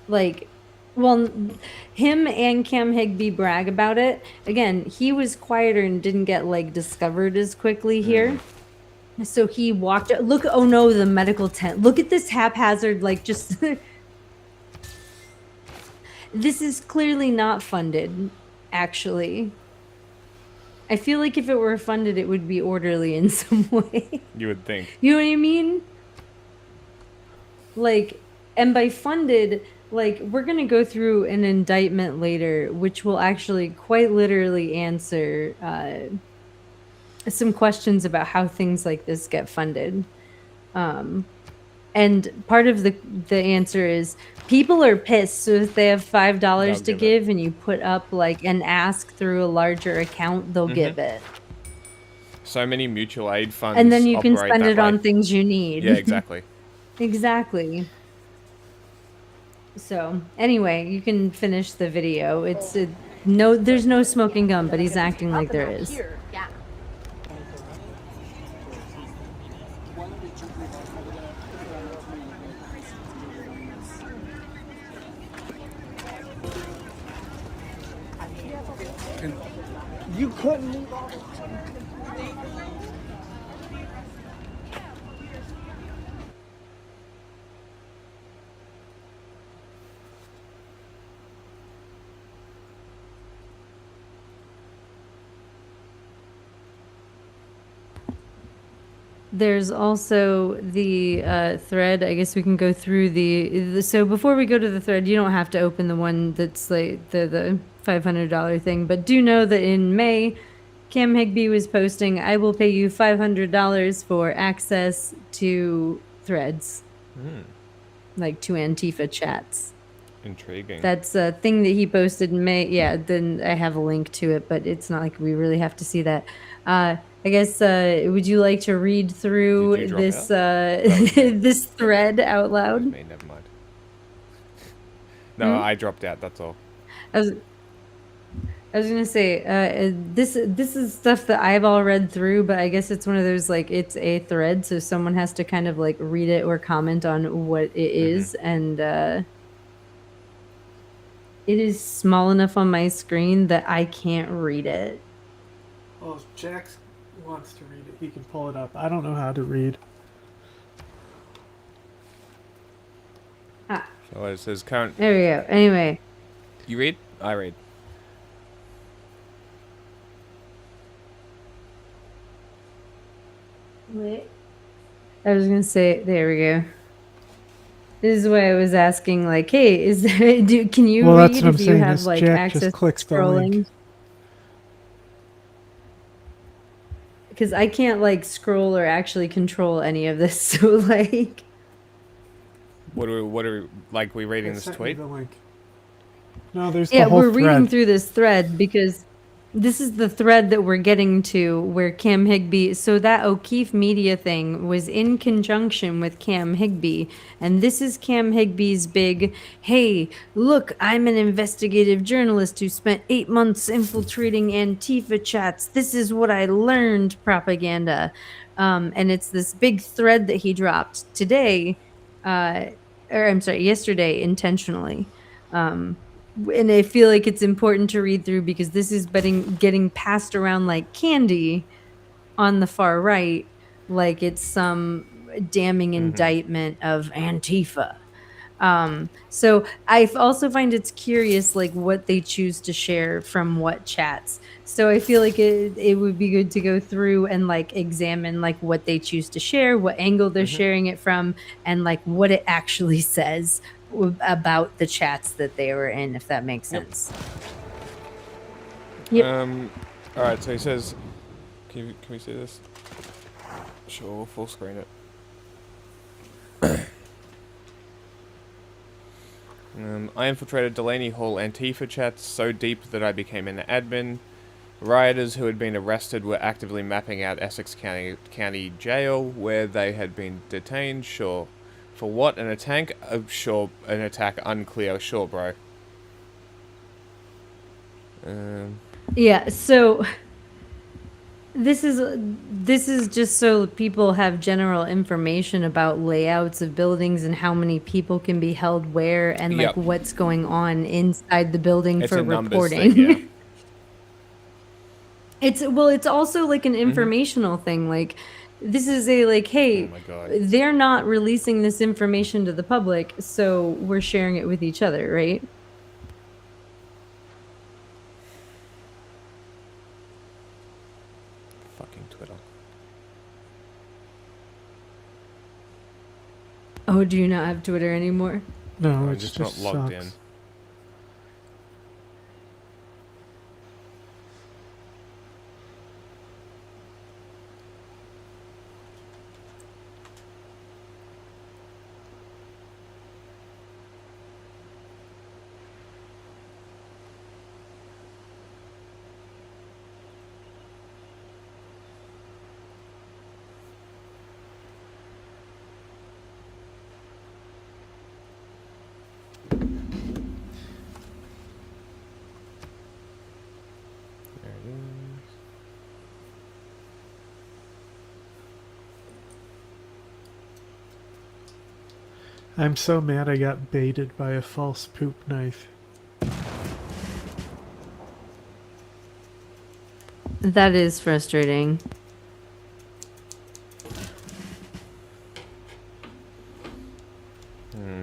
Like, well, him and Cam Higby brag about it. Again, he was quieter and didn't get, like, discovered as quickly here. So he walked... Look, oh no, the medical tent. Look at this haphazard, like, just... This is clearly not funded, actually. I feel like if it were funded, it would be orderly in some way. You would think. You know what I mean? Like, and by funded, like, we're going to go through an indictment later, which will actually quite literally answer some questions about how things like this get funded. And part of the answer is people are pissed. So if they have $5 to give and you put up like an ask through a larger account, they'll give it. So many mutual aid funds. And then you can operate spend that it way. on things you need. Yeah, exactly. Exactly. So anyway, you can finish the video. It's no, there's no smoking gun, but he's acting like there is. Yeah. You couldn't leave all There's also the thread. I guess we can go through the. So before we go to the thread, you don't have to open the one that's like the $500 thing. But do know that in May, Cam Higby was posting, "I will pay you $500 for access to threads, like to Antifa chats." Intriguing. That's a thing that he posted in May. Yeah, then I have a link to it, but it's not like we really have to see that. I guess, would you like to read through this this thread out loud? Me, never mind. No, I dropped out, that's all. I was gonna say, this is stuff that I've all read through, but I guess it's one of those, like, it's a thread, so someone has to kind of, like, read it or comment on what it is, and it is small enough on my screen that I can't read it. Well, if Jax wants to read it, he can pull it up. I don't know how to read. Ah. So it says current. There we go. Anyway. You read? I read. Wait. I was gonna say, there we go. This is why I was asking, like, hey, is there, can you Well, read that's what I'm if you saying, have is like Jack access just to clicks the link. scrolling? Because I can't like scroll or actually control any of this, so like. What are we like? We reading I this sent you tweet? the link. No, there's Yeah, the whole we're reading thread. through this thread because this is the thread that we're getting to where Cam Higbee. So that O'Keefe Media thing was in conjunction with Cam Higbee. And this is Cam Higbee's big, hey, look, I'm an investigative journalist who spent 8 months infiltrating Antifa chats. This is what I learned propaganda. And it's this big thread that he dropped today, or I'm sorry, yesterday intentionally. And I feel like it's important to read through because this is getting passed around like candy on the far right, like it's some damning indictment of Antifa. So I also find it's curious, like what they choose to share from what chats. So I feel like it would be good to go through and like examine like what they choose to share, what angle they're sharing it from, and like what it actually says about the chats that they were in, if that makes sense. Yep. All right. So he says, can we see this? Sure, we'll full screen it. I infiltrated Delaney Hall Antifa chats so deep that I became an admin. Rioters who had been arrested were actively mapping out Essex County Jail where they had been detained. Sure. For what? An attack? Sure. An attack? Unclear. Sure, bro. Yeah. So this is just so people have general information about layouts of buildings and how many people can be held where and like what's going on inside the building It's for a numbers reporting. thing, yeah. It's also like an informational thing. Like this is a like, hey, Oh my God. they're not releasing this information to the public, so we're sharing it with each other, right? Fucking Twitter. Oh, do you not have Twitter anymore? No, I'm it's just not logged in. sucks. There it is. I'm so mad I got baited by a false poop knife. That is frustrating.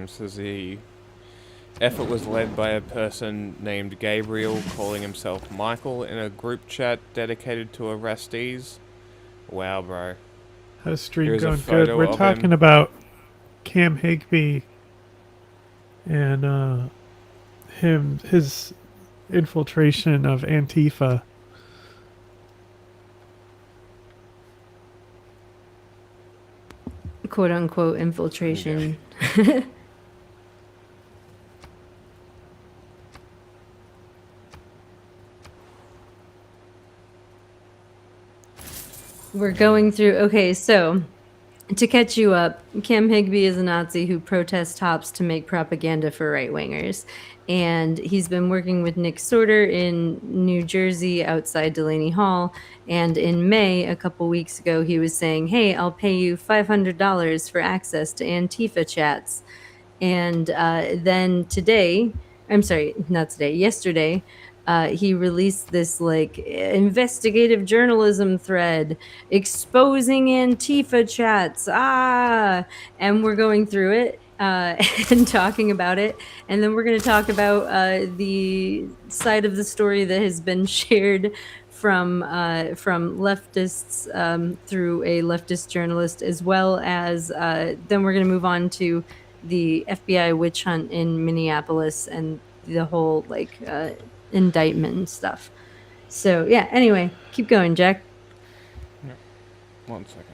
Says the effort was led by a person named Gabriel calling himself Michael in a group chat dedicated to arrestees. Wow, bro. How's stream Here's a going? Good. photo We're of talking him. about Cam Higbee and his infiltration of Antifa. Quote unquote infiltration. We're going through. Okay, so to catch you up, Cam Higbee is a Nazi who protests hops to make propaganda for right wingers. And he's been working with Nick Sorter in New Jersey outside Delaney Hall. And in May, a couple weeks ago, he was saying, hey, I'll pay you $500 for access to Antifa chats. And then today, I'm sorry, not today, yesterday, he released this like investigative journalism thread exposing Antifa chats. And we're going through it and talking about it, and then we're going to talk about the side of the story that has been shared from leftists through a leftist journalist, as well as then we're going to move on to the FBI witch hunt in Minneapolis and the whole like indictment and stuff. So yeah, anyway, keep going, Jack. Yeah. 1 second.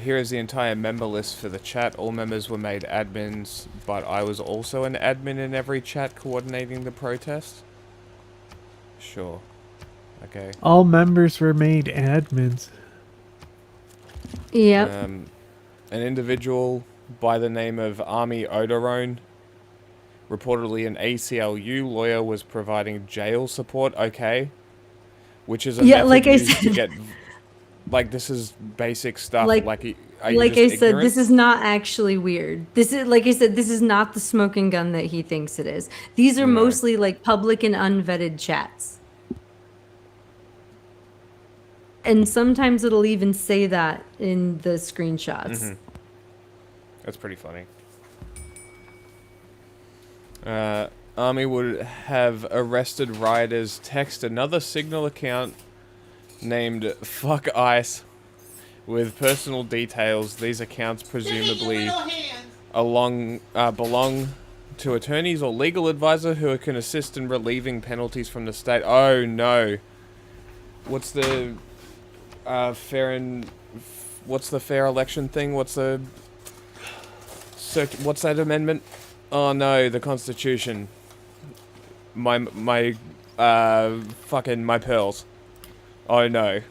Here is the entire member list for the chat. All members were made admins, but I was also an admin in every chat coordinating the protest. Sure. Okay. All members were made admins. Yep. An individual by the name of Army Odorone, reportedly an ACLU lawyer, was providing jail support. Okay. Which is a method like I used said. to get... Like, this is basic stuff. Like are you I just said, ignorant? this is not actually weird. This is, like I said, this is not the smoking gun that he thinks it is. These are mostly like public and unvetted chats. And sometimes it'll even say that in the screenshots. That's pretty funny. Army would have arrested rioters, text another Signal account named Fuck Ice with personal details. These accounts presumably belong to attorneys or legal advisor who can assist in relieving penalties from the state. Oh no. What's the fair election thing? What's that amendment? Oh no, the Constitution. My pearls. Oh no.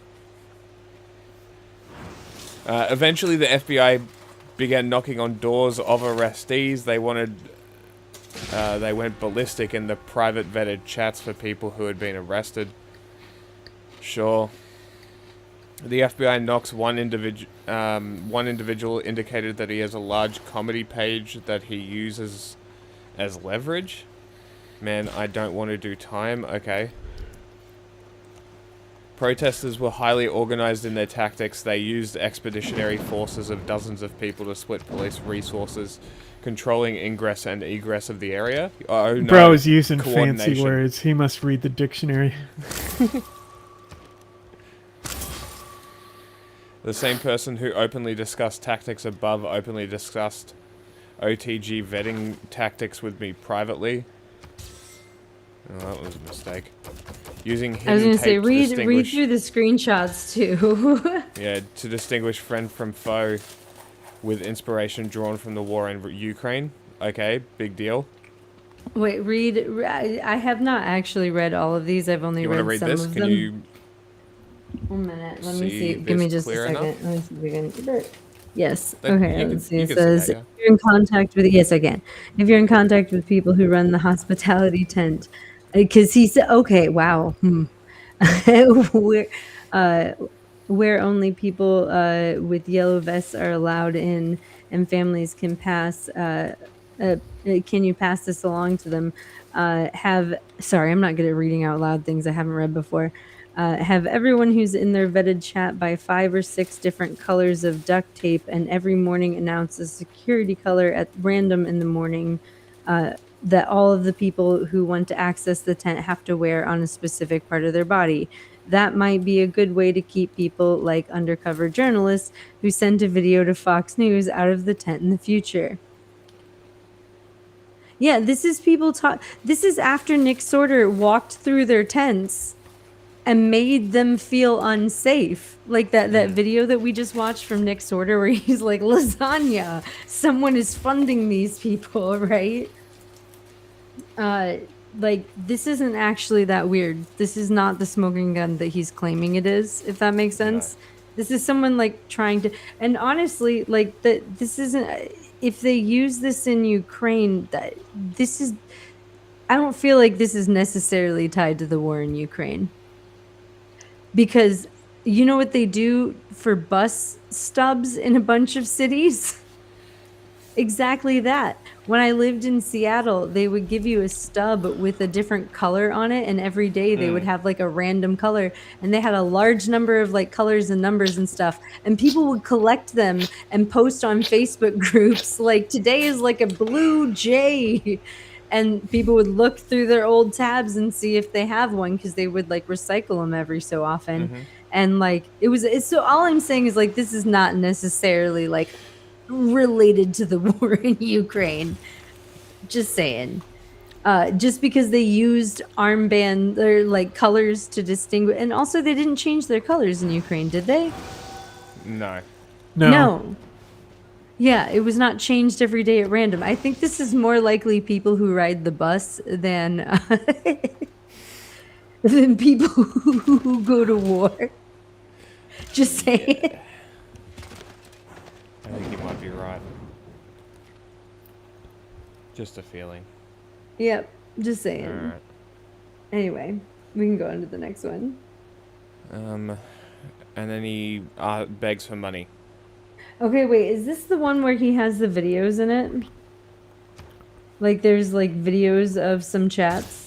Eventually the FBI began knocking on doors of arrestees. They went ballistic in the private vetted chats for people who had been arrested. Sure. The FBI knocks one individual indicated that he has a large comedy page that he uses as leverage. Man, I don't want to do time. Okay. Protesters were highly organized in their tactics. They used expeditionary forces of dozens of people to split police resources, controlling ingress and egress of the area. Oh no. Bro is using fancy Coordination. words. He must read the dictionary. The same person who openly discussed tactics above openly discussed OTG vetting tactics with me privately. Oh, that was a mistake. Using hidden I was going to say, tape to read distinguish... through the screenshots too. Yeah, to distinguish friend from foe with inspiration drawn from the war in Ukraine. Okay, big deal. Wait, I have not actually read all of these. I've only read read some this? of Can them. you 1 minute. Let me see see. Give me this just a clear second. enough? Let me see if we can. Yes. That- Okay. you Let's see. you It can says that, yeah. if you're in contact with. Yes, I can. If you're in contact with people who run the hospitality tent, because he said, okay, wow. Where only people with yellow vests are allowed in, and families can pass. Can you pass this along to them? Sorry, I'm not good at reading out loud things I haven't read before. Have everyone who's in their vetted chat by 5 or 6 different colors of duct tape, and every morning announce a security color at random in the morning that all of the people who want to access the tent have to wear on a specific part of their body. That might be a good way to keep people like undercover journalists who sent a video to Fox News out of the tent in the future. Yeah, this is people talk. This is after Nick Sorter walked through their tents and made them feel unsafe. Like that video that we just watched from Nick Sorter where he's like, lasagna, someone is funding these people, right? Like, this isn't actually that weird. This is not the smoking gun that he's claiming it is, if that makes sense. This is someone like trying to, and honestly, like this isn't, if they use this in Ukraine, I don't feel like this is necessarily tied to the war in Ukraine. Because You know what they do for bus stubs in a bunch of cities? Exactly that. When I lived in Seattle, they would give you a stub with a different color on it, and every day they would have like a random color, and they had a large number of like colors and numbers and stuff, and people would collect them and post on Facebook groups like today is like a blue J, and people would look through their old tabs and see if they have one because they would like recycle them every so often. And like it's so all I'm saying is like this is not necessarily like related to the war in Ukraine. Just saying. Just because they used armband or like colors to distinguish, and also they didn't change their colors in Ukraine, did they? No. No. Yeah, it was not changed every day at random. I think this is more likely people who ride the bus than than people who go to war. Just saying. I think you might be right. Just a feeling. Yep, just saying. Alright. Anyway, we can go on to the next one. And then he begs for money. Okay, wait, is this the one where he has the videos in it? Like, there's, like, videos of some chats?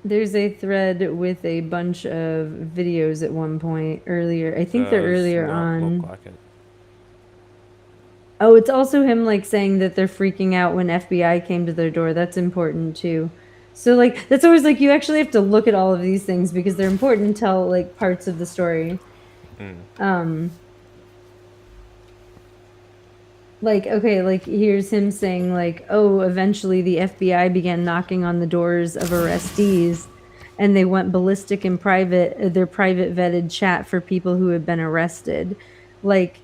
There's a thread with a bunch of videos at one point earlier. I think they're earlier on. Look like it. Oh, it's also him, like, saying that they're freaking out when FBI came to their door. That's important, too. So, like, that's always, like, you actually have to look at all of these things because they're important to tell, like, parts of the story. Like, okay, like, here's him saying, like, oh, eventually the FBI began knocking on the doors of arrestees, and they went ballistic in their private vetted chat for people who had been arrested. Like,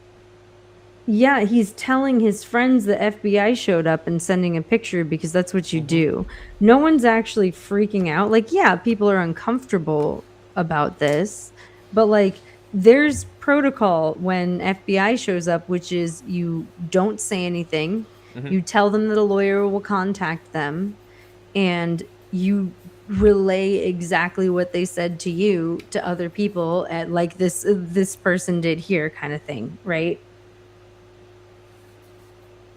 yeah, he's telling his friends the FBI showed up and sending a picture because that's what you do. No one's actually freaking out. Like, yeah, people are uncomfortable about this, but like, there's protocol when FBI shows up, which is you don't say anything. You tell them that a lawyer will contact them, and you relay exactly what they said to you to other people at like this person did here kind of thing, right?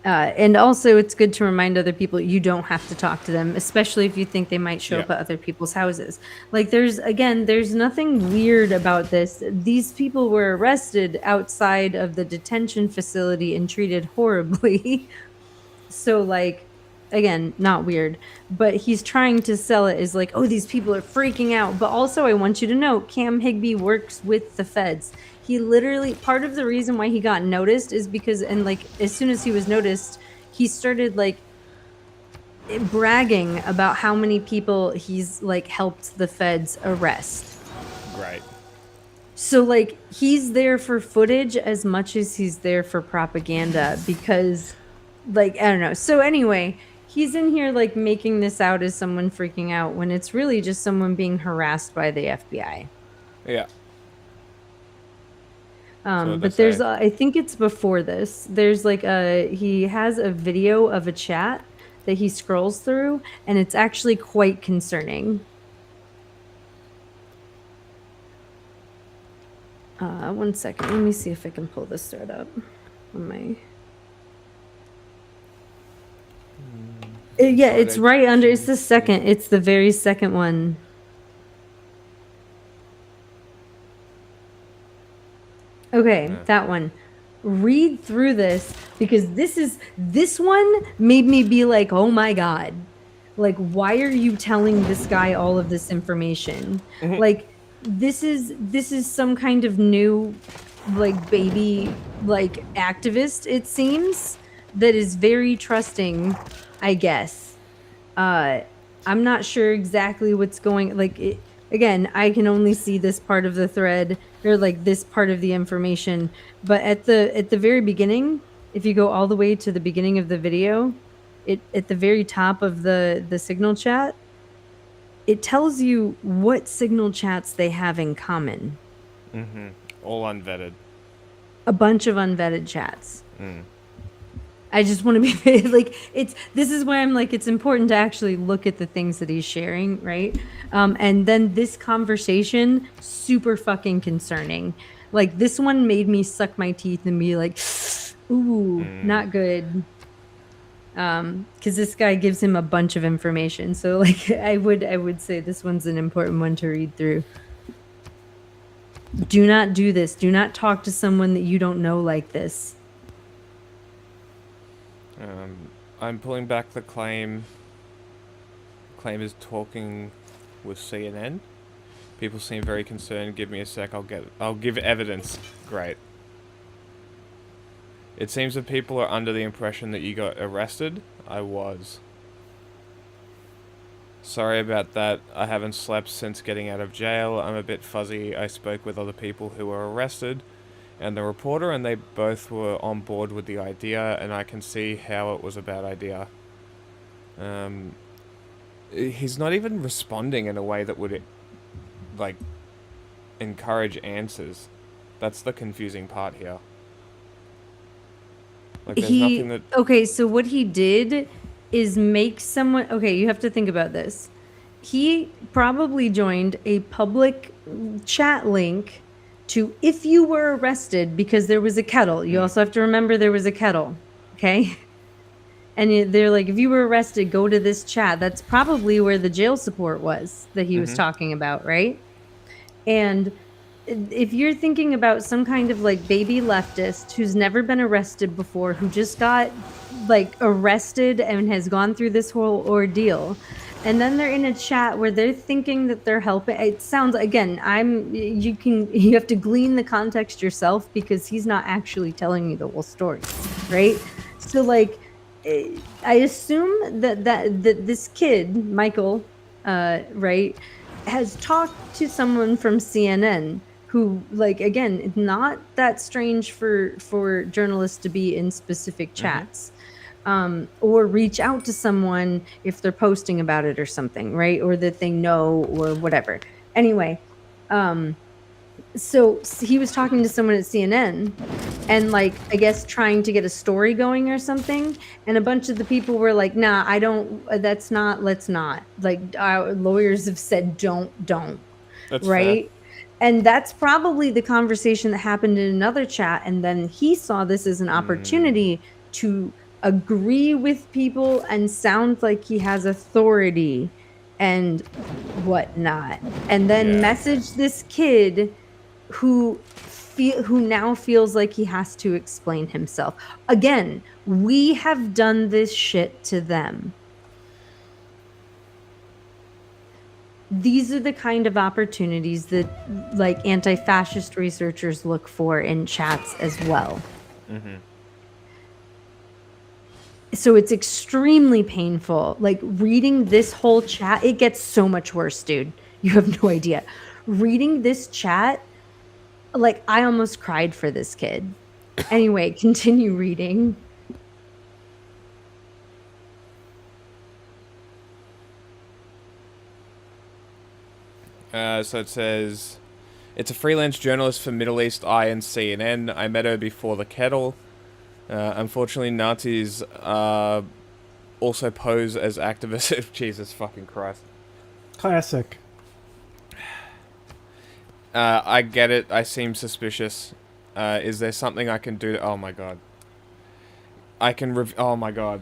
And also, it's good to remind other people you don't have to talk to them, especially if you think they might show up at other people's houses. Like, there's nothing weird about this. These people were arrested outside of the detention facility and treated horribly. So, like, again, not weird. But he's trying to sell it as like, oh, these people are freaking out. But also, I want you to know, Cam Higbee works with the feds. He literally, part of the reason why he got noticed is because, and like, as soon as he was noticed, he started like bragging about how many people he's like helped the feds arrest. Right. So like, he's there for footage as much as he's there for propaganda because, like, I don't know. So anyway, he's in here like making this out as someone freaking out when it's really just someone being harassed by the FBI. Yeah. But there's, I think it's before this. There's like he has a video of a chat that he scrolls through, and it's actually quite concerning. One second, let me see if I can pull this thread up on my. Yeah, it's right under. It's the second. It's the very second one. Okay, that one. Read through this because this one made me be like, oh my God. Like, why are you telling this guy all of this information? Like, this is some kind of new, like, baby, like, activist, it seems, that is very trusting, I guess. I'm not sure exactly what's going, like, again, I can only see this part of the thread or like this part of the information, but at the very beginning, if you go all the way to the beginning of the video, at the very top of the signal chat, it tells you what signal chats they have in common. All unvetted. A bunch of unvetted chats. I just want to be like, this is why I'm like, it's important to actually look at the things that he's sharing, right? And then this conversation, super fucking concerning. Like, this one made me suck my teeth and be like, ooh, not good. Because this guy gives him a bunch of information. So like, I would say this one's an important one to read through. Do not do this. Do not talk to someone that you don't know like this. I'm pulling back the claim. Claim is talking with CNN. People seem very concerned. Give me a sec. I'll give evidence. Great. It seems that people are under the impression that you got arrested. I was. Sorry about that. I haven't slept since getting out of jail. I'm a bit fuzzy. I spoke with other people who were arrested and the reporter, and they both were on board with the idea, and I can see how it was a bad idea. He's not even responding in a way that would, like, encourage answers. That's the confusing part here. Like, there's nothing that... Okay, so what he did is make someone... Okay, you have to think about this. He probably joined a public chat link to if you were arrested because there was a kettle. You also have to remember there was a kettle, okay? And they're like, if you were arrested, go to this chat. That's probably where the jail support was that he was talking about, right? And if you're thinking about some kind of like baby leftist who's never been arrested before, who just got like arrested and has gone through this whole ordeal, and then they're in a chat where they're thinking that they're helping. It sounds, again, you have to glean the context yourself because he's not actually telling you the whole story, right? So like, I assume that this kid, Michael, right, has talked to someone from CNN who, like, again, it's not that strange for journalists to be in specific chats. Or reach out to someone if they're posting about it or something, right? Or that they know or whatever. Anyway, so he was talking to someone at CNN and, like, I guess trying to get a story going or something. And a bunch of the people were like, nah, I don't, let's not. Like, our lawyers have said don't. That's right? fair. And that's probably the conversation that happened in another chat. And then he saw this as an opportunity to agree with people and sound like he has authority and whatnot, and then message this kid who now feels like he has to explain himself. Again, we have done this shit to them. These are the kind of opportunities that, like, anti-fascist researchers look for in chats as well. So it's extremely painful. Like, reading this whole chat, it gets so much worse, dude. You have no idea. Reading this chat, like, I almost cried for this kid. Anyway, continue reading. So it says, it's a freelance journalist for Middle East Eye and CNN. I met her before the kettle. Unfortunately, Nazis also pose as activists. Jesus fucking Christ. Classic. I get it. I seem suspicious. Is there something I can do to... Oh my god. I can oh my god.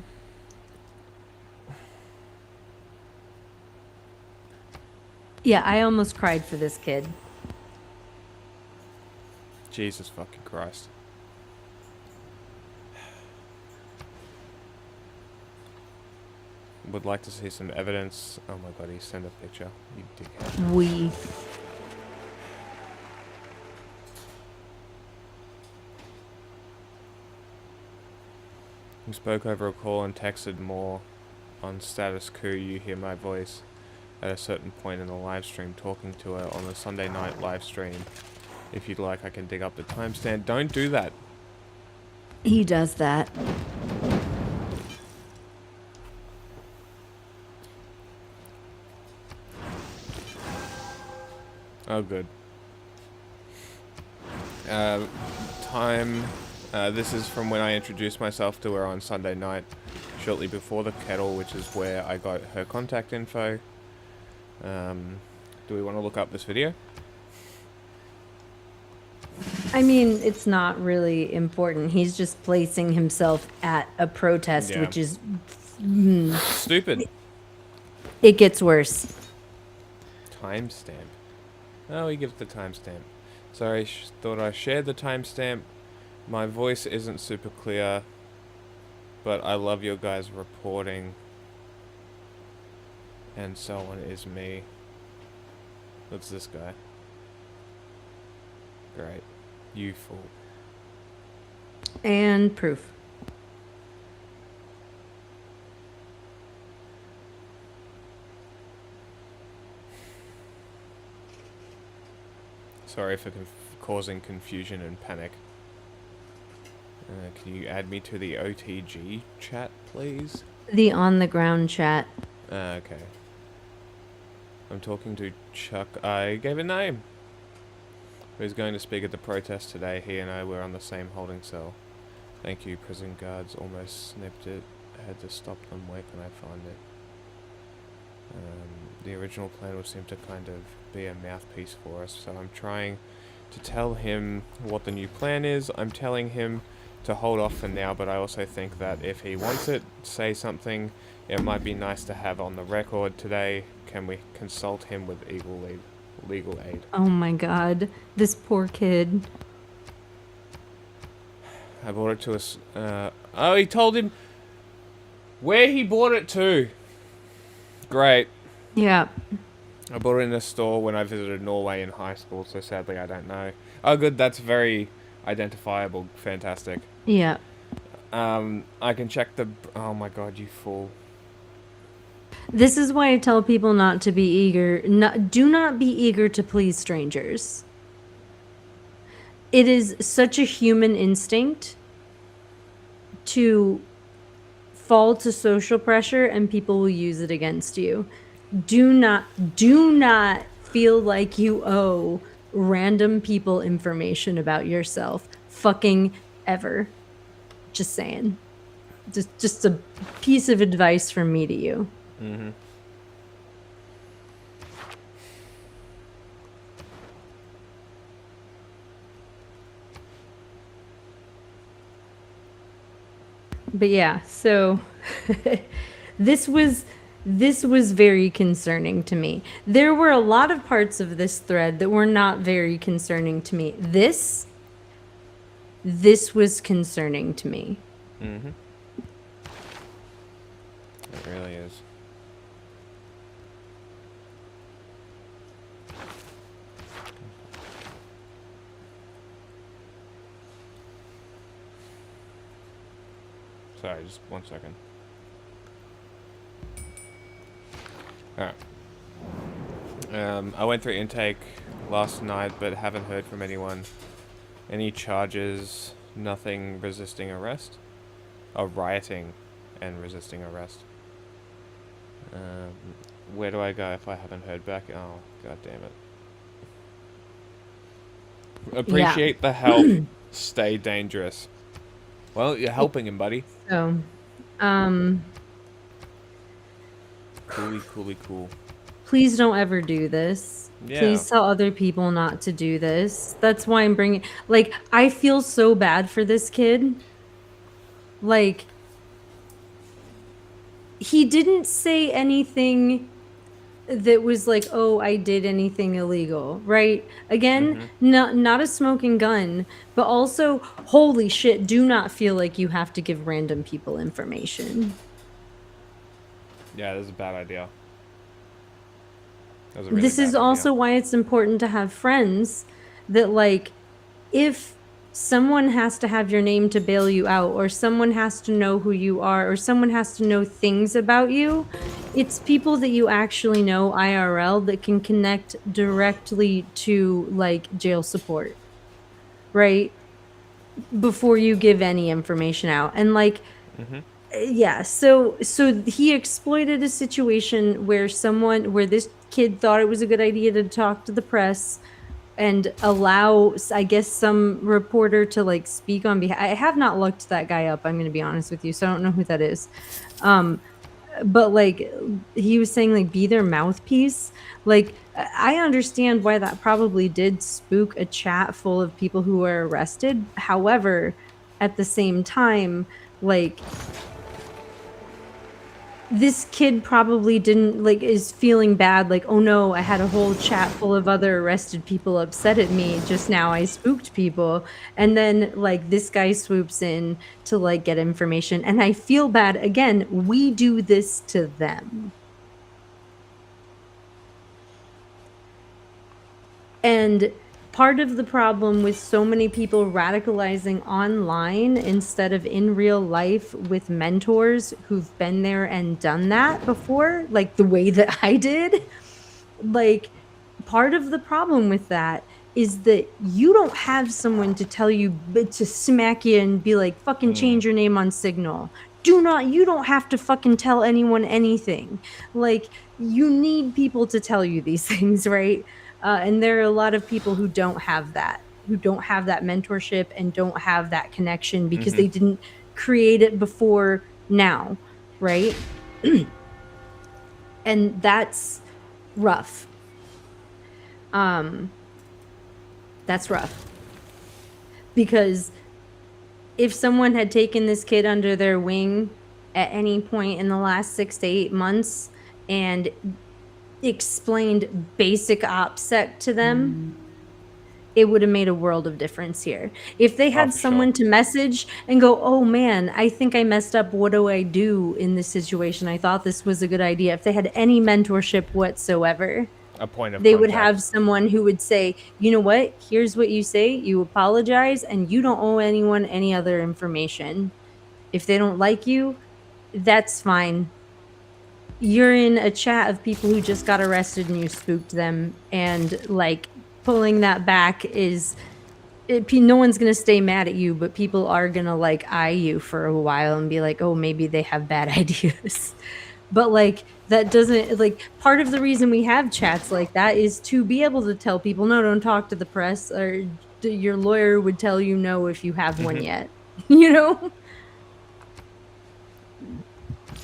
Yeah, I almost cried for this kid. Jesus fucking Christ. Would like to see some evidence. Oh my god, he sent a picture. You dickhead. We. We spoke over a call and texted more on status quo. You hear my voice at a certain point in the live stream talking to her on the Sunday night live stream. If you'd like, I can dig up the timestamp. Don't do that. He does that. Oh, good. Time This is from when I introduced myself to her on Sunday night, shortly before the kettle, which is where I got her contact info. Do we want to look up this video? I mean, it's not really important. He's just placing himself at a protest, Yeah. which is Stupid. It gets worse. Timestamp. Oh, he gives the timestamp. Sorry, thought I shared the timestamp. My voice isn't super clear, but I love your guys' reporting. And so on is me. What's this guy? Great. You fool. And proof. Sorry for causing confusion and panic. Can you add me to the OTG chat, please? The on the ground chat. Okay. I'm talking to Chuck. I gave a name. Who's going to speak at the protest today. He and I were on the same holding cell. Thank you, prison guards. Almost snipped it. I had to stop them. Where can I find it? The original plan would seem to kind of be a mouthpiece for us, so I'm trying to tell him what the new plan is. I'm telling him to hold off for now, but I also think that if he wants it, say something. It might be nice to have on the record today. Can we consult him with legal aid? Oh my god. This poor kid. I bought it to us. Oh, he told him where he bought it to. Great. Yeah. I bought it in a store when I visited Norway in high school, so sadly I don't know. Oh, good. That's very identifiable. Fantastic. Yeah. I can check the... Oh my god, you fool. This is why I tell people not to be eager. Do not be eager to please strangers. It is such a human instinct to fall to social pressure, and people will use it against you. Do not feel like you owe random people information about yourself. Fucking ever. Just saying. Just a piece of advice from me to you. Mm-hmm. But yeah, so this was very concerning to me. There were a lot of parts of this thread that were not very concerning to me. This was concerning to me. Mm-hmm. It really is. Sorry, just 1 second. Alright. I went through intake last night, but haven't heard from anyone. Any charges? Nothing resisting arrest? Oh, rioting and resisting arrest. Where do I go if I haven't heard back? Oh, god damn it. Appreciate the help. Stay dangerous. Well, you're helping him, buddy. So, Cool. please don't ever do this. Yeah. Please tell other people not to do this. That's why I'm bringing... Like, I feel so bad for this kid. Like, he didn't say anything that was like, oh, I did anything illegal, right? Again, not a smoking gun, but also, holy shit, do not feel like you have to give random people information. Yeah, that's a bad idea. That was a really This bad is idea. also why it's important to have friends that, like, if someone has to have your name to bail you out, or someone has to know who you are, or someone has to know things about you, it's people that you actually know IRL that can connect directly to, like, jail support, right? Before you give any information out. And, like, yeah, so he exploited a situation where this kid thought it was a good idea to talk to the press, and allow, I guess, some reporter to like speak on behalf. I have not looked that guy up, I'm going to be honest with you, so I don't know who that is. But like he was saying, like, be their mouthpiece. Like, I understand why that probably did spook a chat full of people who were arrested. However, at the same time, like, this kid probably didn't, like, is feeling bad, like, oh no, I had a whole chat full of other arrested people upset at me just now, I spooked people. And then like this guy swoops in to like get information, and I feel bad. Again, we do this to them. And part of the problem with so many people radicalizing online instead of in real life with mentors who've been there and done that before, like the way that I did, like, part of the problem with that is that you don't have someone to tell you, to smack you and be like, fucking change your name on Signal. You don't have to fucking tell anyone anything. Like, you need people to tell you these things, right? And there are a lot of people who don't have that mentorship and don't have that connection because they didn't create it before now, right? And that's rough. That's rough. Because if someone had taken this kid under their wing at any point in the last 6 to 8 months and explained basic OPSEC to them, it would have made a world of difference here. If they had someone to message and go, oh man, I think I messed up, what do I do in this situation? I thought this was a good idea. If they had any mentorship whatsoever, A point of they would contact. have someone who would say, you know what, here's what you say, you apologize, and you don't owe anyone any other information. If they don't like you, that's fine. You're in a chat of people who just got arrested and you spooked them, and like pulling that back is, no one's gonna stay mad at you, but people are gonna like eye you for a while and be like, oh, maybe they have bad ideas. But like, that doesn't, like, part of the reason we have chats like that is to be able to tell people, no, don't talk to the press, or your lawyer would tell you no if you have one yet, you know?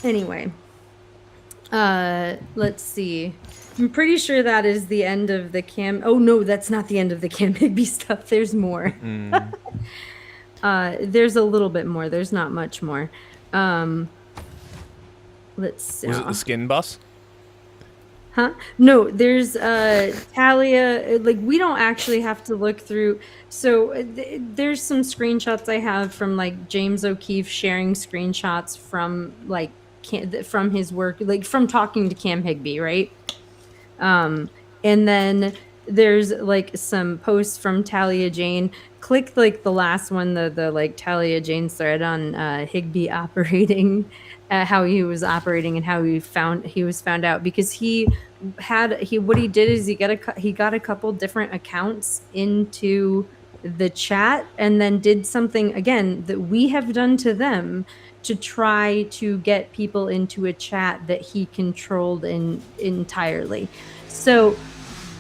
Anyway, let's see. I'm pretty sure that is the end of the Cam. Oh no, that's not the end of the Cam Higby stuff. There's more. There's a little bit more. There's not much more. Let's see. Was it the skin bus? Huh? No, there's Talia. Like, we don't actually have to look through. So there's some screenshots I have from like James O'Keefe sharing screenshots from like from his work, like from talking to Cam Higby, right? And then there's like some posts from Talia Jane. Click like the last one, the like Talia Jane thread on Higby operating, how he was operating and how he was found out, because what he did is he got a couple different accounts into the chat and then did something again that we have done to them to try to get people into a chat that he controlled entirely. So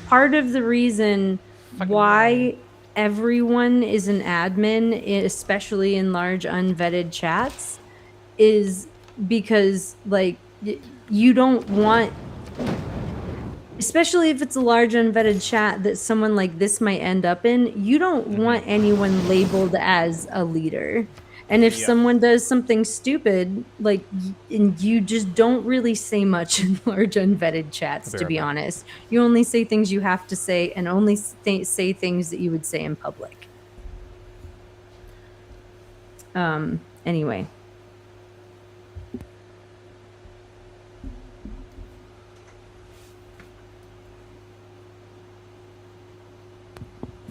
part of the reason why everyone is an admin, especially in large unvetted chats, is because like you don't want, especially if it's a large unvetted chat that someone like this might end up in, you don't want anyone labeled as a leader. And if someone does something stupid, like, and you just don't really say much in large unvetted chats, to be honest. You only say things you have to say, and only say things that you would say in public. Anyway.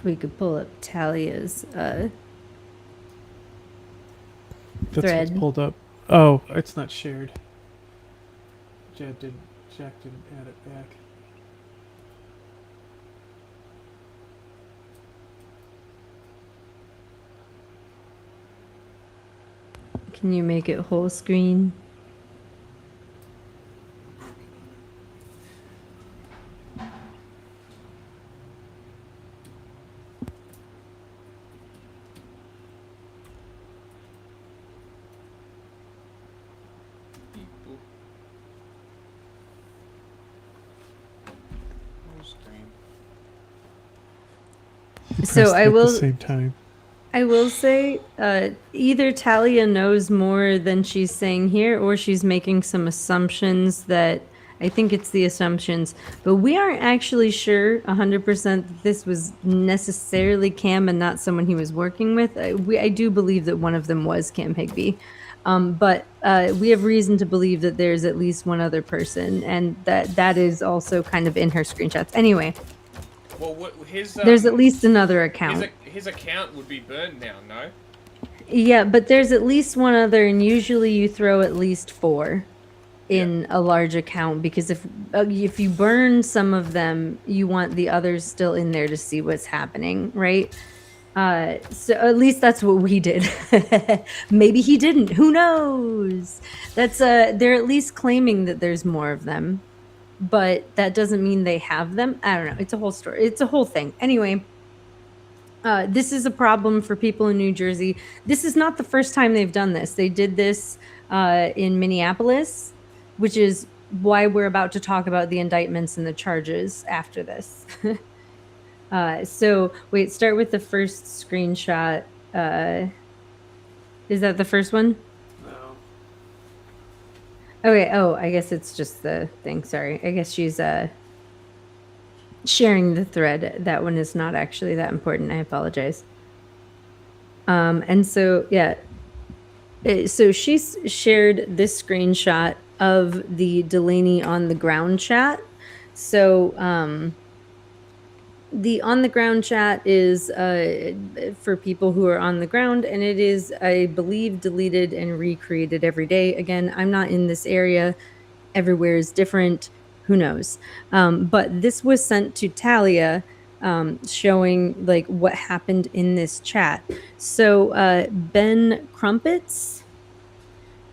We could pull up Talia's That's thread. what's pulled up. Oh, it's not shared. Jack didn't add it back. Can you make it whole screen? So pressed I at will. the same time. I will say, either Talia knows more than she's saying here, or she's making some assumptions that I think it's the assumptions, but we aren't actually sure 100% that this was necessarily Cam and not someone he was working with. I do believe that one of them was Cam Higbee, but we have reason to believe that there's at least one other person, and that is also kind of in her screenshots. Anyway. Well, his There's at least another account. His account would be burned now, no? Yeah, but there's at least one other, and usually you throw at least 4 in a large account, because if you burn some of them, you want the others still in there to see what's happening, right? So at least that's what we did. Maybe he didn't. Who knows? That's they're at least claiming that there's more of them, but that doesn't mean they have them. I don't know. It's a whole story. It's a whole thing. Anyway. This is a problem for people in New Jersey. This is not the first time they've done this. They did this in Minneapolis, which is why we're about to talk about the indictments and the charges after this. So, wait, start with the first screenshot. Is that the first one? No. Okay, oh, I guess it's just the thing. Sorry. I guess she's sharing the thread. That one is not actually that important. I apologize. And so, yeah. So she's shared this screenshot of the Delaney on the ground chat. So the on the ground chat is for people who are on the ground, and it is, I believe, deleted and recreated every day. Again, I'm not in this area. Everywhere is different. Who knows? But this was sent to Talia, showing like what happened in this chat. So Ben Crumpets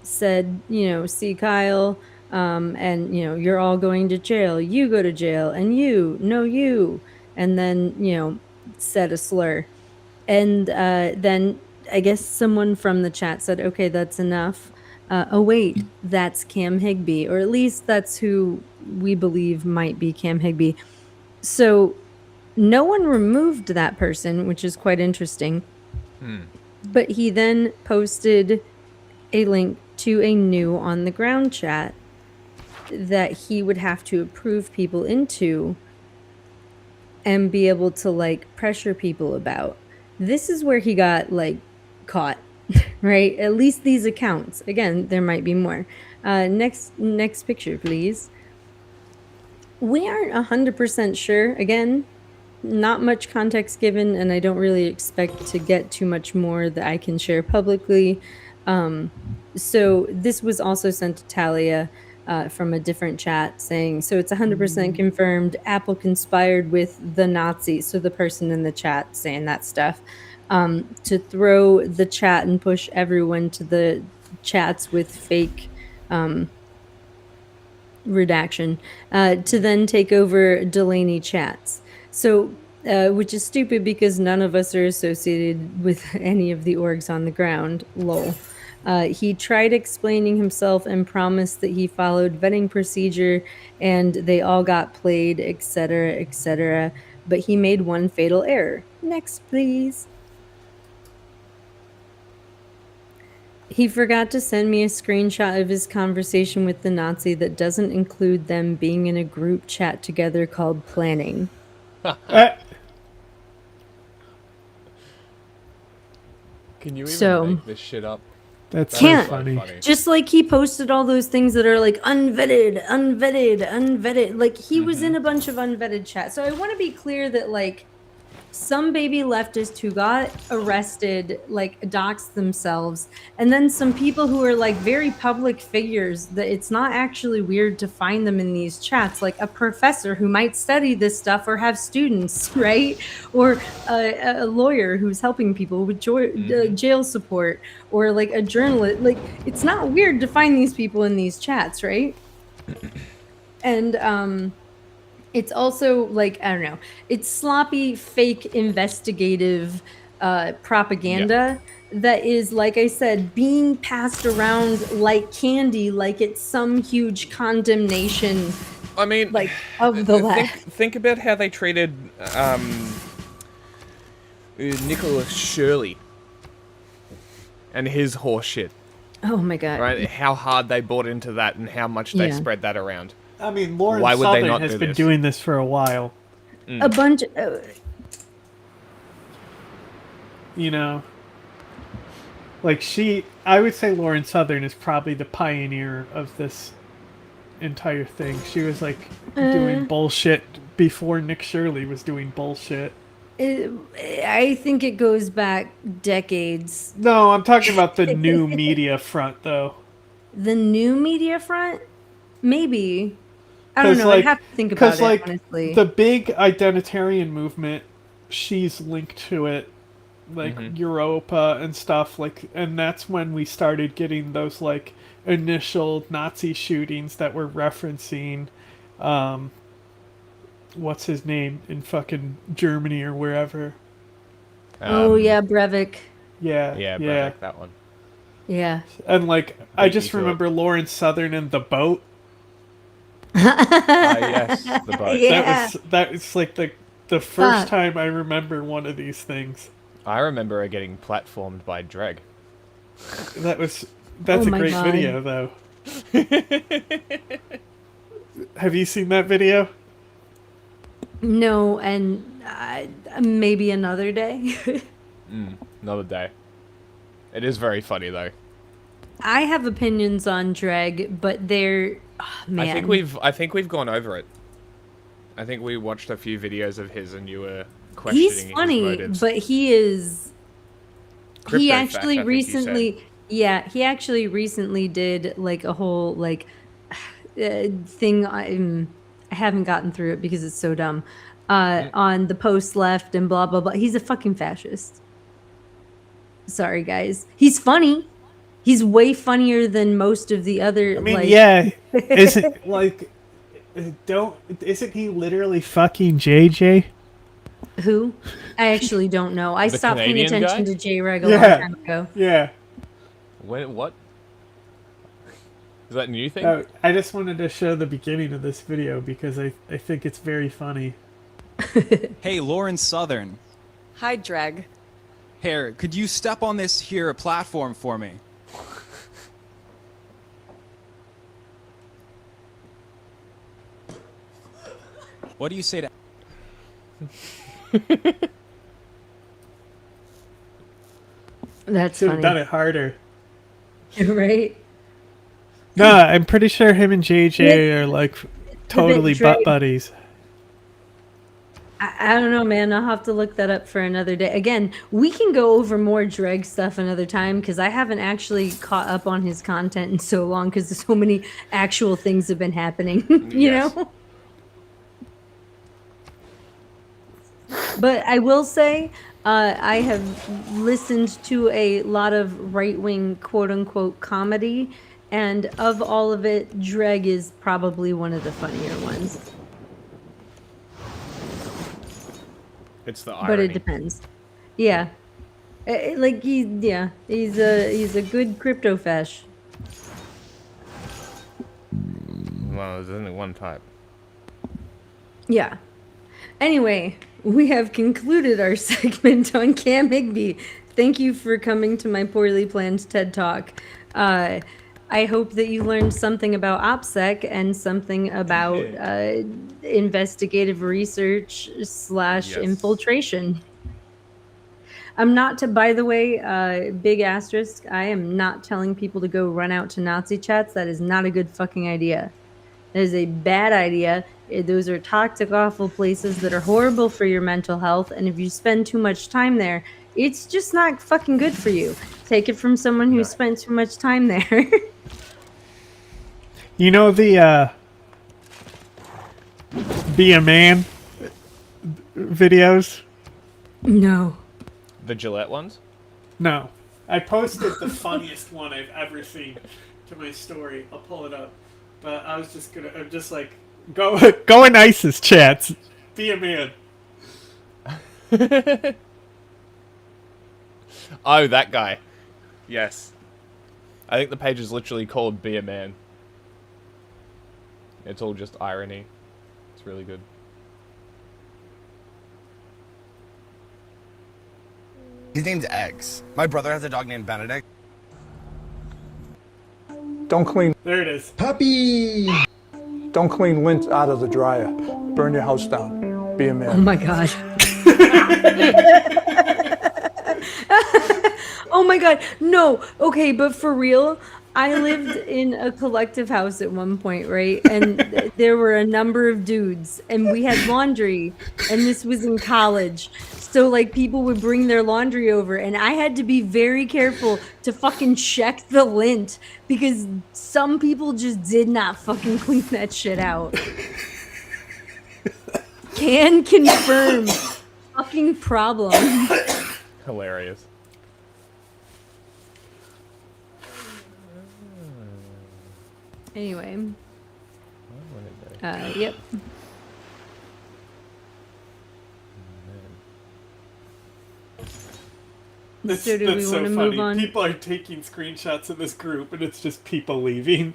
said, see Kyle, and you're all going to jail. You go to jail, and you, and then said a slur, and then I guess someone from the chat said, okay, that's enough. Oh wait, that's Cam Higbee, or at least that's who we believe might be Cam Higbee. So no one removed that person, which is quite interesting. But he then posted a link to a new on the ground chat that he would have to approve people into and be able to like pressure people about. This is where he got like caught. Right? At least these accounts. Again, there might be more. Next picture, please. We aren't 100% sure. Again, not much context given, and I don't really expect to get too much more that I can share publicly. So this was also sent to Talia from a different chat saying, so it's 100% confirmed Apple conspired with the Nazis. So the person in the chat saying that stuff. To throw the chat and push everyone to the chats with fake redaction, to then take over Delaney chats. So, which is stupid because none of us are associated with any of the orgs on the ground. Lol. He tried explaining himself and promised that he followed vetting procedure and they all got played, etc., etc. But he made one fatal error. Next, please. He forgot to send me a screenshot of his conversation with the Nazi that doesn't include them being in a group chat together called Planning. Can you even make this shit up? That's Can't. so funny. Just like he posted all those things that are like unvetted. Like he was in a bunch of unvetted chat. So I want to be clear that like some baby leftist who got arrested, like doxed themselves, and then some people who are like very public figures that it's not actually weird to find them in these chats, like a professor who might study this stuff or have students, right? Or a lawyer who's helping people with jail support, or like a journalist. Like it's not weird to find these people in these chats, right? And it's also like, I don't know, it's sloppy, fake, investigative propaganda that is, like I said, being passed around like candy, like it's some huge condemnation. I mean, like of the left. Think about how they treated Nicholas Shirley and his horse shit. Oh my god. Right? How hard they bought into that and how much they Yeah. spread that around. I mean, Lauren Why would they Southern not has do been this? doing this for a while. A bunch. You know, like I would say Lauren Southern is probably the pioneer of this entire thing. She was like doing bullshit before Nick Shirley was doing bullshit. I think it goes back decades. No, I'm talking about the new media front, though. The new media front? Maybe. I don't know. I'd have to think about it, honestly. The big identitarian movement, she's linked to it, like Europa and stuff, and that's when we started getting those like initial Nazi shootings that were referencing what's his name in fucking Germany or wherever. Oh yeah, Breivik. Yeah, Breivik, that one. Yeah. And like I just remember Lawrence Southern and the boat. Yes, the boat. Yeah. That was like the first time I remember one of these things. I remember it getting platformed by Dreg. That's Oh a my great God. video though. Have you seen that video? No, and maybe another day. Another day. It is very funny though. I have opinions on Dreg, but they're man. I think we've gone over it. I think we watched a few videos of his and you were questioning He's funny, his motives. but he is. Crypto He fash, actually I think you recently, yeah, he actually recently did like a whole like thing. I haven't gotten through it because it's so dumb. On the post left and blah blah blah. He's a fucking fascist. Sorry, guys. He's funny. He's way funnier than most of the other. I mean, like... yeah. Isn't like isn't he literally fucking JJ? Who? I actually don't know. I The stopped paying Canadian attention guy? to J-Reg a long time ago. Yeah. What? Is that a new thing? I just wanted to show the beginning of this video because I think it's very funny. Hey, Lauren Southern. Hi, Dreg. Here, could you step on this here platform for me? What do you say to... That's Should have funny. done it harder. Right? No, I'm pretty sure him and JJ are like totally Drake. butt buddies. I don't know, man. I'll have to look that up for another day. Again, we can go over more Dreg stuff another time because I haven't actually caught up on his content in so long because so many actual things have been happening, you know? But I will say, I have listened to a lot of right-wing quote-unquote comedy, and of all of it, Dreg is probably one of the funnier ones. It's the irony. But it depends. Yeah. Like he's a good crypto fesh. Well, there's only one type. Yeah. Anyway, we have concluded our segment on Cam Higby. Thank you for coming to my poorly planned TED Talk. I hope that you learned something about OPSEC and something about investigative research / infiltration. I'm not to, by the way, big asterisk, I am not telling people to go run out to Nazi chats. That is not a good fucking idea. That is a bad idea. Those are toxic, awful places that are horrible for your mental health. And if you spend too much time there, it's just not fucking good for you. Take it from someone who spent too much time there. You know the Be a Man videos? No. The Gillette ones? No. I posted the funniest one I've ever seen to my story. I'll pull it up. But I'm just like, go in ISIS chats. Be a man. Oh, that guy. Yes. I think the page is literally called Be a Man. It's all just irony. It's really good. His name's Eggs. My brother has a dog named Benedict. Don't clean. There it is. Puppy! Don't clean lint out of the dryer. Burn your house down. Be a man. Oh my god. Oh my god. No. Okay, but for real, I lived in a collective house at one point, right? And there were a number of dudes, and we had laundry, and this was in college. So, like, people would bring their laundry over, and I had to be very careful to fucking check the lint because some people just did not fucking clean that shit out. Can confirm. Fucking problem. Hilarious. Anyway. Yep. That's, So do we that's so want to funny. move on? People are taking screenshots in this group, and it's just people leaving.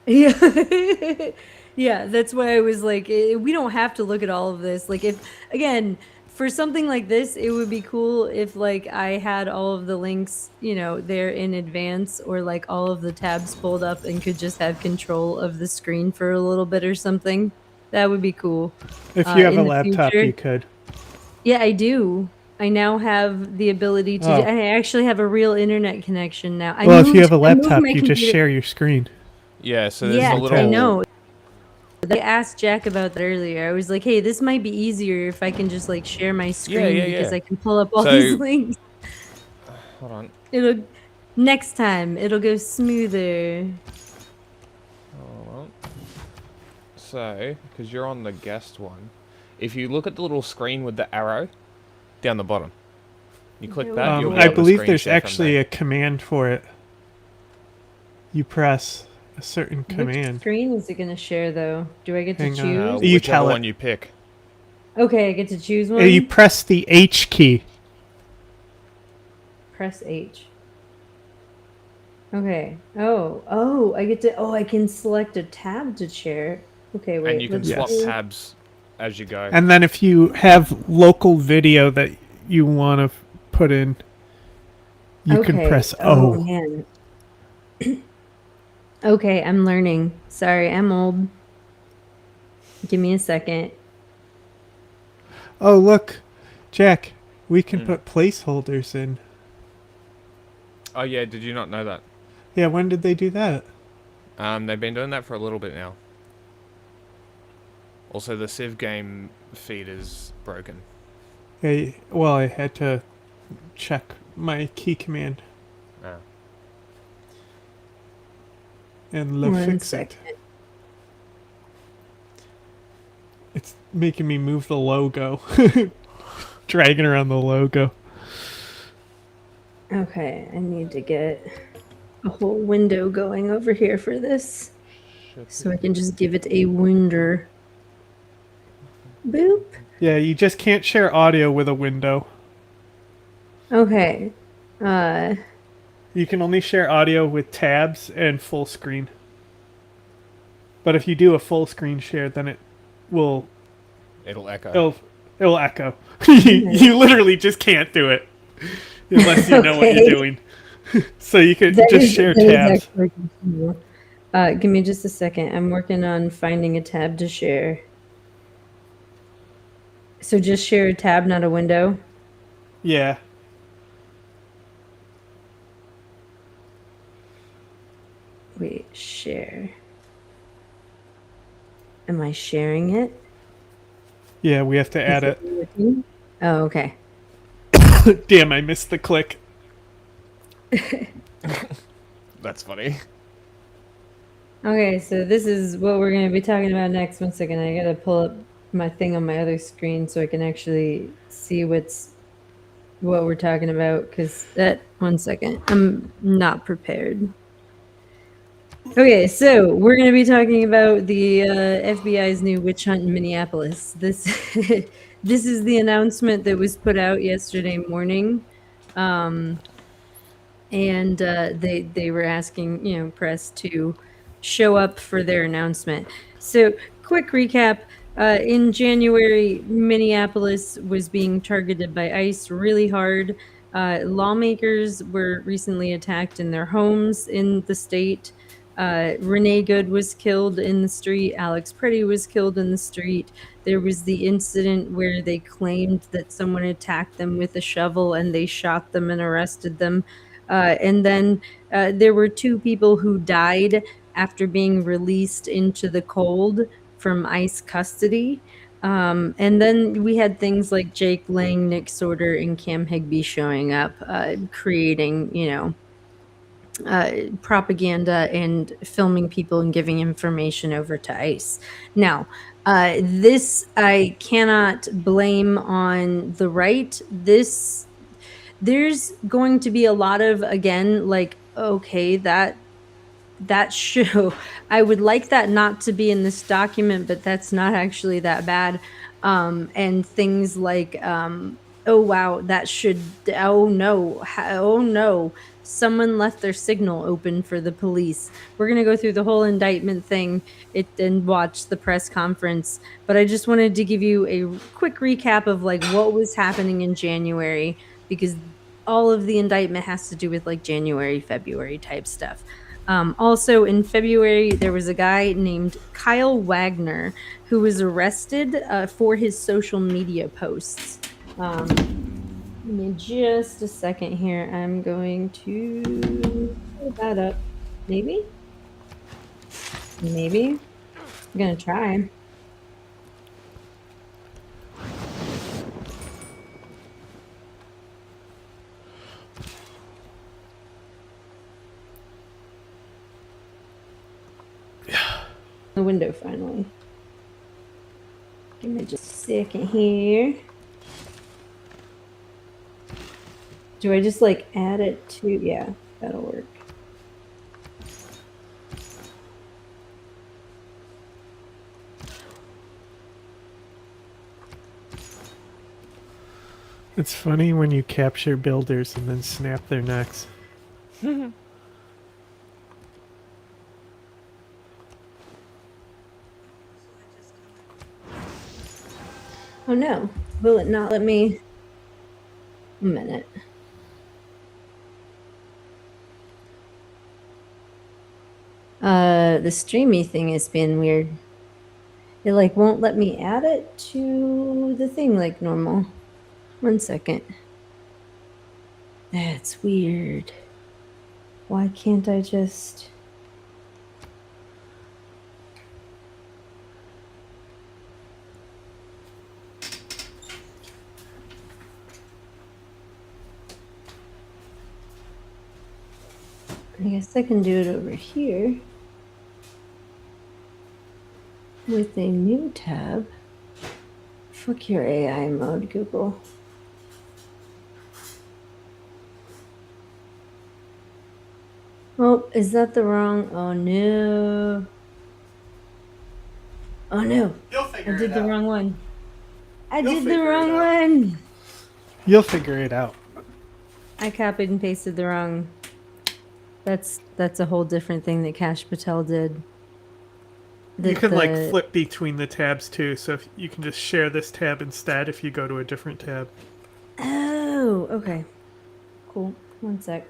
Yeah. Yeah, that's why I was like, we don't have to look at all of this. Like, if, again, for something like this, it would be cool if, like, I had all of the links, you know, there in advance, or, like, all of the tabs pulled up and could just have control of the screen for a little bit or something. That would be cool. If you have in a the laptop, future. you could. Yeah, I do. I now have the ability to. Oh. I actually have a real internet connection now. Well, if you have a laptop, you just share your screen. Yeah, so there's Yeah, a little... I know. I asked Jack about that earlier. I was like, "Hey, this might be easier if I can just like share my screen because I can pull up all these links." Hold on. It'll next time it'll go smoother. Hold on. So, because you're on the guest one, if you look at the little screen with the arrow down the bottom, you click that. You'll be I able to believe screen there's share from actually there. a command for it. You press a certain Which command. screen is it gonna share though? Do I get to Hang on. choose? You whichever tell it. one you pick. Okay, I get to choose one. You press the H key. Press H. Okay. Oh, I get to. Oh, I can select a tab to share. Okay, wait. And you can let's swap do- tabs as you go. And then if you have local video that you want to put in, you can Okay. press Oh O. man. Okay, I'm learning. Sorry, I'm old. Give me a second. Oh, look, Jack, we can put placeholders in. Oh yeah, did you not know that? Yeah, when did they do that? They've been doing that for a little bit now. Also, the Civ game feed is broken. Yeah, well, I had to check my key command Oh. and One fix second. it. It's making me move the logo. Dragging around the logo. Okay, I need to get a whole window going over here for this. So I can just give it a winder. Boop. Yeah, you just can't share audio with a window. Okay. You can only share audio with tabs and full screen. But if you do a full screen share, then it will... It'll echo. It'll echo. You literally just can't do it. Unless you know what you're doing. So you could just share tabs. Give me just a second. I'm working on finding a tab to share. So just share a tab, not a window? Yeah. Wait, share. Am I sharing it? Yeah, we have to add it. Working? Oh, okay. Damn, I missed the click. That's funny. Okay, so this is what we're going to be talking about next. One second, I gotta pull up my thing on my other screen so I can actually see what we're talking about. Because one second, I'm not prepared. Okay, so we're going to be talking about the FBI's new witch hunt in Minneapolis. This this is the announcement that was put out yesterday morning. And they were asking, press to show up for their announcement. So, quick recap. In January, Minneapolis was being targeted by ICE really hard. Lawmakers were recently attacked in their homes in the state. Renee Good was killed in the street. Alex Pretty was killed in the street. There was the incident where they claimed that someone attacked them with a shovel and they shot them and arrested them. And then there were 2 people who died after being released into the cold from ICE custody. And then we had things like Jake Lang, Nick Sorter, and Cam Higby showing up, creating, propaganda and filming people and giving information over to ICE. Now, this I cannot blame on the right. There's going to be a lot of, again, like, okay, that show, I would like that not to be in this document, but that's not actually that bad. And things like, oh wow, oh no, someone left their signal open for the police. We're gonna go through the whole indictment thing and watch the press conference, but I just wanted to give you a quick recap of like what was happening in January, because all of the indictment has to do with like January, February type stuff. Also in February, there was a guy named Kyle Wagner who was arrested for his social media posts. Give me just a second here. I'm going to pull that up. Maybe? I'm gonna try. The window finally. Give me just a second here. Do I just like add it to, yeah, that'll work. It's funny when you capture builders and then snap their necks. Oh no, will it not let me? A minute. The streamy thing has been weird. It like won't let me add it to the thing like normal. 1 second. That's weird. Why can't I just... I guess I can do it over here with a new tab. Fuck your AI mode, Google. Oh, is that the wrong? Oh no. Oh no. I did the wrong one. I did the wrong one. You'll figure it out. I copied and pasted the wrong. That's a whole different thing that Kash Patel did. You can like flip between the tabs too, so if you can just share this tab instead if you go to a different tab. Oh, okay. Cool. 1 sec.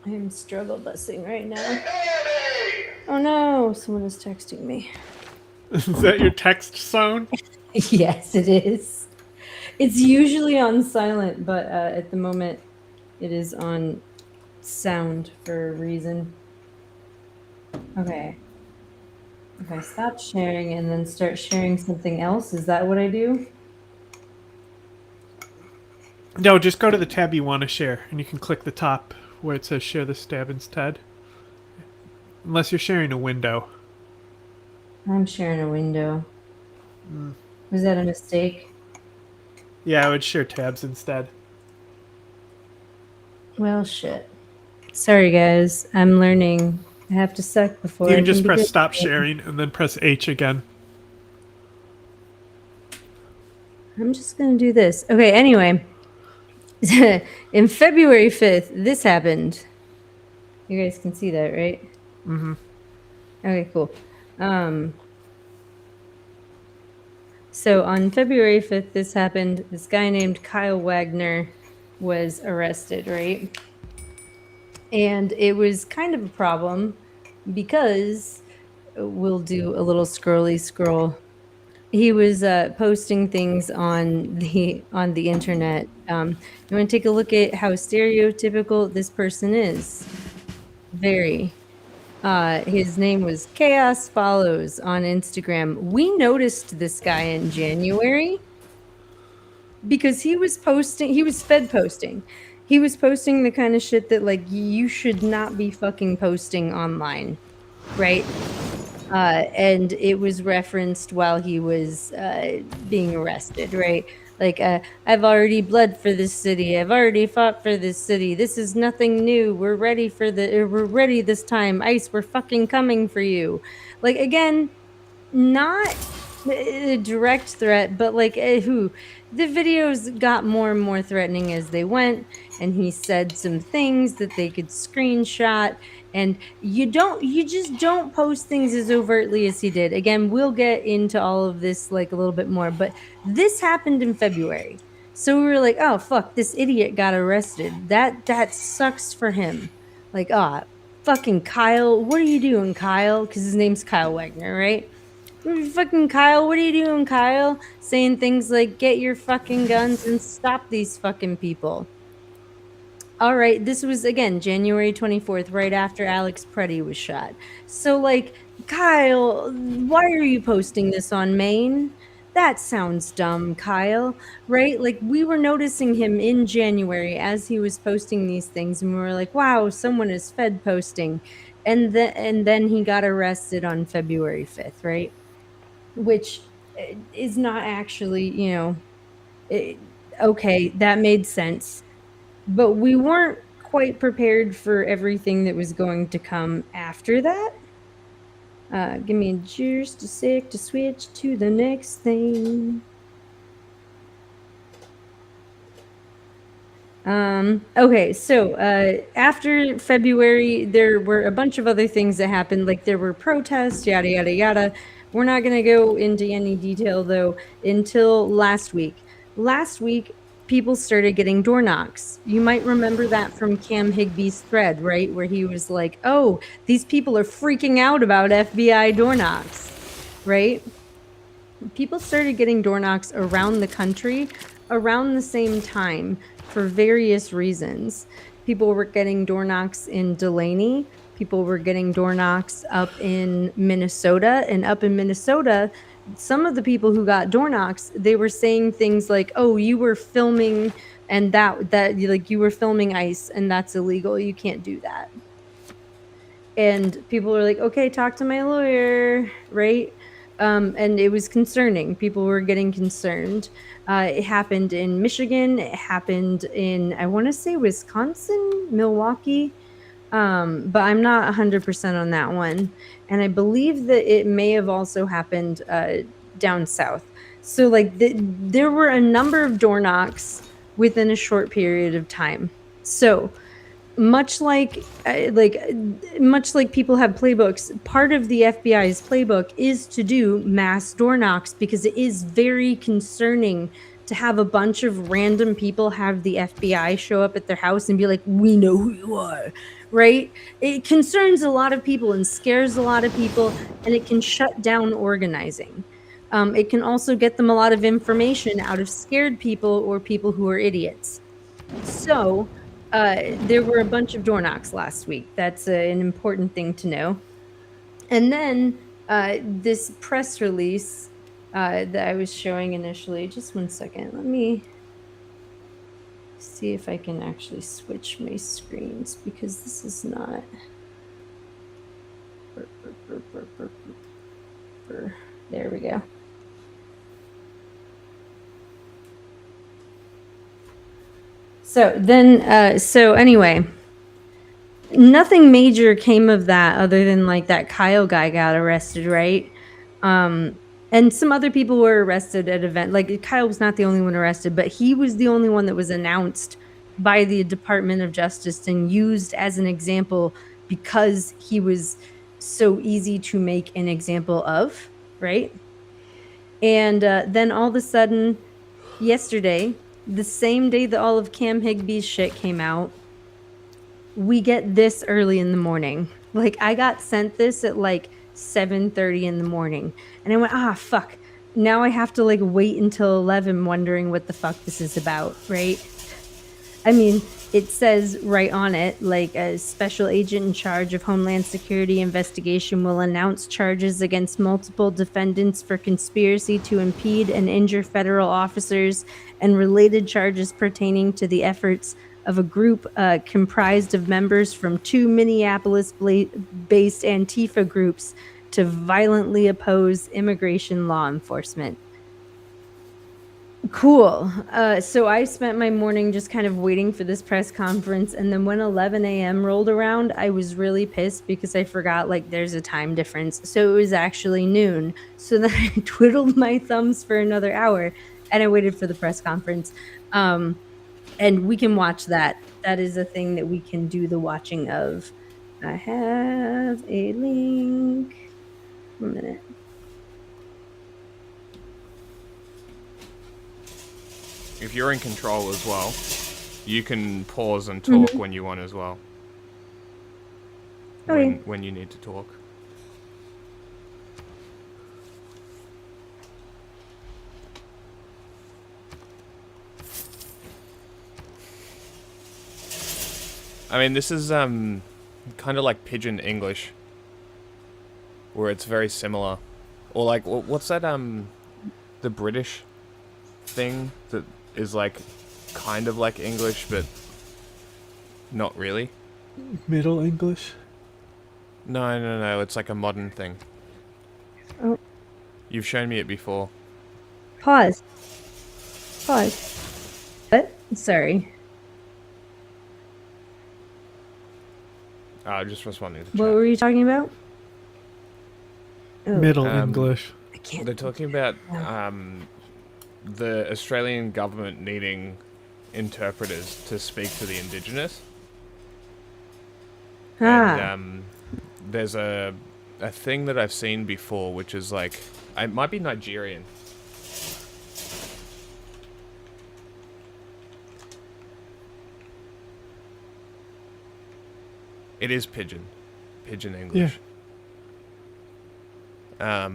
I am struggle busing right now. Oh no, someone is texting me. Is that your text sound? Yes, it is. It's usually on silent, but at the moment it is on sound for a reason. Okay. If I stop sharing and then start sharing something else, is that what I do? No, just go to the tab you want to share, and you can click the top where it says share this tab instead. Unless you're sharing a window. I'm sharing a window. Was that a mistake? Yeah, I would share tabs instead. Well, shit. Sorry, guys. I'm learning. I have to suck before You I can just be press good. stop sharing and then press H again. I'm just gonna do this. Okay, anyway. In February 5th, this happened. You guys can see that, right? Mm-hmm. Okay, cool. So on February 5th, this happened. This guy named Kyle Wagner was arrested, right? And it was kind of a problem because we'll do a little scrolly scroll. He was posting things on the internet. You want to take a look at how stereotypical this person is? Very. His name was Chaos Follows on Instagram. We noticed this guy in January because he was fed posting. He was posting the kind of shit that like you should not be fucking posting online, right? And it was referenced while he was being arrested, right? Like, I've already bled for this city. I've already fought for this city. This is nothing new. We're ready this time. ICE, we're fucking coming for you. Like, again, not a direct threat, but like, the videos got more and more threatening as they went, and he said some things that they could screenshot. And you just don't post things as overtly as he did. Again, we'll get into all of this like a little bit more, but this happened in February. So we were like, oh fuck, this idiot got arrested. That sucks for him. Like, fucking Kyle, what are you doing, Kyle? Because his name's Kyle Wagner, right? Fucking Kyle, what are you doing, Kyle? Saying things like, get your fucking guns and stop these fucking people. All right, this was, again, January 24th, right after Alex Preddy was shot. So, like, Kyle, why are you posting this on Maine? That sounds dumb, Kyle, right? Like, we were noticing him in January as he was posting these things, and we were like, wow, someone is fed posting. And then he got arrested on February 5th, right? Which is not actually, okay, that made sense. But we weren't quite prepared for everything that was going to come after that. Give me just a sec to switch to the next thing. Okay, so after February, there were a bunch of other things that happened, like there were protests, yada, yada, yada. We're not going to go into any detail, though, until last week. Last week, people started getting door knocks. You might remember that from Cam Higby's thread, right? Where he was like, oh, these people are freaking out about FBI door knocks, right? People started getting door knocks around the country around the same time for various reasons. People were getting door knocks in Delaney. People were getting door knocks up in Minnesota. And up in Minnesota, some of the people who got door knocks, they were saying things like, oh, you were filming and that like you were filming ICE and that's illegal. You can't do that. And people were like, okay, talk to my lawyer, right? And it was concerning. People were getting concerned. It happened in Michigan. It happened in, I want to say, Wisconsin, Milwaukee. But I'm not 100% on that one. And I believe that it may have also happened down south. So, like, there were a number of door knocks within a short period of time. So, much like people have playbooks, part of the FBI's playbook is to do mass door knocks because it is very concerning to have a bunch of random people have the FBI show up at their house and be like, we know who you are, right? It concerns a lot of people and scares a lot of people, and it can shut down organizing. It can also get them a lot of information out of scared people or people who are idiots. So, there were a bunch of door knocks last week. That's an important thing to know. And then this press release that I was showing initially, just one second, let me see if I can actually switch my screens because this is not... There we go. So then, so anyway, nothing major came of that other than like that Kyle guy got arrested, right? And some other people were arrested at event. Like Kyle was not the only one arrested, but he was the only one that was announced by the Department of Justice and used as an example because he was so easy to make an example of, right? And then all of a sudden, yesterday, the same day that all of Cam Higby's shit came out, we get this early in the morning. Like, I got sent this at like 7:30 in the morning, and I went, fuck. Now I have to like wait until 11 wondering what the fuck this is about, right? I mean, it says right on it, like, a special agent in charge of Homeland Security investigation will announce charges against multiple defendants for conspiracy to impede and injure federal officers and related charges pertaining to the efforts of a group comprised of members from 2 Minneapolis-based Antifa groups to violently oppose immigration law enforcement. Cool. So I spent my morning just kind of waiting for this press conference, and then when 11 a.m. rolled around, I was really pissed because I forgot, like, there's a time difference. So it was actually noon. So then I twiddled my thumbs for another hour, and I waited for the press conference. And we can watch that. That is a thing that we can do the watching of. I have a link. 1 minute. If you're in control as well, you can pause and talk when you want as well. Okay. When you need to talk. I mean, this is kind of like Pidgin English, where it's very similar. Or like, what's that the British thing that is like kind of like English but not really? Middle English? No, it's like a modern thing. Oh. You've shown me it before. Pause. What? Sorry. Just responding to the What chat. were you talking about? Oh. Middle English. They're talking about the Australian government needing interpreters to speak to the indigenous. And there's a thing that I've seen before, which is like, it might be Nigerian. It is Pidgin English. Yeah.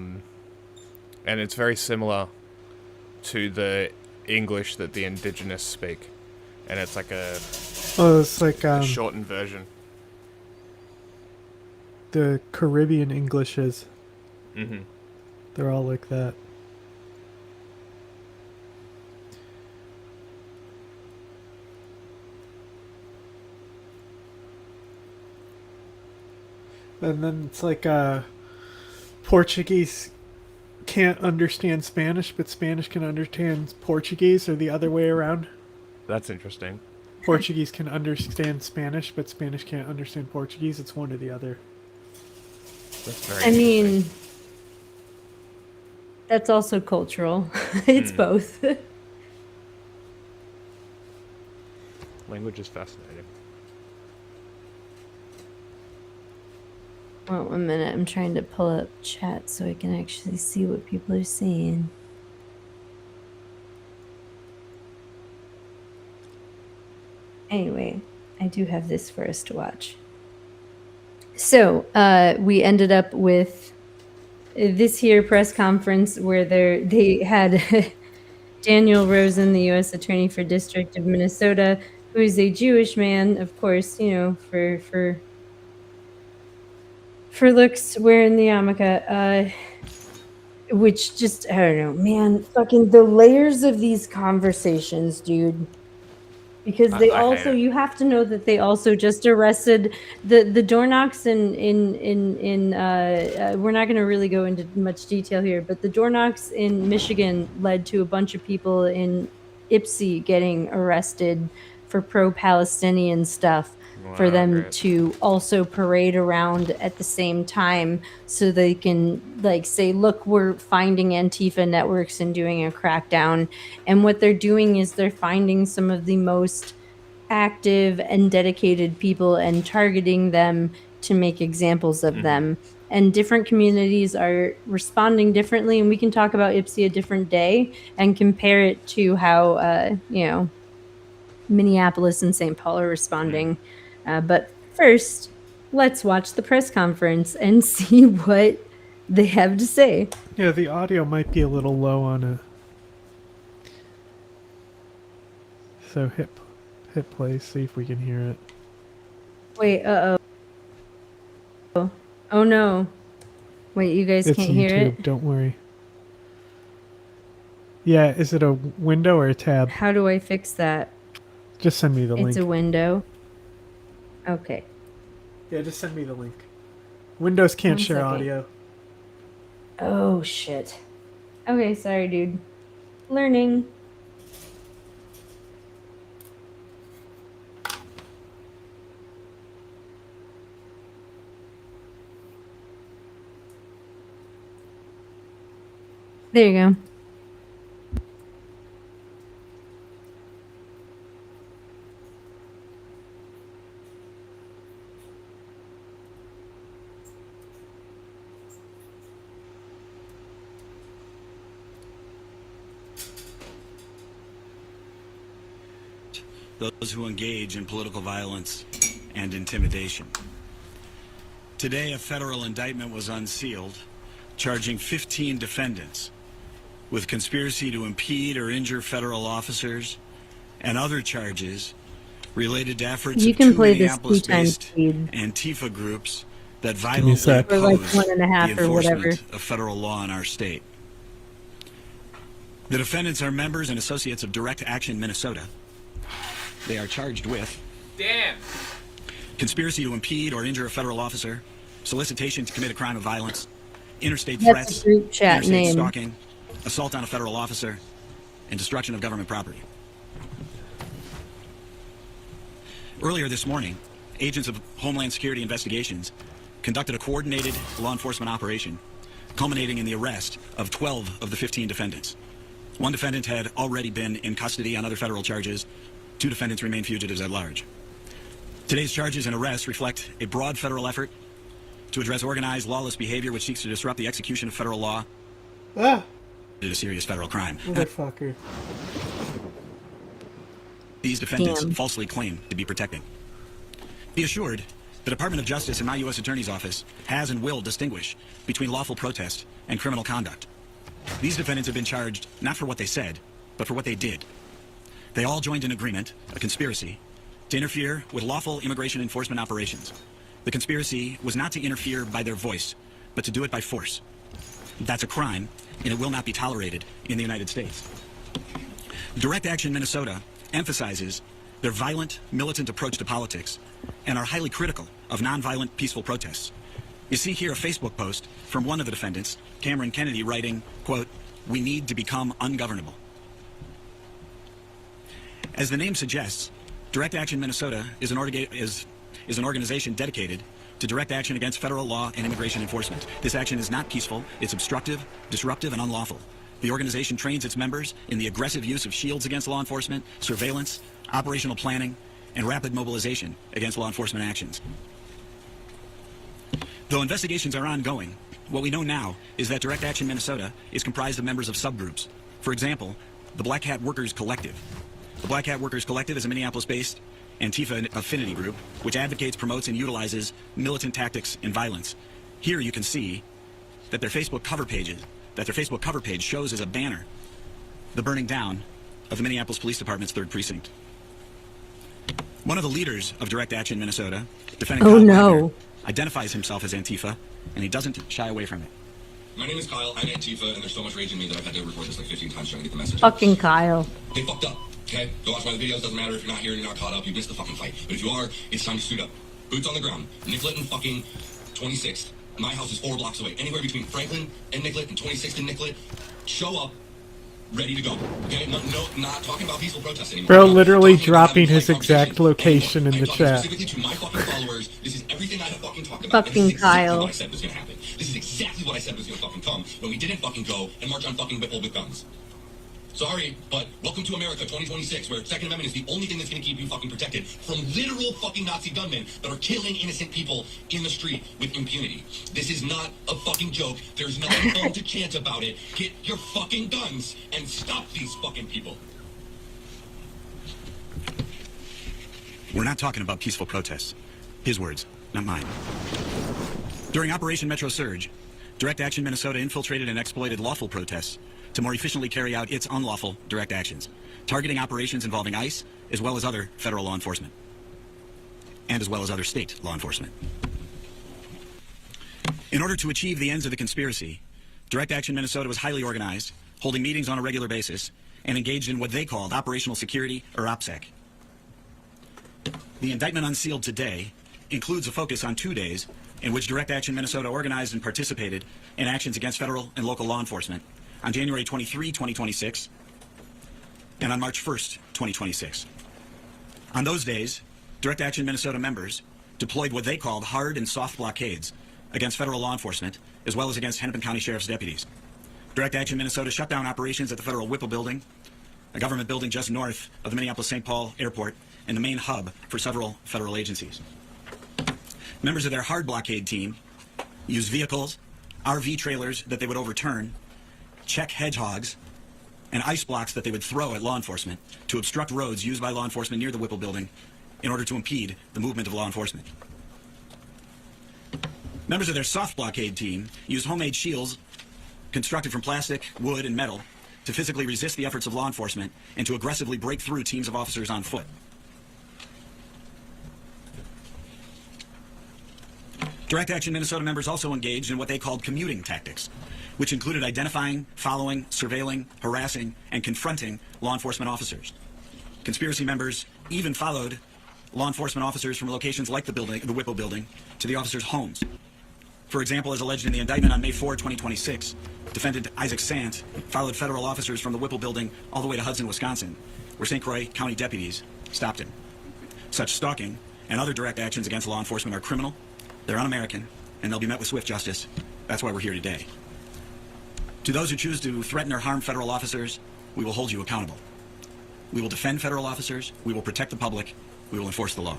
And it's very similar to the English that the indigenous speak, and it's like it's like a shortened version. The Caribbean Englishes. Mm-hmm. They're all like that. And then it's like Portuguese can't understand Spanish, but Spanish can understand Portuguese, or the other way around. That's interesting. Portuguese can understand Spanish, but Spanish can't understand Portuguese. It's one or the other. That's very I mean, that's also cultural. It's both. Language is fascinating. Well, 1 minute. I'm trying to pull up chat so I can actually see what people are saying. Anyway, I do have this for us to watch. So, we ended up with this here press conference where they had Daniel Rosen, the U.S. Attorney for District of Minnesota, who is a Jewish man, of course, you know, for looks wearing the yarmulke, which just, I don't know, man, fucking the layers of these conversations, dude. Because they also, you have to know that they also just arrested the door knocks in we're not going to really go into much detail here, but the door knocks in Michigan led to a bunch of people in Ypsi getting arrested for pro-Palestinian stuff. For them to also parade around at the same time so they can like say, look, we're finding Antifa networks and doing a crackdown. And what they're doing is they're finding some of the most active and dedicated people and targeting them to make examples of them. And different communities are responding differently, and we can talk about Ipsy a different day and compare it to how, Minneapolis and St. Paul are responding. But first, let's watch the press conference and see what they have to say. Yeah, the audio might be a little low on it. So hit play, see if we can hear it. Wait, oh no. Wait, you guys It's can't YouTube, hear it? don't worry. Yeah, is it a window or a tab? How do I fix that? Just send me the link. It's a window. Okay. Yeah, just send me the link. Windows can't One share second. audio. Oh, shit. Okay, sorry, dude. Learning. There you go. Those who engage in political violence and intimidation. Today, a federal indictment was unsealed, charging 15 defendants with conspiracy to impede or injure federal officers and other charges related to efforts You of can two play this 2 times Minneapolis-based speed. Antifa groups that me a violently sec. Or like oppose 1.5 the or whatever. enforcement of federal law in our state. The defendants are members and associates of Direct Action Minnesota. They are charged with conspiracy to impede or injure a federal officer, solicitation to commit a crime of violence, interstate That's threats, a group chat interstate name. stalking, assault on a federal officer, and destruction of government property. Earlier this morning, agents of Homeland Security Investigations conducted a coordinated law enforcement operation, culminating in the arrest of 12 of the 15 defendants. One defendant had already been in custody on other federal charges. 2 defendants remain fugitives at large. Today's charges and arrests reflect a broad federal effort to address organized lawless behavior which seeks to disrupt the execution of federal law. It is a serious federal crime. Motherfucker. These defendants Damn. falsely claim to be protecting. Be assured, the Department of Justice and my U.S. Attorney's Office has and will distinguish between lawful protest and criminal conduct. These defendants have been charged not for what they said, but for what they did. They all joined an agreement, a conspiracy, to interfere with lawful immigration enforcement operations. The conspiracy was not to interfere by their voice, but to do it by force. That's a crime, and it will not be tolerated in the United States. Direct Action Minnesota emphasizes their violent, militant approach to politics and are highly critical of nonviolent, peaceful protests. You see here a Facebook post from one of the defendants, Cameron Kennedy, writing, quote, "We need to become ungovernable." As the name suggests, Direct Action Minnesota is an organization dedicated to direct action against federal law and immigration enforcement. This action is not peaceful, it's obstructive, disruptive, and unlawful. The organization trains its members in the aggressive use of shields against law enforcement, surveillance, operational planning, and rapid mobilization against law enforcement actions. Though investigations are ongoing, what we know now is that Direct Action Minnesota is comprised of members of subgroups. For example, the Black Hat Workers Collective. The Black Hat Workers Collective is a Minneapolis-based Antifa affinity group which advocates, promotes, and utilizes militant tactics and violence. Here you can see that their Facebook cover page shows as a banner the burning down of the Minneapolis Police Department's 3rd Precinct. One of the leaders of Direct Action Minnesota, Defendant Kyle Wagner, identifies himself as Antifa, and he doesn't shy away from it. My name is Kyle, I'm Antifa, and there's so much rage in me that I've had to record this like 15 times trying to get the message. Fucking Kyle. They fucked up, okay? Go watch my videos, doesn't matter if you're not here and you're not caught up, you missed the fucking fight. But if you are, it's time to suit up. Boots on the ground. Nicollet and fucking 26th. My house is 4 blocks away. Anywhere between Franklin and Nicollet and 26th and Nicollet, show up, ready to go. Okay? No, not talking about peaceful protests anymore. Bro, literally dropping his exact location in the chat. Specifically to my fucking followers, this is everything I have fucking talked about. Fucking this is exactly Kyle. what I said was gonna happen. This is exactly what I said was gonna fucking come when we didn't fucking go and march on fucking Whipple with guns. Sorry, but welcome to America 2026, where Second Amendment is the only thing that's going to keep you fucking protected from literal fucking Nazi gunmen that are killing innocent people in the street with impunity. This is not a fucking joke. There's nothing fun to chant about it. Get your fucking guns and stop these fucking people. We're not talking about peaceful protests. His words, not mine. During Operation Metro Surge, Direct Action Minnesota infiltrated and exploited lawful protests to more efficiently carry out its unlawful direct actions, targeting operations involving ICE as well as other federal law enforcement, and as well as other state law enforcement. In order to achieve the ends of the conspiracy, Direct Action Minnesota was highly organized, holding meetings on a regular basis, and engaged in what they called operational security, or OPSEC. The indictment unsealed today includes a focus on 2 days in which Direct Action Minnesota organized and participated in actions against federal and local law enforcement on January 23, 2026, and on March 1st, 2026. On those days, Direct Action Minnesota members deployed what they called hard and soft blockades against federal law enforcement, as well as against Hennepin County Sheriff's deputies. Direct Action Minnesota shut down operations at the Federal Whipple Building, a government building just north of the Minneapolis-St. Paul Airport, and the main hub for several federal agencies. Members of their hard blockade team used vehicles, RV trailers that they would overturn, check hedgehogs, and ice blocks that they would throw at law enforcement to obstruct roads used by law enforcement near the Whipple Building in order to impede the movement of law enforcement. Members of their soft blockade team used homemade shields constructed from plastic, wood, and metal to physically resist the efforts of law enforcement and to aggressively break through teams of officers on foot. Direct Action Minnesota members also engaged in what they called commuting tactics, which included identifying, following, surveilling, harassing, and confronting law enforcement officers. Conspiracy members even followed law enforcement officers from locations like the Whipple Building to the officers' homes. For example, as alleged in the indictment on May 4, 2026, defendant Isaac Sant followed federal officers from the Whipple Building all the way to Hudson, Wisconsin, where St. Croix County deputies stopped him. Such stalking and other direct actions against law enforcement are criminal, they're un-American, and they'll be met with swift justice. That's why we're here today. To those who choose to threaten or harm federal officers, we will hold you accountable. We will defend federal officers, we will protect the public, we will enforce the law.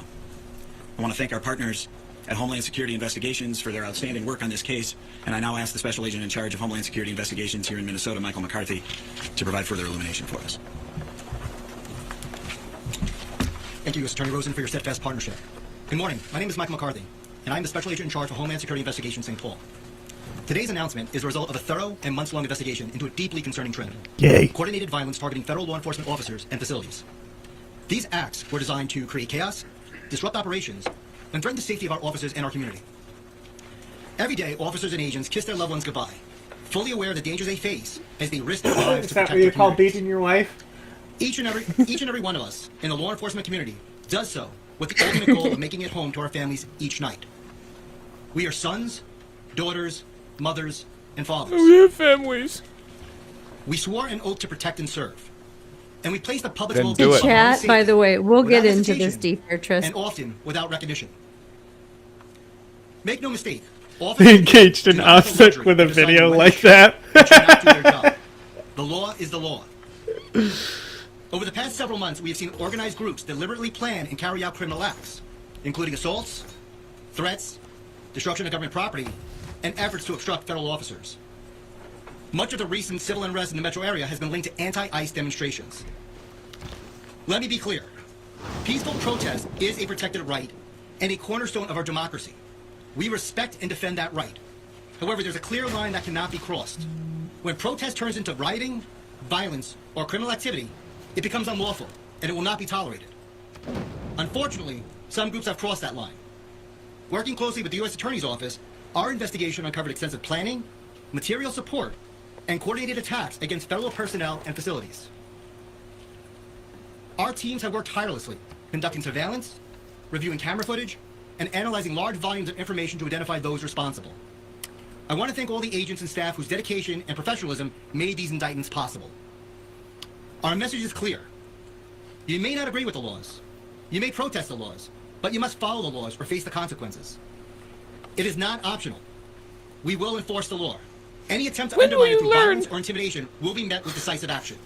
I want to thank our partners at Homeland Security Investigations for their outstanding work on this case, and I now ask the Special Agent in charge of Homeland Security Investigations here in Minnesota, Michael McCarthy, to provide further illumination for us. Thank you, U.S. Attorney Rosen, for your steadfast partnership. Good morning. My name is Michael McCarthy, and I'm the Special Agent in charge of Homeland Security Investigations St. Paul. Today's announcement is a result of a thorough and months-long investigation into a deeply concerning trend. Yay. Coordinated violence targeting federal law enforcement officers and facilities. These acts were designed to create chaos, disrupt operations, and threaten the safety of our officers and our community. Every day, officers and agents kiss their loved ones goodbye, fully aware of the dangers they face as they risk their lives Is to that protect what you their call communities. beating your wife? Each and every one of us in the law enforcement community does so with the ultimate goal of making it home to our families each night. We are sons, daughters, mothers, and fathers. We have families. We swore an oath to protect and serve. And we place the public's Then will do it. Chat, by the way, we'll without get into this hesitation deeper, trust and me. often without recognition. Make no mistake. They engaged in OPSEC with a video like that. The law is the law. Over the past several months, we have seen organized groups deliberately plan and carry out criminal acts, including assaults, threats, destruction of government property, and efforts to obstruct federal officers. Much of the recent civil unrest in the metro area has been linked to anti-ICE demonstrations. Let me be clear. Peaceful protest is a protected right and a cornerstone of our democracy. We respect and defend that right. However, there's a clear line that cannot be crossed. When protest turns into rioting, violence, or criminal activity, it becomes unlawful, and it will not be tolerated. Unfortunately, some groups have crossed that line. Working closely with the U.S. Attorney's Office, our investigation uncovered extensive planning, material support, and coordinated attacks against federal personnel and facilities. Our teams have worked tirelessly, conducting surveillance, reviewing camera footage, and analyzing large volumes of information to identify those responsible. I want to thank all the agents and staff whose dedication and professionalism made these indictments possible. Our message is clear. You may not agree with the laws. You may protest the laws, but you must follow the laws or face the consequences. It is not optional. We will enforce the law. Any attempt to When will undermine it you through learn? violence or intimidation will be met with decisive action.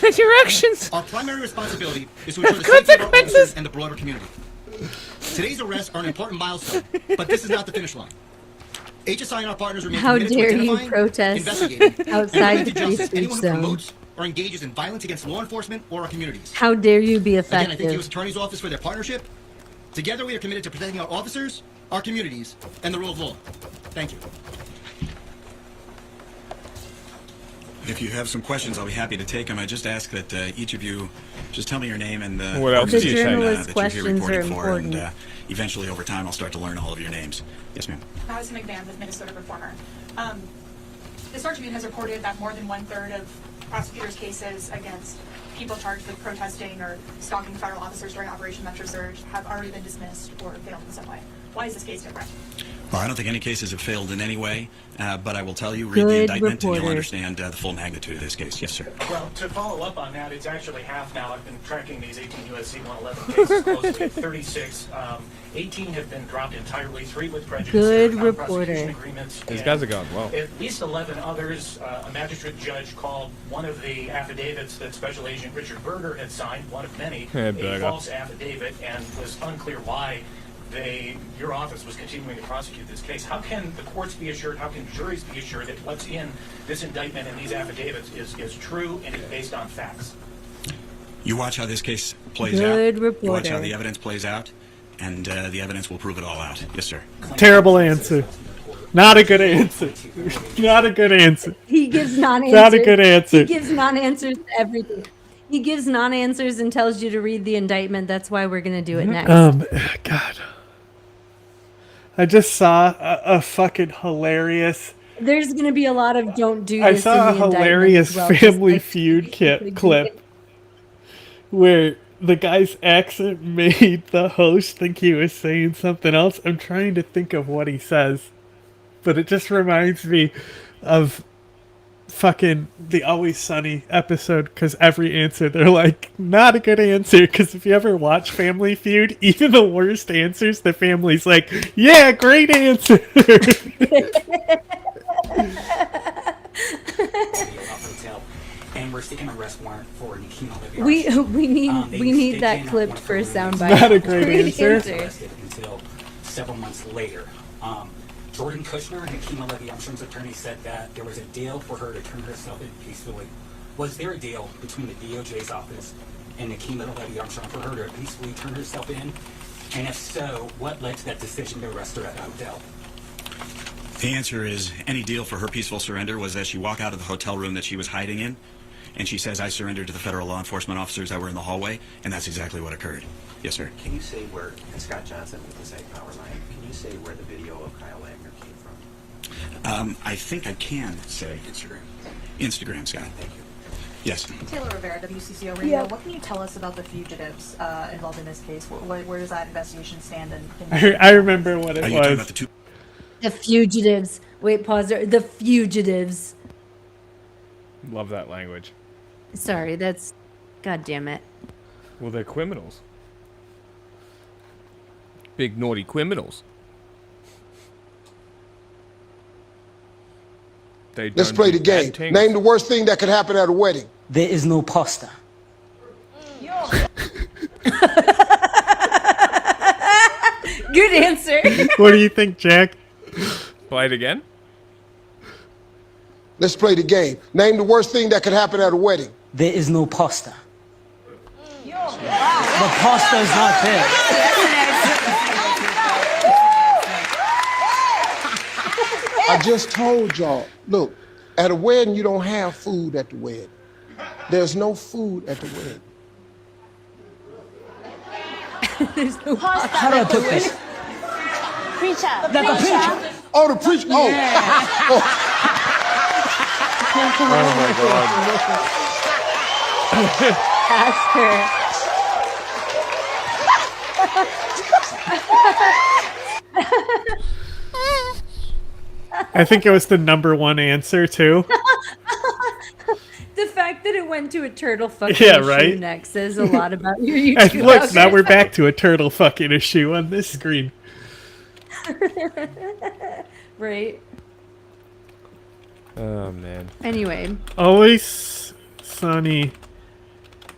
That your actions Our primary responsibility is to ensure the have safety of our consequences. officers and the broader community. Today's arrests are an important milestone, but this is not the finish line. HSI and our partners remain How committed to dare you identifying, protest investigating, outside and the bringing to free justice speech anyone who zone? promotes or engages in violence against law enforcement or our communities. How dare you be Again, I thank the U.S. effective? Attorney's Office for their partnership. Together, we are committed to protecting our officers, our communities, and the rule of law. Thank you. If you have some questions, I'll be happy to take them. I just ask that each of you just tell me your name and What else organization, do you say? journalist that you're here questions reporting are for, and important. eventually over time I'll start to learn all of your names. Yes, ma'am. Madison McMahon with Minnesota Reformer. The Star Tribune has reported that more than 1/3 of prosecutors' cases against people charged with protesting or stalking federal officers during Operation Metro Surge have already been dismissed or failed in some way. Why is this case different? Well, I don't think any cases have failed in any way, but I will tell you, read the Good indictment and reporter. you'll understand the full magnitude of this case. Yes, sir. Well, to follow up on that, it's actually half now. I've been tracking these 18 U.S.C. 111 cases closely. 36, 18 have been dropped entirely, 3 with prejudice. Good There are non-prosecution reporter. agreements, These and guys are going well. At least 11 others. A magistrate judge called one of the affidavits that Special Agent Richard Berger had signed, one of many, Hey, a Berger. false affidavit, and was unclear why your office was continuing to prosecute this case. How can the courts be assured, how can juries be assured that what's in this indictment and these affidavits is true and is based on facts? You watch how this case plays Good out. You watch reporter. how the evidence plays out, and the evidence will prove it all out. Yes, sir. Terrible answer. Not a good answer. Not a good answer. He gives non-answers. Not a good answer. He gives non-answers to everything. He gives non-answers and tells you to read the indictment. That's why we're gonna do it next. God. I just saw a fucking hilarious. There's gonna be a lot of don't do I this. saw a in the indictment hilarious as well, just Family like- Feud clip where the guy's accent made the host think he was saying something else. I'm trying to think of what he says, but it just reminds me of fucking the Always Sunny episode, because every answer they're like, not a good answer. Because if you ever watch Family Feud, even the worst answers, the family's like, yeah, great answer. And we're seeking an arrest warrant for Nikema Levy. We need that clipped for a soundbite. Not a great answer. Arrested until several months later. Jordan Kushner, Nikema Levy Armstrong's attorney, said that there was a deal for her to turn herself in peacefully. Was there a deal between the DOJ's office and Nikema Levy Armstrong for her to peacefully turn herself in? And if so, what led to that decision to arrest her at a hotel? The answer is any deal for her peaceful surrender was that she walk out of the hotel room that she was hiding in, and she says, I surrendered to the federal law enforcement officers that were in the hallway, and that's exactly what occurred. Yes, sir. Can you say where, and Scott Johnson with the Sag Power Line, can you say where the video of Kyle Wagner came from? I think I can say Instagram, Scott. Thank you. Yes. Taylor Rivera, WCCO Radio. What can you tell us about the fugitives involved in this case? Where does that investigation stand? I remember what it Are you talking was. about the two? The fugitives. Wait, pause there. The fugitives. Love that language. Sorry, that's. God damn it. Well, they're criminals. Big naughty criminals. They Let's don't play do the bad game. things. Name the worst thing that could happen at a wedding. There is no pasta. Good answer. What do you think, Jack? Play it again? Let's play the game. Name the worst thing that could happen at a wedding. There is no pasta. The pasta is not there. I just told y'all, look, at a wedding, you don't have food at the wedding. There's no food at the wedding. There's no How do I put this? Preacher. Like a preacher. Oh, the preacher. Oh. Oh my god. I think it was the #1 answer too. The fact that it went to a turtle fucking Yeah, issue right? next says a lot about your YouTube. And look, now algorithm. we're back to a turtle fucking issue on this screen. 。 . 。 . 。 . 。 . 。 . 。 . 。 . 。 . 。 . 。 . 。 . 。 . 。 . 。 . 。 . 。 . 。 . 。 . 。 . 。 . 。 . 。 . 。 . 。 . 。 . 。 . 。 . Right. Oh man. Anyway. Always Sunny.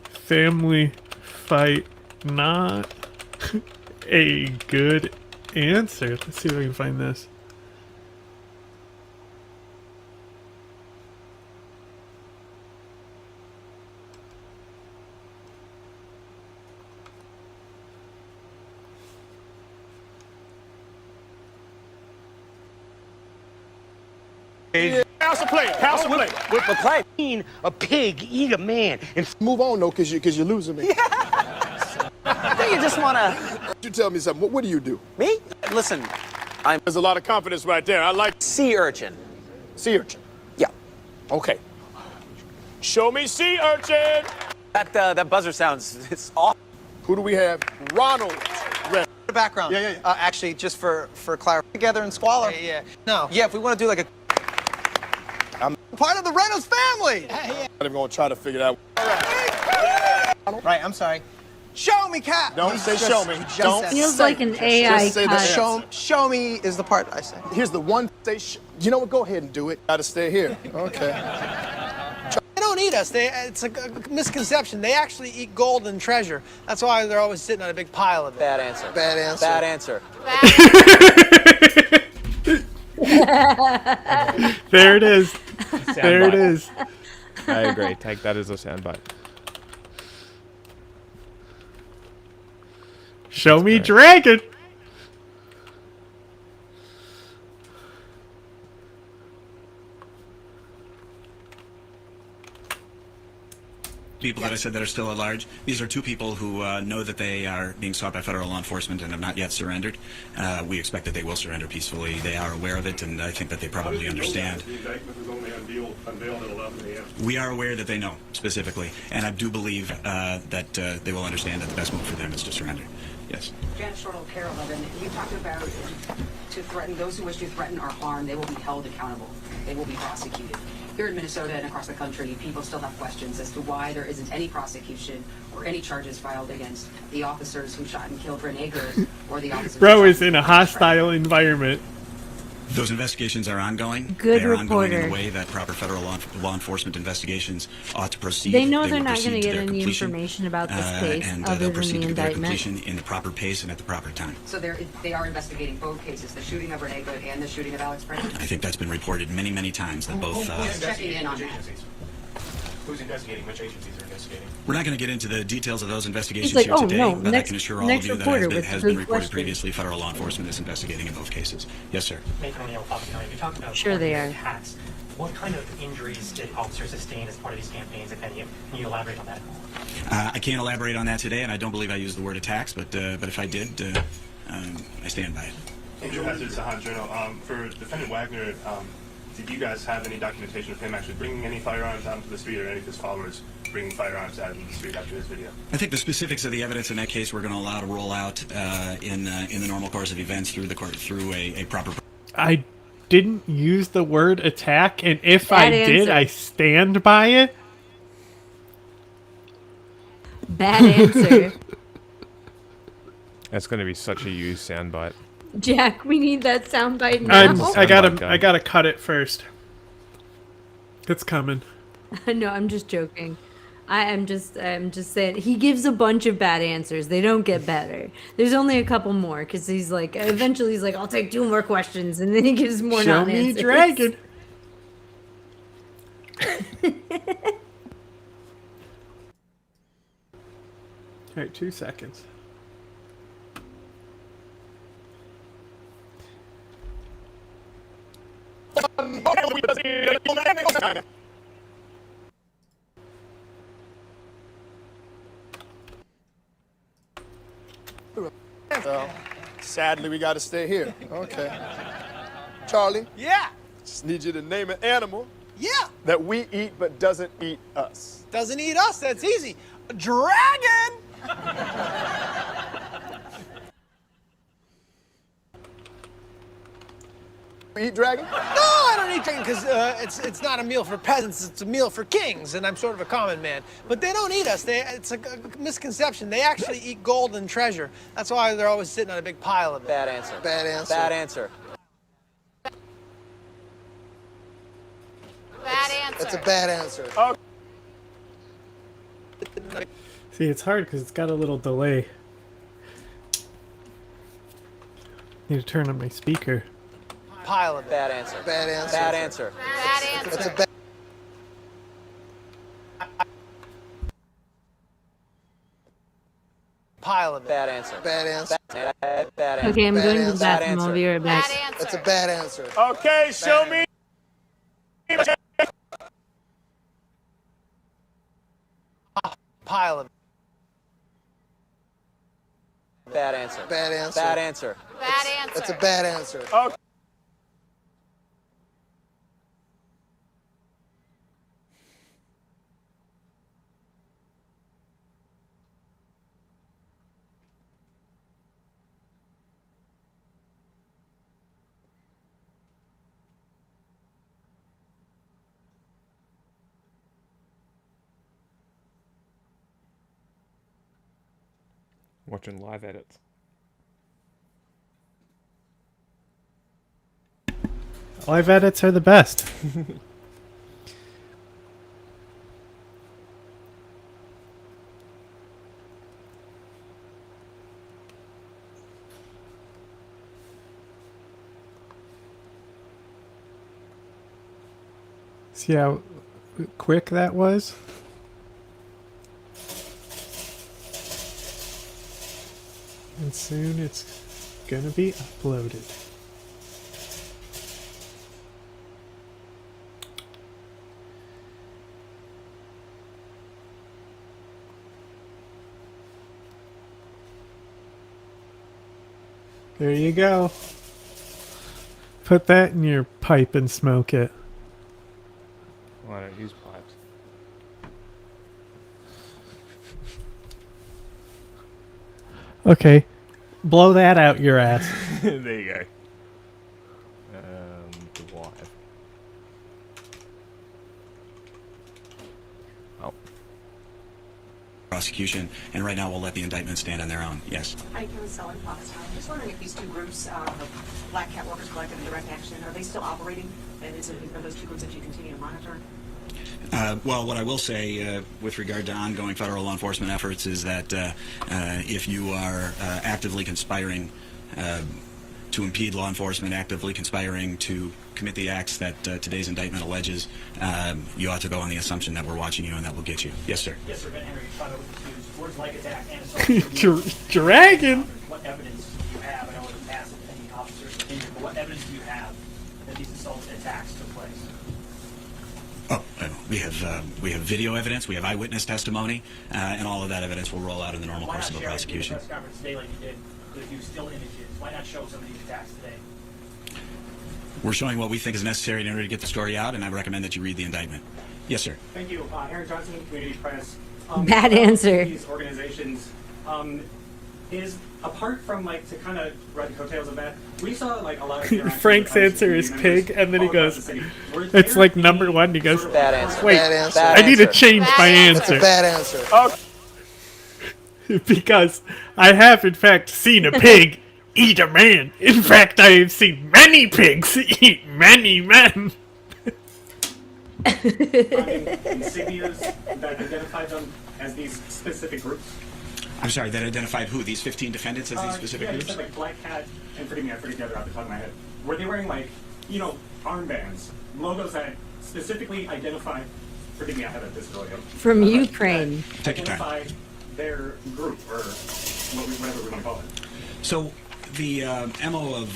Family fight. Not a good answer. Let's see if I can find this. House of play. House of play. With McClay, mean a pig eat a man and Move on though, cause you're losing me. I think you just wanna. You tell me something. What do you do? Me? Listen, There's a lot of confidence right there. I like sea urchin. sea urchin. Yeah. Okay. Show me sea urchin. That buzzer sounds it's awesome. Who do we have? Ronald. The background. Yeah. Actually, just for clarity. Together in squalor. Yeah. No. Yeah, if we want to do like a. I'm part of the Reynolds family. I'm not even gonna try to figure it out. Right. I'm sorry. Show me, Cap. Don't say show me. Don't Feels say, like an AI just say the cut. Show me is the part I say. Here's the one. You know what? Go ahead and do it. Gotta stay here. Okay. They don't eat us. It's a misconception. They actually eat gold and treasure. That's why they're always sitting on a big pile of it. Bad answer. Bad answer. Bad answer. There it is. There it is. I agree. Take that as a soundbite. Show me dragon. People that I said that are still at large. These are two people who know that they are being sought by federal law enforcement and have not yet surrendered. We expect that they will surrender peacefully. They are aware of it, and I think that they probably understand. The indictment was only unveiled at 11 a.m. We are aware that they know specifically, and I do believe that they will understand that the best move for them is to surrender. Yes. Janet Shortle, Care 11, you talked about to threaten those who wish to threaten or harm, they will be held accountable. They will be prosecuted. Here in Minnesota and across the country, people still have questions as to why there isn't any prosecution or any charges filed against the officers who shot and killed Renee Good or the officers. Bro is in a hostile environment. Those investigations are ongoing. Good they are ongoing in reporter. the way that proper federal law enforcement investigations ought to proceed. They know will they're not proceed going to to get their any completion, information about this case and other they'll than proceed the to their indictment. completion in the proper pace and at the proper time. So they are investigating both cases, the shooting of Renee Good and the shooting of Alex Prince. I think that's been reported many, many times that both. Who's checking in on that? Who's investigating? Which agencies are investigating? We're not going to get into the details of those investigations like, here oh, today, no, but next- I can assure all of next you that reporter it with has the been good reported question. previously. Federal law enforcement is investigating in both cases. Yes, sir. Nathan O'Neill, Public County. You talked about Sure they coordinated are. attacks. What kind of injuries did officers sustain as part of these campaigns, if any? Can you elaborate on that? I can't elaborate on that today, and I don't believe I used the word attacks, but if I did, I stand by it. Angel Hazard, Sahaj Journal. For Defendant Wagner, did you guys have any documentation of him actually bringing any firearms out into the street, or any of his followers bringing firearms out into the street after this video? I think the specifics of the evidence in that case we're going to allow to roll out in the normal course of events through the court through a proper. I didn't use the word attack, and if Bad I did, answer. I stand by it. Bad answer. That's going to be such a used soundbite. Jack, we need that soundbite now. I gotta cut it first. It's coming. No, I'm just joking. I'm just saying he gives a bunch of bad answers. They don't get better. There's only a couple more because he's like, eventually he's like, I'll take 2 more questions, and then he gives more Show non-answers. me dragon. All right, 2 seconds. Well, sadly, we got to stay here. Okay. Charlie? Yeah. Just need you to name an animal. Yeah. That we eat but doesn't eat us. Doesn't eat us. That's easy. A dragon. Eat dragon? No, I don't eat dragon because it's not a meal for peasants. It's a meal for kings, and I'm sort of a common man. But they don't eat us. It's a misconception. They actually eat gold and treasure. That's why they're always sitting on a big pile of it. Bad answer. Bad answer. Bad answer. That's a bad answer. See, it's hard because it's got a little delay. Need to turn on my speaker. Pile of bad answer. Bad answer. Bad answer. Bad answer. That's a bad. Pile of bad answer. Bad answer. Bad answer. Okay, I'm Bad going to the answer. bathroom. I'll be right back. That's a bad answer. Okay, show me. Pile of bad answer. Bad answer. Bad answer. Bad answer. That's a bad answer. Watching live edits. Live edits are the best. See how quick that was? And soon it's gonna be uploaded. There you go. Put that in your pipe and smoke it. Well, I don't use pipes. Okay. Blow that out your ass. There you go. Drive. Oh. Prosecution, and right now we'll let the indictment stand on their own. Yes. Hi, Kelly Seller, Foxtown. Just wondering if these two groups, the Black Cat Workers Collective and Direct Action, are they still operating? And are those two groups that you continue to monitor? Well, what I will say with regard to ongoing federal law enforcement efforts is that if you are actively conspiring to impede law enforcement, actively conspiring to commit the acts that today's indictment alleges, you ought to go on the assumption that we're watching you and that will get you. Yes, sir. Yes, sir. Ben Henry, Chicago News. Words like attack and assault. Dragon. What evidence do you have? I know in the past any officers opinion, but what evidence do you have that these assaults and attacks took place? Oh, we have video evidence, we have eyewitness testimony, and all of that evidence will roll out in the normal course of a prosecution. Why not share it in the press conference today like you did with you still images? Why not show some of these attacks today? We're showing what we think is necessary in order to get the story out, and I recommend that you read the indictment. Yes, sir. Thank you. Aaron Johnson, Community Press. Bad answer. These organizations, is apart from like to kind of ride the coattails of that, we saw like a lot of Frank's answer is pig, and then he goes, it's like number one. He goes, bad answer. wait, Bad answer. I need to change Bad my answer. answer. Bad answer. Because I have, in fact, seen a pig eat a man. In fact, I have seen many pigs eat many men. Insignias that identified them as these specific groups. I'm sorry, that identified who? These 15 defendants as these specific You groups? said like Black Cat, and forgive me, I forget the other off the top of my head. Were they wearing like, you know, armbands, logos that specifically identify, forgive me, I have a disability. From Ukraine. Take your time. Identify their group, or whatever we're going to call it. So the MO of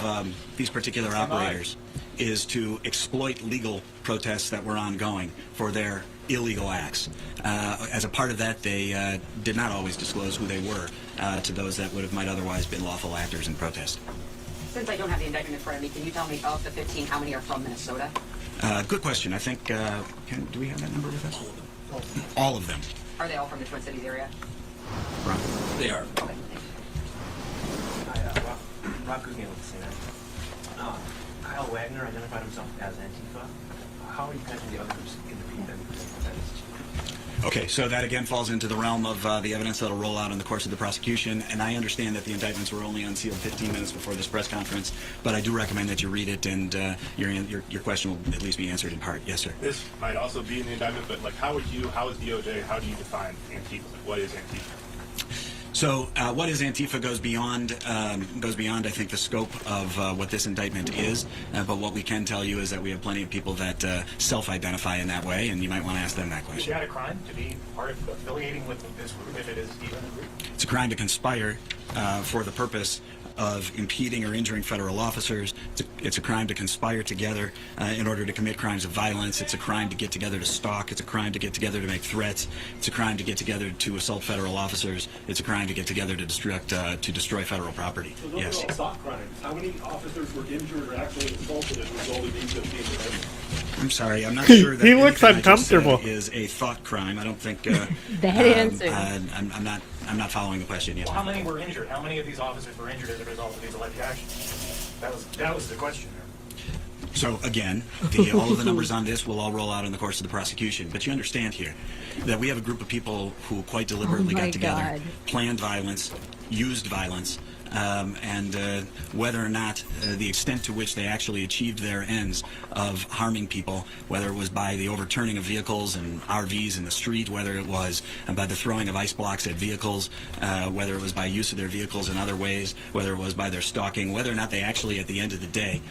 these particular operators is to exploit legal protests that were ongoing for their illegal acts. As a part of that, they did not always disclose who they were to those that might otherwise been lawful actors in protest. Since I don't have the indictment in front of me, can you tell me of the 15, how many are from Minnesota? Good question. I think, do we have that number with us? All of them. Are they all from the Twin Cities area? They are. Okay. Rob Guggen with the CNN. Kyle Wagner identified himself as Antifa. How are you catching the other groups in the Okay, so that again falls into the realm of the evidence that'll roll out in the course of the prosecution, and I understand that the indictments were only unsealed 15 minutes before this press conference, but I do recommend that you read it, and your question will at least be answered in part. Yes, sir. This might also be in the indictment, but like, how is DOJ, how do you define Antifa? What is Antifa? So what is Antifa goes beyond, I think, the scope of what this indictment is. But what we can tell you is that we have plenty of people that self-identify in that way, and you might want to ask them that Is question. that a crime to be part of affiliating with this group if it is even a group? It's a crime to conspire for the purpose of impeding or injuring federal officers. It's a crime to conspire together in order to commit crimes of violence. It's a crime to get together to stalk. It's a crime to get together to make threats. It's a crime to get together to assault federal officers. It's a crime to get together to destroy federal property. So those are all stock crimes. How many officers were injured or actually assaulted as a result of these 15 events? I'm sorry, I'm not sure that He looks anything I just said uncomfortable. is a thought crime. I don't think. Bad answer. I'm not following the question yet. Well, how many were injured? How many of these officers were injured as a result of these alleged actions? That was the question there. So again, all of the numbers on this will all roll out in the course of the prosecution. But you understand here that we have a group of people who quite deliberately got together, planned violence, used violence, and whether or not the extent to which they actually achieved their ends of harming people, whether it was by the overturning of vehicles and RVs in the street, whether it was by the throwing of ice blocks at vehicles, whether it was by use of their vehicles in other ways, whether it was by their stalking, whether or not they actually at the end of the day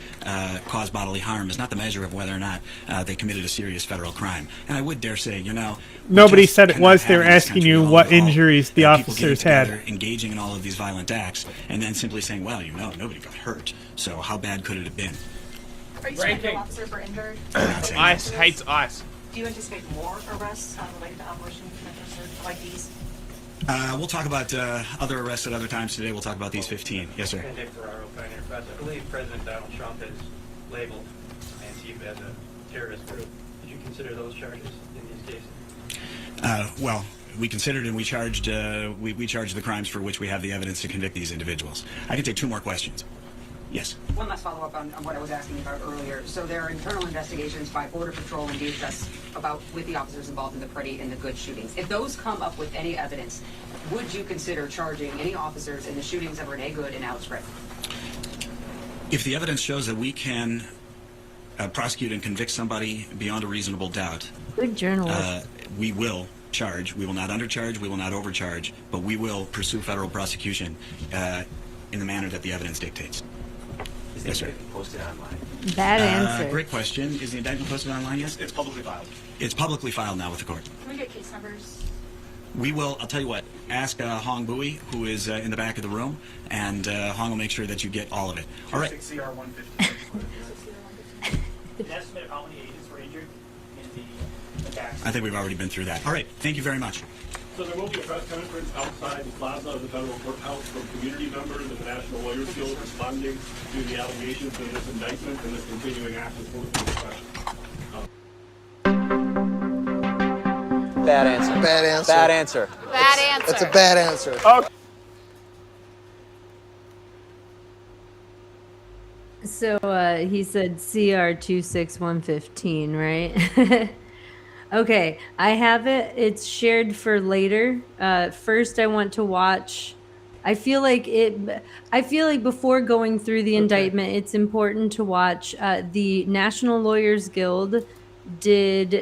caused bodily harm is not the measure of whether or not they committed a serious federal crime. And I would dare say, Nobody said it was. They were asking you what injuries the officers had. Engaging in all of these violent acts, and then simply saying, well, nobody got hurt, so how bad could it have been? Are you saying federal officers were injured? Ice hates ice. Do you anticipate more arrests related to Operation Commitment like these? We'll talk about other arrests at other times today. We'll talk about these 15. Yes, sir. I believe President Donald Trump has labeled Antifa as a terrorist group. Did you consider those charges in these cases? Well, we considered and we charged the crimes for which we have the evidence to convict these individuals. I can take two more questions. Yes. One last follow-up on what I was asking about earlier. So there are internal investigations by Border Patrol and DHS with the officers involved in the Pretty and the Good shootings. If those come up with any evidence, would you consider charging any officers in the shootings of Renee Good and Alex Gray? If the evidence shows that we can prosecute and convict somebody beyond a reasonable doubt, good journalist, we will charge. We will not undercharge. We will not overcharge. But we will pursue federal prosecution in the manner that the evidence dictates. Is the indictment posted online? Bad answer. Great question. Is the indictment posted online? Yes. It's publicly filed. It's publicly filed now with the court. Can we get case numbers? We will. I'll tell you what. Ask Hong Bui, who is in the back of the room, and Hong will make sure that you get all of it. All right. CR 115. An estimate of how many agents were injured in the attacks? I think we've already been through that. All right. Thank you very much. So there will be a press conference outside the plaza of the federal courthouse from community members and the National Lawyers Guild responding to the allegations in this indictment and this continuing act of political repression. Bad answer. Bad answer. Bad answer. Bad answer. That's a bad answer. Okay. So he said CR 26115, right? Okay, I have it. It's shared for later. First, I want to watch. I feel like before going through the indictment, it's important to watch. The National Lawyers Guild did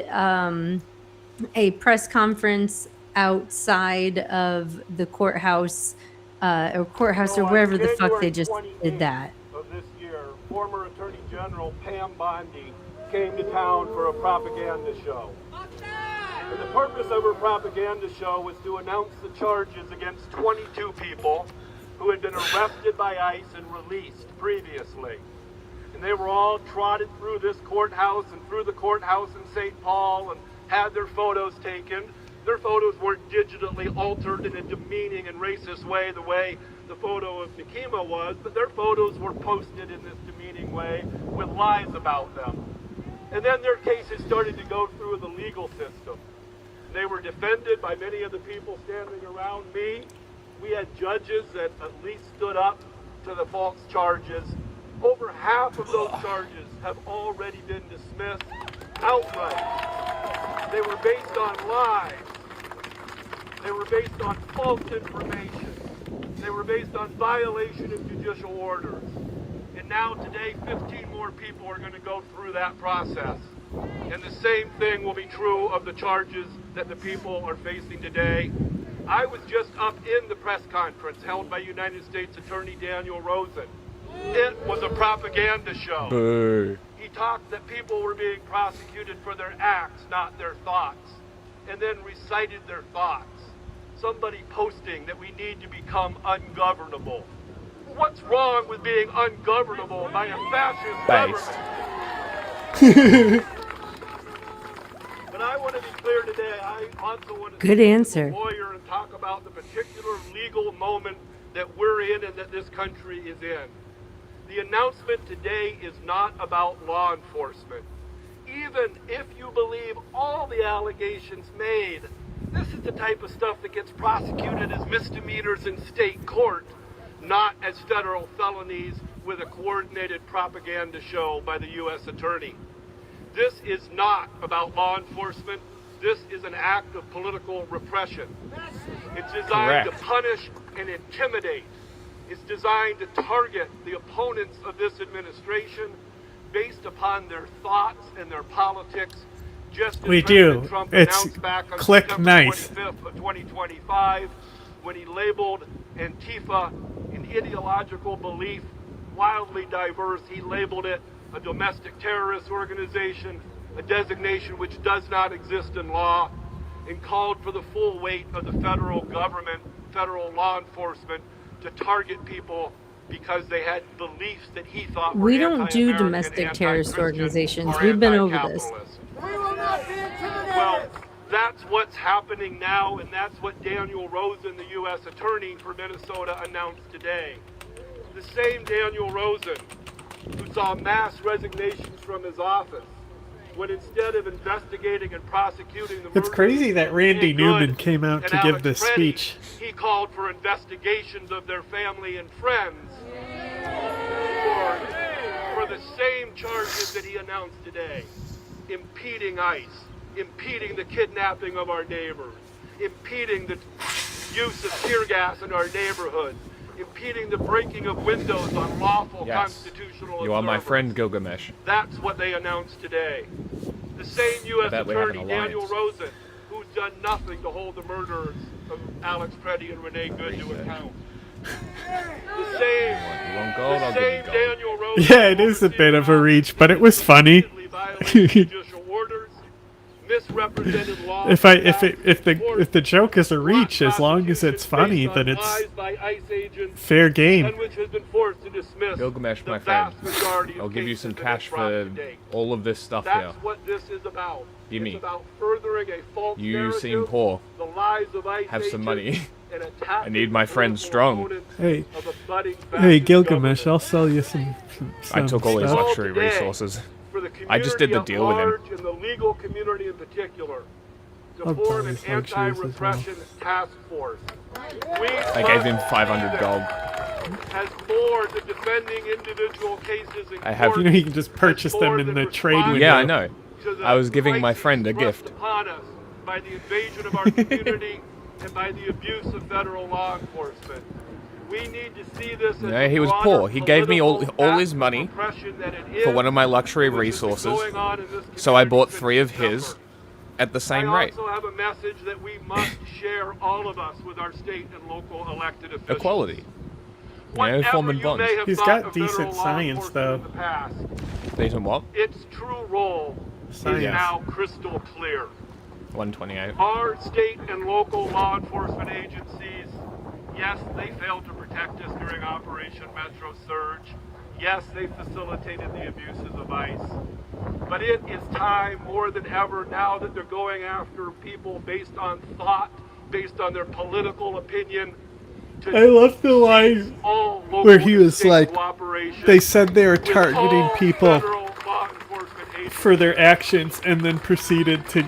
a press conference outside of the courthouse, or wherever the fuck they just did that. Of this year, former Attorney General Pam Bondi came to town for a propaganda show. And the purpose of her propaganda show was to announce the charges against 22 people who had been arrested by ICE and released previously. And they were all trotted through this courthouse and through the courthouse in St. Paul and had their photos taken. Their photos weren't digitally altered in a demeaning and racist way the way the photo of Nikema was, but their photos were posted in this demeaning way with lies about them. And then their cases started to go through the legal system. They were defended by many of the people standing around me. We had judges that at least stood up to the false charges. Over half of those charges have already been dismissed outright. They were based on lies. They were based on false information. They were based on violation of judicial orders. And now today, 15 more people are going to go through that process. And the same thing will be true of the charges that the people are facing today. I was just up in the press conference held by United States Attorney Daniel Rosen. It was a propaganda show. Boo. He talked that people were being prosecuted for their acts, not their thoughts, and then recited their thoughts. Somebody posting that we need to become ungovernable. What's wrong with being ungovernable by a fascist government? But I want to be clear today, I also want to Good answer. as a lawyer and talk about the particular legal moment that we're in and that this country is in. The announcement today is not about law enforcement. Even if you believe all the allegations made, this is the type of stuff that gets prosecuted as misdemeanors in state court, not as federal felonies with a coordinated propaganda show by the U.S. Attorney. This is not about law enforcement. This is an act of political repression. It's designed to punish and intimidate. It's designed to target the opponents of this administration based upon their thoughts and their politics. Just as We President do. Trump It's announced back on click September nice. 25th of 2025 when he labeled Antifa an ideological belief, wildly diverse. He labeled it a domestic terrorist organization, a designation which does not exist in law, and called for the full weight of the federal government, federal law enforcement, to target people because they had beliefs that he thought were We don't do anti-American, domestic terrorist anti-Christian, organizations. or We've been over this. anti-capitalist. Well, that's what's happening now, and that's what Daniel Rosen, the U.S. Attorney for Minnesota, announced today. The same Daniel Rosen who saw mass resignations from his office when instead of investigating and prosecuting the It's crazy that Randy Newman came out to give this speech. he called for investigations of their family and friends for the same charges that he announced today. Impeding ICE, impeding the kidnapping of our neighbors, impeding the use of tear gas in our neighborhoods, impeding the breaking of windows on lawful constitutional You are my observers. friend Gilgamesh. That's what they announced today. The same U.S. bet we have an Attorney, Daniel alliance. Rosen, who's done nothing to hold the murderers of Alex Preddy and Renee Good to account. The same, You want gold? I'll the give you same gold. Daniel Rosen. Yeah, it is a bit of a reach, but it was funny. Judicial orders, misrepresented law. If the joke is a reach, as long as it's funny, then it's fair game. and which has been forced to dismiss Gilgamesh, the my friend. vast majority of I'll give you cases some that cash have brought for to date. all of this stuff That's here. what this is about. Gimme. It's about furthering a false You narrative, seem poor. the lies of ICE Have some money. agents, and attacking I need my friend strong. opponents Hey, of a budding hey, fascist Gilgamesh, I'll sell you some I took all his stuff. luxury resources. for the I just did the community deal at with him. large and the legal community in particular to I'll form buy an his luxuries as well. anti-repression task force. I gave him 500 gold. Has more than defending individual cases in I have- You know, you can just purchase them in the trade window. Yeah, I know. to the I was giving my crises friend a thrust gift. upon us by the invasion of our community and by the abuse of federal law enforcement. We need to see this as No, he was broader poor. He gave me all political his act of money oppression that it for is, one of my luxury which has been resources. going on in this So I community bought since 3 of December. his at the same I rate. also have a message that we must share, all of us, with our state and local elected officials. Equality. You know, forming bonds. He's got decent science, though. Decent what? Its true role is Science. now crystal clear. 128. Our state and local law enforcement agencies, yes, they failed to protect us during Operation Metro Surge. Yes, they facilitated the abuses of ICE. But it is time more than ever now that they're going after people based on thought, based on their political opinion. to I love the line all local where he was state like, cooperation they said they were with targeting all people federal law enforcement agencies. for their actions and then proceeded to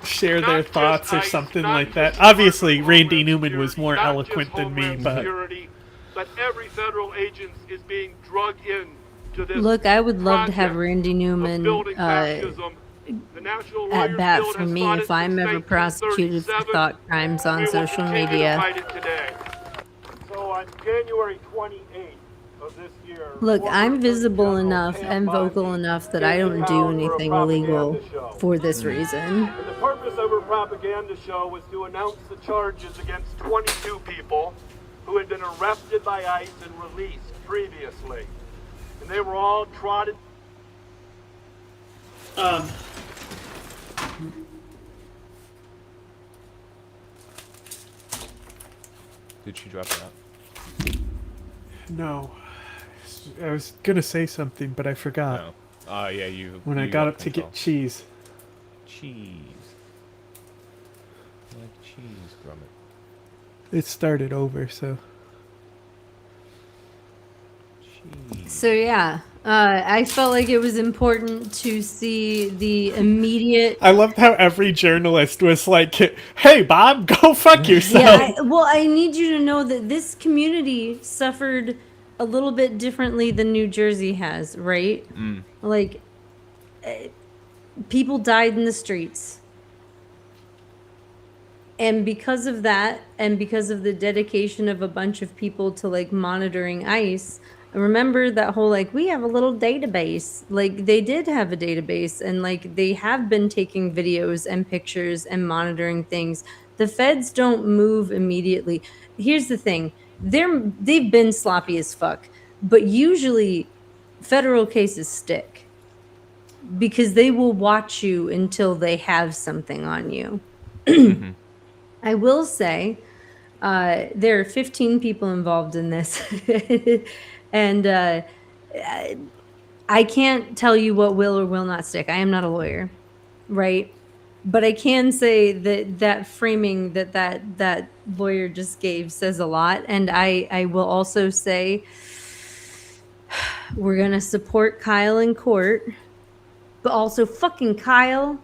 share their thoughts or ICE, something not like that. just Obviously, Homeland Randy Newman was Security, more not eloquent just than me, Homeland but Security, but every federal agent is being drugged in to this Look, I would love to have project Randy of Newman building fascism at bat for me if I'm ever prosecuted for thought crimes on social media. So on January 28th of this year, Look, I'm visible enough and vocal enough that I don't do anything illegal for this reason. And the purpose of her propaganda show was to announce the charges against 22 people who had been arrested by ICE and released previously. And they were all trotted. Did she drop out? No. I was gonna say something, but I forgot. No. Oh, yeah, you... When I got up to get cheese. Cheese. I like cheese, Grummet. It started over, so... So yeah, I felt like it was important to see the immediate... I loved how every journalist was like, hey, Bob, go fuck yourself. Yeah, I need you to know that this community suffered a little bit differently than New Jersey has, right? Like, people died in the streets. And because of that, and because of the dedication of a bunch of people to, like, monitoring ICE... Remember that whole, like, we have a little database. Like, they did have a database, and, like, they have been taking videos and pictures and monitoring things. The feds don't move immediately. Here's the thing. They've been sloppy as fuck. But usually, federal cases stick. Because they will watch you until they have something on you. I will say, there are 15 people involved in this. And I can't tell you what will or will not stick. I am not a lawyer, right? But I can say that framing that lawyer just gave says a lot. And I will also say we're going to support Kyle in court. But also, fucking Kyle,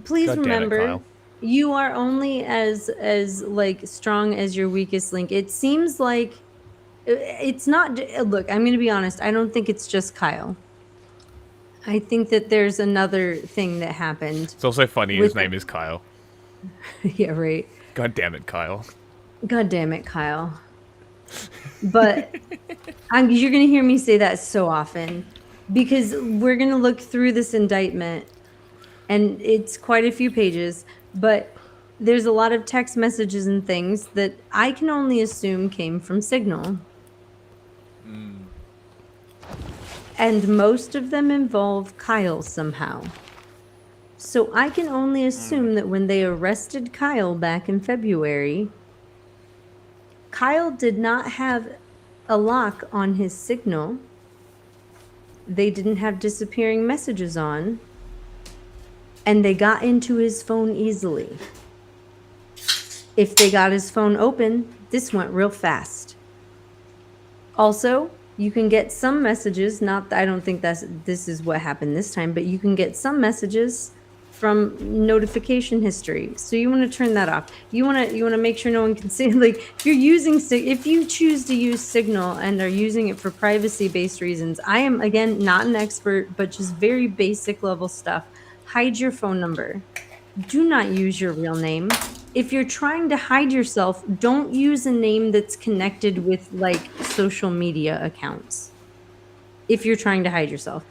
please remember, Kyle, you are only as like strong as your weakest link. It seems like it's not. Look, I'm going to be honest. I don't think it's just Kyle. I think that there's another thing that happened. It's also funny his name is Kyle. Yeah, right. God damn it, Kyle. God damn it, Kyle. But you're going to hear me say that so often because we're going to look through this indictment and it's quite a few pages, but there's a lot of text messages and things that I can only assume came from Signal. And most of them involve Kyle somehow. So I can only assume that when they arrested Kyle back in February, Kyle did not have a lock on his Signal. They didn't have disappearing messages on. And they got into his phone easily. If they got his phone open, this went real fast. Also, you can get some messages, I don't think this is what happened this time, but you can get some messages from notification history. So you want to turn that off. You want to make sure no one can see. Like if you choose to use Signal and are using it for privacy-based reasons, I am again not an expert, but just very basic level stuff. Hide your phone number. Do not use your real name. If you're trying to hide yourself, don't use a name that's connected with like social media accounts. If you're trying to hide yourself.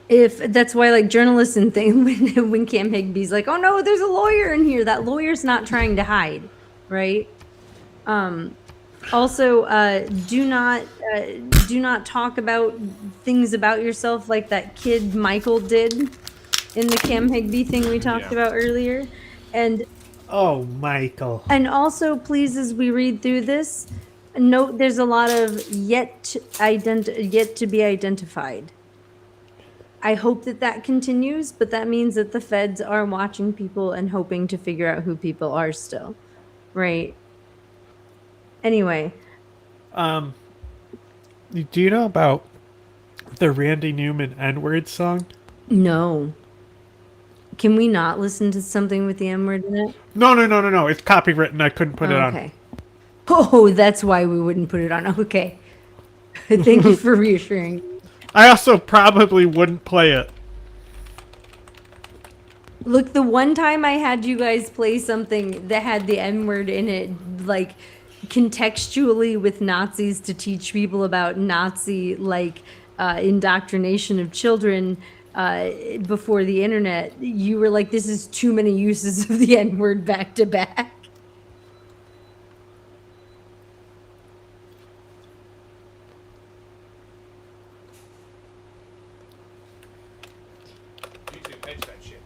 If that's why like journalists and things, when Cam Higby's like, oh no, there's a lawyer in here. That lawyer's not trying to hide, right? Also, do not talk about things about yourself like that kid Michael did in the Cam Higby thing we talked about earlier. And oh, Michael. And also, please, as we read through this, note there's a lot of yet to be identified. I hope that continues, but that means that the feds are watching people and hoping to figure out who people are still, right? Anyway. Do you know about the Randy Newman N-word song? No. Can we not listen to something with the N-word in it? No. It's copywritten. I couldn't put it on. Okay. Oh, that's why we wouldn't put it on. Okay. Thank you for reassuring. I also probably wouldn't play it. Look, the one time I had you guys play something that had the N word in it, like contextually with Nazis to teach people about Nazi indoctrination of children before the internet, you were like, "This is too many uses of the N word back to back." YouTube hates that shit.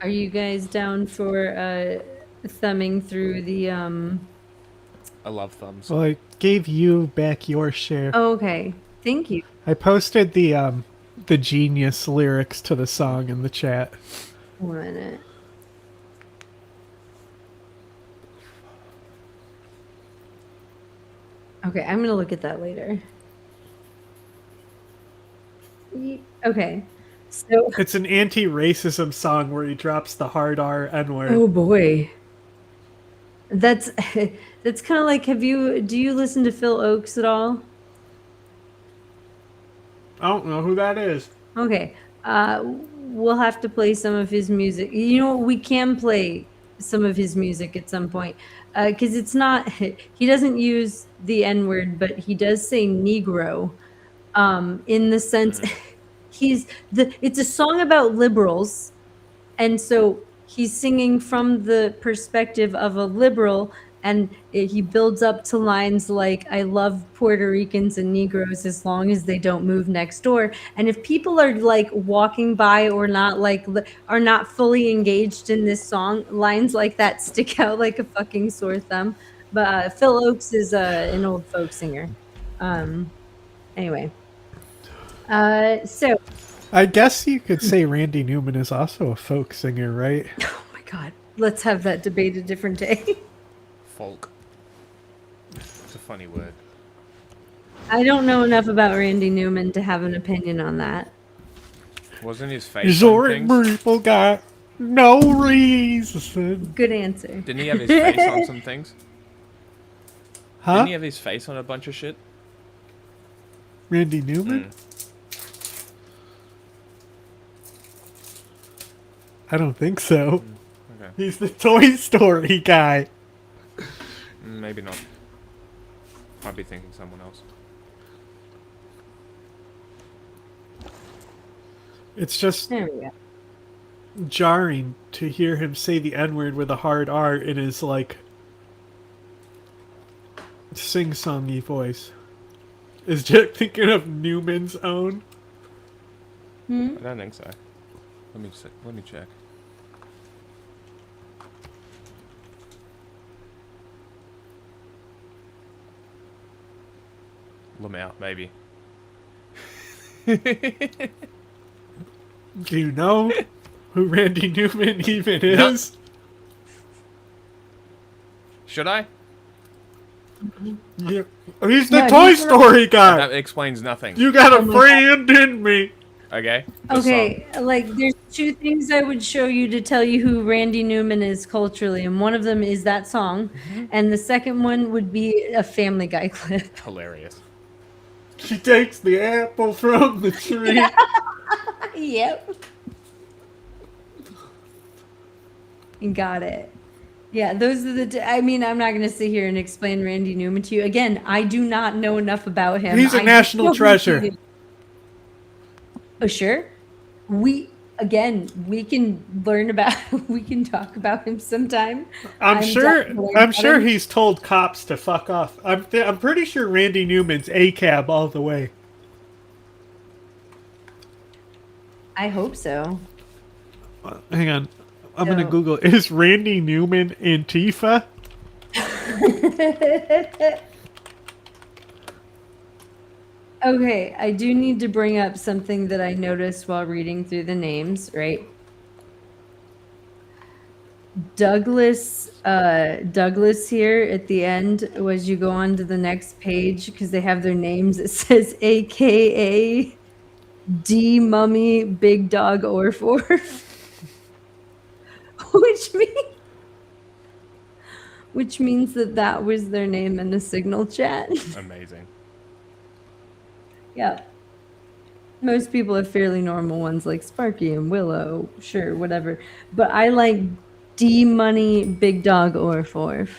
Are you guys down for thumbing through the I love thumbs. Well, I gave you back your share. Oh, okay. Thank you. I posted the Genius lyrics to the song in the chat. 1 minute. Okay, I'm gonna look at that later. Okay, so It's an anti-racism song where he drops the hard R N-word. oh boy, that's that's kind of like. Do you listen to Phil Oakes at all? I don't know who that is. Okay, we'll have to play some of his music. You know, we can play some of his music at some point because it's not. He doesn't use the N-word, but he does say Negro, in the sense it's a song about liberals, and so he's singing from the perspective of a liberal, and he builds up to lines like, "I love Puerto Ricans and Negroes as long as they don't move next door." And if people are like walking by or not are not fully engaged in this song, lines like that stick out like a fucking sore thumb. But Phil Oakes is an old folk singer. Anyway. So I guess you could say Randy Newman is also a folk singer, right? oh my god, let's have that debate a different day. Folk. It's a funny word. I don't know enough about Randy Newman to have an opinion on that. Wasn't his face on Zoric things? people got no reason. Good answer. Didn't he have his face on some things? Huh? Didn't he have his face on a bunch of shit? Randy Newman? I don't think so. Okay. He's the Toy Story guy. Maybe not. Might be thinking someone else. It's just There we go. jarring to hear him say the N-word with a hard R in his, like, sing-songy voice. Is Jack thinking of Newman's Own? I don't think so. Let me check. Lamau, maybe. Do you know who Randy Newman even is? Should I? Yeah. He's the No, Toy he's not- Story guy. That explains nothing. You got a friend in me. Okay. the Okay, like there's two things I would show you to tell you who Randy Newman is culturally, and one of them is that song, and the second one would be a Family Guy clip. song. Hilarious. She takes the apple from the tree. Yep. Got it. Yeah, those are I mean, I'm not going to sit here and explain Randy Newman to you. Again, I do not know enough about him. He's a I national know who treasure. he is. Oh, sure. We can learn about, we can talk about him sometime. I'm down sure. to learn I'm about sure him. he's told cops to fuck off. I'm pretty sure Randy Newman's ACAB all the way. I hope so. Hang on, I'm gonna No. Google. Is Randy Newman Antifa? Okay, I do need to bring up something that I noticed while reading through the names, right? Douglas here at the end, as you go on to the next page, because they have their names, it says AKA D Mummy Big Dog Orf Orf. Which means that was their name in the signal chat. Amazing. Yeah. Most people have fairly normal ones like Sparky and Willow, sure, whatever. But I like D Money, Big Dog, or Forf.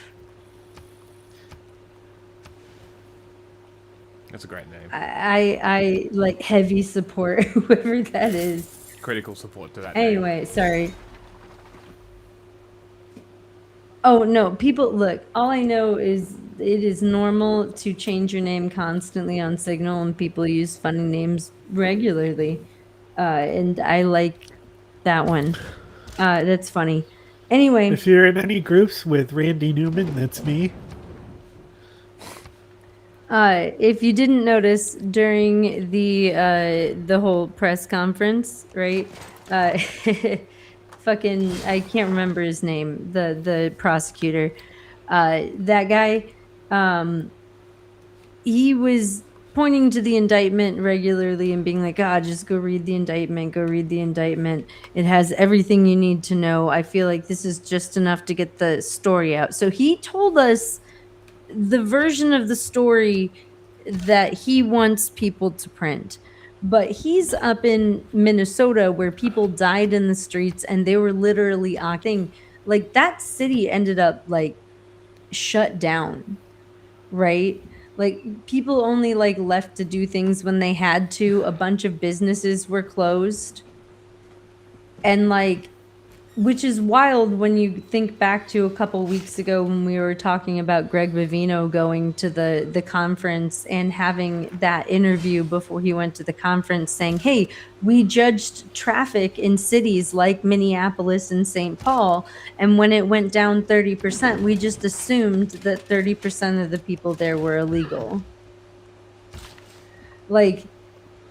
That's a great name. I like heavy support whoever that is. Critical support to that name. Anyway, sorry. Oh no, people look, all I know is it is normal to change your name constantly on Signal and people use funny names regularly. And I like that one. That's funny. Anyway. If you're in any groups with Randy Newman, that's me. If you didn't notice during the whole press conference, right? Fucking, I can't remember his name. The prosecutor, that guy, he was pointing to the indictment regularly and being like, just go read the indictment. Go read the indictment. It has everything you need to know. I feel like this is just enough to get the story out. So he told us the version of the story that he wants people to print. But he's up in Minnesota where people died in the streets and they were literally acting like that city ended up like shut down, right? Like people only like left to do things when they had to. A bunch of businesses were closed. And like, which is wild when you think back to a couple weeks ago when we were talking about Greg Vivino going to the conference and having that interview before he went to the conference saying, hey, we judged traffic in cities like Minneapolis and St. Paul. And when it went down 30%, we just assumed that 30% of the people there were illegal. Like,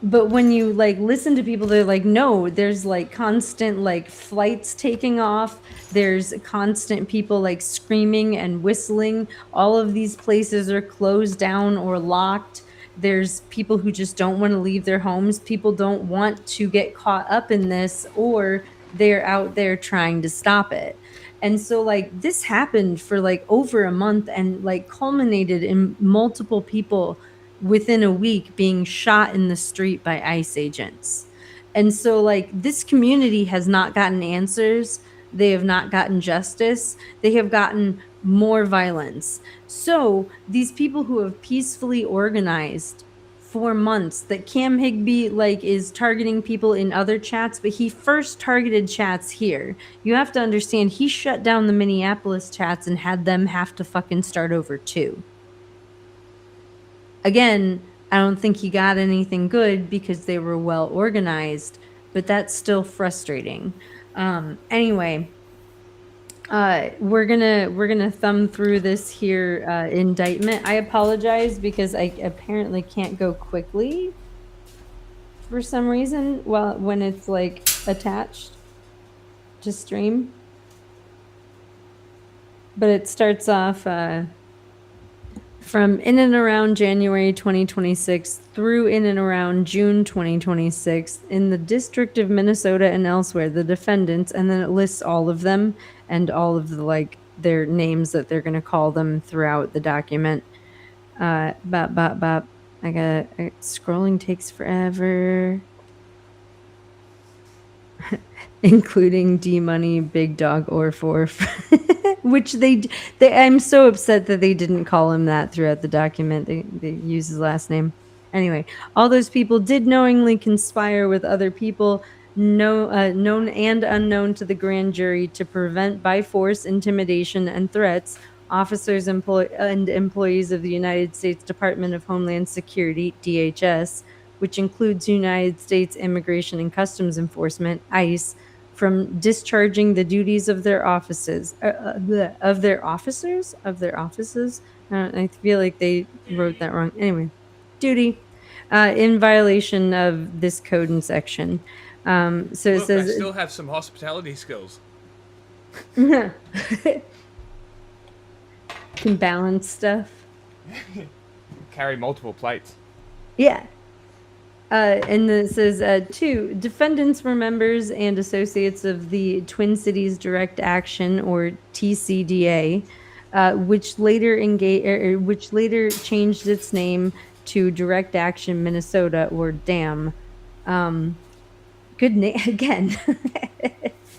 but when you like listen to people, they're like, no, there's like constant like flights taking off. There's constant people like screaming and whistling. All of these places are closed down or locked. There's people who just don't want to leave their homes. People don't want to get caught up in this, or they're out there trying to stop it. And so like this happened for like over a month and like culminated in multiple people within a week being shot in the street by ICE agents. And so like this community has not gotten answers. They have not gotten justice. They have gotten more violence. So these people who have peacefully organized for months, that Cam Higbee like is targeting people in other chats, but he first targeted chats here. You have to understand he shut down the Minneapolis chats and had them have to fucking start over too. Again, I don't think he got anything good because they were well organized, but that's still frustrating. Anyway, we're gonna thumb through this here indictment. I apologize because I apparently can't go quickly for some reason when it's like attached to stream. But it starts off from in and around January 2026 through in and around June 2026 in the District of Minnesota and elsewhere, the defendants, and then it lists all of them and all of the like their names that they're going to call them throughout the document. Scrolling takes forever. Including D-Money, Big Dog, or Forf. Which they I'm so upset that they didn't call him that throughout the document. They use his last name. Anyway, all those people did knowingly conspire with other people known and unknown to the grand jury to prevent by force, intimidation, and threats officers and employees of the United States Department of Homeland Security, DHS, which includes United States Immigration and Customs Enforcement, ICE, from discharging the duties of their offices. I feel like they wrote that wrong. Anyway, duty in violation of this code and section. So Look, it says I still have some hospitality skills. Can balance stuff. Carry multiple plates. Yeah. And then it says, 2, defendants were members and associates of the Twin Cities Direct Action, or TCDA, which later changed its name to Direct Action Minnesota, or DAM. Good name again.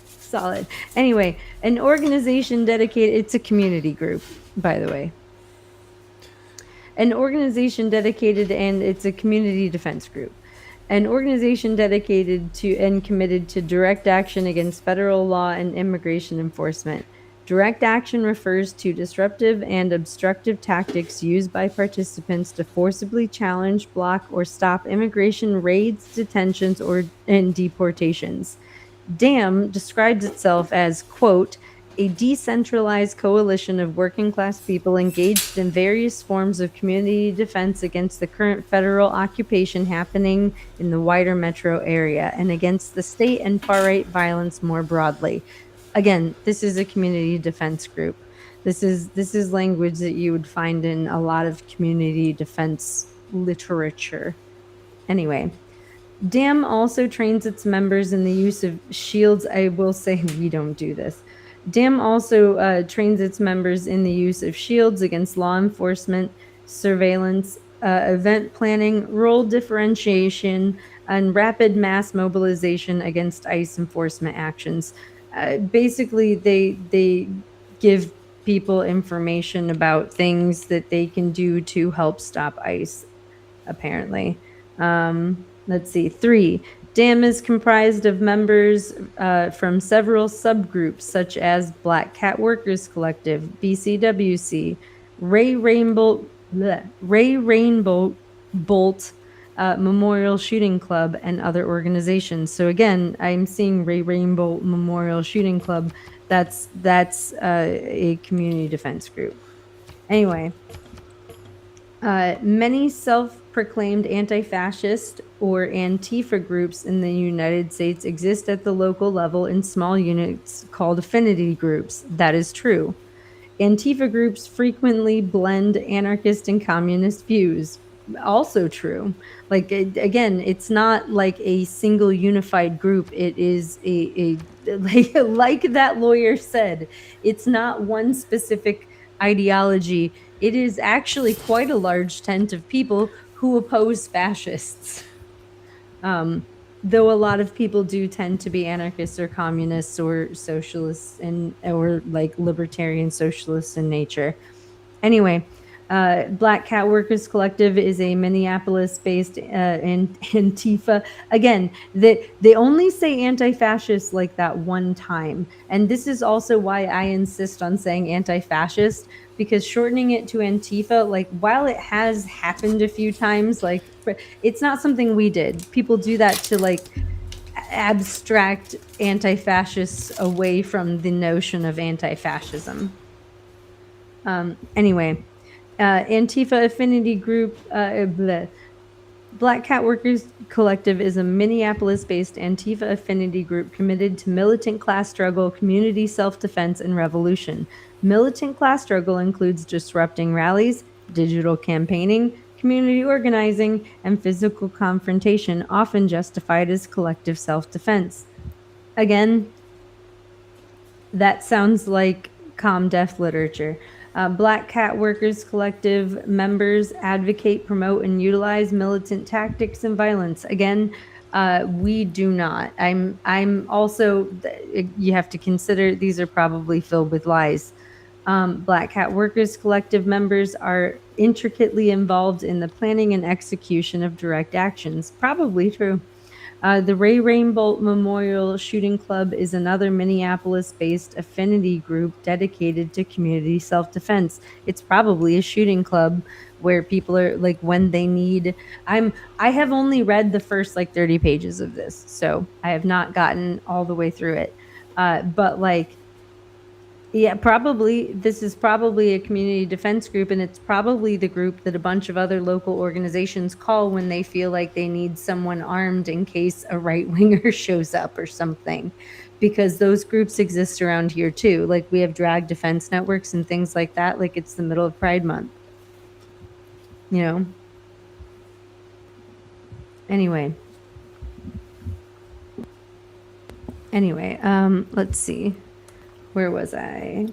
Solid. Anyway, an organization dedicated, it's a community group, by the way. An organization dedicated, and it's a community defense group. An organization dedicated to and committed to direct action against federal law and immigration enforcement. Direct action refers to disruptive and obstructive tactics used by participants to forcibly challenge, block, or stop immigration raids, detentions, and deportations. DAM describes itself as, quote, a decentralized coalition of working-class people engaged in various forms of community defense against the current federal occupation happening in the wider metro area and against the state and far-right violence more broadly. Again, this is a community defense group. This is language that you would find in a lot of community defense literature. Anyway, DAM also trains its members in the use of shields. I will say we don't do this. DAM also trains its members in the use of shields against law enforcement, surveillance, event planning, role differentiation, and rapid mass mobilization against ICE enforcement actions. Basically, they give people information about things that they can do to help stop ICE, apparently. Let's see. 3. DAM is comprised of members from several subgroups, such as Black Cat Workers Collective, BCWC, Ray Rainbow Bolt Memorial Shooting Club, and other organizations. So again, I'm seeing Ray Rainbow Memorial Shooting Club. That's a community defense group. Anyway, many self-proclaimed anti-fascist or Antifa groups in the United States exist at the local level in small units called affinity groups. That is true. Antifa groups frequently blend anarchist and communist views. Also true. Like, again, it's not like a single unified group. It is like that lawyer said, it's not one specific ideology. It is actually quite a large tent of people who oppose fascists. Though a lot of people do tend to be anarchists or communists or socialists or like libertarian socialists in nature. Anyway, Black Cat Workers Collective is a Minneapolis-based Antifa. Again, they only say anti-fascist like that one time. And this is also why I insist on saying anti-fascist, because shortening it to Antifa, like, while it has happened a few times, like, it's not something we did. People do that to, like, abstract anti-fascists away from the notion of anti-fascism. Anyway, Antifa Affinity Group, Black Cat Workers Collective is a Minneapolis-based Antifa affinity group committed to militant class struggle, community self-defense, and revolution. Militant class struggle includes disrupting rallies, digital campaigning, community organizing, and physical confrontation, often justified as collective self-defense. Again, that sounds like ComDef literature. Black Cat Workers Collective members advocate, promote, and utilize militant tactics and violence. Again, we do not. I'm also, you have to consider these are probably filled with lies. Black Cat Workers Collective members are intricately involved in the planning and execution of direct actions. Probably true. The Ray Rainbow Memorial Shooting Club is another Minneapolis-based affinity group dedicated to community self-defense. It's probably a shooting club where people are, like, when they need... I have only read the first, like, 30 pages of this, so I have not gotten all the way through it. But, like, yeah, probably, this is probably a community defense group, and it's probably the group that a bunch of other local organizations call when they feel like they need someone armed in case a right-winger shows up or something. Because those groups exist around here too. Like, we have drag defense networks and things like that. Like, it's the middle of Pride Month. You know? Anyway, let's see. Where was I?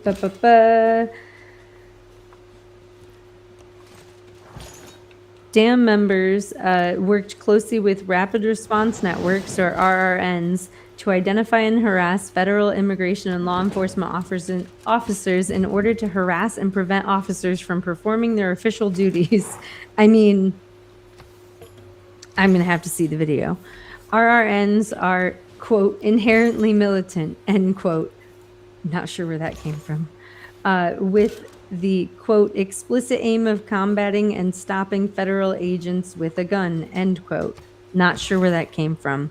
DAM members worked closely with Rapid Response Networks, or RRNs, to identify and harass federal immigration and law enforcement officers in order to harass and prevent officers from performing their official duties. I mean, I'm going to have to see the video. RRNs are, quote, inherently militant, end quote. Not sure where that came from. With the, quote, explicit aim of combating and stopping federal agents with a gun, end quote. Not sure where that came from.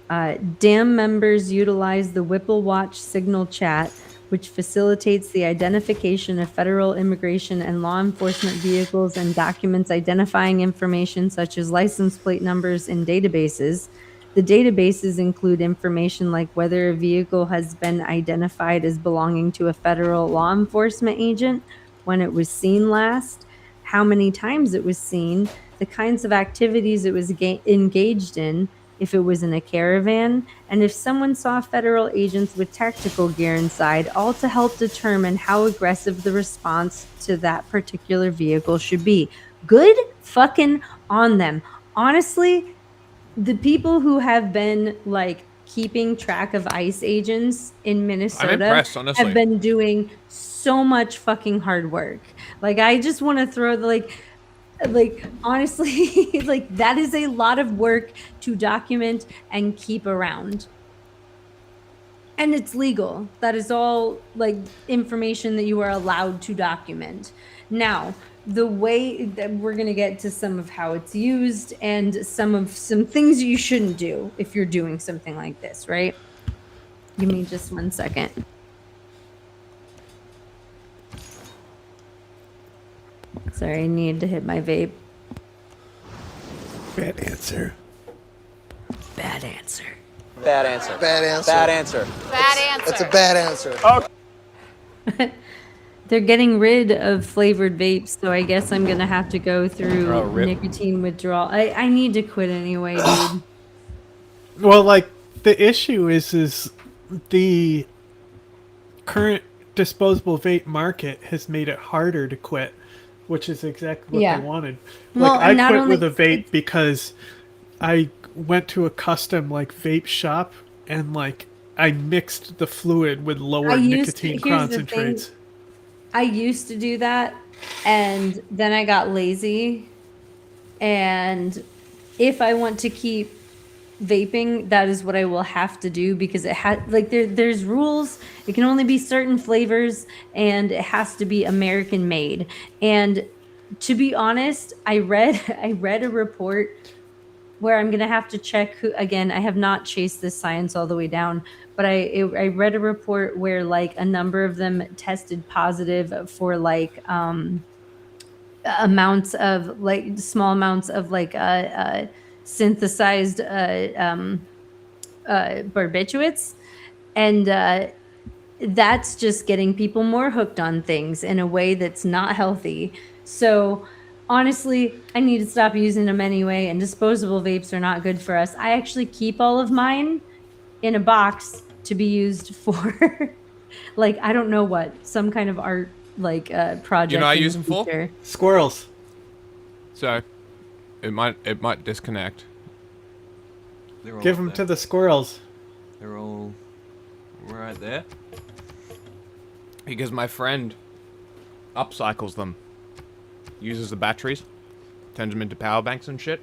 DAM members utilize the Whipple Watch signal chat, which facilitates the identification of federal immigration and law enforcement vehicles and documents identifying information such as license plate numbers in databases. The databases include information like whether a vehicle has been identified as belonging to a federal law enforcement agent, when it was seen last, how many times it was seen, the kinds of activities it was engaged in, if it was in a caravan, and if someone saw federal agents with tactical gear inside, all to help determine how aggressive the response to that particular vehicle should be. Good fucking on them. Honestly, the people who have been like keeping track of ICE agents in Minnesota impressed, honestly. have been doing so much fucking hard work. Like, I just want to throw the like honestly, like that is a lot of work to document and keep around. And it's legal. That is all like information that you are allowed to document. Now, the way that we're going to get to some of how it's used and some things you shouldn't do if you're doing something like this, right? Give me just 1 second. Sorry, I need to hit my vape. Bad answer. Bad answer. Bad answer. Bad answer. Bad answer. That's a bad answer. They're getting rid of flavored vapes, so I guess I'm gonna have to go through Oh, rip. nicotine withdrawal. I need to quit anyway, dude. Well, like, the issue is the current disposable vape market has made it harder to quit, which is exactly what Yeah. they wanted. Well, Like, I and not quit only- with a vape because I went to a custom, like, vape shop and, like, I mixed the fluid with lower nicotine here's the thing. concentrates. I used to do that, and then I got lazy. And if I want to keep vaping, that is what I will have to do, because it has like there's rules. It can only be certain flavors, and it has to be American made. And to be honest, I read a report where I'm gonna have to check who. Again, I have not chased this science all the way down, but I read a report where like a number of them tested positive for like amounts of like small amounts of like synthesized barbiturates, and that's just getting people more hooked on things in a way that's not healthy. So honestly, I need to stop using them anyway, and disposable vapes are not good for us. I actually keep all of mine in a box to be used for like, I don't know what, some kind of art like project. You know what I in use the them for? future. Squirrels. So, it might disconnect. Give them to the squirrels. They're all right there. Because my friend upcycles them. Uses the batteries. Turns them into power banks and shit.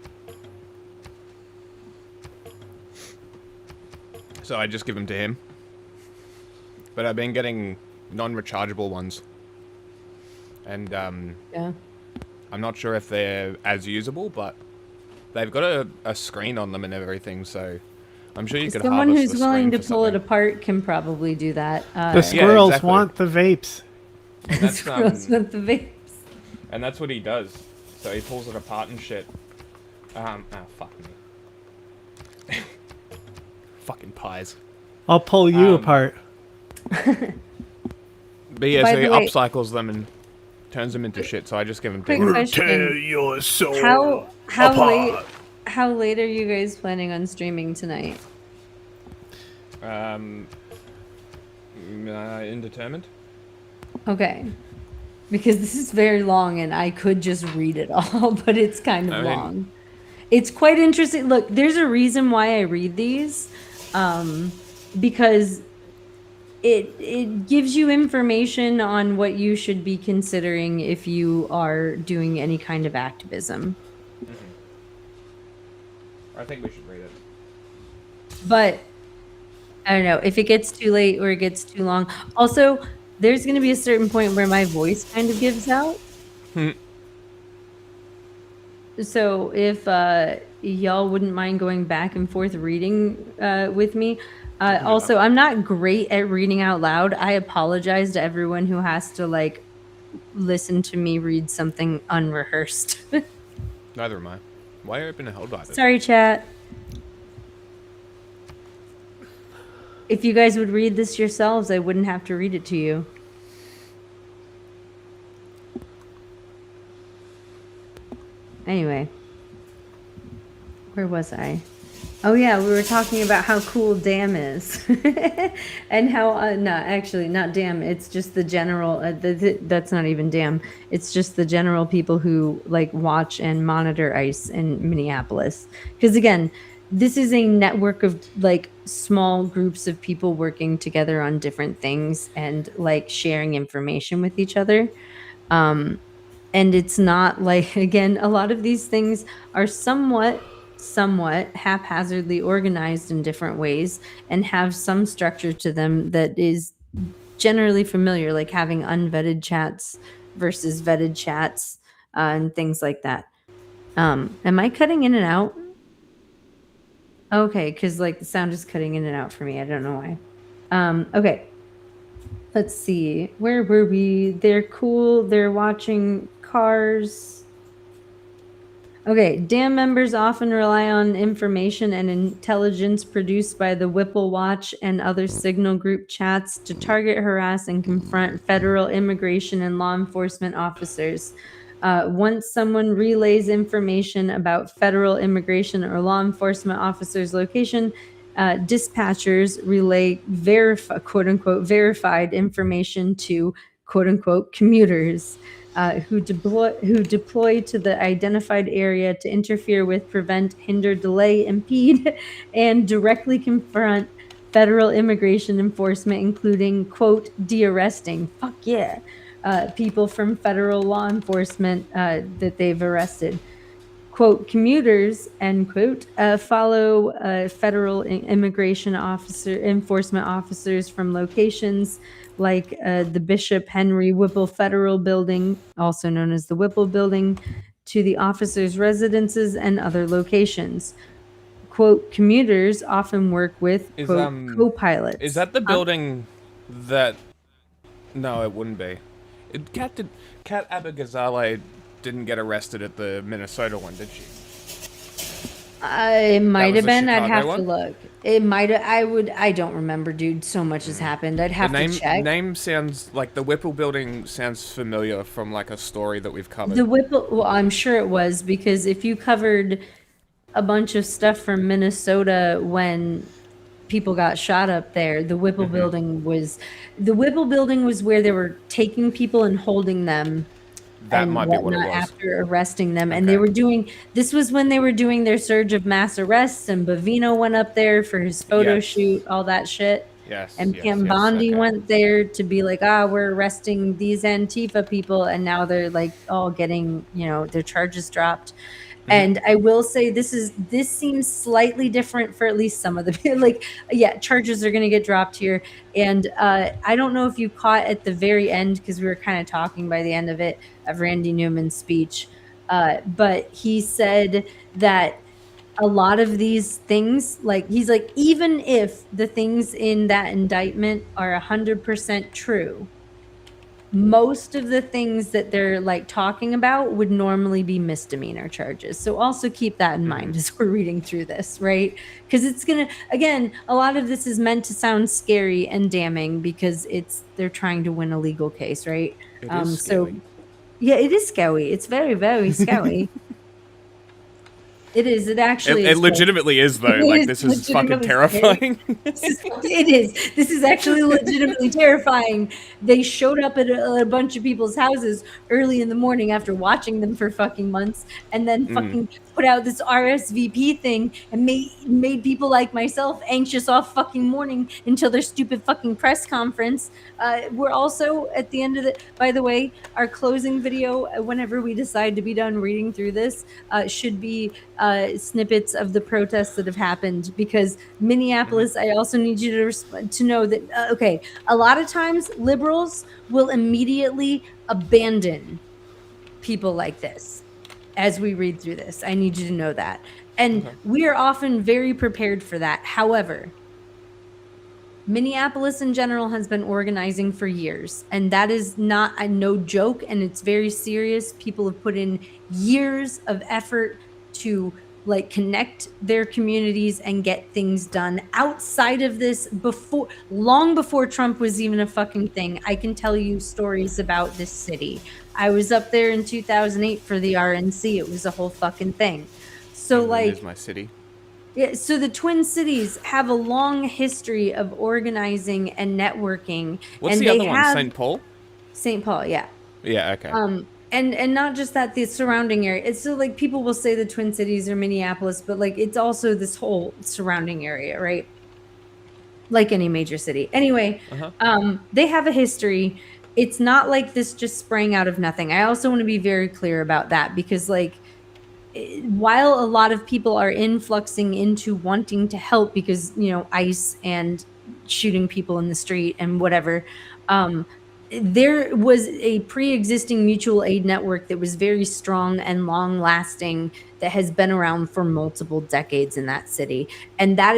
So I just give them to him. But I've been getting non-rechargeable ones. And yeah. I'm not sure if they're as usable, but they've got a screen on them and everything, so I'm sure you could Someone harvest who's the willing screen to for pull it something. apart can probably do that. The squirrels exactly. want the vapes. And that's, Squirrels want the vapes. and that's what he does. So he pulls it apart and shit. Oh, fuck me. Fucking pies. I'll pull you apart. But yeah, By so he the way- upcycles them and turns them into shit, so I just give them to Quick him. question. your soul How late are you guys planning on streaming tonight? Indetermined. Okay. because this is very long and I could just read it all, but it's kind of long. It's quite interesting. Look, there's a reason why I read these, because it gives you information on what you should be considering if you are doing any kind of activism. I think we should read it. But I don't know if it gets too late or it gets too long. Also, there's going to be a certain point where my voice kind of gives out. So if y'all wouldn't mind going back and forth reading with me. Also, I'm not great at reading out loud. I apologize to everyone who has to like listen to me read something unrehearsed. Neither am I. Why open a hell diver? Sorry, chat. If you guys would read this yourselves, I wouldn't have to read it to you. Anyway, where was I? Oh yeah, we were talking about how cool DAM is, and how no, actually not DAM. It's just the general. That's not even DAM. It's just the general people who like watch and monitor ICE in Minneapolis. Because again, this is a network of like small groups of people working together on different things and like sharing information with each other. And it's not like, again, a lot of these things are somewhat haphazardly organized in different ways and have some structure to them that is generally familiar, like having unvetted versus vetted chats and things like that. Am I cutting in and out? Okay, because like the sound is cutting in and out for me. I don't know why. Okay. Let's see. Where were we? They're cool. They're watching cars. Okay. DAM members often rely on information and intelligence produced by the Whipple Watch and other signal group chats to target, harass, and confront federal immigration and law enforcement officers. Once someone relays information about federal immigration or law enforcement officers' location, dispatchers relay quote unquote verified information to quote unquote commuters who deploy to the identified area to interfere with, prevent, hinder, delay, impede, and directly confront federal immigration enforcement, including quote de-arresting. Fuck yeah. People from federal law enforcement that they've arrested. Quote, commuters, end quote, follow federal immigration enforcement officers from locations like the Bishop Henry Whipple Federal Building, also known as the Whipple Building, to the officers' residences and other locations. Quote, commuters often work with, quote, co-pilots. Is that the building that... No, it wouldn't be. Kat Abigazale didn't get arrested at the Minnesota one, did she? It might have been. I'd have one? to look. It might have. I don't remember, dude. So much has happened. I'd have to check. The name sounds like the Whipple building sounds familiar from like a story that we've covered. The Whipple, well, I'm sure it was, because if you covered a bunch of stuff from Minnesota when people got shot up there, the Whipple building was where they were taking people and holding them. That might be what it was. After arresting them. And this was when they were doing their surge of mass arrests, and Bavino went up there for his photo shoot, all that shit. Yes. And Pam Bondi went there to be like, we're arresting these Antifa people, and now they're like all getting, their charges dropped. And I will say this seems slightly different for at least some of the charges are going to get dropped here. And I don't know if you caught at the very end, because we were kind of talking by the end of it, of Randy Newman's speech. But he said that a lot of these things, he's like, even if the things in that indictment are 100% true, most of the things that they're talking about would normally be misdemeanor charges. So also keep that in mind as we're reading through this, right? Because it's gonna, again, a lot of this is meant to sound scary and damning because they're trying to win a legal case, right? It is scary. Yeah, it is scary. It's very, very scary. It is. It actually It is. legitimately is, though. Like, this is fucking terrifying. It is. This is actually legitimately terrifying. They showed up at a bunch of people's houses early in the morning after watching them for fucking months, and then fucking put out this RSVP thing and made people like myself anxious all fucking morning until their stupid fucking press conference. We're also at the end of the. By the way, our closing video, whenever we decide to be done reading through this, should be snippets of the protests that have happened, because Minneapolis, I also need you to know that, okay, a lot of times liberals will immediately abandon people like this as we read through this. I need you to know that. And we are often very prepared for that. However, Minneapolis in general has been organizing for years, and that is not a no joke, and it's very serious. People have put in years of effort to like connect their communities and get things done outside of this, long before Trump was even a fucking thing. I can tell you stories about this city. I was up there in 2008 for the RNC. It was a whole fucking thing. So like, is my city. Yeah, so the Twin Cities have a long history of organizing and networking. What's and the they other one? St. Paul? St. Paul, yeah. Yeah, okay. And not just that, the surrounding area. It's so like people will say the Twin Cities or Minneapolis, but like it's also this whole surrounding area, right? Like any major city. Anyway, they have a history. It's not like this just sprang out of nothing. I also want to be very clear about that, because like, while a lot of people are influxing into wanting to help because, you know, ICE and shooting people in the street and whatever, there was a pre-existing mutual aid network that was very strong and long-lasting, that has been around for multiple decades in that city. And that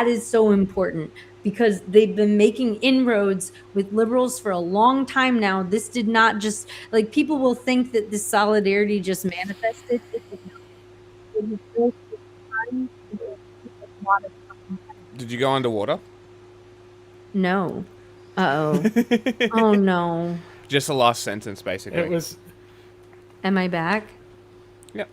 is so important, because they've been making inroads with liberals for a long time now. This did not just, like, people will think that this solidarity just manifested. Did you go underwater? No. Uh-oh. Oh, no. Just the last sentence, basically. It was... Am I back? Yeah.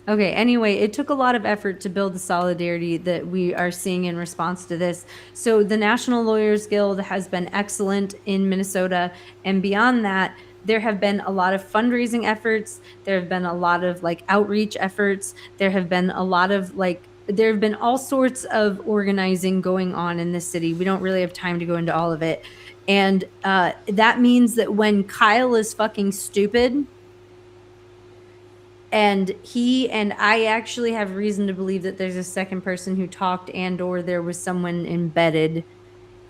Okay, anyway, it took a lot of effort to build the solidarity that we are seeing in response to this. So the National Lawyers Guild has been excellent in Minnesota, and beyond that, there have been a lot of fundraising efforts. There have been a lot of like outreach efforts. There have been a lot of like, there have been all sorts of organizing going on in this city. We don't really have time to go into all of it. And that means that when Kyle is fucking stupid, and he and I actually have reason to believe that there's a second person who talked, and or there was someone embedded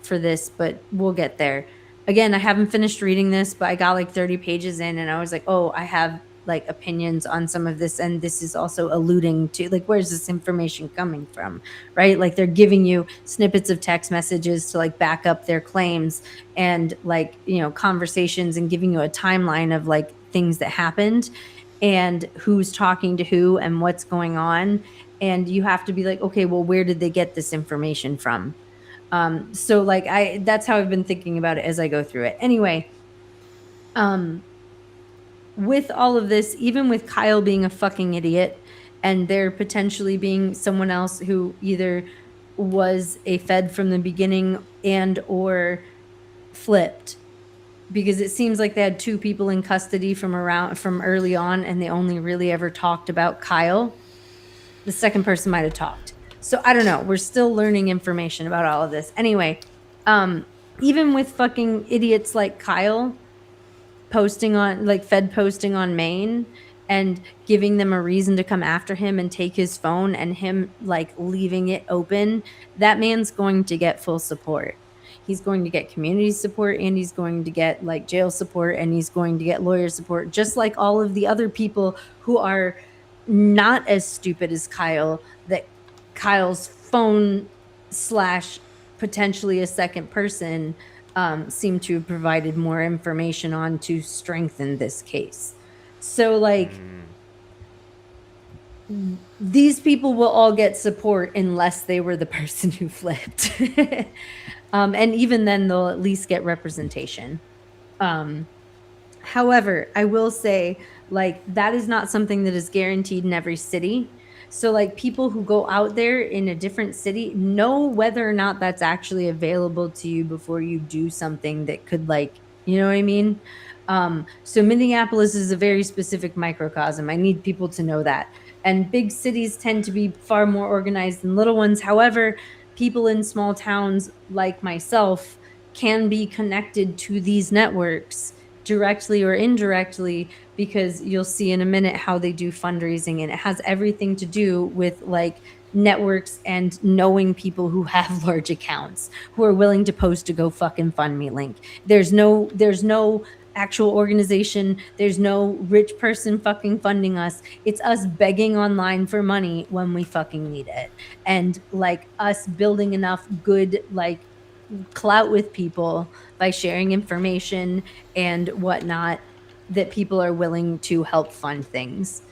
for this, but we'll get there. Again, I haven't finished reading this, but I got like 30 pages in and I was like, oh, I have like opinions on some of this. And this is also alluding to like, where's this information coming from, right? Like they're giving you snippets of text messages to like back up their claims, and like, you know, conversations, and giving you a timeline of like things that happened and who's talking to who and what's going on. And you have to be like, okay, well, where did they get this information from? So like that's how I've been thinking about it as I go through it. Anyway, with all of this, even with Kyle being a fucking idiot, and there potentially being someone else who either was a Fed from the beginning and or flipped, because it seems like they had two people in custody from early on, and they only really ever talked about Kyle. The second person might have talked. So I don't know. We're still learning information about all of this. Anyway, even with fucking idiots like Kyle posting on, like Fed posting on Maine and giving them a reason to come after him and take his phone, and him like leaving it open, that man's going to get full support. He's going to get community support, and he's going to get like jail support, and he's going to get lawyer support, just like all of the other people who are not as stupid as Kyle, that Kyle's phone / potentially a second person seem to have provided more information on to strengthen this case. So like these people will all get support unless they were the person who flipped. And even then they'll at least get representation. However, I will say, like, that is not something that is guaranteed in every city. So like people who go out there in a different city know whether or not that's actually available to you before you do something that could, like, you know what I mean? So Minneapolis is a very specific microcosm. I need people to know that. And big cities tend to be far more organized than little ones. However, people in small towns like myself can be connected to these networks directly or indirectly, because you'll see in a minute how they do fundraising, and it has everything to do with like networks and knowing people who have large accounts who are willing to post a go fucking fund me link. There's no actual organization. There's no rich person fucking funding us. It's us begging online for money when we fucking need it. And like us building enough good like clout with people by sharing information and whatnot that people are willing to help fund things.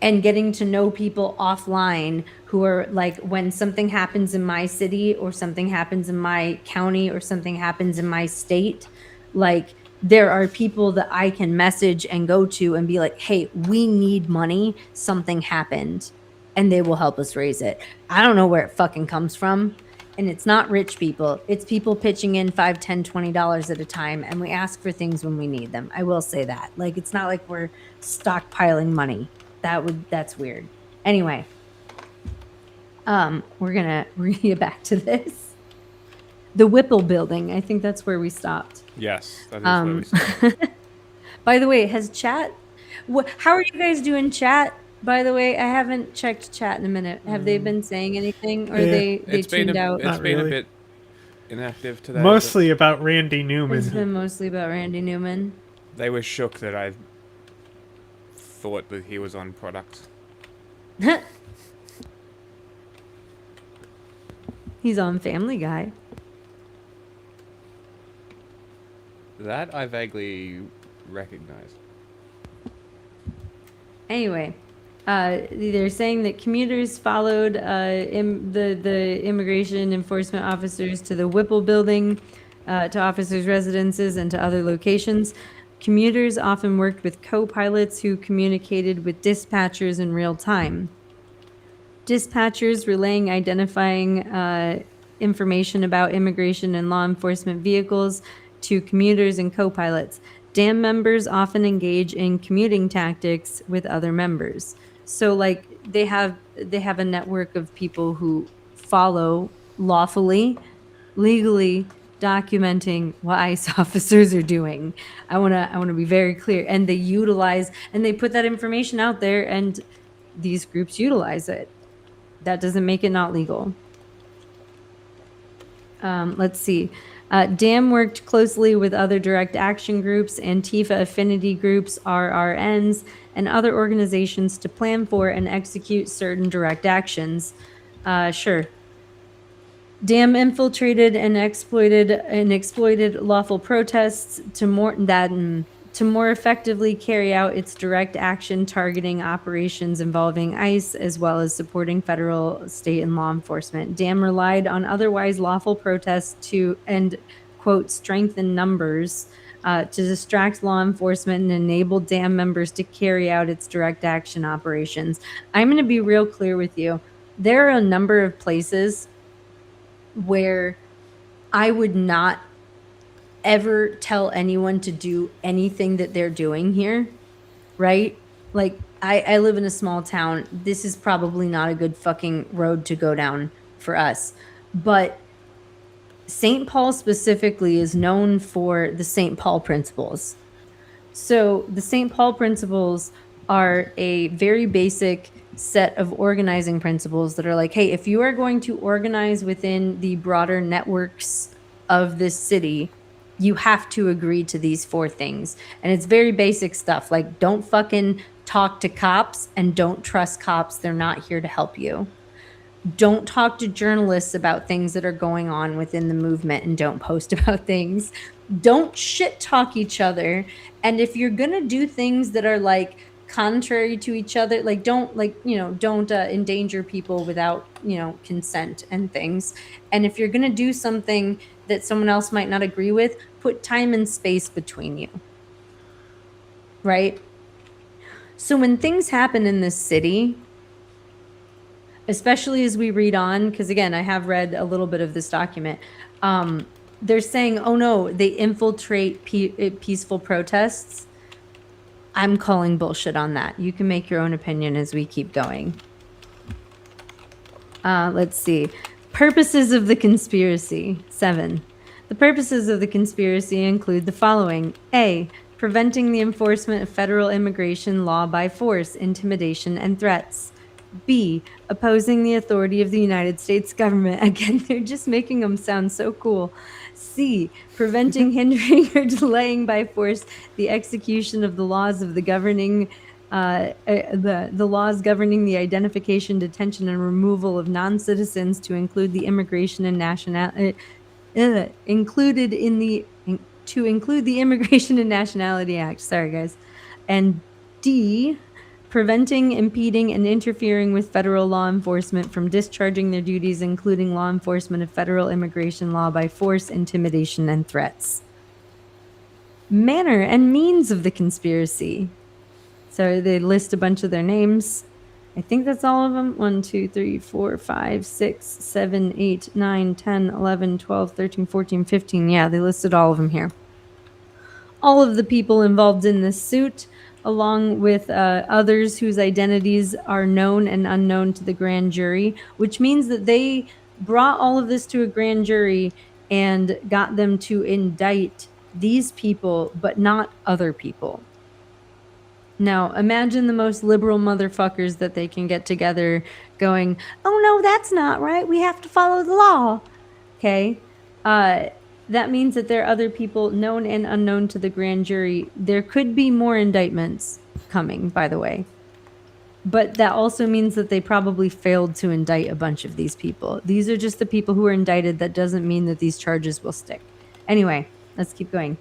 And getting to know people offline who are like, when something happens in my city or something happens in my county or something happens in my state, like there are people that I can message and go to and be like, hey, we need money. Something happened. And they will help us raise it. I don't know where it fucking comes from. And it's not rich people. It's people pitching in $5, $10, $20 at a time. And we ask for things when we need them. I will say that. Like, it's not like we're stockpiling money. That's weird. Anyway, we're gonna get back to this. The Whipple building. I think that's where we stopped. Yes, that is where we stopped. By the way, has chat? How are you guys doing, chat? By the way, I haven't checked chat in a minute. Have they been saying anything, or they tuned out? It's been a bit inactive today. Mostly about Randy Newman. It's been mostly about Randy Newman. They were shook that I thought that he was on product. He's on Family Guy. That I vaguely recognize. Anyway, they're saying that commuters followed the immigration enforcement officers to the Whipple building, to officers' residences, and to other locations. Commuters often worked with co-pilots who communicated with dispatchers in real time. Dispatchers relaying identifying information about immigration and law enforcement vehicles to commuters and co-pilots. DAM members often engage in commuting tactics with other members. So like they have a network of people who follow lawfully, legally documenting what ICE officers are doing. I want to be very clear, and they utilize and they put that information out there, and these groups utilize it. That doesn't make it not legal. Let's see. DAM worked closely with other direct action groups, Antifa affinity groups, RRNs, and other organizations to plan for and execute certain direct actions. Sure. DAM infiltrated and exploited lawful protests to more effectively carry out its direct action targeting operations involving ICE, as well as supporting federal, state, and law enforcement. DAM relied on otherwise lawful protests to, and quote, strengthen numbers to distract law enforcement and enable DAM members to carry out its direct action operations. I'm going to be real clear with you. There are a number of places where I would not ever tell anyone to do anything that they're doing here, right? Like, I live in a small town. This is probably not a good fucking road to go down for us. But St. Paul specifically is known for the St. Paul principles. So the St. Paul principles are a very basic set of organizing principles that are like, hey, if you are going to organize within the broader networks of this city, you have to agree to these 4 things. And it's very basic stuff, like don't fucking talk to cops and don't trust cops. They're not here to help you. Don't talk to journalists about things that are going on within the movement and don't post about things. Don't shit talk each other. And if you're going to do things that are like contrary to each other, like don't endanger people without, consent and things. And if you're going to do something that someone else might not agree with, put time and space between you. Right? So when things happen in this city, especially as we read on, because again, I have read a little bit of this document, they're saying, oh no, they infiltrate peaceful protests. I'm calling bullshit on that. You can make your own opinion as we keep going. Let's see. Purposes of the conspiracy. 7. The purposes of the conspiracy include the following. A. Preventing the enforcement of federal immigration law by force, intimidation, and threats. B. Opposing the authority of the United States government. Again, they're just making them sound so cool. C. Preventing, hindering, or delaying by force the execution of the laws of the governing the laws governing the identification, detention, and removal of non-citizens to include the Immigration and include the Immigration and Nationality Act. Sorry, guys. And D. Preventing, impeding, and interfering with federal law enforcement from discharging their duties, including law enforcement of federal immigration law by force, intimidation, and threats. Manner and means of the conspiracy. So they list a bunch of their names. I think that's all of them. 1, 2, 3, 4, 5, 6, 7, 8, 9, 10, 11, 12, 13, 14, 15. Yeah, they listed all of them here. All of the people involved in this suit, along with others whose identities are known and unknown to the grand jury, which means that they brought all of this to a grand jury and got them to indict these people, but not other people. Now, imagine the most liberal motherfuckers that they can get together going, oh no, that's not right. We have to follow the law. Okay. That means that there are other people known and unknown to the grand jury. There could be more indictments coming, by the way. But that also means that they probably failed to indict a bunch of these people. These are just the people who are indicted. That doesn't mean that these charges will stick. Anyway, let's keep going.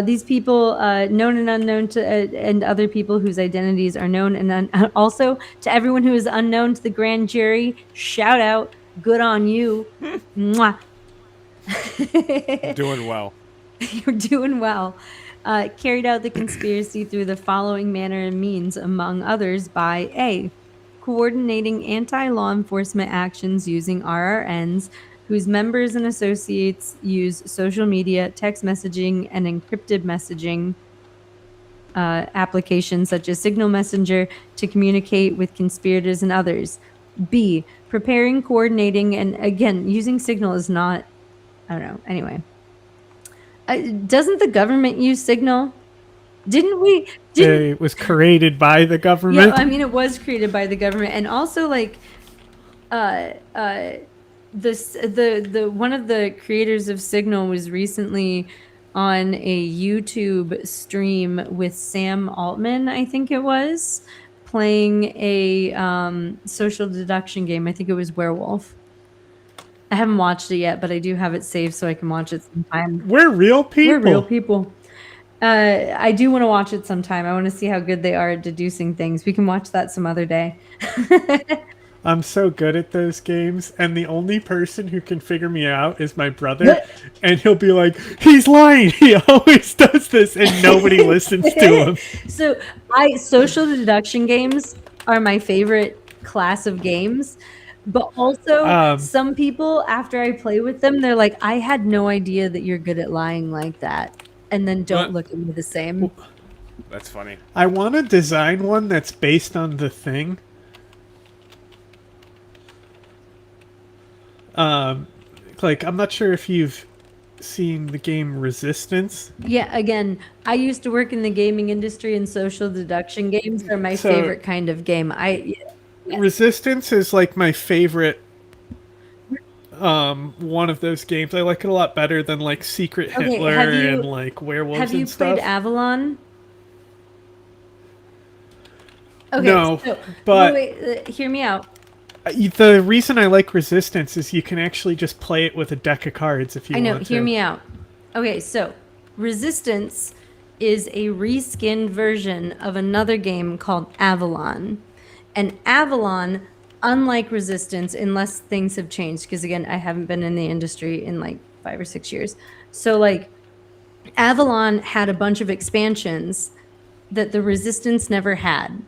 These people, known and unknown to, and other people whose identities are known and also to everyone who is unknown to the grand jury, shout out, good on you. Mwah. Doing well. You're doing well. Carried out the conspiracy through the following manner and means, among others, by A. Coordinating anti-law enforcement actions using RRNs, whose members and associates use social media, text messaging, and encrypted messaging applications such as Signal Messenger to communicate with conspirators and others. B. Preparing, coordinating, and again, using Signal is not, I don't know, anyway. Doesn't the government use Signal? Didn't we? It was created by the government. Yeah, I mean, it was created by the government. And also, like, the one of the creators of Signal was recently on a YouTube stream with Sam Altman, I think it was, playing a social deduction game. I think it was Werewolf. I haven't watched it yet, but I do have it saved so I can watch it sometime. We're real people. We're real people. I do want to watch it sometime. I want to see how good they are at deducing things. We can watch that some other day. I'm so good at those games, and the only person who can figure me out is my brother, and he'll be like, he's lying, he always does this, and nobody listens to him. So social deduction games are my favorite class of games, but also some people, after I play with them, they're like, I had no idea that you're good at lying like that, and then don't look at me the same. That's funny. I want to design one that's based on The Thing. Like, I'm not sure if you've seen the game Resistance. Yeah, again, I used to work in the gaming industry, and social deduction games are my favorite kind of game. Resistance is like my favorite one of those games. I like it a lot better than like Secret Hitler and like Werewolves and stuff. Have you played Avalon? Okay, no, so, but wait, hear me out. The reason I like Resistance is you can actually just play it with a deck of cards if you want to. I know, hear me out. Okay, so Resistance is a reskinned version of another game called Avalon. And Avalon, unlike Resistance, unless things have changed, because again, I haven't been in the industry in like 5 or 6 years. So like Avalon had a bunch of expansions that the Resistance never had.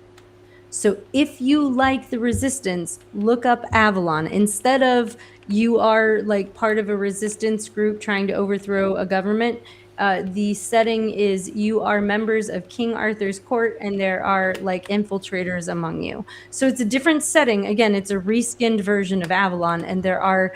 So if you like the resistance, look up Avalon. Instead of you are like part of a resistance group trying to overthrow a government, the setting is you are members of King Arthur's court and there are like infiltrators among you. So it's a different setting. Again, it's a reskinned version of Avalon, and there are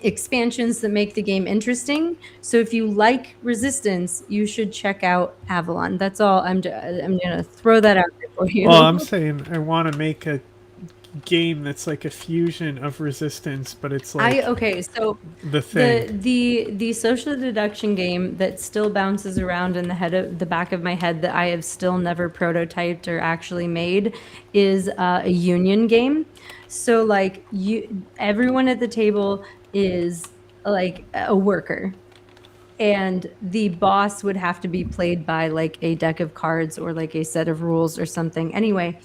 expansions that make the game interesting. So if you like resistance, you should check out Avalon. That's all. I'm gonna throw that out there for you. Well, I'm saying I want to make a game that's like a fusion of resistance, but it's like so the thing. the social deduction game that still bounces around in the back of my head that I have still never prototyped or actually made is a union game. So like everyone at the table is like a worker, and the boss would have to be played by like a deck of cards or like a set of rules or something. Anyway,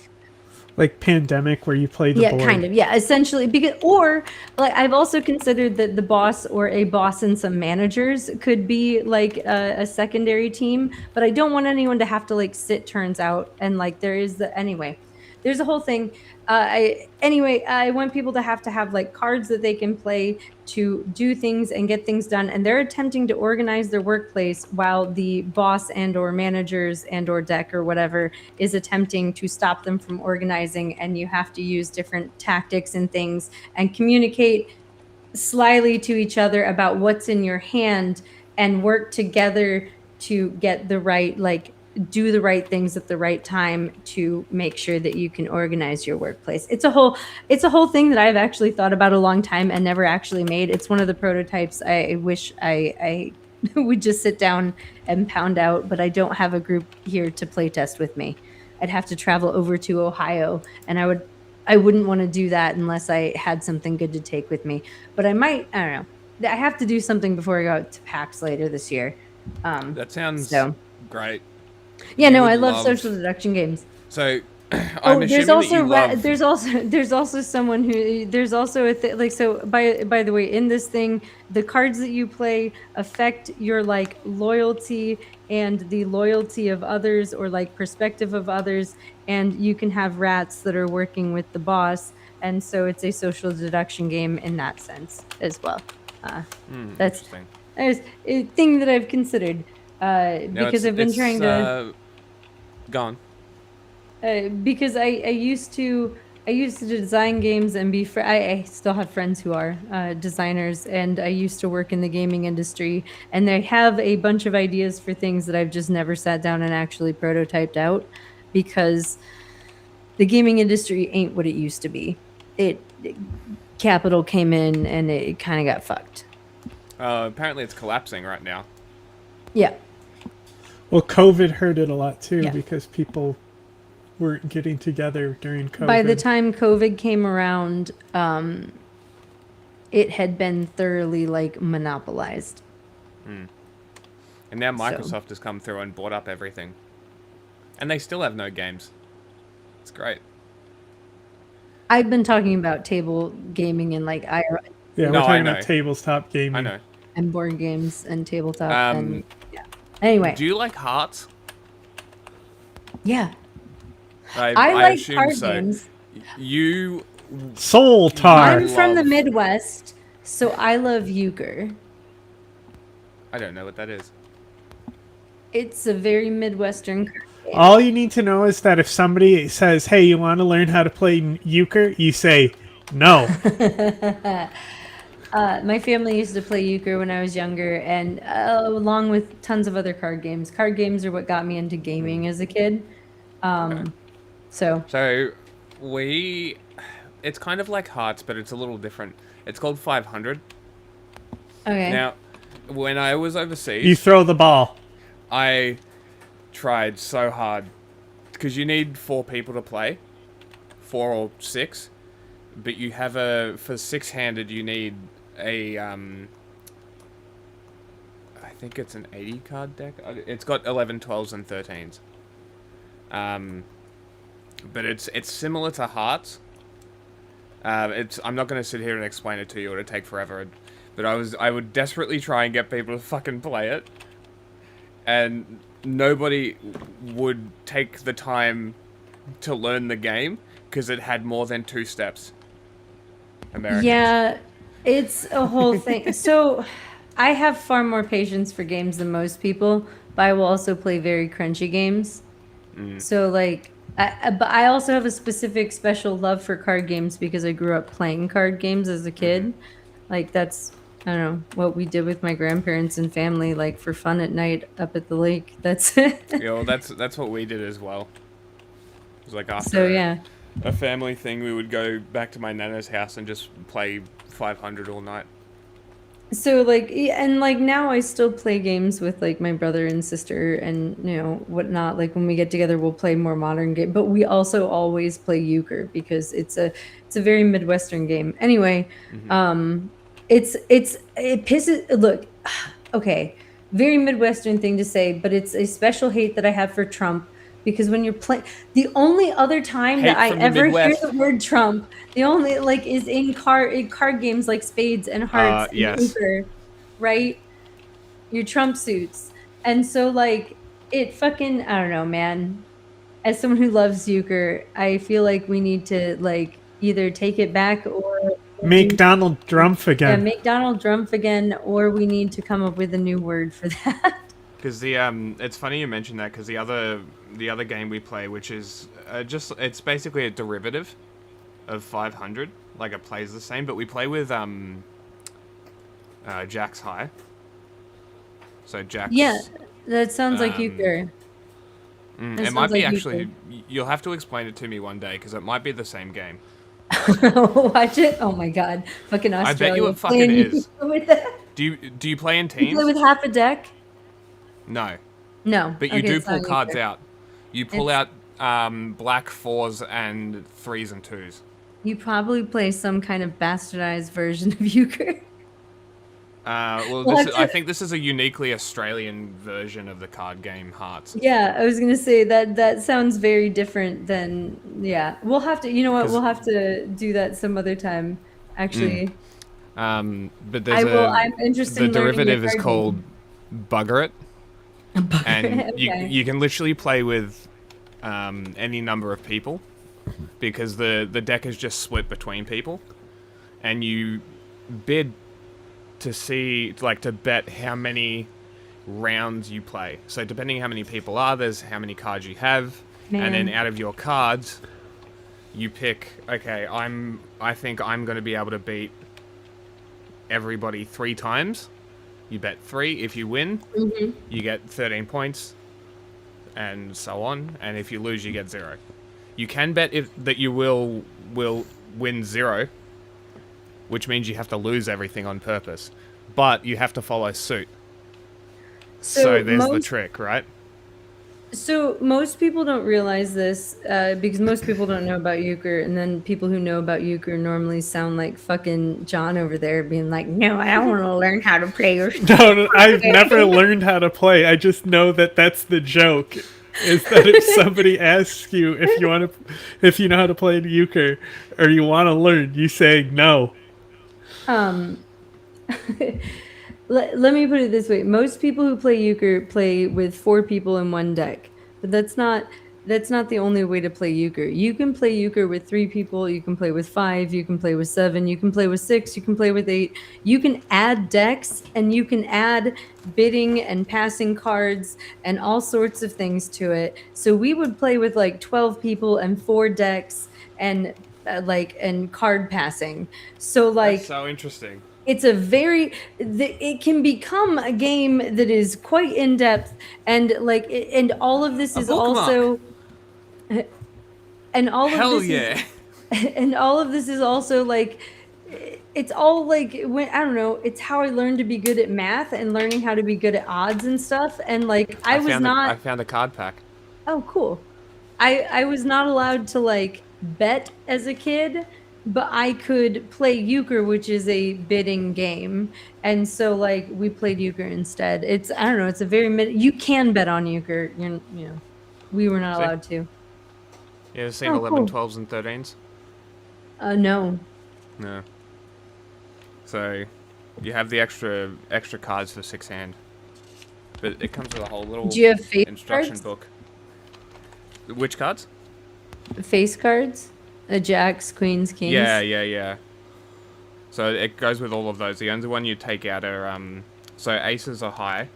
Like Pandemic, where you play the board. kind of, essentially. Because, or like I've also considered that the boss or a boss and some managers could be like a secondary team, but I don't want anyone to have to like sit turns out, and like there's a whole thing. I want people to have like cards that they can play to do things and get things done, and they're attempting to organize their workplace while the boss and or managers and or deck or whatever is attempting to stop them from organizing, and you have to use different tactics and things and communicate slyly to each other about what's in your hand and work together to get the right, like do the right things at the right time to make sure that you can organize your workplace. It's a whole thing that I've actually thought about a long time and never actually made. It's one of the prototypes I wish I would just sit down and pound out, but I don't have a group here to play test with me. I'd have to travel over to Ohio, and I wouldn't want to do that unless I had something good to take with me. But I don't know. I have to do something before I go out to PAX later this year. That sounds great. Yeah, no, I love social deduction games. So, there's also someone who there's also so by the way, in this thing, the cards that you play affect your like loyalty and the loyalty of others or like perspective of others, and you can have rats that are working with the boss, and so it's a social deduction game in that sense as well. That's a thing that I've considered. Because I've been trying to gone because I used to design games and be I still have friends who are designers, and I used to work in the gaming industry, and they have a bunch of ideas for things that I've just never sat down and actually prototyped out, because the gaming industry ain't what it used to be. Capital came in and it kind of got fucked. Apparently it's collapsing right now. Yeah. Well, COVID hurt it a lot too, because people weren't getting together during COVID. By the time COVID came around, it had been thoroughly like monopolized. And now Microsoft has come through and bought up everything, and they still have no games. It's great. I've been talking about table gaming and like we're talking about tabletop gaming. I know. And board games and tabletop and Anyway. Do you like Hearts? Yeah. I like assume card so. games. You Soul Tar. I'm from the Midwest, so I love euchre. I don't know what that is. It's a very Midwestern card game. All you need to know is that if somebody says, "Hey, you want to learn how to play euchre?" you say, "No." My family used to play euchre when I was younger, and along with tons of other card games. Card games are what got me into gaming as a kid. So it's kind of like Hearts, but it's a little different. It's called 500. Okay. Now, when I was overseas, you throw the ball. I tried so hard because you need 4 people to play, 4 or 6, but you have for 6-handed you need a I think it's an 80 card deck. It's got 11, 12s, and 13s. But it's similar to Hearts. I'm not going to sit here and explain it to you. It would take forever. But I would desperately try and get people to fucking play it, and nobody would take the time to learn the game because it had more than 2 steps. Americans. Yeah, it's a whole thing. So I have far more patience for games than most people, but I will also play very crunchy games. So like, but I also have a specific special love for card games because I grew up playing card games as a kid. Like that's, I don't know, what we did with my grandparents and family, like for fun at night up at the lake. That's it. Yeah, well, that's what we did as well. It was like after So yeah. a family thing, we would go back to my nana's house and just play 500 all night. So like, and like now I still play games with like my brother and sister and whatnot. Like when we get together, we'll play more modern game, but we also always play euchre because it's a very Midwestern game. Anyway, it pisses. Look, okay, very Midwestern thing to say, but it's a special hate that I have for Trump. Because when you're playing, the only other time that I ever hear the word Trump, the only is in card games like Spades and Hearts and Euchre, right? Your Trump suits, and so like it fucking, I don't know, man. As someone who loves Euchre, I feel like we need to like either take it back or make Donald Trump again. Yeah, make Donald Trump again, or we need to come up with a new word for that. Because the it's funny you mentioned that because the other game we play, which is it's basically a derivative of 500. Like it plays the same, but we play with Jack's High. So Jack's. Yeah, that sounds like euchre. It might be actually. You'll have to explain it to me one day because it might be the same game. Watch it. Oh my god, fucking Australia. I bet you it fucking is. Do you play in teams? You play with half a deck. No. No. But you do pull cards out. You pull out black 4s and 3s and 2s. You probably play some kind of bastardized version of euchre. I think this is a uniquely Australian version of the card game Hearts. Yeah, I was gonna say that sounds very different than We'll have to. You know what? We'll have to do that some other time. Actually. But there's I'm interested. The derivative is called Bugger It. And you can literally play with any number of people because the deck is just split between people, and you bid to bet how many rounds you play. So depending how many people are, there's how many cards you have, and then out of your cards, you pick. Okay, I think I'm going to be able to beat everybody 3 times. You bet 3. If you win, you get 13 points, and so on. And if you lose, you get 0. You can bet that you will win 0, which means you have to lose everything on purpose. But you have to follow suit. So there's the trick, right? So most people don't realize this because most people don't know about euchre, and then people who know about euchre normally sound like fucking John over there being like, no, I don't want to learn how to play. No, I've never learned how to play. I just know that that's the joke. Is that if somebody asks you if you know how to play euchre or you want to learn, you say no. Let me put it this way. Most people who play euchre play with 4 people in one deck. But that's not the only way to play euchre. You can play euchre with 3 people, you can play with 5, you can play with 7, you can play with 6, you can play with 8. You can add decks and you can add bidding and passing cards and all sorts of things to it. So we would play with like 12 people and 4 decks and and card passing. So like that's so interesting. It's it can become a game that is quite in depth and and all of this is also, and all of this and all of this is also like, it's all like, when I don't know, it's how I learned to be good at math and learning how to be good at odds and stuff. And like, I found a card pack. Oh, cool. I was not allowed to bet as a kid, but I could play euchre, which is a bidding game, and so we played euchre instead. It's, I don't know, it's a very you can bet on euchre. We were not allowed to. You ever seen 11, 12s, and 13s? No. No. So you have the extra cards for 6 hand, but it comes with a whole little Do you have face instruction cards? book. Which cards? face cards, a jacks, queens, kings. Yeah. So it goes with all of those. The only one you take out are so aces are high,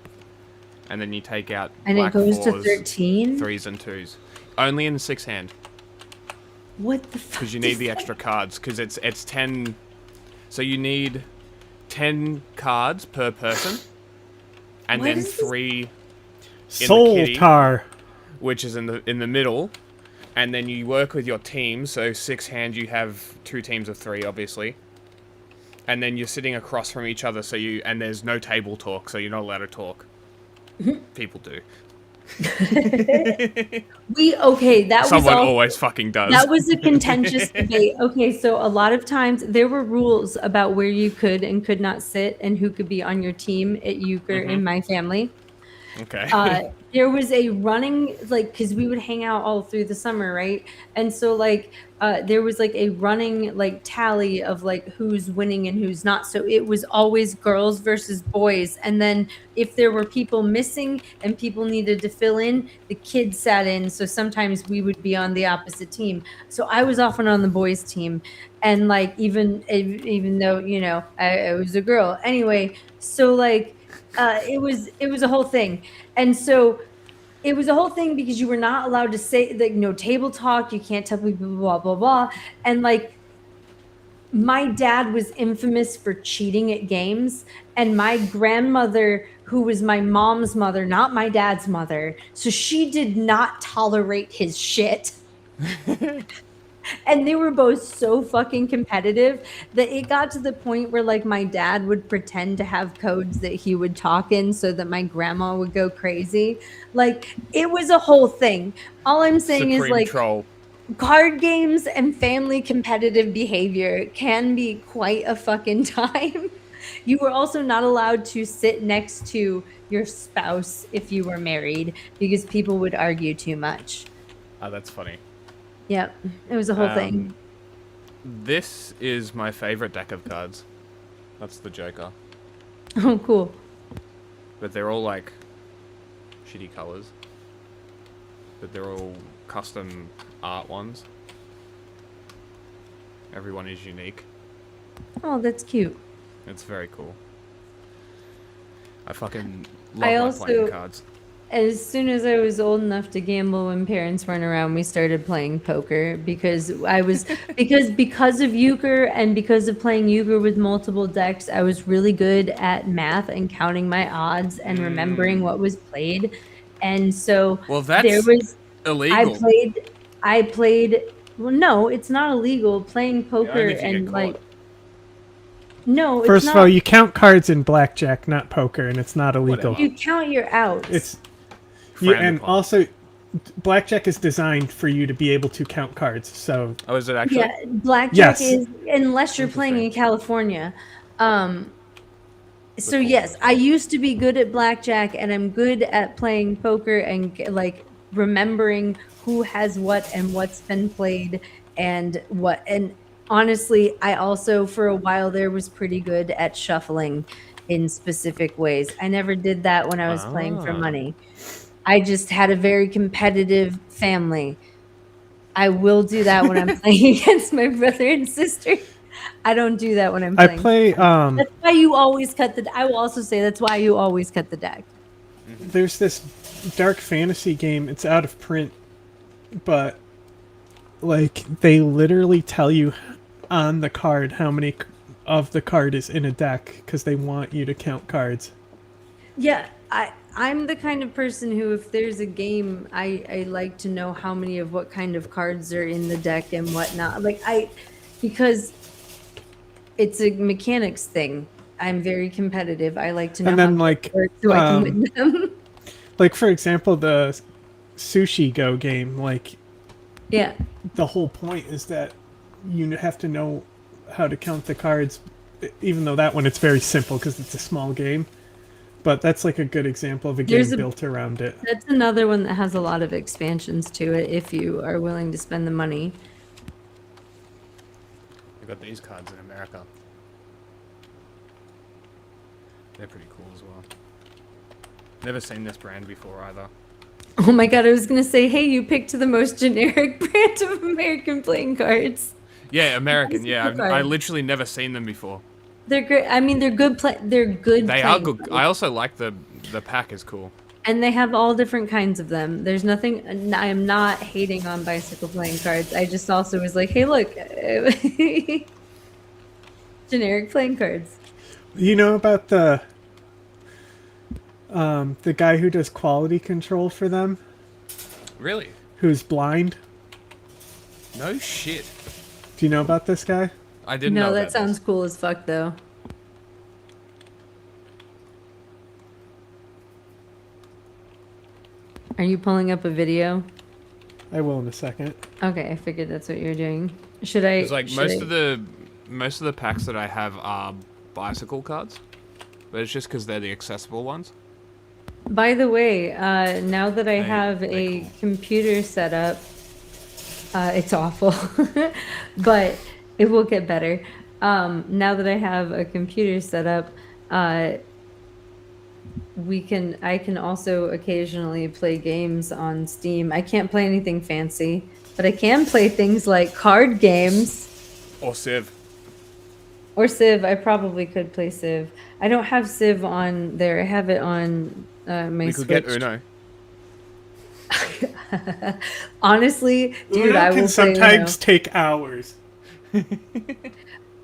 and then you take out And black it goes to fours, 13? 3s and 2s. Only in 6 hand. What the fuck? Because you need the extra cards. Because it's 10. So you need 10 cards per person, and What then is this? 3 in Soul the kitty, Tar. which is in the middle, and then you work with your team. So 6 hand, you have 2 teams of 3, obviously. And then you're sitting across from each other, and there's no table talk, so you're not allowed to talk. People do. Someone always fucking does. That was a contentious debate. Okay, so a lot of times there were rules about where you could and could not sit and who could be on your team at euchre in my family. Okay. There was a running, like, because we would hang out all through the summer, right? And so, like, there was, like, a running, like, tally of, like, who's winning and who's not. So it was always girls versus boys. And then if there were people missing and people needed to fill in, the kids sat in. So sometimes we would be on the opposite team. So I was often on the boys' team. And, like, even though, you know, I was a girl. Anyway, so, like, it was a whole thing. And so it was a whole thing because you were not allowed to say, like, no table talk, you can't tell people blah blah blah. And, like, my dad was infamous for cheating at games, and my grandmother, who was my mom's mother, not my dad's mother, so she did not tolerate his shit. And they were both so fucking competitive that it got to the point where, like, my dad would pretend to have codes that he would talk in so that my grandma would go crazy. Like, it was a whole thing. All I'm saying is, like, troll. Card games and family competitive behavior can be quite a fucking time. You were also not allowed to sit next to your spouse if you were married because people would argue too much. Oh, that's funny. Yep, it was a whole thing. This is my favorite deck of cards. That's the Joker. Oh, cool. But they're all, like, shitty colors. But they're all custom art ones. Everyone is unique. Oh, that's cute. It's very cool. I fucking love playing cards. As soon as I was old enough to gamble when parents weren't around, we started playing poker because I was because of euchre and because of playing euchre with multiple decks, I was really good at math and counting my odds and remembering what was played. And so that's illegal. I played well, no, it's not illegal playing poker and like no, it's First not. of all, you count cards in blackjack, not poker, and it's not illegal. You count your outs. It's and also blackjack is designed for you to be able to count cards. So is it actually? Yeah, blackjack is unless you're playing in California. So yes, I used to be good at blackjack, and I'm good at playing poker and like remembering who has what and what's been played and what. And honestly, I also for a while there was pretty good at shuffling in specific ways. I never did that when I was playing for money. I just had a very competitive family. I will do that when I'm playing against my brother and sister. I don't do that when I'm playing. That's why you always cut the. I will also say that's why you always cut the deck. There's this dark fantasy game. It's out of print, but like they literally tell you on the card how many of the card is in a deck because they want you to count cards. Yeah, I'm the kind of person who, if there's a game, I like to know how many of what kind of cards are in the deck and whatnot. Like because it's a mechanics thing. I'm very competitive. I like to know And then, how like, they work so I can win them. Like, for example, the Sushi Go game, like, yeah, the whole point is that you have to know how to count the cards, even though that one it's very simple because it's a small game. But that's like a good example of a game built around it. That's another one that has a lot of expansions to it if you are willing to spend the money. We've got these cards in America. They're pretty cool as well. Never seen this brand before either. Oh my god, I was gonna say, hey, you picked the most generic brand of American playing cards. Yeah, American. Yeah, Bicycle I card. literally never seen them before. They're great. I mean, they're good. They're good. They are playing good. cards. I also like the pack is cool. And they have all different kinds of them. There's nothing. I am not hating on bicycle playing cards. I just also was like, hey, look, generic playing cards. You know about the guy who does quality control for them? Really? Who's blind? No shit. Do you know about this guy? I didn't No, know that sounds cool as fuck, though. Are you pulling up a video? I will in a second. Okay, I figured that's what you're doing. Should I? It's like should most I- of the packs that I have are bicycle cards, but it's just because they're the accessible ones. By the way, now that I have a computer set up, it's awful, but it will get better. Now that I have a computer set up, I can also occasionally play games on Steam. I can't play anything fancy, but I can play things like card games. Or Civ. Or Civ. I probably could play Civ. I don't have Civ on there. I have it on my We Switch. could get Uno. Honestly, dude, Uno I will can play sometimes Uno. take hours.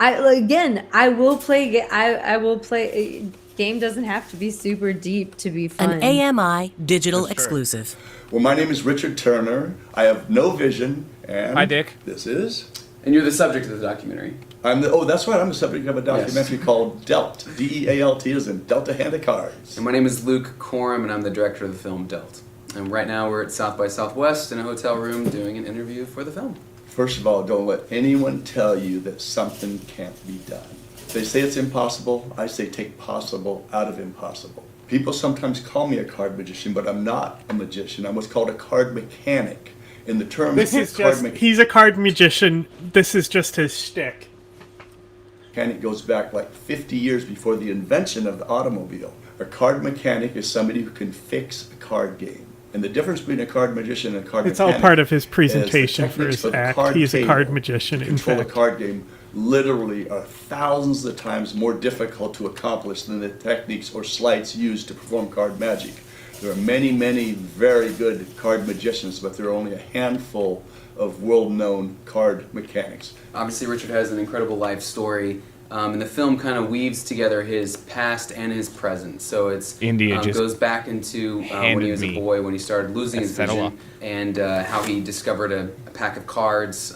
I will play. I will play. Game doesn't have to be super deep to be fun. An AMI digital exclusive. Well, my name is Richard Turner. I have no vision, and Hi, Dick. This is. And you're the subject of the documentary. That's right. I'm the subject of a documentary called Dealt. D-E-A-L-T is in Delta Hand of Cards. And my name is Luke Coram, and I'm the director of the film Dealt. And right now we're at South by Southwest in a hotel room doing an interview for the film. First of all, don't let anyone tell you that something can't be done. They say it's impossible. I say take possible out of impossible. People sometimes call me a card magician, but I'm not a magician. I'm what's called a card mechanic. In the term, This is just, he's a card magician. This is just his shtick. Mechanic goes back like 50 years before the invention of the automobile. A card mechanic is somebody who can fix a card game. And the difference between a card magician and a card It's mechanic all part of his is the presentation for techniques his the act. card He's a card table magician, to in control fact. a card game literally are thousands of times more difficult to accomplish than the techniques or sleights used to perform card magic. There are many, many very good card magicians, but there are only a handful of world-known card mechanics. Obviously, Richard has an incredible life story, and the film kind of weaves together his past and his present. So it's India just goes back into when he handed was a me boy, when he started losing a his settle vision, and how he discovered a pack of cards,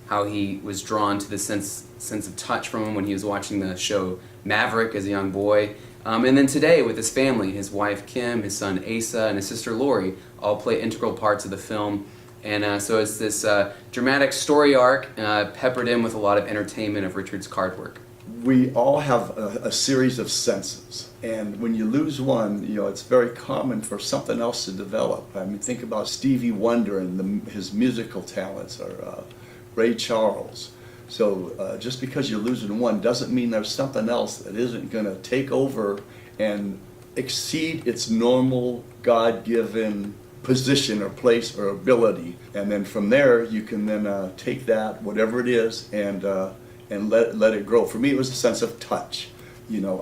how he was drawn to the sense of touch from him when he was watching the show Maverick as a young boy. And then today with his family, his wife Kim, his son Asa, and his sister Lori all play integral parts of the film. And so it's this dramatic story arc peppered in with a lot of entertainment of Richard's card work. We all have a series of senses, and when you lose one, it's very common for something else to develop. I mean, think about Stevie Wonder and his musical talents, or Ray Charles. So just because you're losing one doesn't mean there's something else that isn't going to take over and exceed its normal God-given position or place or ability. And then from there, you can then take that, whatever it is, and let it grow. For me, it was a sense of touch.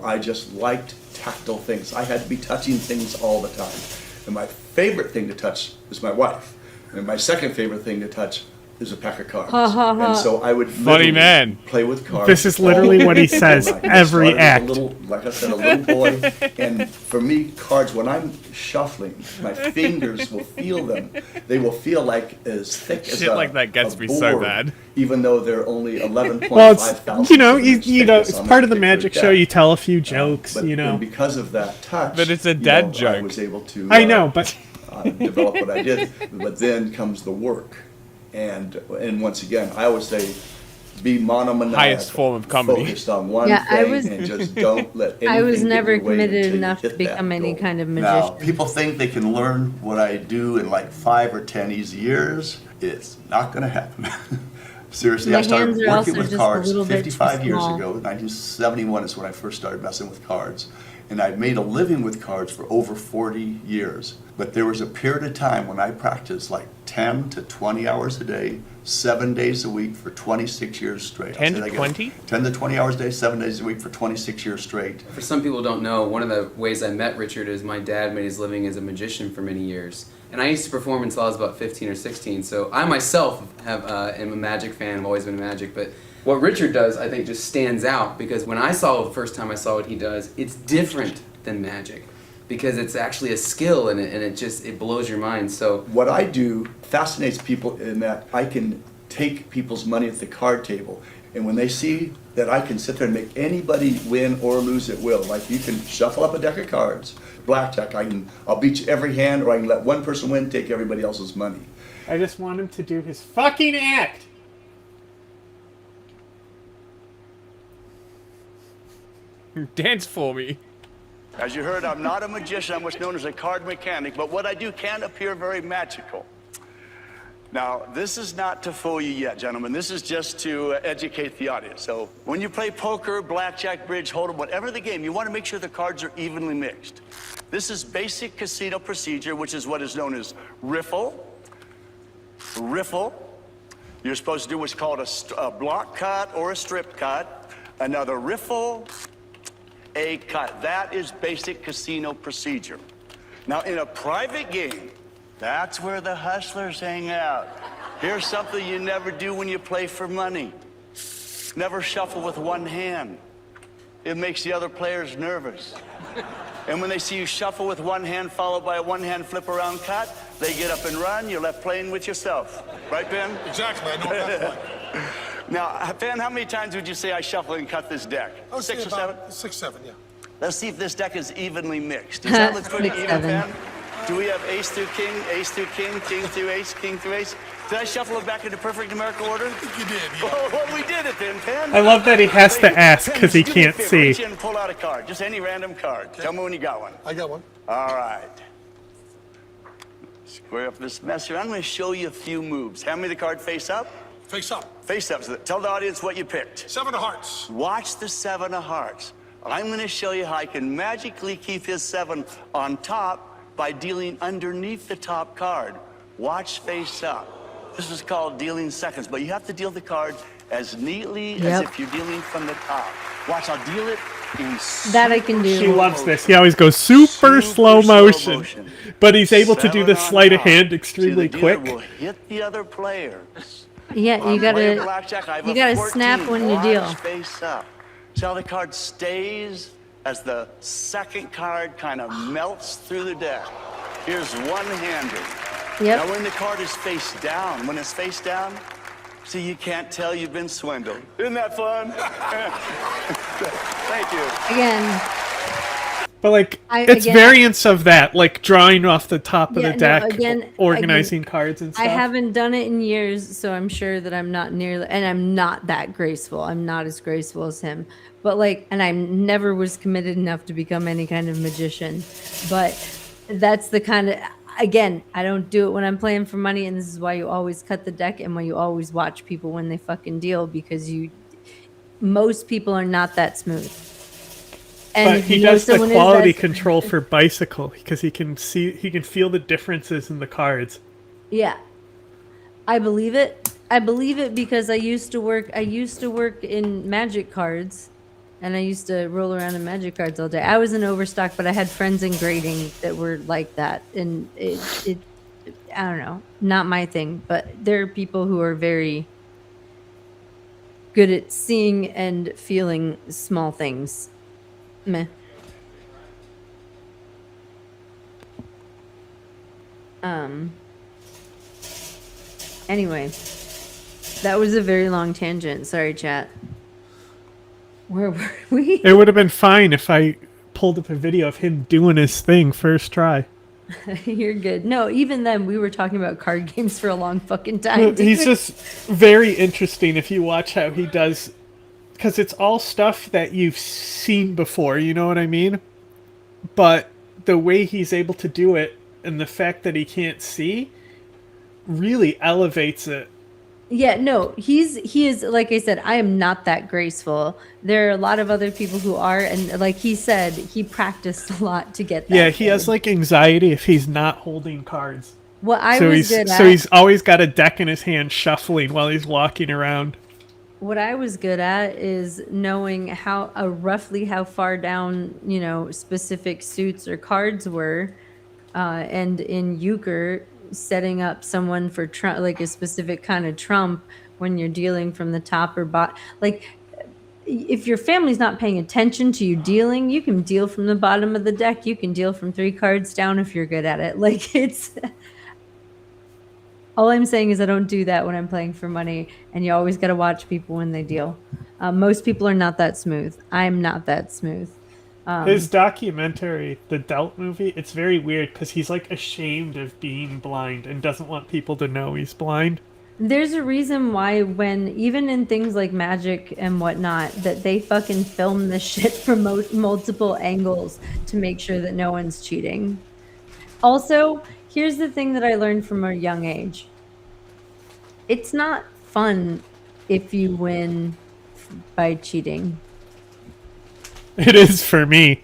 I just liked tactile things. I had to be touching things all the time. And my favorite thing to touch was my wife. And my second favorite thing to touch is a pack of cards. Ha, ha, ha. And so I would Funny man. play with cards. This is literally what he says every I act. like I said, a little boy. And for me, cards, when I'm shuffling, my fingers will feel them. They will feel like as thick as Shit a, like that gets a me board, so bad. Even though they're only 11.5 Well, it's thousand. it's part of the magic show. You tell a few jokes, And because of that touch, But it's a dad I joke. was able to. I know, but develop what I did. But then comes the work. And once again, I always say, be monomaniacal. Highest form of comedy. Focused on one Yeah, I thing was- and just don't let anything I was get never in your way committed until you enough to hit that become any goal. kind of Now, magician. people think they can learn what I do in like 5 or 10 easy years. It's not going to happen. Seriously, My I started hands are working also with just a cards little bit too 55 years small. ago. 1971 is when I first started messing with cards. And I've made a living with cards for over 40 years. But there was a period of time when I practiced like 10 to 20 hours a day, 7 days a week for 26 years straight. 10 to 20? 10 to 20 hours a day, 7 days a week for 26 years straight. For some people who don't know, one of the ways I met Richard is my dad made his living as a magician for many years. And I used to perform until I was about 15 or 16. So I myself am a magic fan. I've always been magic. But what Richard does, I think, just stands out because when I saw the first time I saw what he does, it's different than magic because it's actually a skill and it blows your mind. So what I do fascinates people in that I can take people's money at the card table. And when they see that I can sit there and make anybody win or lose at will, like you can shuffle up a deck of cards, blackjack, I'll beat you every hand, or I can let one person win, take everybody else's money. I just want him to do his fucking act. Dance for me. As you heard, I'm not a magician. I'm what's known as a card mechanic, but what I do can appear very magical. Now, this is not to fool you yet, gentlemen. This is just to educate the audience. So when you play poker, blackjack, bridge, hold'em, whatever the game, you want to make sure the cards are evenly mixed. This is basic casino procedure, which is what is known as riffle. Riffle. You're supposed to do what's called a block cut or a strip cut. Another riffle, a cut. That is basic casino procedure. Now, in a private game, that's where the hustlers hang out. Here's something you never do when you play for money. Never shuffle with one hand. It makes the other players nervous. And when they see you shuffle with one hand followed by a one-hand flip around cut, they get up and run, you're left playing with yourself. Right, Ben? Exactly, I know that. Now, Ben, how many times would you say I shuffle and cut this deck? I would say 6 or 7? 6, 7, yeah. Let's see if this deck is evenly mixed. Does that look pretty 6, even, 7. Ben? Do we have ace through king, king through ace, king through ace? Did I shuffle it back into perfect numerical order? I think you did, yeah. Well, we did it then, Pen. I love that he has to ask because he Do me a can't favor, see. Reach in and pull out a card. Just any random card. Tell me when you got one. I got one. All right. Square up this mess here. I'm going to show you a few moves. Hand me the card face up. Face up. Face up. So tell the audience what you picked. 7 of hearts. Watch the 7 of hearts. I'm going to show you how I can magically keep his 7 on top by dealing underneath the top card. Watch face up. This is called dealing seconds, but you have to deal the card as neatly as if you're dealing from the top. Watch, I'll deal it in That I can do. He loves this. He always goes super slow motion. But he's able to do the sleight of hand extremely quick. Will hit the other player. Yeah, you gotta snap when you deal. Face up. See how the card stays as the second card kind of melts through the deck. Here's one-handed. Yep. Now when the card is face down, see, you can't tell you've been swindled. Isn't that fun? Thank you. Again. But like, it's again, variants of that, like drawing off the top of the deck, organizing again, cards and stuff. I haven't done it in years, so I'm sure that I'm not nearly, and I'm not that graceful. I'm not as graceful as him. But like, and I never was committed enough to become any kind of magician. But that's the kind of, again, I don't do it when I'm playing for money, and this is why you always cut the deck and why you always watch people when they fucking deal, because most people are not that smooth. And but he does the quality control for bicycle because he can feel the differences in the cards. Yeah, I believe it. I believe it because I used to work in magic cards, and I used to roll around in magic cards all day. I was an overstock, but I had friends in grading that were like that, and it I don't know, not my thing. But there are people who are very good at seeing and feeling small things. Meh. Anyway, that was a very long tangent. Sorry, chat. Where were we? It would have been fine if I pulled up a video of him doing his thing first try. You're good. No, even then, we were talking about card games for a long fucking time. He's just very interesting if you watch how he does. Because it's all stuff that you've seen before, you know what I mean? But the way he's able to do it and the fact that he can't see really elevates it Yeah, no, he is, like I said, I am not that graceful. There are a lot of other people who are, and like he said, he practiced a lot to get that. Yeah, he has like anxiety if he's not holding cards. What I So was good so at, he's always got a deck in his hand shuffling while he's walking around. what I was good at is knowing how roughly how far down, you know, specific suits or cards were, and in euchre setting up someone for trump, like a specific kind of trump when you're dealing from the top or bottom. Like if your family's not paying attention to you dealing, you can deal from the bottom of the deck. You can deal from 3 cards down if you're good at it. Like it's all I'm saying is I don't do that when I'm playing for money, and you always got to watch people when they deal. Most people are not that smooth. I'm not that smooth. His documentary, the Delt movie, it's very weird because he's like ashamed of being blind and doesn't want people to know he's blind. There's a reason why when, even in things like Magic and whatnot, that they fucking film this shit from multiple angles to make sure that no one's cheating. Also, here's the thing that I learned from a young age. It's not fun if you win by cheating. It is for me.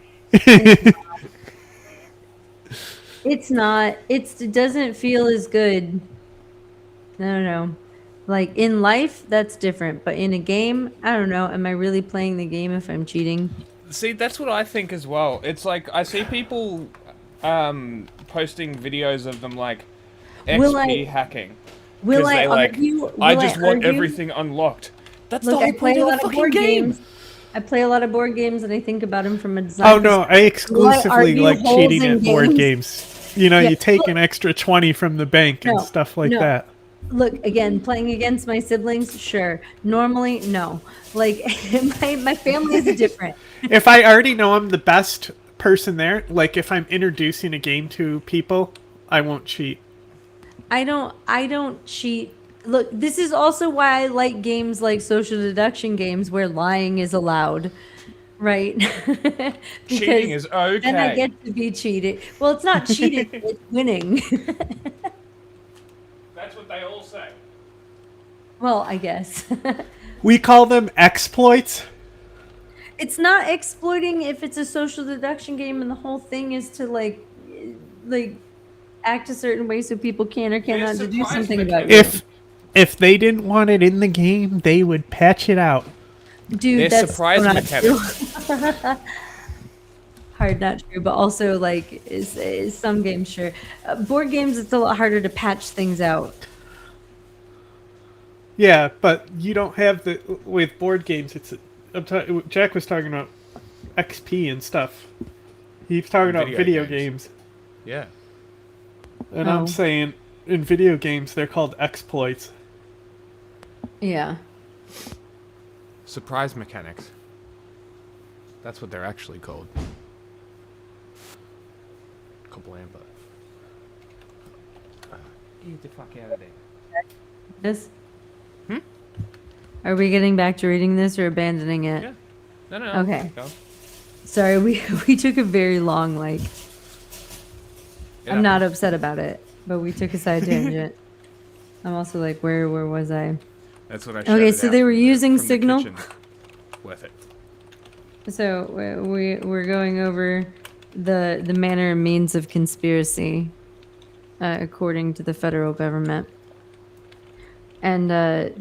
It's not. It doesn't feel as good. I don't know. Like in life, that's different. But in a game, I don't know. Am I really playing the game if I'm cheating? See, that's what I think as well. It's like I see people posting videos of them like XP hacking. Will I they like, argue? I just want argue? everything unlocked. That's Look, the whole I play point a of the lot of fucking board game. games. I play a lot of board games, and I think about them from a design. Oh no, I exclusively argue like holes cheating in at board games? games. You know, Yeah, you take look- an extra 20 from the bank and stuff like that. Look, again, playing against my siblings, sure. Normally, no. Like, my family is different. If I already know I'm the best person there, like if I'm introducing a game to people, I won't cheat. I don't cheat. Look, this is also why I like games like social deduction games where lying is allowed. Right? Because Cheating is okay. then I get to be cheated. Well, it's not cheating, it's winning. That's what they all say. Well, I guess. We call them exploits. It's not exploiting if it's a social deduction game and the whole thing is to like act a certain way so people can or cannot do something about it. If they didn't want it in the game, they would patch it out. Dude, They're that's surprise so not mechanics. true. Hard not true, but also like is some games sure. Board games, it's a lot harder to patch things out. Yeah, but you don't have the with board games. Jack was talking about XP and stuff. He's talking about video games. Yeah. And I'm saying in video games they're called exploits. Yeah. Surprise mechanics. That's what they're actually called. Kablampa. Get the fuck out of there. This? Are we getting back to reading this or abandoning it? Yeah. No. Okay. Go. Sorry, we took a very long Yeah. I'm not upset about it, but we took a side tangent. I'm also like, where was I? That's what I Okay, so they were using from the Signal. kitchen with it. So we're going over the manner and means of conspiracy, according to the federal government. And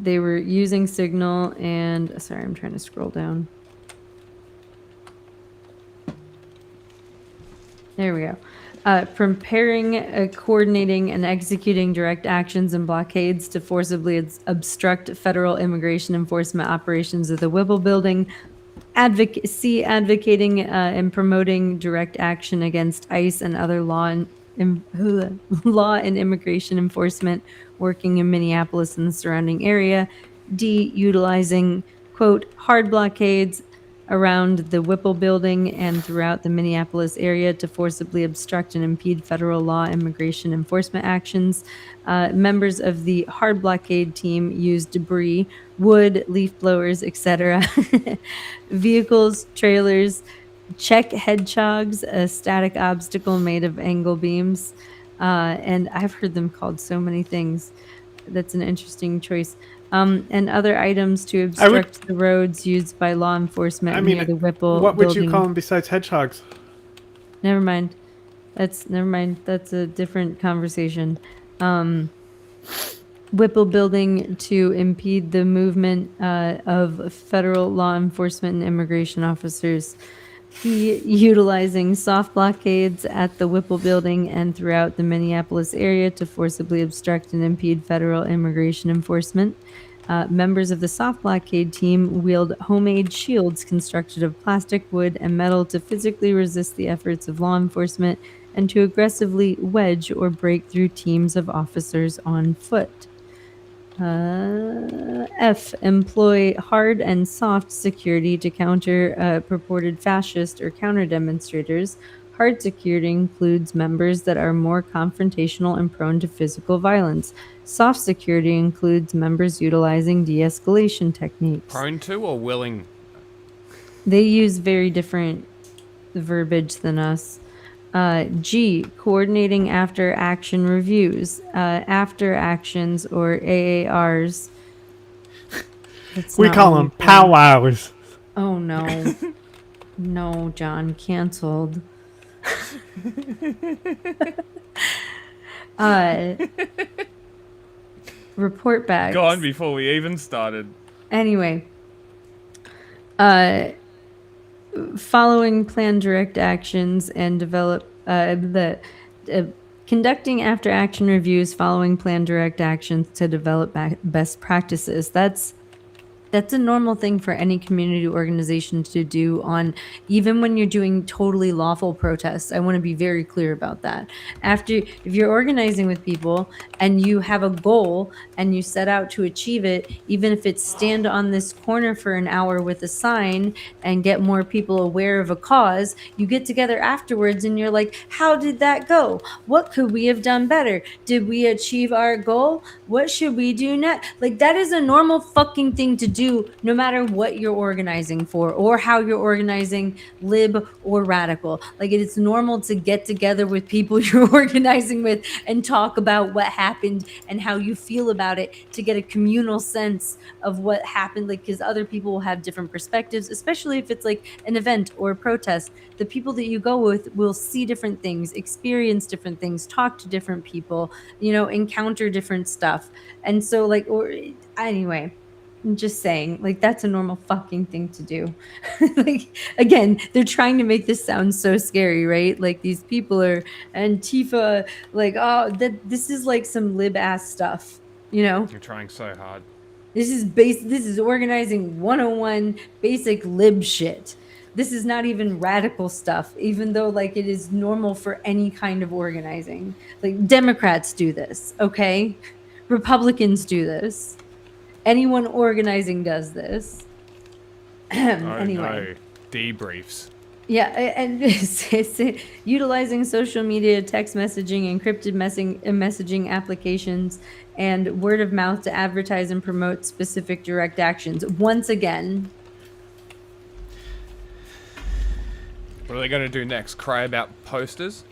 they were using Signal and... Sorry, I'm trying to scroll down. There we go. Preparing, coordinating, and executing direct actions and blockades to forcibly obstruct federal immigration enforcement operations of the Whipple Building. Advocating and promoting direct action against ICE and other law and immigration enforcement working in Minneapolis and the surrounding area. D, utilizing, quote, hard blockades around the Whipple Building and throughout the Minneapolis area to forcibly obstruct and impede federal law immigration enforcement actions. Members of the hard blockade team used debris, wood, leaf blowers, etc., vehicles, trailers, check hedgehogs, a static obstacle made of angle beams, and I've heard them called so many things. that's an interesting choice. And other items to obstruct the roads used by law enforcement near the Whipple what would building. you call them besides hedgehogs? Never mind. Never mind. That's a different conversation. Whipple building to impede the movement of federal law enforcement and immigration officers. Utilizing soft blockades at the Whipple building and throughout the Minneapolis area to forcibly obstruct and impede federal immigration enforcement. Members of the soft blockade team wield homemade shields constructed of plastic, wood, and metal to physically resist the efforts of law enforcement and to aggressively wedge or break through teams of officers on foot. F. Employ hard and soft security to counter purported fascist or counter demonstrators. Hard security includes members that are more confrontational and prone to physical violence. Soft security includes members utilizing de-escalation techniques. Prone to or willing? They use very different verbiage than us. G. Coordinating after action reviews. After actions or AARs. We call them powwows. Oh no. No, John, canceled. Report back. Gone before we even started. Anyway. Following planned direct actions and develop conducting after action reviews following planned direct actions to develop best practices. That's a normal thing for any community organization to do on, even when you're doing totally lawful protests. I want to be very clear about that. If you're organizing with people and you have a goal and you set out to achieve it, even if it's stand on this corner for an hour with a sign and get more people aware of a cause, you get together afterwards and you're like, how did that go? What could we have done better? Did we achieve our goal? What should we do next? Like, that is a normal fucking thing to do, no matter what you're organizing for or how you're organizing, lib or radical. Like, it is normal to get together with people you're organizing with and talk about what happened and how you feel about it, to get a communal sense of what happened. Like, because other people will have different perspectives, especially if it's like an event or a protest. The people that you go with will see different things, experience different things, talk to different people, encounter different stuff. And so, like, anyway, I'm just saying, like, that's a normal fucking thing to do. Like, again, they're trying to make this sound so scary, right? Like, these people are Antifa, like, this is like some lib ass stuff, You're trying so hard. This is organizing 101 basic lib shit. This is not even radical stuff, even though, like, it is normal for any kind of organizing. Like, Democrats do this, okay? Republicans do this. Anyone organizing does this. Anyway. No. Debriefs. Yeah, and it's utilizing social media, text messaging, encrypted messaging applications, and word of mouth to advertise and promote specific direct actions. Once again. What are they going to do next? Cry about posters?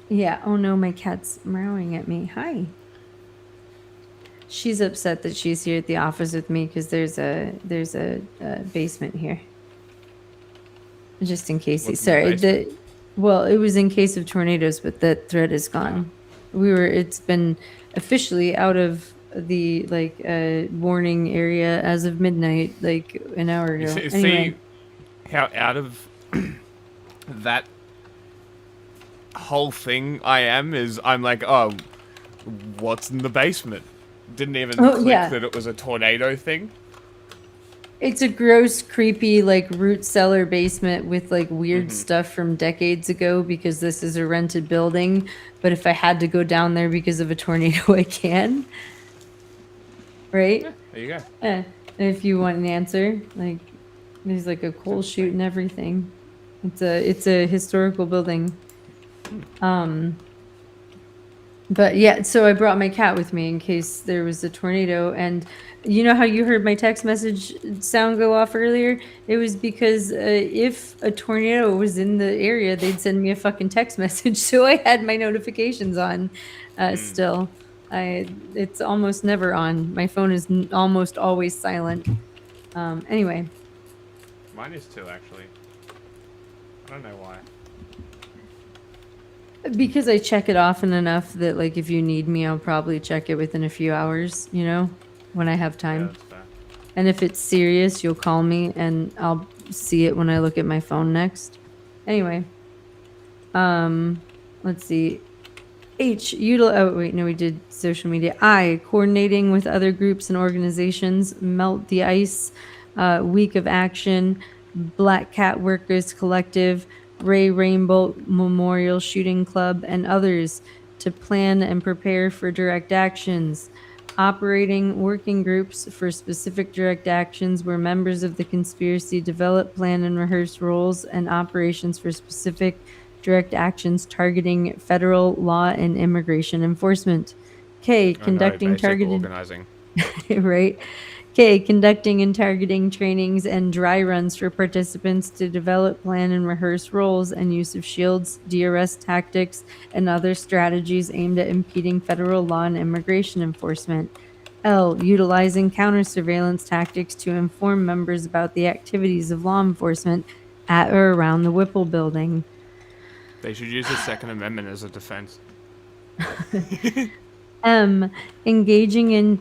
Yeah. Oh no, my cat's meowing at me. Hi. She's upset that she's here at the office with me because there's a basement here. Just in case. Well, it was in case of tornadoes, but that thread is gone. It's been officially out of the warning area as of midnight, like an hour ago. See how out of that whole thing I am is I'm like, oh, what's in the basement? Didn't even click that it was a tornado thing. It's a gross, creepy, like, root cellar basement with, like, weird stuff from decades ago because this is a rented building. But if I had to go down there because of a tornado, I can. Right? Yeah, there you go. If you want an answer, like, there's like a coal chute and everything. It's a historical building. But yeah, so I brought my cat with me in case there was a tornado. And you know how you heard my text message sound go off earlier? It was because if a tornado was in the area, they'd send me a fucking text message. So I had my notifications on still. It's almost never on. My phone is almost always silent. Anyway. Mine is too, actually. I don't know why. Because I check it often enough that, like, if you need me, I'll probably check it within a few hours, you know, when I have time. Yeah, that's fair. And if it's serious, you'll call me and I'll see it when I look at my phone next. Anyway. Let's see. H, oh wait, no, we did social media. I, coordinating with other groups and organizations, Melt the Ice, Week of Action, Black Cat Workers Collective, Ray Rainbow Memorial Shooting Club, and others to plan and prepare for direct actions. Operating working groups for specific direct actions where members of the conspiracy develop, plan, and rehearse roles and operations for specific direct actions targeting federal law and immigration enforcement. K, conducting targeted organizing. right. K, conducting and targeting trainings and dry runs for participants to develop, plan, and rehearse roles and use of shields, DRS tactics, and other strategies aimed at impeding federal law and immigration enforcement. L, utilizing counter surveillance tactics to inform members about the activities of law enforcement at or around the Whipple building. They should use the Second Amendment as a defense. M, engaging in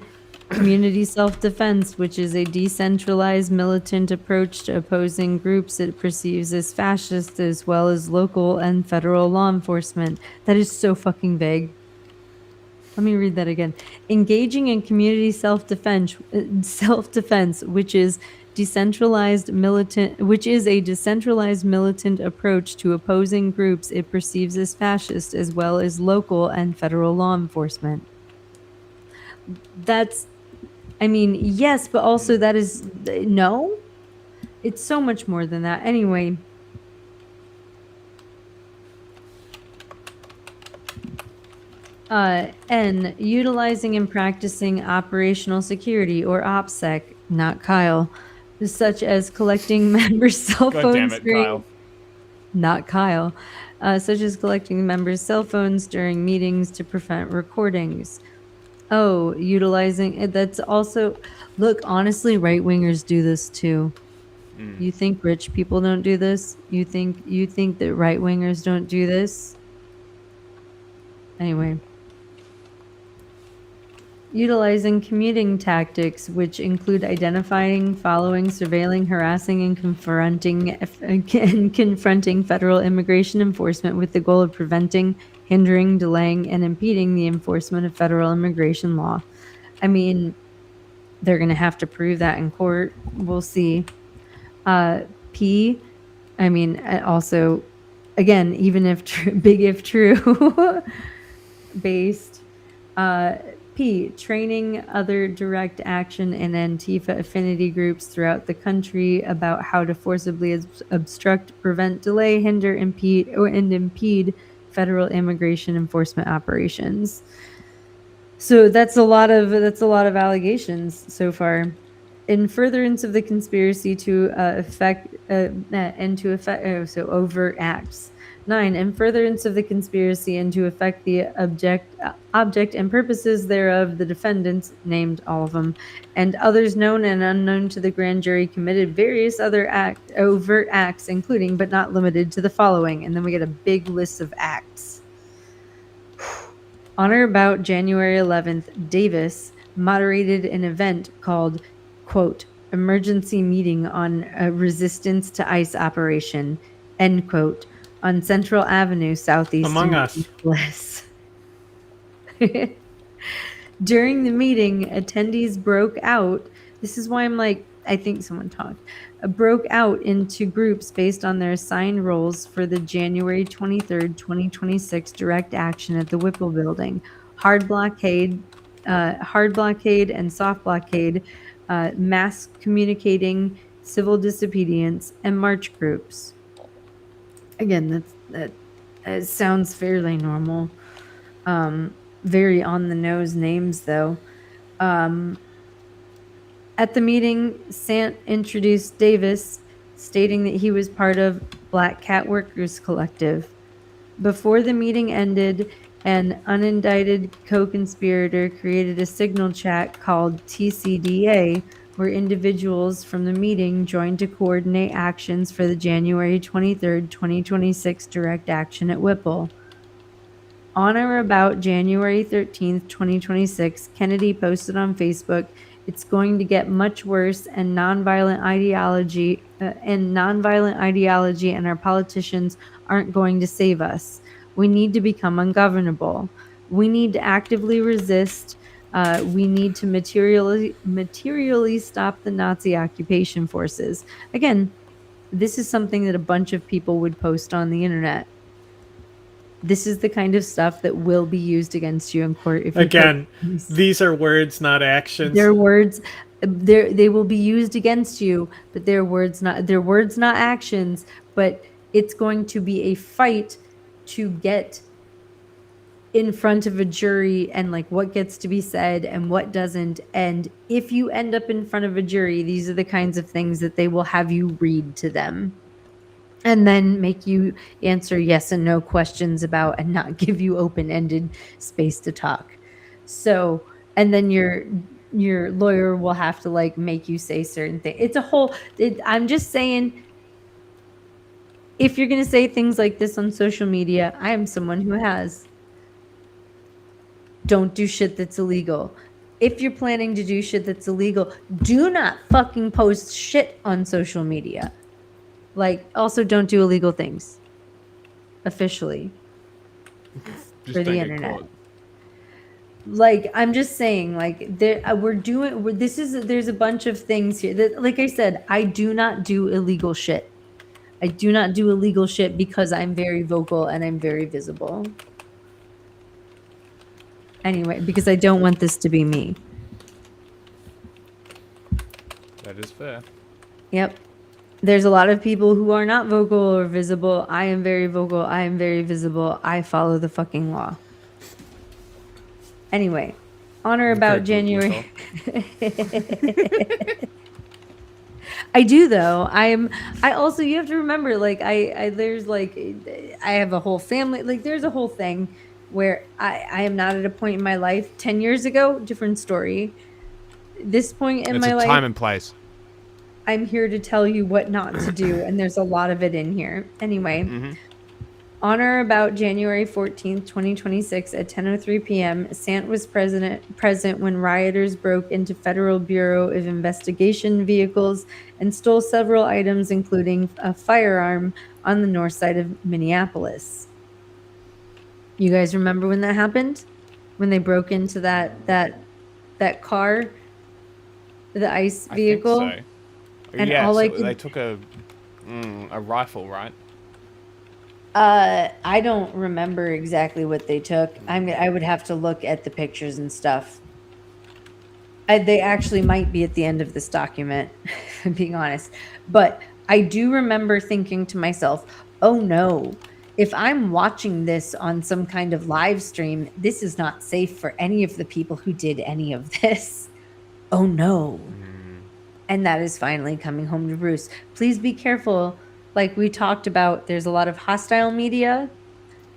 community self-defense, which is a decentralized militant approach to opposing groups it perceives as fascist, as well as local and federal law enforcement. That is so fucking vague. Let me read that again. Engaging in community self-defense, which is a decentralized militant approach to opposing groups it perceives as fascist, as well as local and federal law enforcement. That's, I mean, yes, but also that is, no. It's so much more than that. Anyway. N, utilizing and practicing operational security, or OPSEC, not Kyle, such as collecting members' cell phones. God damn it, Kyle. Not Kyle. Such as collecting members' cell phones during meetings to prevent recordings. Oh, utilizing, that's also, look, honestly, right-wingers do this too. You think rich people don't do this? You think that right-wingers don't do this? Anyway. Utilizing commuting tactics, which include identifying, following, surveilling, harassing, and confronting federal immigration enforcement with the goal of preventing, hindering, delaying, and impeding the enforcement of federal immigration law. I mean, they're going to have to prove that in court. We'll see. P, I mean, also, again, even if big if true, based. P, training other direct action and Antifa affinity groups throughout the country about how to forcibly obstruct, prevent, delay, hinder, impede federal immigration enforcement operations. So that's a lot of allegations so far. In furtherance of the conspiracy to overt acts. 9, in furtherance of the conspiracy and to effect the object and purposes thereof, the defendants, named all of them, and others known and unknown to the grand jury committed various other overt acts, including but not limited to the following. And then we get a big list of acts. On or about January 11th, Davis moderated an event called, quote, emergency meeting on resistance to ICE operation, end quote, on Central Avenue, Southeast Among Us. Minneapolis. During the meeting, attendees broke out. This is why I'm like, I think someone talked. Broke out into groups based on their assigned roles for the January 23rd, 2026 direct action at the Whipple building. Hard blockade and soft blockade, mass communicating, civil disobedience, and march groups. Again, that sounds fairly normal. Very on the nose names though. At the meeting, Sant introduced Davis, stating that he was part of Black Cat Workers Collective. Before the meeting ended, An unindicted co-conspirator created a signal chat called TCDA, where individuals from the meeting joined to coordinate actions for the January 23rd, 2026 direct action at Whipple. On or about January 13th, 2026, Kennedy posted on Facebook, "It's going to get much worse, and nonviolent ideology and our politicians aren't going to save us. We need to become ungovernable. We need to actively resist. We need to materially stop the Nazi occupation forces." Again, this is something that a bunch of people would post on the internet. This is the kind of stuff that will be used against you in court. If you Again, these are words, not actions. Their words, they will be used against you, but their words, not actions. But it's going to be a fight to get in front of a jury and like what gets to be said and what doesn't. And if you end up in front of a jury, these are the kinds of things that they will have you read to them. And then make you answer yes and no questions about and not give you open-ended space to talk. So, and then your lawyer will have to like make you say certain things. It's a whole, I'm just saying, if you're going to say things like this on social media, I am someone who has. Don't do shit that's illegal. If you're planning to do shit that's illegal, do not fucking post shit on social media. Like, also don't do illegal things officially for the internet. Like, I'm just saying, like, there's a bunch of things here that, like I said, I do not do illegal shit. I do not do illegal shit because I'm very vocal and I'm very visible. Anyway, because I don't want this to be me. That is fair. Yep. There's a lot of people who are not vocal or visible. I am very vocal. I am very visible. I follow the fucking law. Anyway, on or about January. I do though. I also, you have to remember, like there's like, I have a whole family. Like there's a whole thing where I am not at a point in my life. 10 years ago, different story. This point in my life, time and place. I'm here to tell you what not to do, and there's a lot of it in here. Anyway, on or about January 14th, 2026 at 10:03 p.m., Sant was present when rioters broke into Federal Bureau of Investigation vehicles and stole several items, including a firearm, on the north side of Minneapolis. You guys remember when that happened? When they broke into that car, the ICE vehicle? I think so. And yeah, they took a rifle, right? I don't remember exactly what they took. I would have to look at the pictures and stuff. They actually might be at the end of this document, if I'm being honest. But I do remember thinking to myself, oh no, if I'm watching this on some kind of live stream, this is not safe for any of the people who did any of this. Oh no. And that is finally coming home to roost. Please be careful. Like we talked about, there's a lot of hostile media.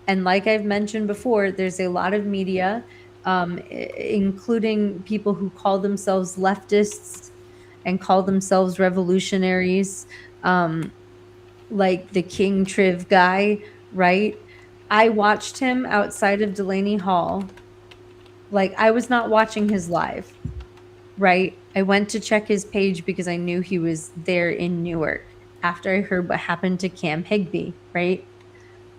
And like I've mentioned before, there's a lot of media, including people who call themselves leftists and call themselves revolutionaries, like the King Triv guy, right? I watched him outside of Delaney Hall. Like, I was not watching his live, right? I went to check his page because I knew he was there in Newark after I heard what happened to Cam Higbee, right?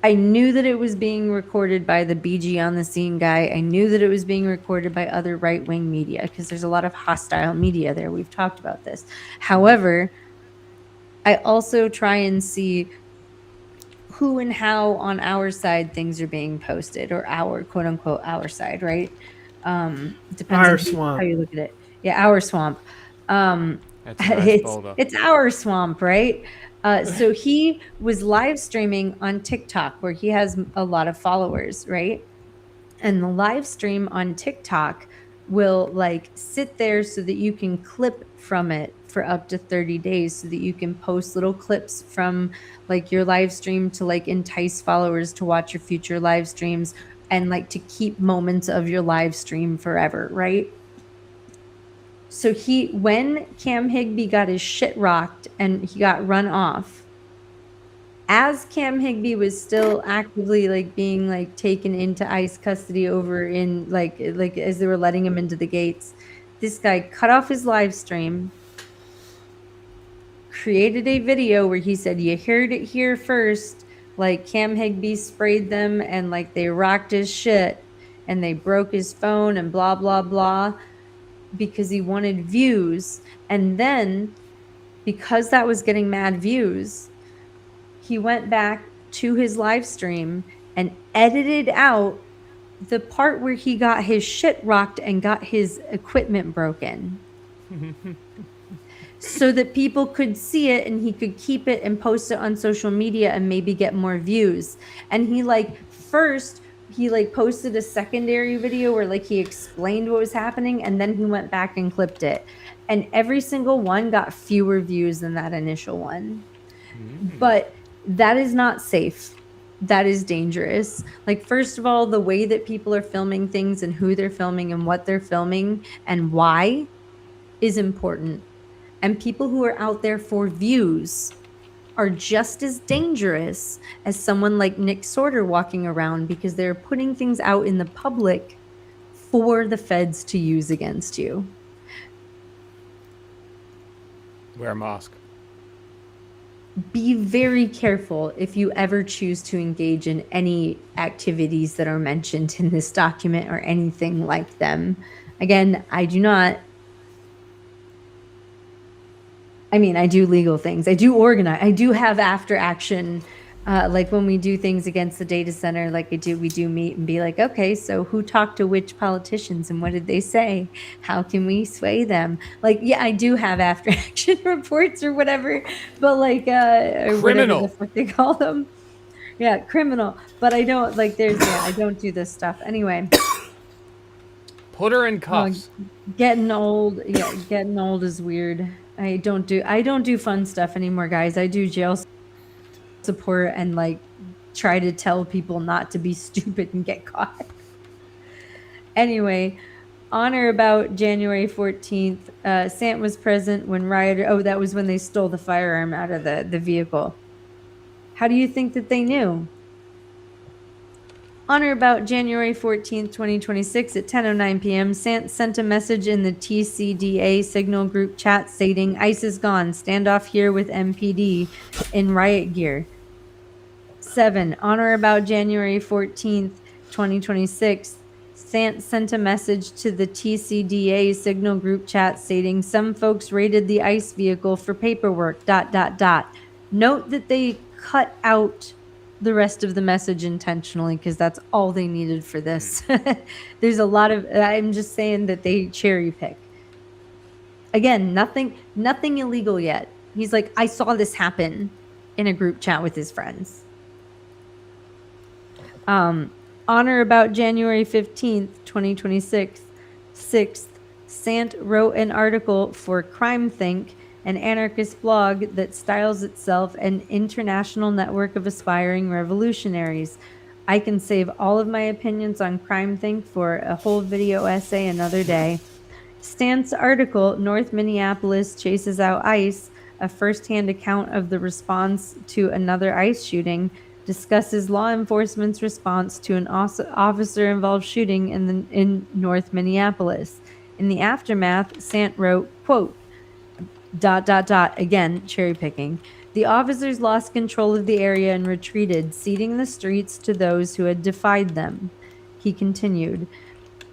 I knew that it was being recorded by the BG on the scene guy. I knew that it was being recorded by other right-wing media because there's a lot of hostile media there. We've talked about this. However, I also try and see who and how on our side things are being posted, or our quote-unquote our side, right? Depends on how you look at it. Yeah, our swamp. It's our swamp, right? So he was live streaming on TikTok, where he has a lot of followers, right? And the live stream on TikTok will like sit there so that you can clip from it for up to 30 days, so that you can post little clips from like your live stream to like entice followers to watch your future live streams, and like to keep moments of your live stream forever, right? So when Cam Higbee got his shit rocked and he got run off, as Cam Higbee was still actively like being like taken into ICE custody over in like as they were letting him into the gates, this guy cut off his live stream, created a video where he said, "You heard it here first." Like Cam Higbee sprayed them and like they rocked his shit and they broke his phone and blah blah blah because he wanted views. And then because that was getting mad views, he went back to his live stream and edited out the part where he got his shit rocked and got his equipment broken so that people could see it and he could keep it and post it on social media and maybe get more views. And he posted a secondary video where like he explained what was happening, and then he went back and clipped it. And every single one got fewer views than that initial one. But that is not safe. That is dangerous. Like, first of all, the way that people are filming things and who they're filming and what they're filming and why is important. And people who are out there for views are just as dangerous as someone like Nick Sorter walking around, because they're putting things out in the public for the feds to use against you. Wear a mask. Be very careful if you ever choose to engage in any activities that are mentioned in this document or anything like them. Again, I do legal things. I do organize. I do have after action, like when we do things against the data center, like we do meet and be like, okay, so who talked to which politicians and what did they say? How can we sway them? Like, yeah, I do have after action reports or whatever, but like, or whatever the fuck they call them. Yeah, criminal. But I don't I don't do this stuff anyway. Put her in cuffs. Getting old. Yeah, getting old is weird. I don't do fun stuff anymore, guys. I do jail support and like try to tell people not to be stupid and get caught. Anyway, on or about January 14th, Sant was present when that was when they stole the firearm out of the vehicle. How do you think that they knew? On or about January 14th, 2026 at 10:09 p.m., Sant sent a message in the TCDA signal group chat stating, "ICE is gone. Stand off here with MPD in riot gear." 7. On or about January 14th, 2026, Sant sent a message to the TCDA signal group chat stating, "Some folks raided the ICE vehicle for paperwork, ... Note that they cut out the rest of the message intentionally because that's all they needed for this. There's a lot of, I'm just saying that they cherry pick. Again, nothing illegal yet. He's like, I saw this happen in a group chat with his friends. On or about January 15th, 2026, 6th, Sant wrote an article for CrimeThink, an anarchist blog that styles itself an international network of aspiring revolutionaries. I can save all of my opinions on CrimeThink for a whole video essay another day. Stant's article, North Minneapolis Chases Out ICE, a first-hand account of the response to another ICE shooting, discusses law enforcement's response to an officer-involved shooting in North Minneapolis. In the aftermath, Sant wrote, quote, ... again, cherry picking. The officers lost control of the area and retreated, ceding the streets to those who had defied them. He continued,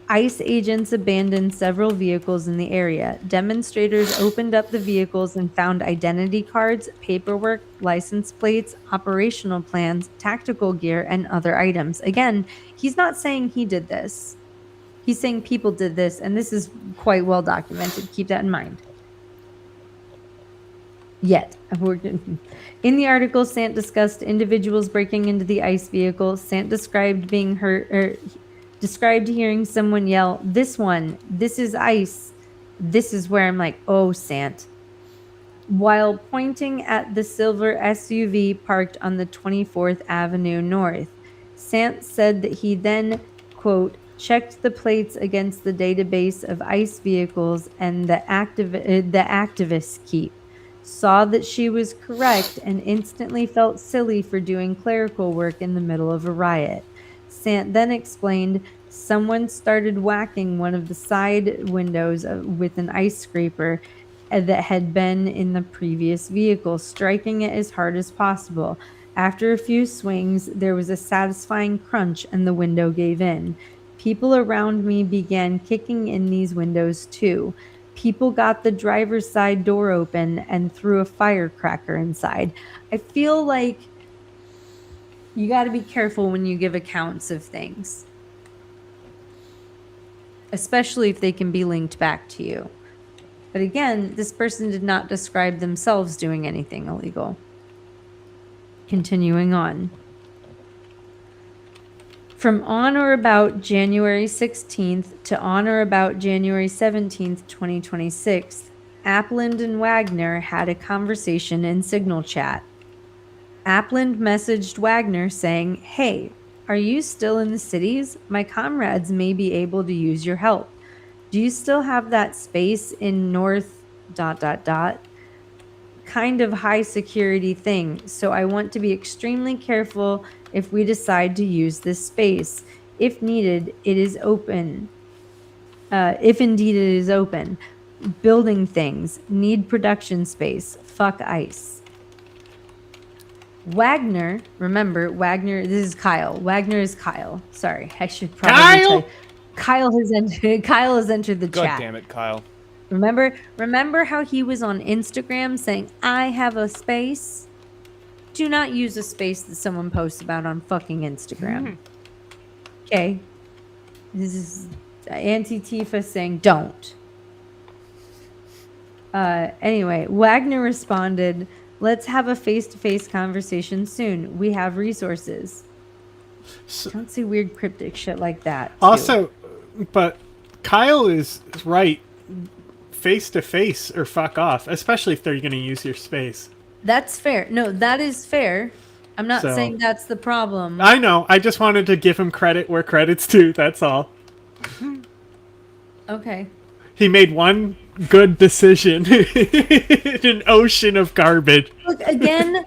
ICE agents abandoned several vehicles in the area. Demonstrators opened up the vehicles and found identity cards, paperwork, license plates, operational plans, tactical gear, and other items. Again, he's not saying he did this. He's saying people did this, and this is quite well documented. Keep that in mind. Yet. In the article, Sant discussed individuals breaking into the ICE vehicle. Sant described being hurt, described hearing someone yell, "This one, this is ICE." This is where I'm like, oh, Sant. While pointing at the silver SUV parked on the 24th Avenue North. Sant said that he then, quote, checked the plates against the database of ICE vehicles and the activists keep, saw that she was correct, and instantly felt silly for doing clerical work in the middle of a riot. Sant then explained someone started whacking one of the side windows with an ice scraper that had been in the previous vehicle, striking it as hard as possible. After a few swings, there was a satisfying crunch and the window gave in. People around me began kicking in these windows too. People got the driver's side door open and threw a firecracker inside. I feel like you got to be careful when you give accounts of things, especially if they can be linked back to you. But again, this person did not describe themselves doing anything illegal. Continuing on. From on or about January 16th to on or about January 17th, 2026, Appland and Wagner had a conversation in Signal chat. Appland messaged Wagner saying, "Hey, are you still in the cities? My comrades may be able to use your help. Do you still have that space in North ... kind of high security thing, so I want to be extremely careful if we decide to use this space. If needed, it is open. If indeed it is open. Building things. Need production space. Fuck ICE." Wagner, remember, Wagner, this is Kyle. Wagner is Kyle. Sorry, I should probably Kyle? Kyle has entered the God chat. damn it, Kyle. Remember how he was on Instagram saying, "I have a space"? Do not use a space that someone posts about on fucking Instagram. Okay. This is Anti-Tifa saying don't. Anyway, Wagner responded, "Let's have a face-to-face conversation soon. We have resources." Don't say weird cryptic shit like that. Too. Also, but Kyle is right. Face-to-face or fuck off, especially if they're going to use your space. That's fair. No, that is fair. I'm not saying that's the problem. I know. I just wanted to give him credit where credit's due. That's all. Okay. He made one good decision in an ocean of garbage. Look, again,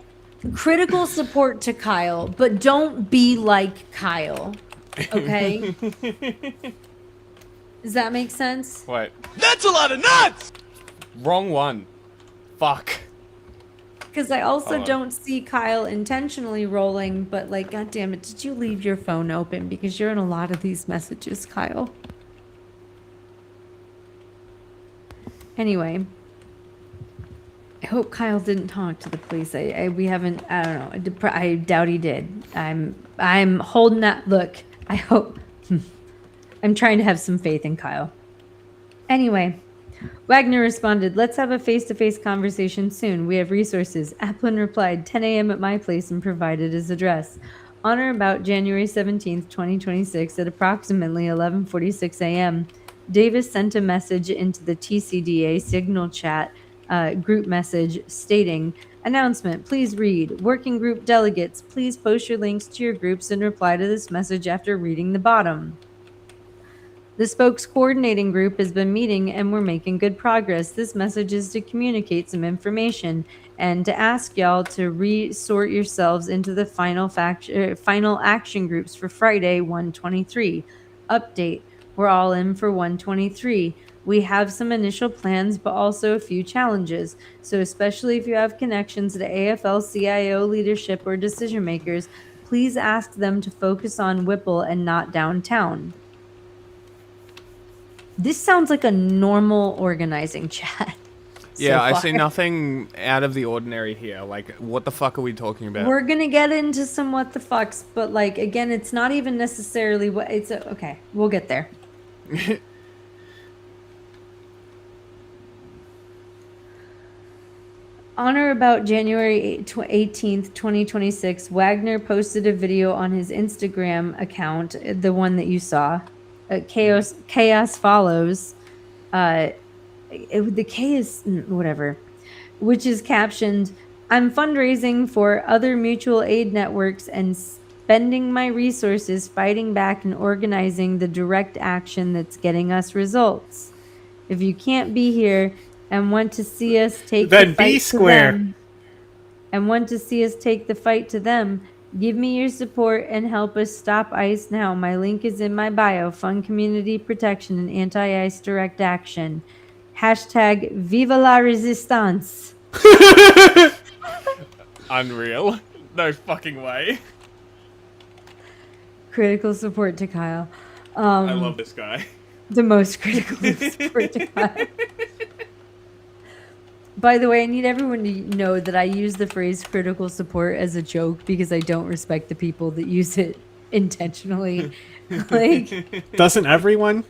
critical support to Kyle, but don't be like Kyle. Okay? Does that make sense? What? That's a lot of nuts! Wrong one. Fuck. Because I also don't see Kyle intentionally rolling, but like, God damn it, did you leave your phone open? Because you're in a lot of these messages, Kyle. Anyway, I hope Kyle didn't talk to the police. We haven't. I don't know. I doubt he did. I'm holding that. Look, I hope. I'm trying to have some faith in Kyle. Anyway, Wagner responded, "Let's have a face-to-face conversation soon. We have resources." Applin replied, 10 a.m. at my place, and provided his address. On or about January 17th, 2026, at approximately 11:46 a.m., Davis sent a message into the TCDA Signal chat group message stating, "Announcement, please read. Working group delegates, please post your links to your groups and reply to this message after reading the bottom. The spokes coordinating group has been meeting and we're making good progress. This message is to communicate some information and to ask y'all to resort yourselves into the final action groups for Friday 123. Update, we're all in for 123. We have some initial plans, but also a few challenges. So especially if you have connections to AFL-CIO leadership or decision makers, please ask them to focus on Whipple and not downtown." This sounds like a normal organizing chat. Yeah, I see nothing out of the ordinary here. Like, what the fuck are we talking about? We're gonna get into some what the fucks, but like, again, it's not even necessarily what it's okay, we'll get there. On or about January 18th, 2026, Wagner posted a video on his Instagram account, the one that you saw. Chaos follows. The K is whatever, which is captioned, "I'm fundraising for other mutual aid networks and spending my resources fighting back and organizing the direct action that's getting us results. If you can't be here and want to see us take Then the be fight to square. them, give me your support and help us stop ICE now. My link is in my bio. Fund community protection and anti-ICE direct action. Hashtag Viva la Resistance. Unreal. No fucking way. Critical support to Kyle. I love this guy. The most critical support to Kyle. By the way, I need everyone to know that I use the phrase critical support as a joke because I don't respect the people that use it intentionally. Like, doesn't everyone?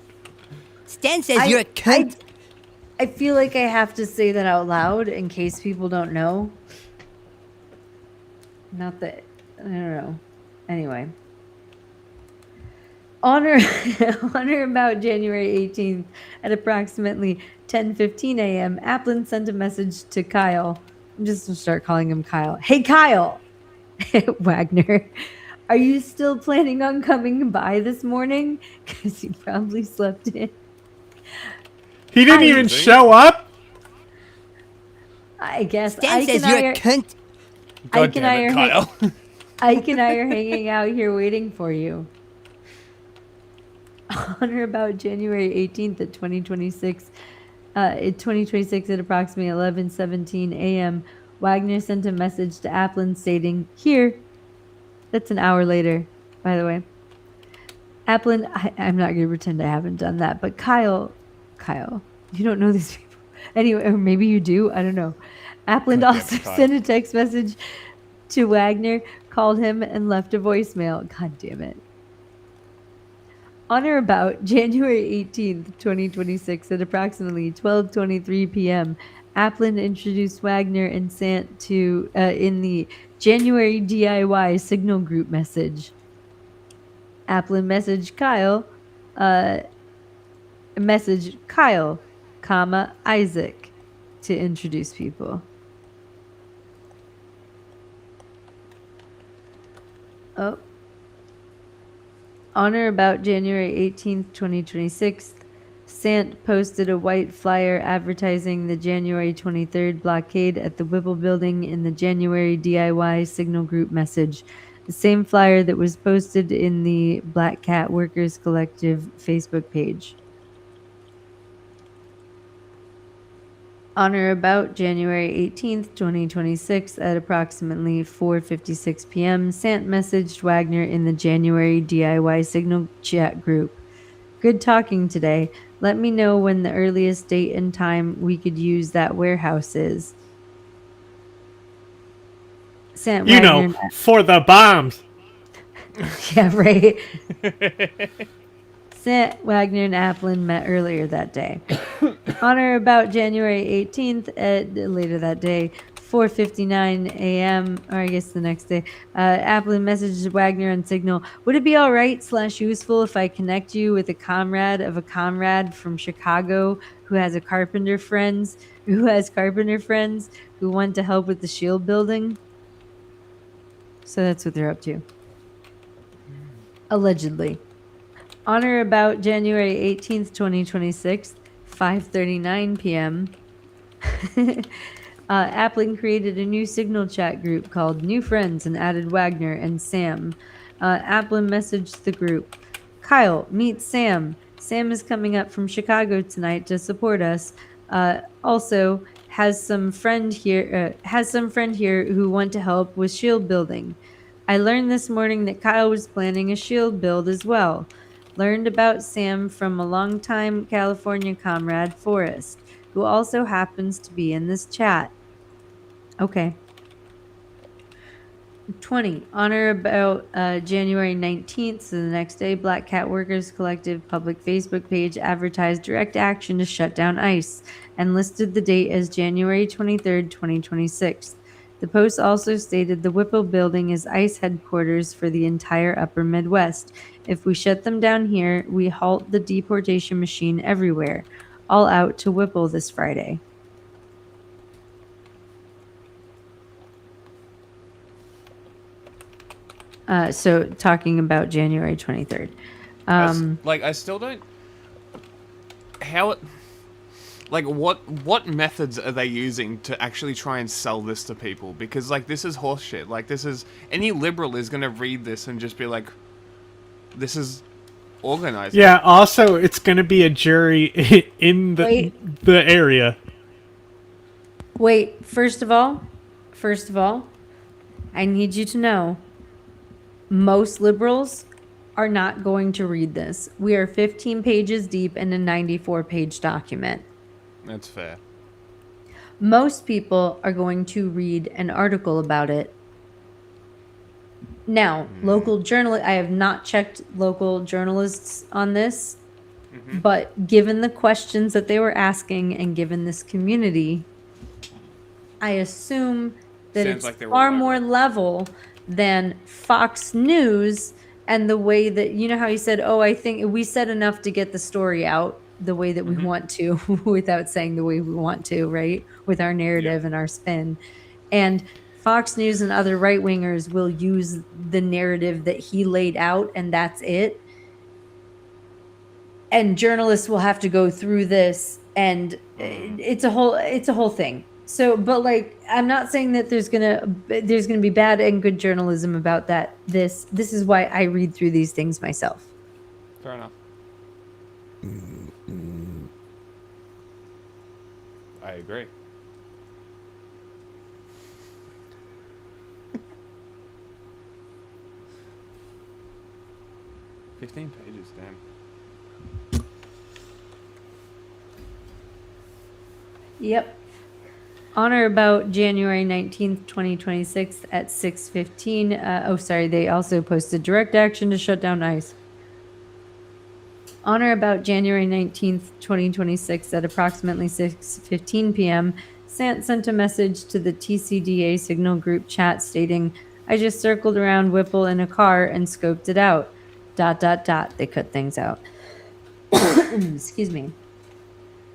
Stan says you're a cunt. I feel like I have to say that out loud in case people don't know. Not that, I don't know. Anyway. Honor about January 18th at approximately 10:15 a.m. Applin sent a message to Kyle. I'm just going to start calling him Kyle. Hey, Kyle! Wagner, are you still planning on coming by this morning? Because you probably slept in. He didn't even show up? I guess. Stan says you're a cunt. God damn it, Kyle. Ike and I are hanging out here waiting for you. On or about January 18th at 2026 at approximately 11:17 a.m., Wagner sent a message to Applin stating, "Here." That's an hour later, by the way. Applin, I'm not going to pretend I haven't done that, but Kyle, you don't know these people. Anyway, or maybe you do, I don't know. Applin also sent a text message to Wagner, called him, and left a voicemail. God damn it. On or about January 18th, 2026 at approximately 12:23 p.m., Applin introduced Wagner and Sant to in the January DIY Signal Group message. Applin messaged Kyle, Isaac to introduce people. Oh. On or about January 18th, 2026, Sant posted a white flyer advertising the January 23rd blockade at the Whipple building in the January DIY Signal Group message, the same flyer that was posted in the Black Cat Workers Collective Facebook page. On or about January 18th, 2026, at approximately 4:56 p.m., Sant messaged Wagner in the January DIY Signal chat group. Good talking today. Let me know when the earliest date and time we could use that warehouse is. Sant You Wagner, know, for the bombs. yeah, right. Sant Wagner and Applin met earlier that day. On or about January 18th, later that day, 4:59 a.m., or I guess the next day, Applin messaged Wagner on Signal, "Would it be all right / useful if I connect you with a comrade of a comrade from Chicago who has carpenter friends who want to help with the shield building?" So that's what they're up to. Allegedly. On or about January 18th, 2026, 5:39 p.m., Applin created a new Signal chat group called New Friends and added Wagner and Sam. Applin messaged the group, "Kyle, meet Sam. Sam is coming up from Chicago tonight to support us. Also, has some friend here who want to help with shield building. I learned this morning that Kyle was planning a shield build as well. Learned about Sam from a longtime California comrade, Forrest, who also happens to be in this chat." Okay. 20. On or about January 19th, so the next day, Black Cat Workers Collective public Facebook page advertised direct action to shut down ICE and listed the date as January 23rd, 2026. The post also stated the Whipple building is ICE headquarters for the entire upper Midwest. If we shut them down here, we halt the deportation machine everywhere. All out to Whipple this Friday. So talking about January 23rd. I still don't. How it. Like, what methods are they using to actually try and sell this to people? Because, like, this is horseshit. Like, this is... Any liberal is going to read this and just be like, this is organized. Yeah, also, it's going to be a jury in the area. Wait, first of all, I need you to know, most liberals are not going to read this. We are 15 pages deep in a 94-page document. That's fair. Most people are going to read an article about it. Now, I have not checked local journalists on this, but given the questions that they were asking and given this community, I assume that Sounds it's like they were far aware. more level than Fox News and the way that, you know how he said, oh, I think we said enough to get the story out the way that we want to without saying the way we want to, right? With our narrative and our spin. And Fox News and other right-wingers will use the narrative that he laid out, and that's it. And journalists will have to go through this, and it's a whole thing. So, but like, I'm not saying that there's gonna be bad and good journalism about that. This is why I read through these things myself. Fair enough. I agree. $15 pages, damn. Yep. On or about January 19th, 2026 at 6:15. They also posted direct action to shut down ICE. On or about January 19th, 2026 at approximately 6:15 p.m., Sant sent a message to the TCDA Signal Group chat stating, I just circled around Whipple in a car and scoped it out. ... They cut things out. Excuse me.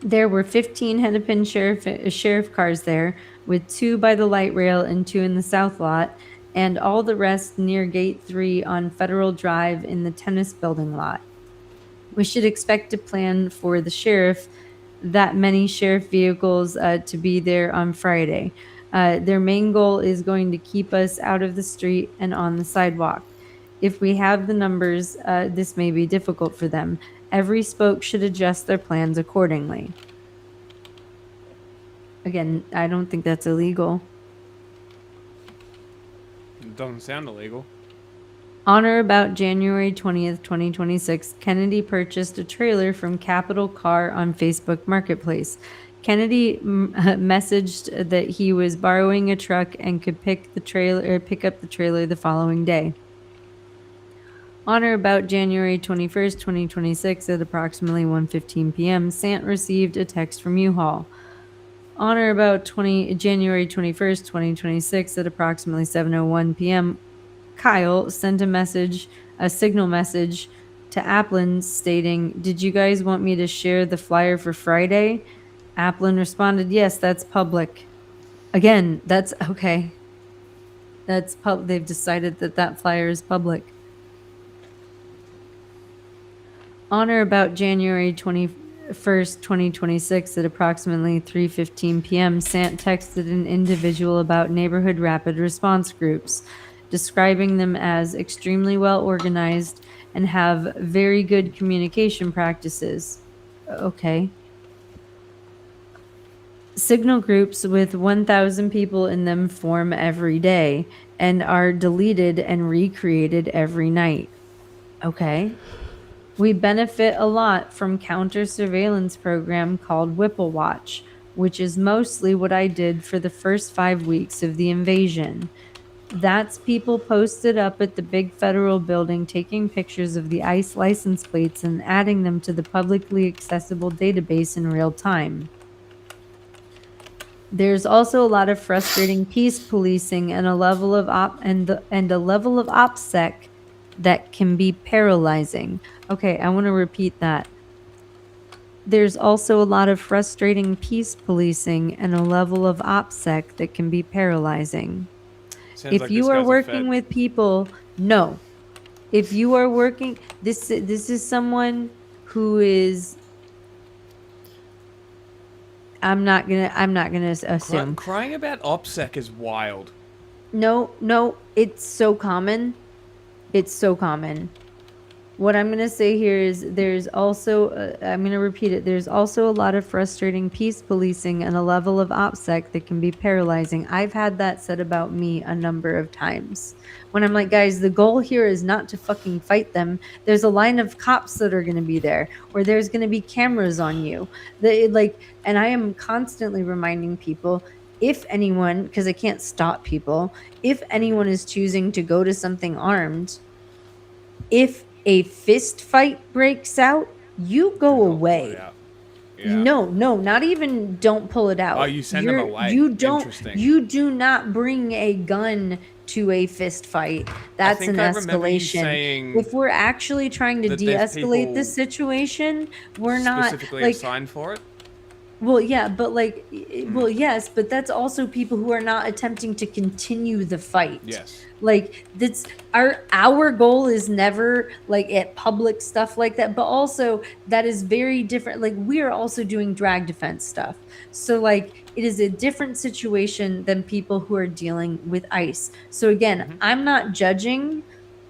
There were 15 Hennepin sheriff cars there, with 2 by the light rail and 2 in the south lot, and all the rest near Gate 3 on Federal Drive in the tennis building lot. We should expect to plan for the sheriff, that many sheriff vehicles to be there on Friday. Their main goal is going to keep us out of the street and on the sidewalk. If we have the numbers, this may be difficult for them. Every spoke should adjust their plans accordingly. Again, I don't think that's illegal. It doesn't sound illegal. On or about January 20th, 2026, Kennedy purchased a trailer from Capital Car on Facebook Marketplace. Kennedy messaged that he was borrowing a truck and could pick up the trailer the following day. On or about January 21st, 2026 at approximately 1:15 p.m., Sant received a text from U-Haul. On or about January 21st, 2026 at approximately 7:01 p.m., Kyle sent a signal message to Applin stating, did you guys want me to share the flyer for Friday? Applin responded, yes, that's public. Again, that's okay. They've decided that flyer is public. On or about January 21st, 2026 at approximately 3:15 p.m., Sant texted an individual about neighborhood rapid response groups, describing them as extremely well organized and have very good communication practices. Okay. Signal groups with 1,000 people in them form every day and are deleted and recreated every night. Okay. We benefit a lot from counter surveillance program called Whipple Watch, which is mostly what I did for the first 5 weeks of the invasion. That's people posted up at the big federal building taking pictures of the ICE license plates and adding them to the publicly accessible database in real time. There's also a lot of frustrating peace policing and a level of OPSEC that can be paralyzing. Okay, I want to repeat that. There's also a lot of frustrating peace policing and a level of OPSEC that can be paralyzing. Sounds If like you this are guy's a working Fed. with people No. If you are working, this is someone who is. I'm not gonna assume. Crying about OPSEC is wild. No, it's so common. It's so common. What I'm going to say here is there's also, I'm going to repeat it, there's also a lot of frustrating peace policing and a level of OPSEC that can be paralyzing. I've had that said about me a number of times. When I'm like, guys, the goal here is not to fucking fight them. There's a line of cops that are going to be there, or there's going to be cameras on you. And I am constantly reminding people, if anyone, because I can't stop people, if anyone is choosing to go to something armed, if a fist fight breaks out, you go away. Yeah. No, not even don't pull it out. Oh, you send them away. You don't. Interesting. You do not bring a gun to a fist fight. That's an escalation. If we're actually trying to de-escalate the situation, we're not specifically assigned for it. Well, yeah, but yes, but that's also people who are not attempting to continue the fight. Yes. That's our goal is never at public stuff like that, but also that is very different. We are also doing drag defense stuff. So it is a different situation than people who are dealing with ICE. So again, I'm not judging,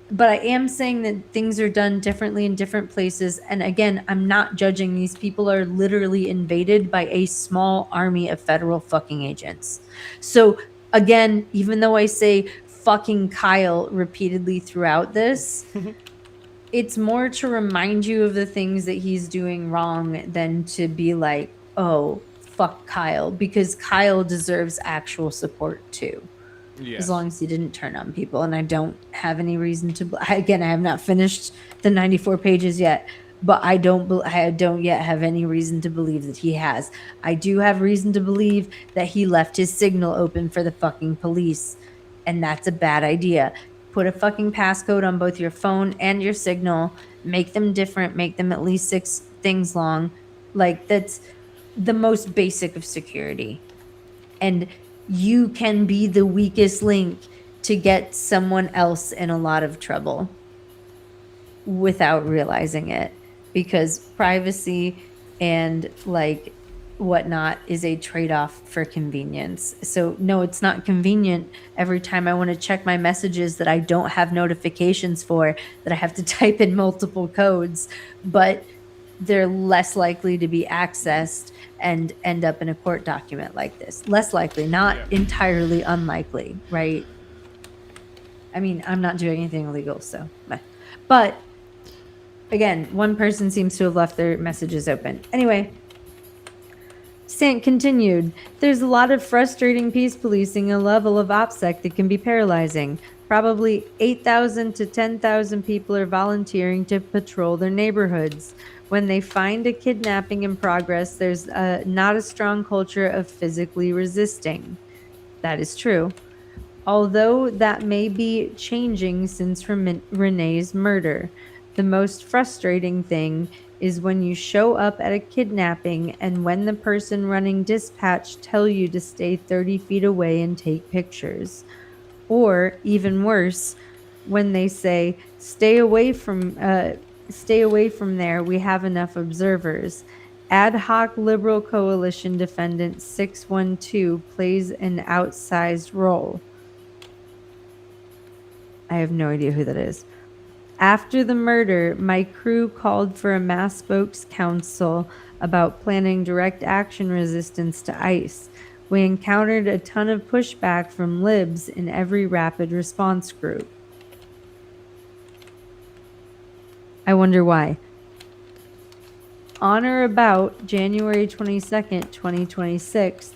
but I am saying that things are done differently in different places. And again, I'm not judging. These people are literally invaded by a small army of federal fucking agents. So again, even though I say fucking Kyle repeatedly throughout this, it's more to remind you of the things that he's doing wrong than to be like, oh, fuck Kyle, because Kyle deserves actual support too. Yes. As long as he didn't turn on people. And I don't have any reason to, again, I have not finished the 94 pages yet, but I don't yet have any reason to believe that he has. I do have reason to believe that he left his signal open for the fucking police, and that's a bad idea. Put a fucking passcode on both your phone and your signal, make them different, make them at least 6 things long. That's the most basic of security. And you can be the weakest link to get someone else in a lot of trouble without realizing it, because privacy and whatnot is a trade-off for convenience. So no, it's not convenient every time I want to check my messages that I don't have notifications for, that I have to type in multiple codes, but they're less likely to be accessed and end up in a court document like this. Less likely, not entirely unlikely, right? I mean, I'm not doing anything illegal, so. But, again, one person seems to have left their messages open. Anyway, Sant continued, there's a lot of frustrating peace policing, a level of OPSEC that can be paralyzing. Probably 8,000 to 10,000 people are volunteering to patrol their neighborhoods. When they find a kidnapping in progress, there's not a strong culture of physically resisting. That is true. Although that may be changing since Renee's murder. The most frustrating thing is when you show up at a kidnapping and when the person running dispatch tell you to stay 30 feet away and take pictures. Or, even worse, when they say, stay away from there, we have enough observers. Ad hoc Liberal Coalition Defendant 612 plays an outsized role. I have no idea who that is. After the murder, my crew called for a mass spokes council about planning direct action resistance to ICE. We encountered a ton of pushback from libs in every rapid response group. I wonder why. On or about January 22nd, 2026,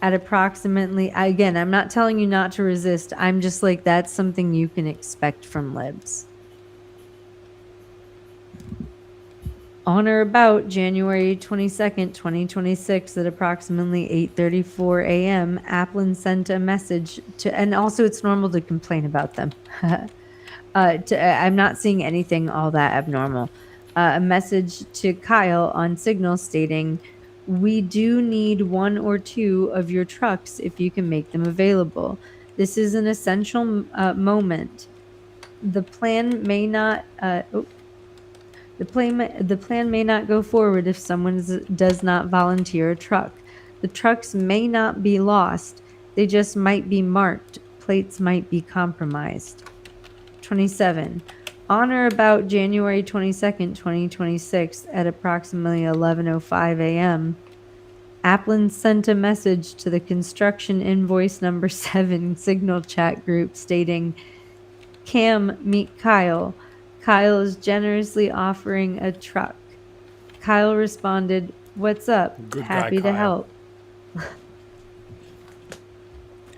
at approximately, again, I'm not telling you not to resist. I'm just that's something you can expect from libs. On or about January 22nd, 2026, at approximately 8:34 a.m., Applin sent a message to, and also it's normal to complain about them. I'm not seeing anything all that abnormal. A message to Kyle on Signal stating, we do need 1 or 2 of your trucks if you can make them available. This is an essential moment. The plan may not. The plan may not go forward if someone does not volunteer a truck. The trucks may not be lost. They just might be marked. Plates might be compromised. 27. On or about January 22nd, 2026, at approximately 11:05 a.m., Applin sent a message to the construction invoice number 7 signal chat group stating, "Cam, meet Kyle. Kyle is generously offering a truck." Kyle responded, "What's up? Good guy, Happy to Kyle." help."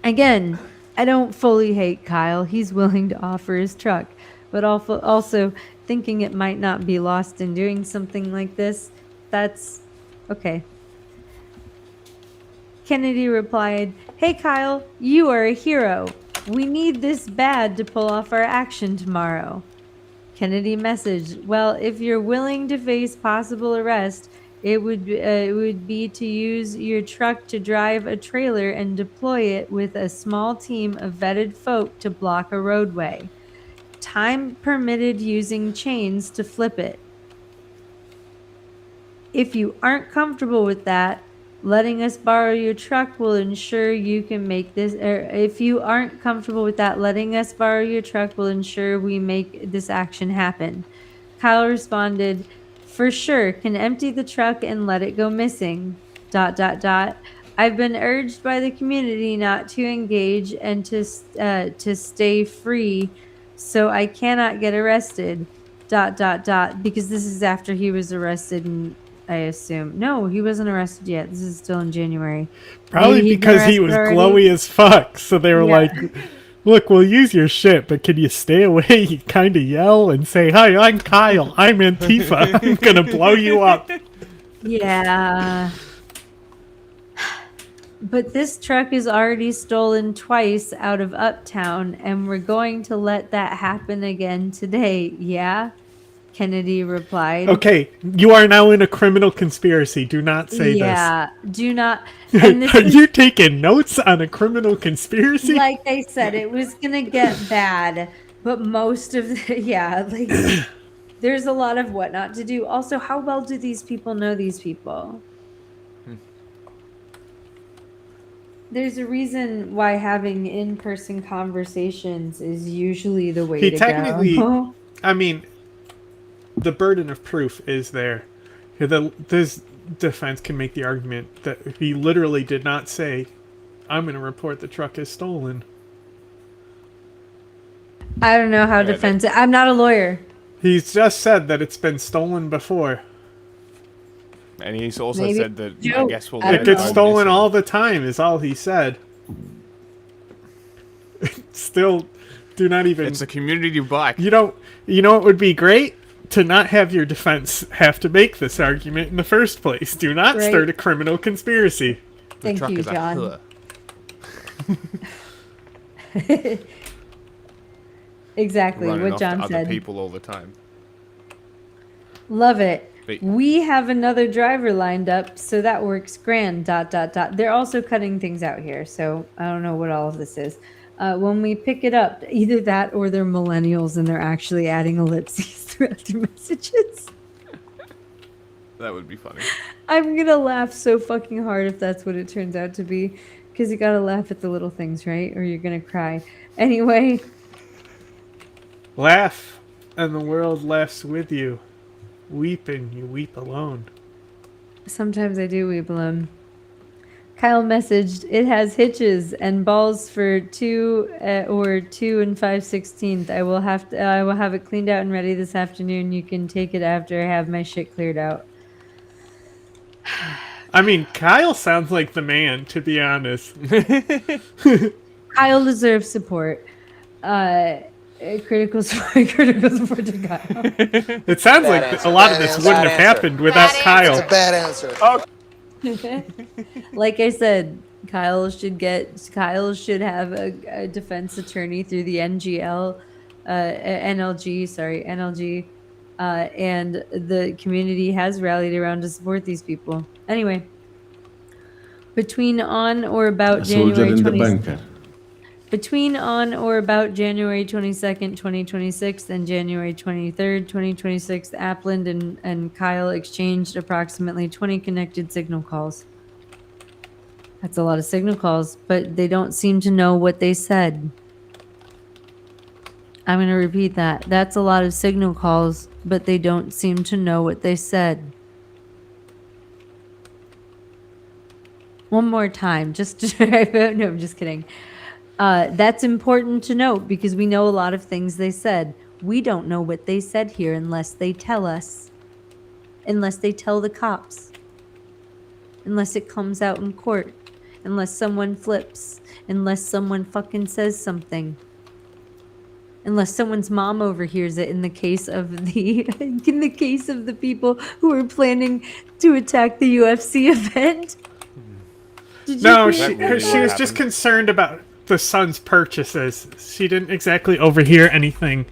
Again, I don't fully hate Kyle. He's willing to offer his truck. But also thinking it might not be lost in doing something like this, that's okay. Kennedy replied, "Hey Kyle, you are a hero. We need this bad to pull off our action tomorrow." Kennedy messaged, "Well, if you're willing to face possible arrest, it would be to use your truck to drive a trailer and deploy it with a small team of vetted folk to block a roadway. Time permitted using chains to flip it. If you aren't comfortable with that, letting us borrow your truck will ensure you can make this. If you aren't comfortable with that, letting us borrow your truck will ensure we make this action happen." Kyle responded, "For sure, can empty the truck and let it go missing. ... I've been urged by the community not to engage and to stay free, so I cannot get arrested. ... Because this is after he was arrested and I assume. No, he wasn't arrested yet. This is still in January. Probably because he was glowy as fuck. So they were like, "Look, we'll use your shit, but can you stay away?" You kind of yell and say, "Hi, I'm Kyle. I'm Antifa. I'm gonna blow you up." Yeah. But this truck is already stolen twice out of Uptown, and we're going to let that happen again today. Yeah? Kennedy replied. Okay, you are now in a criminal conspiracy. Do not say this. Yeah, do not. And this Are is, you taking notes on a criminal conspiracy? like I said, it was gonna get bad, but most of the, like, there's a lot of what not to do. Also, how well do these people know these people? There's a reason why having in-person conversations is usually the way to go. I mean, the burden of proof is there. This defense can make the argument that he literally did not say, "I'm going to report the truck as stolen." I don't know how to defend it. I'm not a lawyer. He's just said that it's been stolen before. And he's also said that, I guess we'll it gets stolen all the time, is all he said. Still, do not even... It's a community bike. You know what would be great? To not have your defense have to make this argument in the first place. Do not start a criminal conspiracy. Thank you, John. Exactly Running what John off to said. Other people all the time. Love it. We have another driver lined up, so that works grand. ... They're also cutting things out here, so I don't know what all of this is. When we pick it up, either that or they're millennials and they're actually adding ellipses throughout their messages. That would be funny. I'm gonna laugh so fucking hard if that's what it turns out to be, because you gotta laugh at the little things, right? Or you're gonna cry. Anyway. Laugh, and the world laughs with you. Weep, and you weep alone. Sometimes I do weep alone. Kyle messaged, "It has hitches and balls for 2 or 2 5/16. I will have it cleaned out and ready this afternoon. You can take it after I have my shit cleared out." I mean, Kyle sounds like the man, to be honest. Kyle deserves support. Critical support to Kyle. It sounds like a lot of this wouldn't have happened without Kyle. That's a bad answer. Like I said, Kyle should have a defense attorney through the NLG, and the community has rallied around to support these people. Anyway, between on or about January 20th. Between on or about January 22nd, 2026 and January 23rd, 2026, Appland and Kyle exchanged approximately 20 connected signal calls. That's a lot of signal calls, but they don't seem to know what they said. I'm going to repeat that. That's a lot of signal calls, but they don't seem to know what they said. One more time, just to no, I'm just kidding. That's important to note because we know a lot of things they said. We don't know what they said here unless they tell us. Unless they tell the cops. Unless it comes out in court. Unless someone flips. Unless someone fucking says something. Unless someone's mom overhears it in the case of the people who are planning to attack the UFC event. No, she was just concerned about the son's purchases. She didn't exactly overhear anything.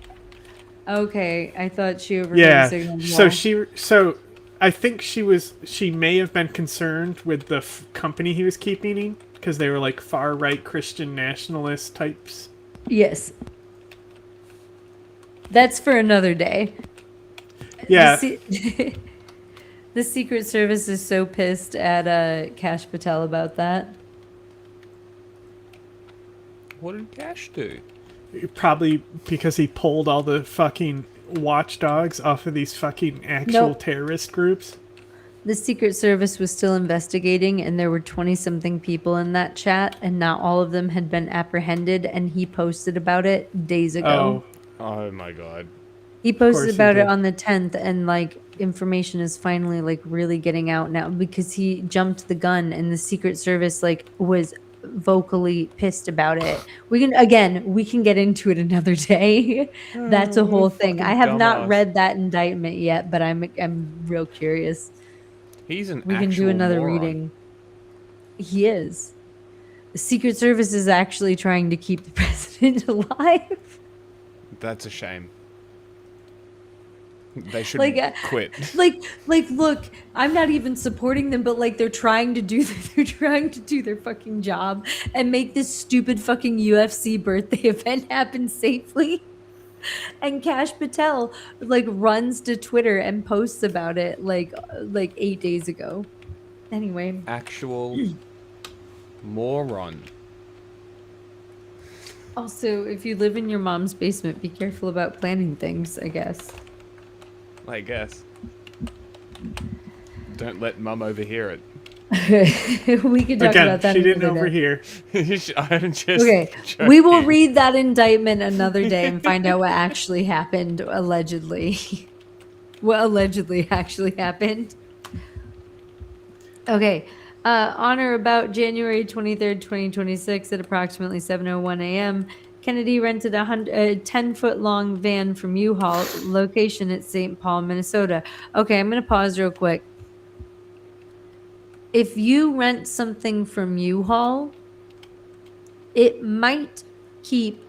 Okay, I thought she overheard the signal. So I think she may have been concerned with the company he was keeping because they were like far right Christian nationalist types. Yes. That's for another day. Yeah. The Secret Service is so pissed at Kash Patel about that. What did Cash do? Probably because he pulled all the fucking watchdogs off of these fucking actual terrorist groups. The Secret Service was still investigating, and there were 20-something people in that chat, and not all of them had been apprehended, and he posted about it days ago. Oh my god. He posted about it on the 10th, and like information is finally like really getting out now because he jumped the gun, and the Secret Service like was vocally pissed about it. We can get into it another day. That's a whole thing. I have not read that indictment yet, but I'm real curious. He's an We can do another reading. He is. The Secret Service is actually trying to keep the president alive. That's a shame. They should quit. Look, I'm not even supporting them, but like they're trying to do their fucking job and make this stupid fucking UFC birthday event happen safely. And Kash Patel like runs to Twitter and posts about it like 8 days ago. Anyway. Actual moron. Also, if you live in your mom's basement, be careful about planning things, I guess. I guess. Don't let Mum overhear it. We can talk about that. She didn't overhear. I'm just okay, joking. we will read that indictment another day and find out what actually happened, allegedly. What allegedly actually happened. Okay. On or about January 23rd, 2026 at approximately 7:01 a.m., Kennedy rented a 10-foot-long van from U-Haul, location at St. Paul, Minnesota. Okay, I'm going to pause real quick. If you rent something from U-Haul, it might keep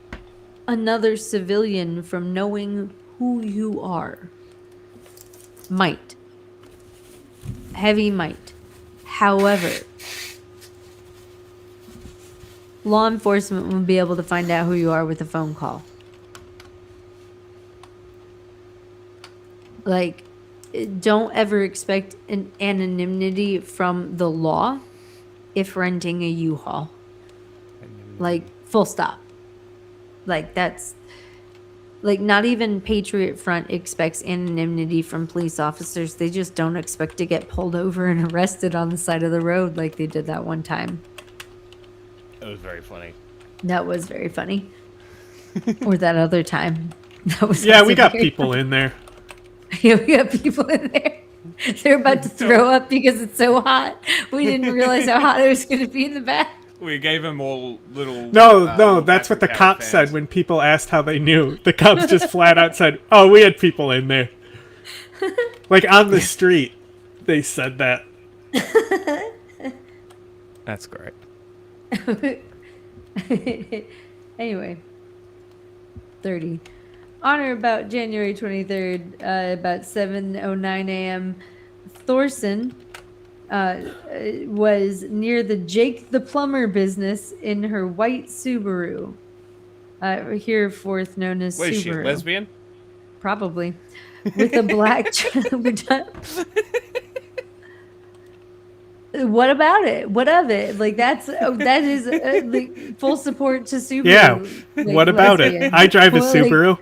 another civilian from knowing who you are. Might. Heavy might. However, law enforcement will be able to find out who you are with a phone call. Like, don't ever expect an anonymity from the law if renting a U-Haul. Like, full stop. Like, that's... Like, not even Patriot Front expects anonymity from police officers. They just don't expect to get pulled over and arrested on the side of the road like they did that one time. It was very funny. That was very funny. Or that other time. That was we got people in there. Yeah, we got people in there. They're about to throw up because it's so hot. We didn't realize how hot it was going to be in the back. We gave them all little... No, that's what the cops said when people asked how they knew. The cops just flat out said, oh, we had people in there. Like, on the street, they said that. That's great. Anyway. 30. On or about January 23rd, about 7:09 a.m., Thorson was near the Jake the Plumber business in her white Subaru. Hereforth known as What is she, Subaru. lesbian? Probably. With a black... What about it? What of it? Like, that is like full support to Subaru. Yeah. Like, What about it? lesbian. I drive a Well, like, Subaru.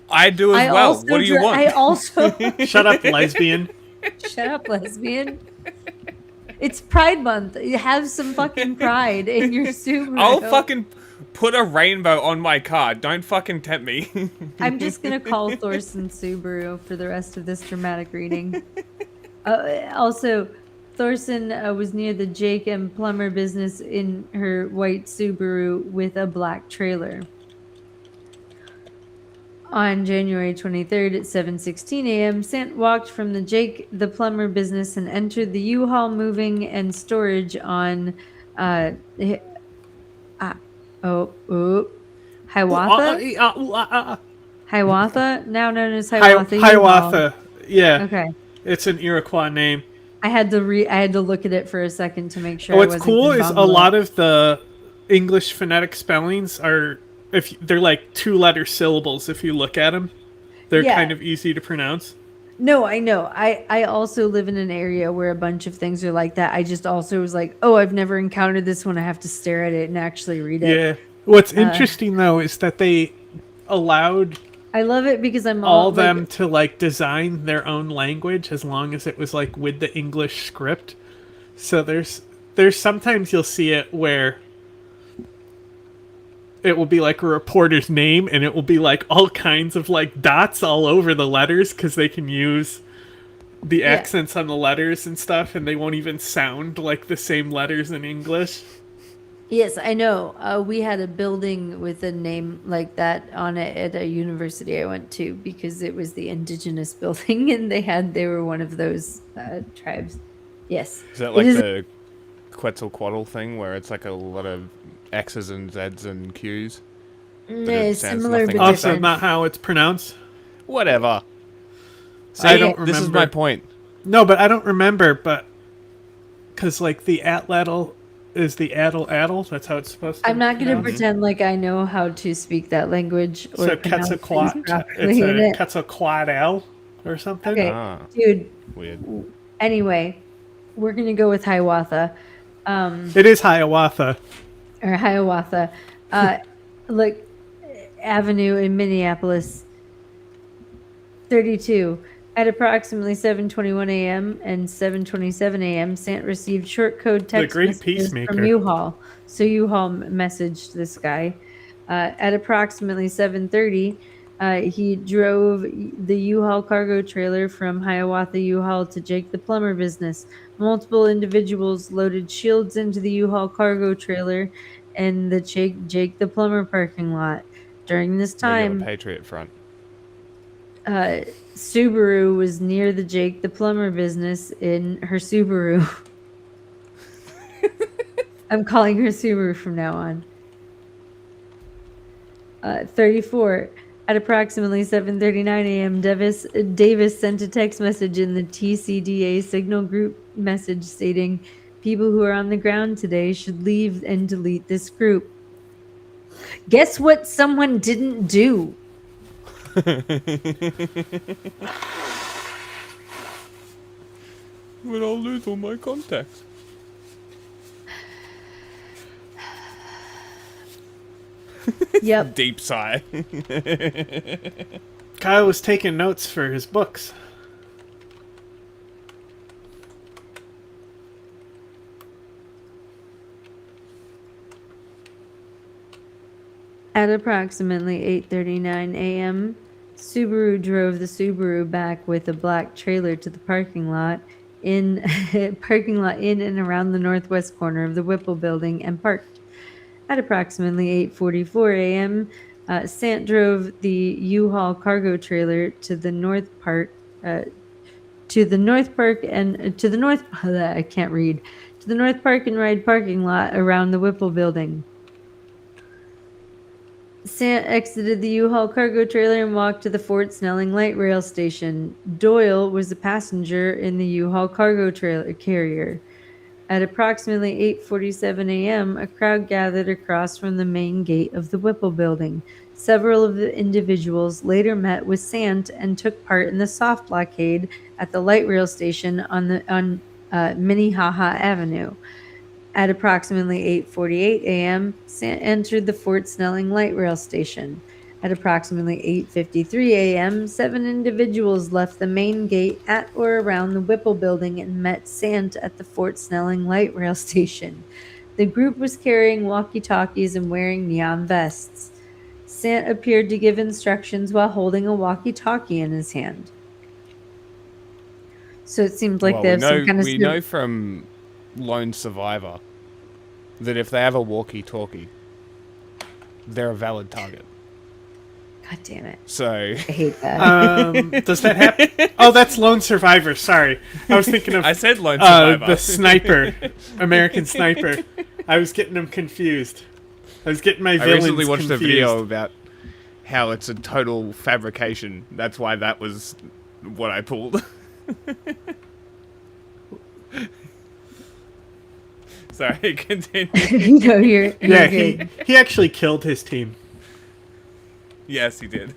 I do as well. What do you want? I also... Shut up, lesbian. Shut up, lesbian. It's Pride Month. You have some fucking pride in your Subaru. I'll fucking put a rainbow on my car. Don't fucking tempt me. I'm just gonna call Thorson Subaru for the rest of this dramatic reading. Also, Thorson was near the Jake and Plumber business in her white Subaru with a black trailer. On January 23rd at 7:16 a.m., Sant walked from the Jake the Plumber business and entered the U-Haul moving and storage on Hiawatha? Hiawatha? Now known as Hiawatha. Hiawatha. Yeah. Okay. It's an Iroquois name. I had to look at it for a second to make sure. What's cool is a lot of the English phonetic spellings are, if they're like 2-letter syllables. If you look at them, they're kind of easy to pronounce. No, I know. I also live in an area where a bunch of things are like that. I just also was like, oh, I've never encountered this one. I have to stare at it and actually read it. Yeah. What's interesting though is that they allowed. I love it because I'm all like, them to like design their own language as long as it was like with the English script. So there's sometimes you'll see it where it will be like a reporter's name and it will be like all kinds of like dots all over the letters because they can use the accents on the letters and stuff, and they won't even sound like the same letters in English. Yes, I know. We had a building with a name like that on it at a university I went to because it was the indigenous building, and they were one of those tribes. Yes. Is that like the Quetzalcoatl thing where it's like a lot of X's and Z's and Q's? Yeah, similar but also different. not how it's pronounced. Whatever. See, I don't remember. This is my point. No, but I don't remember, but because like the atlatl is the addle. That's how it's supposed to. I'm not going to pretend like I know how to speak that language or So pronounce things Quetzalcoatl, properly in it's it. a Quetzalcoatl or something. Okay, dude. Weird. Anyway, we're going to go with Hiawatha. It is Hiawatha. Or Hiawatha. Look, Avenue in Minneapolis. 32. At approximately 7:21 a.m. and 7:27 a.m., Sant received short code text great messages peacemaker. from U-Haul. So U-Haul messaged this guy. At approximately 7:30, he drove the U-Haul cargo trailer from Hiawatha U-Haul to Jake the Plumber business. Multiple individuals loaded shields into the U-Haul cargo trailer and the Jake the Plumber parking lot. During this time, Patriot Front. Subaru was near the Jake the Plumber business in her Subaru. I'm calling her Subaru from now on. 34. At approximately 7:39 a.m., Davis sent a text message in the TCDA signal group message stating, "People who are on the ground today should leave and delete this group." Guess what someone didn't do? But I'll lose all my contacts. Yep. Deep sigh. Kyle was taking notes for his books. At approximately 8:39 a.m., Subaru drove the Subaru back with a black trailer to the parking lot in and around the northwest corner of the Whipple building and parked. At approximately 8:44 a.m., Sant drove the U-Haul cargo trailer to the North Park and to the North Park and Ride parking lot around the Whipple building. Sant exited the U-Haul cargo trailer and walked to the Fort Snelling light rail station. Doyle was a passenger in the U-Haul cargo trailer carrier. At approximately 8:47 a.m., a crowd gathered across from the main gate of the Whipple building. Several of the individuals later met with Sant and took part in the soft blockade at the light rail station on Minnehaha Avenue. At approximately 8:48 a.m., Sant entered the Fort Snelling light rail station. At approximately 8:53 a.m., 7 individuals left the main gate at or around the Whipple building and met Sant at the Fort Snelling light rail station. The group was carrying walkie-talkies and wearing neon vests. Sant appeared to give instructions while holding a walkie-talkie in his hand. So it seemed like Well, they have some kind of... we know from Lone Survivor that if they have a walkie-talkie, they're a valid target. God damn it. So... I hate that. Does that happen? Oh, that's Lone Survivor. Sorry. I was thinking of... I said Lone Survivor. The sniper. American Sniper. I was getting them confused. I was getting my villains confused. I recently watched a video about how it's a total fabrication. That's why that was what I pulled. Sorry, continue. No, you're good. He actually killed his team. Yes, he did.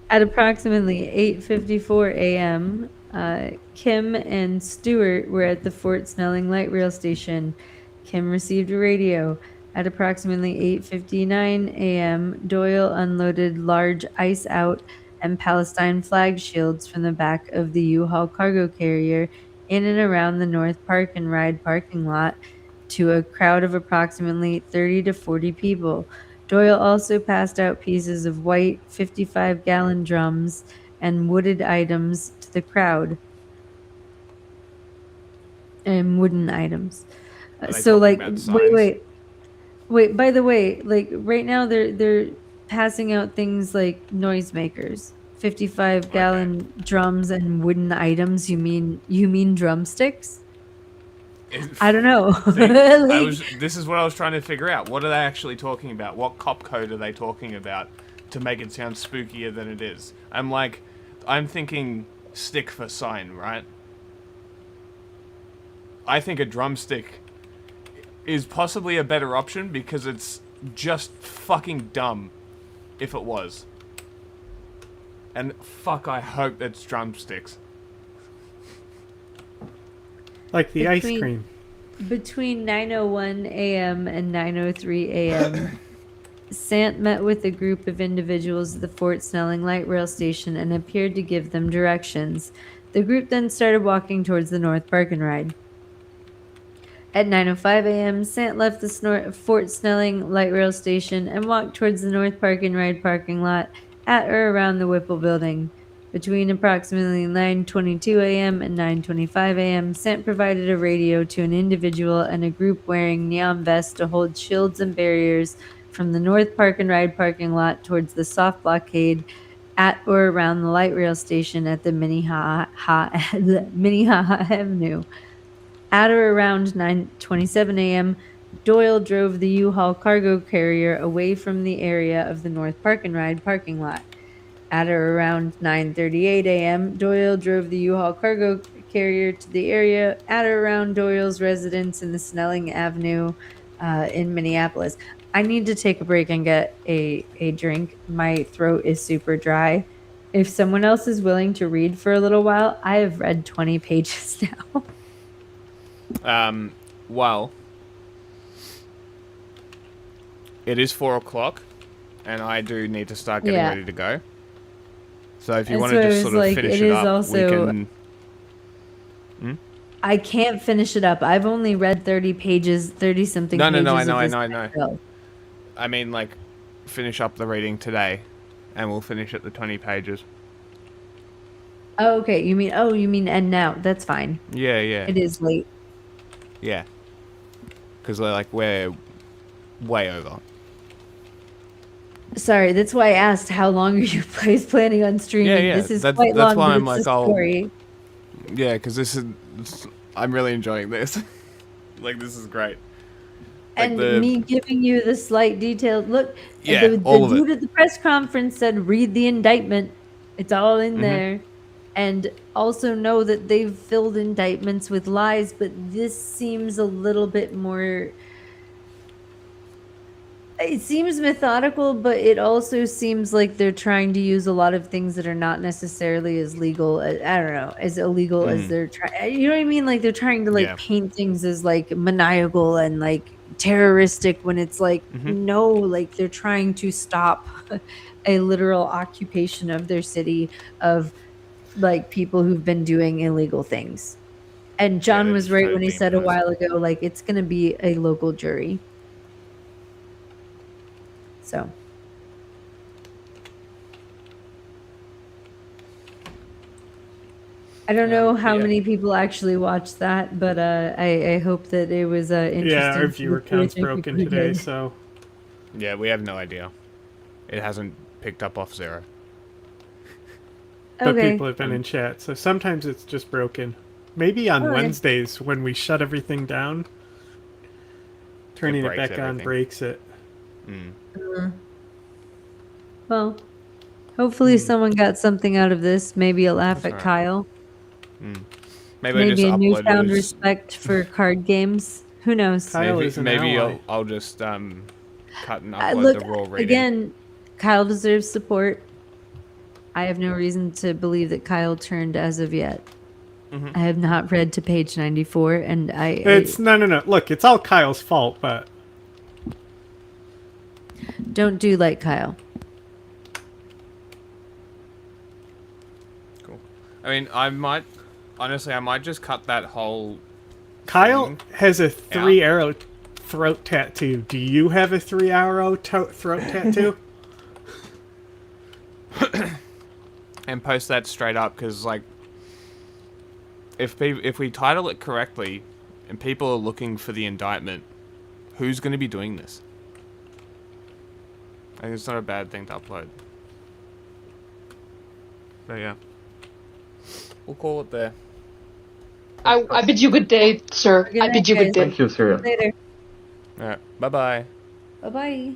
At approximately 8:54 a.m., Kim and Stewart were at the Fort Snelling light rail station. Kim received a radio. At approximately 8:59 a.m., Doyle unloaded large ice out and Palestine flag shields from the back of the U-Haul cargo carrier in and around the North Park and Ride parking lot to a crowd of approximately 30 to 40 people. Doyle also passed out pieces of white 55-gallon drums and wooded items to the crowd. And wooden items. So, like, wait. By the way, like right now they're passing out things like noisemakers, 55-gallon drums, and wooden items. You mean drumsticks? I don't know. This is what I was trying to figure out. What are they actually talking about? What cop code are they talking about to make it sound spookier than it is? I'm thinking stick for sign, right? I think a drumstick is possibly a better option because it's just fucking dumb if it was. And fuck, I hope that's drumsticks. Like the ice cream. Between 9:01 a.m. and 9:03 a.m., Sant met with a group of individuals at the Fort Snelling light rail station and appeared to give them directions. The group then started walking towards the North Park and Ride. At 9:05 a.m., Sant left the Fort Snelling light rail station and walked towards the North Park and Ride parking lot at or around the Whipple building. Between approximately 9:22 a.m. and 9:25 a.m., Sant provided a radio to an individual and a group wearing neon vests to hold shields and barriers from the North Park and Ride parking lot towards the soft blockade at or around the light rail station at the Minnehaha Avenue. At or around 9:27 a.m., Doyle drove the U-Haul cargo carrier away from the area of the North Park and Ride parking lot. At or around 9:38 a.m., Doyle drove the U-Haul cargo carrier to the area at or around Doyle's residence in the Snelling Avenue in Minneapolis. I need to take a break and get a drink. My throat is super dry. If someone else is willing to read for a little while, I have read 20 pages now. Well, it is 4 o'clock, and I do need to start getting ready to go. So if you want to just sort of finish it up, we can... I can't finish it up. I've only read 30 pages, 30-something pages. No, I know. I mean, like, finish up the reading today, and we'll finish at the 20 pages. Oh, okay. You mean end now. That's fine. Yeah. It is late. Yeah. Because, like, we're way over. Sorry, that's why I asked how long are you guys planning on streaming. Yeah. This is quite long, why but I'm it's like, a story. Yeah, because I'm really enjoying this. Like, this is great. Like And me giving you the slight detail. Look, Yeah, the all of dude it. at the press conference said, read the indictment. It's all in there. and also know that they've filled indictments with lies, but this seems a little bit more. It seems methodical, but it also seems like they're trying to use a lot of things that are not necessarily as legal. I don't know, as illegal as they're trying. You know what I mean? Like they're trying to like paint things as like maniacal and like terroristic when it's like no, like they're trying to stop a literal occupation of their city of like people who've been doing illegal things. And John was right when he said a while ago, like it's going to be a local jury. So. I don't know how many people actually watched that, but I hope that it was interesting. Yeah, our viewer count's broken today, so. Yeah, we have no idea. It hasn't picked up off 0. But people have been in chat, so sometimes it's just broken. Maybe on Wednesdays when we shut everything down, turning it back on breaks it. Well, hopefully someone got something out of this. Maybe a laugh at Kyle. Maybe a newfound respect for card games. Who knows? Maybe I'll just cut and upload the raw reading. Again, Kyle deserves support. I have no reason to believe that Kyle turned as of yet. I have not read to page 94, and no. Look, it's all Kyle's fault, but don't do like Kyle. Cool. I mean, I might just cut that whole. Kyle has a 3-arrow throat tattoo. Do you have a 3-arrow throat tattoo? And post that straight up, because like, if we title it correctly, and people are looking for the indictment, who's going to be doing this? I think it's not a bad thing to upload. So yeah, we'll call it there. I bid you good day, sir. I bid you good day. Thank you, Syria. Later. All right. Bye bye. Bye bye.